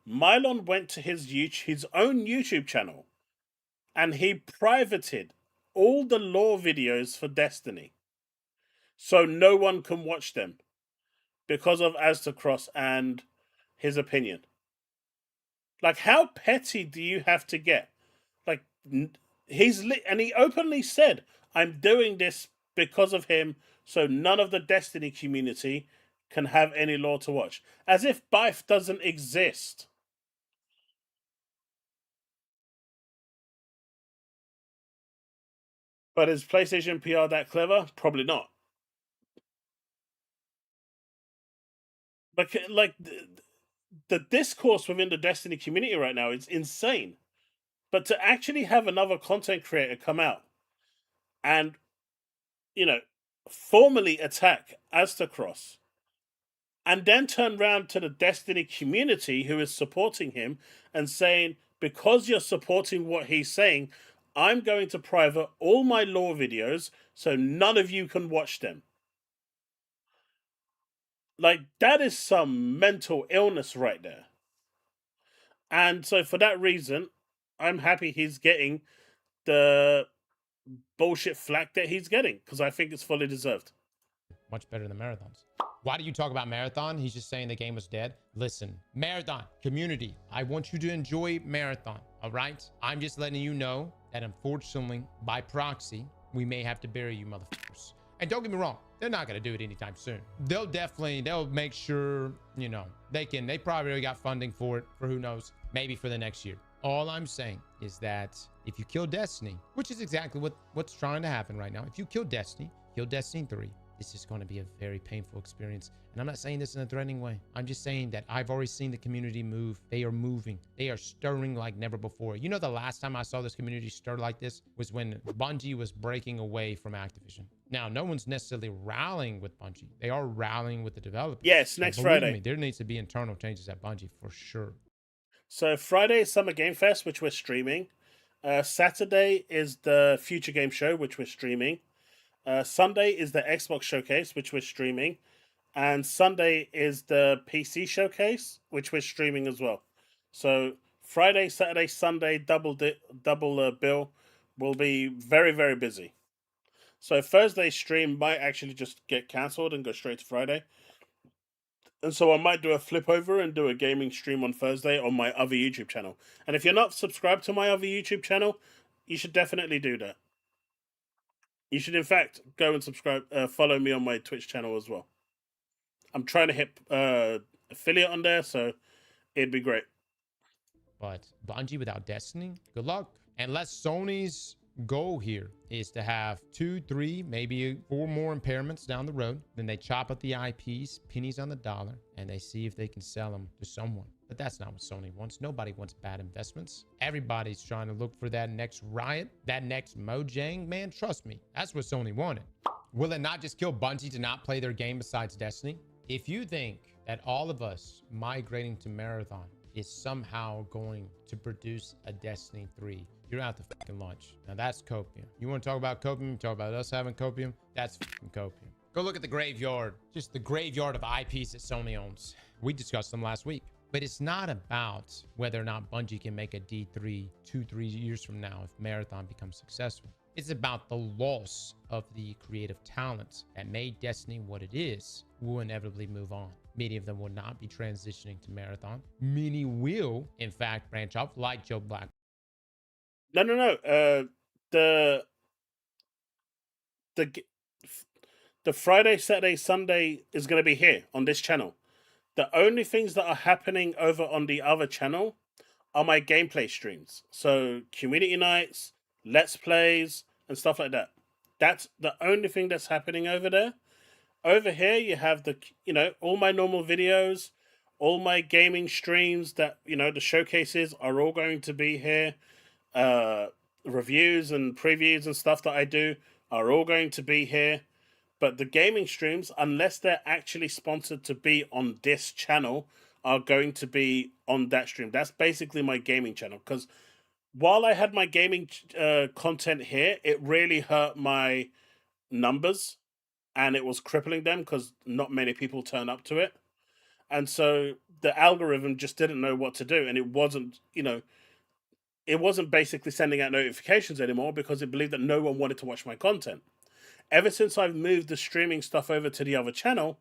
S1: Mylon went to his own YouTube channel and he privated all the lore videos for Destiny, so no one can watch them because of Aztecross and his opinion. Like, how petty do you have to get? Like, and he openly said, "I'm doing this because of him, so none of the Destiny community can have any lore to watch," as if Bife doesn't exist. But is PlayStation PR that clever? Probably not. But like the discourse within the Destiny community right now is insane. But to actually have another content creator come out and, formally attack Aztecross and then turn around to the Destiny community who is supporting him and saying, because you're supporting what he's saying, I'm going to private all my lore videos so none of you can watch them. Like, that is some mental illness right there. And so for that reason, I'm happy he's getting the bullshit flack that he's getting, because I think it's fully deserved.
S17: Much better than marathons. Why do you talk about Marathon? He's just saying the game was dead. Listen, Marathon, community, I want you to enjoy Marathon, all right? I'm just letting you know that unfortunately, by proxy, we may have to bury you motherfuckers. And don't get me wrong, they're not going to do it anytime soon. They'll make sure, they probably already got funding for it, for who knows, maybe for the next year. All I'm saying is that if you kill Destiny, which is exactly what's trying to happen right now, if you kill Destiny 3, this is going to be a very painful experience. And I'm not saying this in a threatening way. I'm just saying that I've already seen the community move. They are moving. They are stirring like never before. The last time I saw this community stir like this was when Bungie was breaking away from Activision. Now, no one's necessarily rallying with Bungie. They are rallying with the developers.
S1: Yes, next Friday.
S17: Me, there needs to be internal changes at Bungie for sure.
S1: So Friday is Summer Game Fest, which we're streaming. Saturday is the Future Game Show, which we're streaming. Sunday is the Xbox Showcase, which we're streaming. And Sunday is the PC Showcase, which we're streaming as well. So Friday, Saturday, Sunday, double bill will be very, very busy. So Thursday's stream might actually just get cancelled and go straight to Friday. And so I might do a flip over and do a gaming stream on Thursday on my other YouTube channel. And if you're not subscribed to my other YouTube channel, you should definitely do that. You should, in fact, go and subscribe, follow me on my Twitch channel as well. I'm trying to hit affiliate on there, so it'd be great.
S17: But Bungie without Destiny, good luck. Unless Sony's goal here is to have 2, 3, maybe 4 more impairments down the road. Then they chop up the IPs, pennies on the dollar, and they see if they can sell them to someone. But that's not what Sony wants. Nobody wants bad investments. Everybody's trying to look for that next Riot, that next Mojang. Man, trust me, that's what Sony wanted. Will it not just kill Bungie to not play their game besides Destiny? If you think that all of us migrating to Marathon is somehow going to produce a Destiny 3, you're out to fucking lunch. Now that's copium. You want to talk about copium? Talk about us having copium? That's fucking copium. Go look at the graveyard. Just the graveyard of IPs that Sony owns. We discussed them last week. But it's not about whether or not Bungie can make a D3 2-3 years from now if Marathon becomes successful. It's about the loss of the creative talent that made Destiny what it is will inevitably move on. Many of them will not be transitioning to Marathon. Many will, in fact, branch off like Joe Black.
S1: No. The the the Friday, Saturday, Sunday is going to be here on this channel. The only things that are happening over on the other channel are my gameplay streams. So community nights, let's plays, and stuff like that. That's the only thing that's happening over there. Over here, you have all my normal videos, all my gaming streams that, the showcases are all going to be here. Reviews and previews and stuff that I do are all going to be here. But the gaming streams, unless they're actually sponsored to be on this channel, are going to be on that stream. That's basically my gaming channel. Because while I had my gaming content here, it really hurt my numbers. And it was crippling them because not many people turn up to it. And so the algorithm just didn't know what to do. And it wasn't basically sending out notifications anymore because it believed that no one wanted to watch my content. Ever since I've moved the streaming stuff over to the other channel,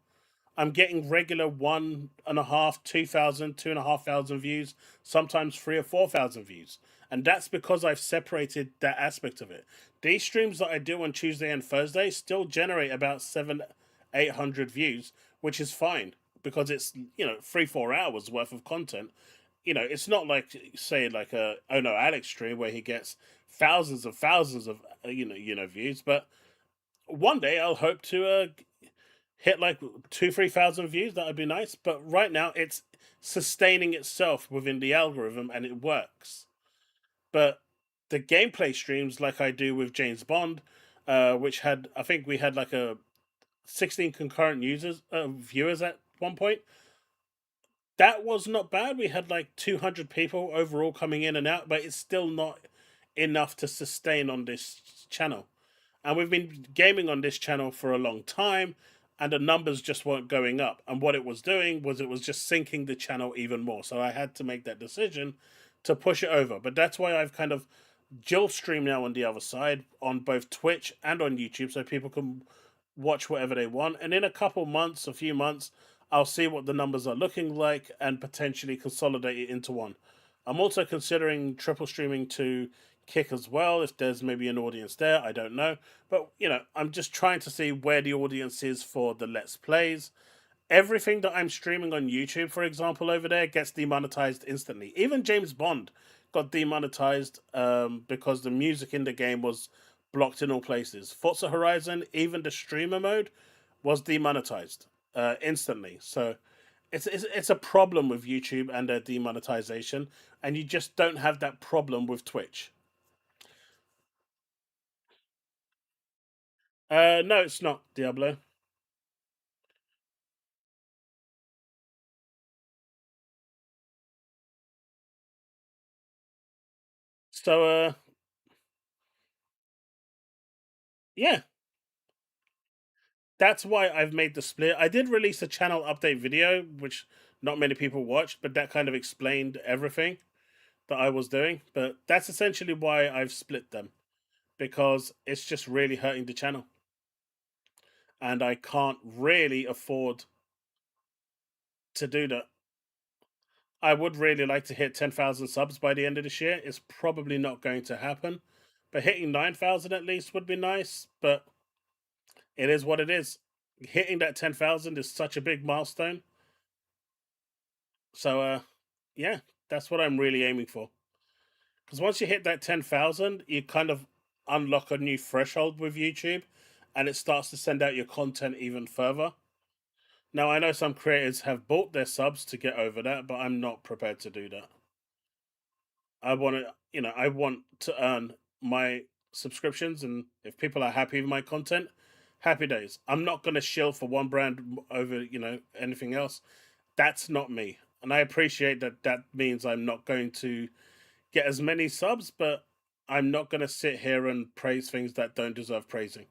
S1: I'm getting regular 1,500, 2,000, 2,500 views, sometimes 3,000 or 4,000 views. And that's because I've separated that aspect of it. These streams that I do on Tuesday and Thursday still generate about 700-800 views, which is fine because it's 3-4 hours worth of content. It's not like, say, like a Oh No Alex stream where he gets thousands of views, but one day I'll hope to hit like 2,000-3,000 views. That would be nice. But right now it's sustaining itself within the algorithm and it works. But the gameplay streams, like I do with James Bond, which I think we had like 16 concurrent viewers at one point. That was not bad. We had like 200 people overall coming in and out, but it's still not enough to sustain on this channel. And we've been gaming on this channel for a long time, and the numbers just weren't going up. And what it was doing was it was just sinking the channel even more. So I had to make that decision to push it over. But that's why I've kind of dual stream now on the other side on both Twitch and on YouTube, so people can watch whatever they want. And in a few months, I'll see what the numbers are looking like and potentially consolidate it into one. I'm also considering triple streaming to Kick as well, if there's maybe an audience there. I don't know. But, I'm just trying to see where the audience is for the Let's Plays. Everything that I'm streaming on YouTube, for example, over there gets demonetized instantly. Even James Bond got demonetized because the music in the game was blocked in all places. Forza Horizon, even the streamer mode, was demonetized instantly. So it's a problem with YouTube and their demonetization, and you just don't have that problem with Twitch. No, it's not Diablo. So, yeah. That's why I've made the split. I did release a channel update video, which not many people watched, but that kind of explained everything that I was doing. But that's essentially why I've split them, because it's just really hurting the channel. And I can't really afford to do that. I would really like to hit 10,000 subs by the end of this year. It's probably not going to happen. But hitting 9,000 at least would be nice. But it is what it is. Hitting that 10,000 is such a big milestone. So, yeah, that's what I'm really aiming for. Because once you hit that 10,000, you kind of unlock a new threshold with YouTube, and it starts to send out your content even further. Now, I know some creators have bought their subs to get over that, but I'm not prepared to do that. I want to earn my subscriptions, and if people are happy with my content, happy days. I'm not going to shill for one brand over, anything else. That's not me. And I appreciate that means I'm not going to get as many subs, but I'm not going to sit here and praise things that don't deserve praising.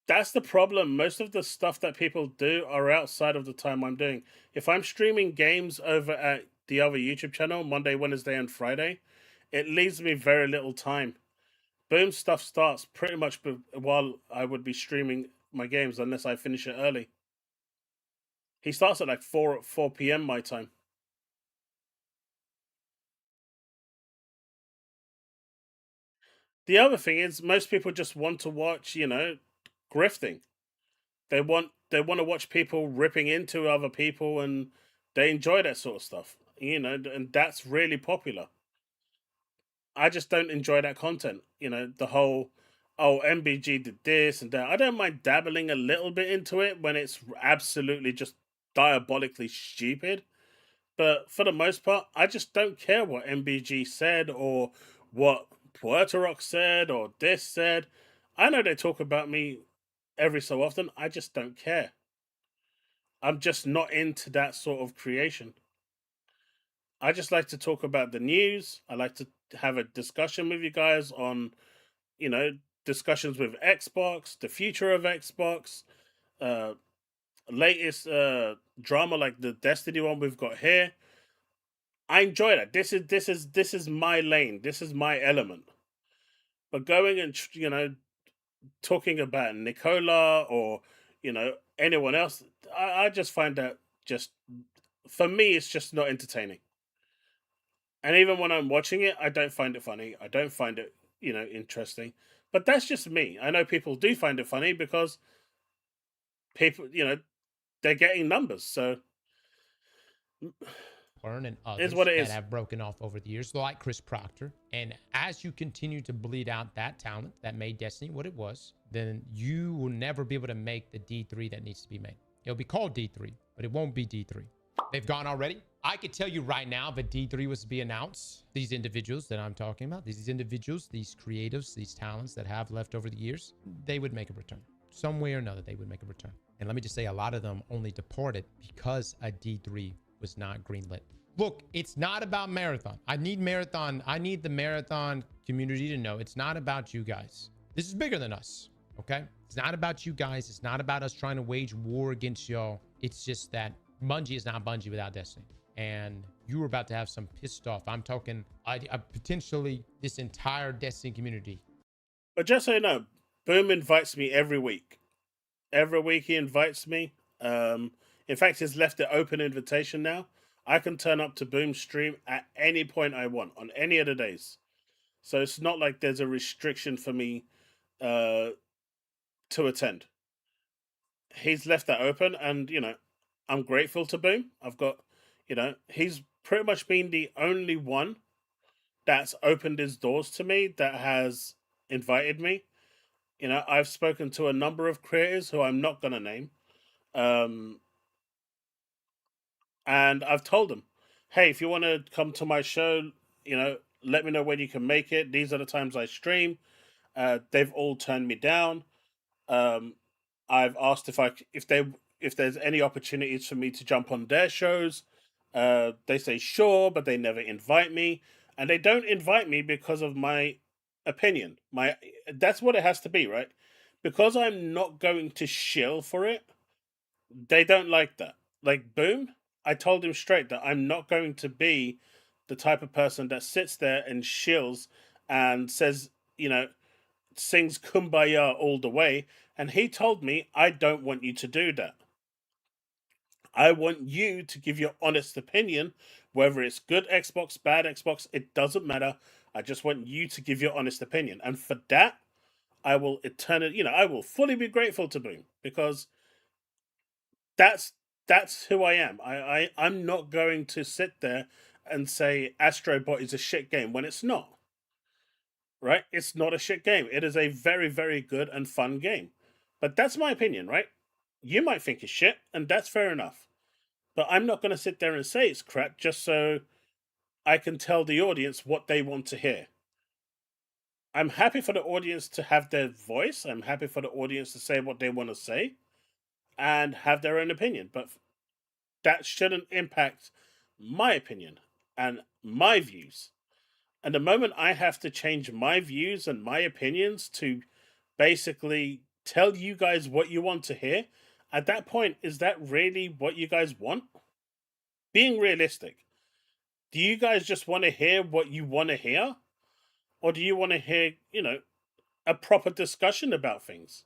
S1: That's the problem. Most of the stuff that people do are outside of the time I'm doing. If I'm streaming games over at the other YouTube channel, Monday, Wednesday, and Friday, it leaves me very little time Boom stuff starts pretty much while I would be streaming my games, unless I finish it early. He starts at like 4 p.m. my time. The other thing is, most people just want to watch, grifting. They want to watch people ripping into other people, and they enjoy that sort of stuff. And that's really popular. I just don't enjoy that content. The whole, oh, MBG did this and that. I don't mind dabbling a little bit into it when it's absolutely just diabolically stupid. But for the most part, I just don't care what MBG said or what Puerto Rock said or this said. I know they talk about me every so often. I just don't care. I'm just not into that sort of creation. I just like to talk about the news. I like to have a discussion with you guys on, discussions with Xbox, the future of Xbox, uh, latest drama like the Destiny one we've got here. I enjoy that. This is my lane. This is my element. But going and talking about Nicola or anyone else, I just find that just, for me, it's just not entertaining. And even when I'm watching it, I don't find it funny. I don't find it interesting. But that's just me. I know people do find it funny because people they're getting numbers. So
S17: And others
S1: what it
S17: that
S1: is.
S17: have broken off over the years, like Chris Proctor. And as you continue to bleed out that talent that made Destiny what it was, then you will never be able to make the D3 that needs to be made. It'll be called D3, but it won't be D3. They've gone already. I could tell you right now, if D3 was to be announced, these individuals that I'm talking about, these individuals, these creatives, these talents that have left over the years, they would make a return. Some way or another, they would make a return. And let me just say, a lot of them only departed because a D3 was not greenlit. Look, it's not about Marathon. I need the Marathon community to know it's not about you guys. This is bigger than us, okay? It's not about you guys. It's not about us trying to wage war against y'all. It's just that Bungie is not Bungie without Destiny. And you were about to have some pissed off. I'm talking potentially this entire Destiny community.
S1: But just so you know, Boom invites me every week. Every week he invites me. In fact, he's left the open invitation now. I can turn up to Boom's stream at any point I want on any of the days. So it's not like there's a restriction for me to attend. He's left that open, and I'm grateful to Boom. I've got, he's pretty much been the only one that's opened his doors to me, that has invited me. I've spoken to a number of creators who I'm not gonna name, and I've told them, hey, if you want to come to my show, let me know when you can make it. These are the times I stream. They've all turned me down. I've asked if there's any opportunities for me to jump on their shows. They say sure, but they never invite me, and they don't invite me because of my opinion. That's what it has to be, right? Because I'm not going to shill for it. They don't like that. Like Boom, I told him straight that I'm not going to be the type of person that sits there and shills and says, sings Kumbaya all the way. And he told me, I don't want you to do that. I want you to give your honest opinion, whether it's good Xbox, bad Xbox, it doesn't matter. I just want you to give your honest opinion. And for that, I will I will fully be grateful to Boom, because that's who I am. I'm not going to sit there and say Astrobot is a shit game when it's not. Right? It's not a shit game. It is a very, very good and fun game. But that's my opinion, right? You might think it's shit, and that's fair enough. But I'm not going to sit there and say it's crap just so I can tell the audience what they want to hear. I'm happy for the audience to have their voice. I'm happy for the audience to say what they want to say and have their own opinion. But that shouldn't impact my opinion and my views. And the moment I have to change my views and my opinions to basically tell you guys what you want to hear, at that point, is that really what you guys want? Being realistic, do you guys just want to hear what you want to hear? Or do you want to hear, a proper discussion about things,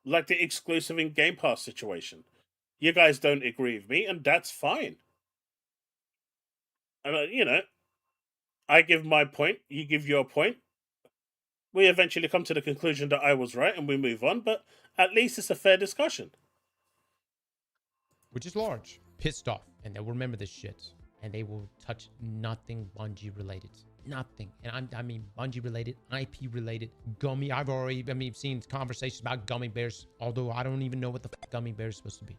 S1: like the exclusive in Game Pass situation. You guys don't agree with me, and that's fine. And I give my point, you give your point. We eventually come to the conclusion that I was right, and we move on. But at least it's a fair discussion.
S17: Which is large. Pissed off. And they'll remember this shit. And they will touch nothing Bungie related. Nothing. And I mean Bungie related, IP related, gummy. I've already, seen conversations about gummy bears. Although I don't even know what the gummy bear is supposed to be.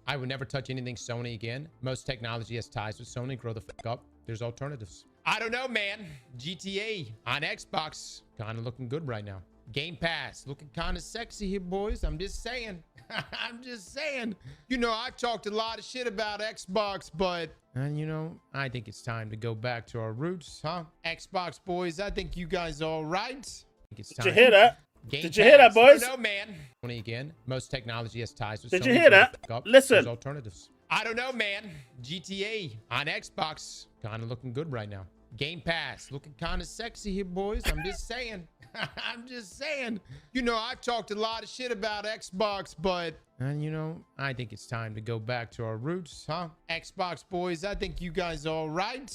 S17: I would never touch anything Sony again. Most technology has ties with Sony. Grow the up. There's alternatives. I don't know, man. GTA on Xbox. Kind of looking good right now. Game Pass. Looking kind of sexy here, boys. I'm just saying. I'm just saying. I've talked a lot of shit about Xbox, but... I think it's time to go back to our roots, huh? Xbox boys, I think you guys are all right.
S1: Did you hear that? Did you hear that, boys?
S17: No, man. Sony again. Most technology has ties with
S1: Did
S17: Sony.
S1: you hear that? Listen.
S17: There's alternatives. I don't know, man. GTA on Xbox. Kind of looking good right now. Game Pass. Looking kind of sexy here, boys. I'm just saying. I'm just saying. I've talked a lot of shit about Xbox, but... I think it's time to go back to our roots, huh? Xbox boys, I think you guys are all right.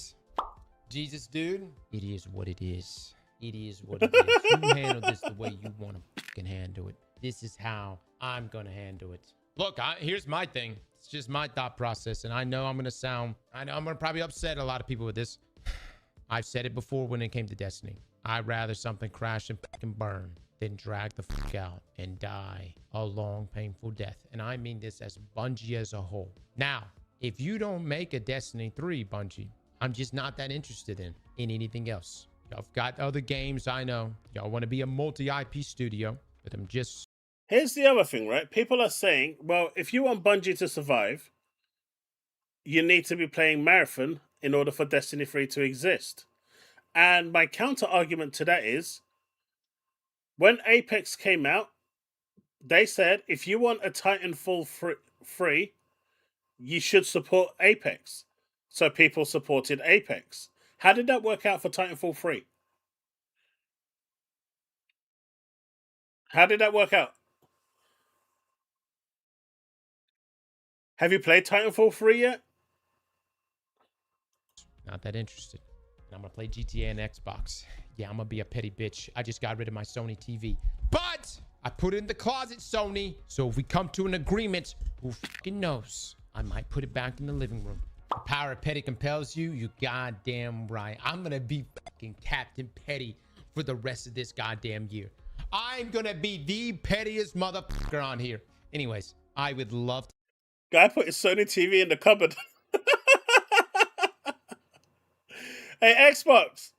S17: Jesus, dude. It is what it is. It is what it is. You handle this the way you want to fucking handle it. This is how I'm going to handle it. Look, here's my thing. It's just my thought process, and I know I'm going to probably upset a lot of people with this. I've said it before when it came to Destiny. I'd rather something crash and fucking burn than drag the fuck out and die a long, painful death. And I mean this as Bungie as a whole. Now, if you don't make a Destiny 3, Bungie, I'm just not that interested in anything else. Y'all got other games, I know. Y'all want to be a multi-IP studio, but I'm just...
S1: Here's the other thing, right? People are saying, well, if you want Bungie to survive, you need to be playing Marathon in order for Destiny 3 to exist. And my counter argument to that is, when Apex came out, they said, if you want a Titanfall free, you should support Apex. So people supported Apex. How did that work out for Titanfall 3? How did that work out? Have you played Titanfall 3 yet?
S17: Not that interested. And I'm going to play GTA and Xbox. Yeah, I'm going to be a petty bitch. I just got rid of my Sony TV. But I put it in the closet, Sony. So if we come to an agreement, who fucking knows? I might put it back in the living room. The power of petty compels you. You goddamn right. I'm going to be fucking Captain Petty for the rest of this goddamn year. I'm going to be the pettiest motherfucker on here. Anyways, I would love to.
S1: Guy put his Sony TV in the cupboard. Hey, Xbox,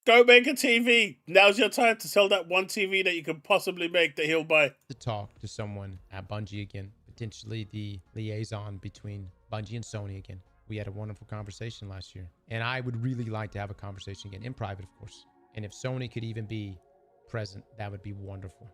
S1: go make a TV. Now's your time to sell that one TV that you could possibly make that he'll buy.
S17: To talk to someone at Bungie again. Potentially the liaison between Bungie and Sony again. We had a wonderful conversation last year. And I would really like to have a conversation again. In private, of course. And if Sony could even be present, that would be wonderful.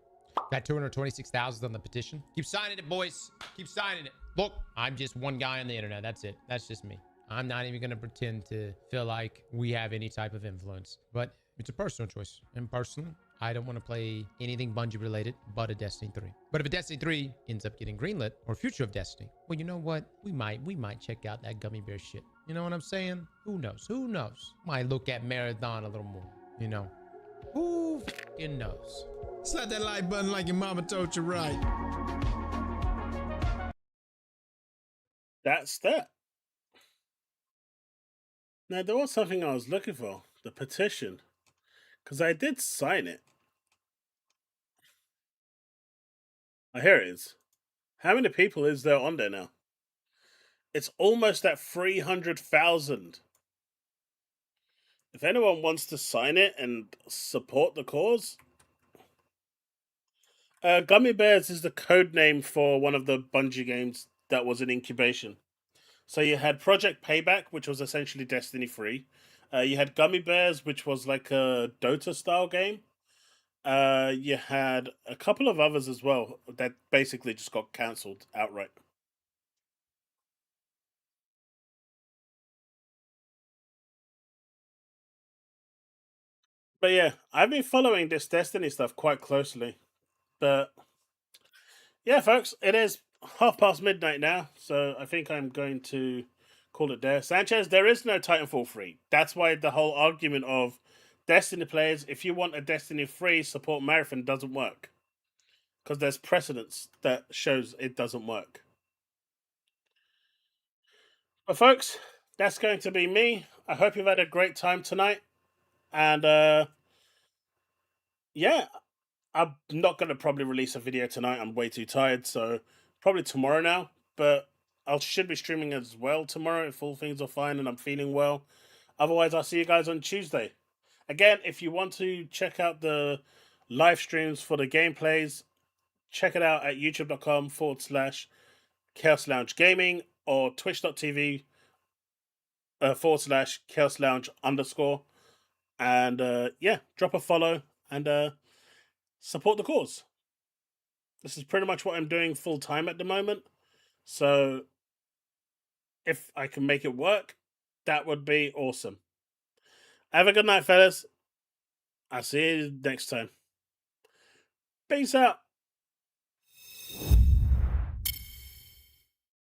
S17: That 226,000 on the petition. Keep signing it, boys. Keep signing it. Look, I'm just one guy on the internet. That's it. That's just me. I'm not even going to pretend to feel like we have any type of influence. But it's a personal choice. And personally, I don't want to play anything Bungie related but a Destiny 3. But if a Destiny 3 ends up getting greenlit, or Future of Destiny, well, you know what? We might check out that gummy bear shit. You know what I'm saying? Who knows? Who knows? Might look at Marathon a little more, you know? Who fucking knows?
S4: Slap that like button like your mama told you right.
S1: That's that. Now, there was something I was looking for. The petition. Because I did sign it. Oh, here it is. How many people is there on there now? It's almost at 300,000. If anyone wants to sign it and support the cause... Gummy Bears is the code name for one of the Bungie games that was in incubation. So you had Project Payback, which was essentially Destiny 3. You had Gummy Bears, which was like a Dota-style game. You had a couple of others as well that basically just got cancelled outright. But yeah, I've been following this Destiny stuff quite closely. But yeah, folks, it is midnight now, so I think I'm going to call it there. Sanchez, there is no Titanfall 3. That's why the whole argument of Destiny players, if you want a Destiny 3 support marathon, doesn't work. Because there's precedence that shows it doesn't work. But folks, that's going to be me. I hope you've had a great time tonight. And yeah, I'm not going to probably release a video tonight. I'm way too tired, so probably tomorrow now. But I should be streaming as well tomorrow if all things are fine and I'm feeling well. Otherwise, I'll see you guys on Tuesday. Again, if you want to check out the live streams for the gameplays, check it out at youtube.com/Chaos Lounge Gaming or twitch.tv /Chaos Lounge _ and yeah, drop a follow and support the cause. This is pretty much what I'm doing full time at the moment. So if I can make it work, that would be awesome. Have a good night, fellas. I'll see you next time. Peace out.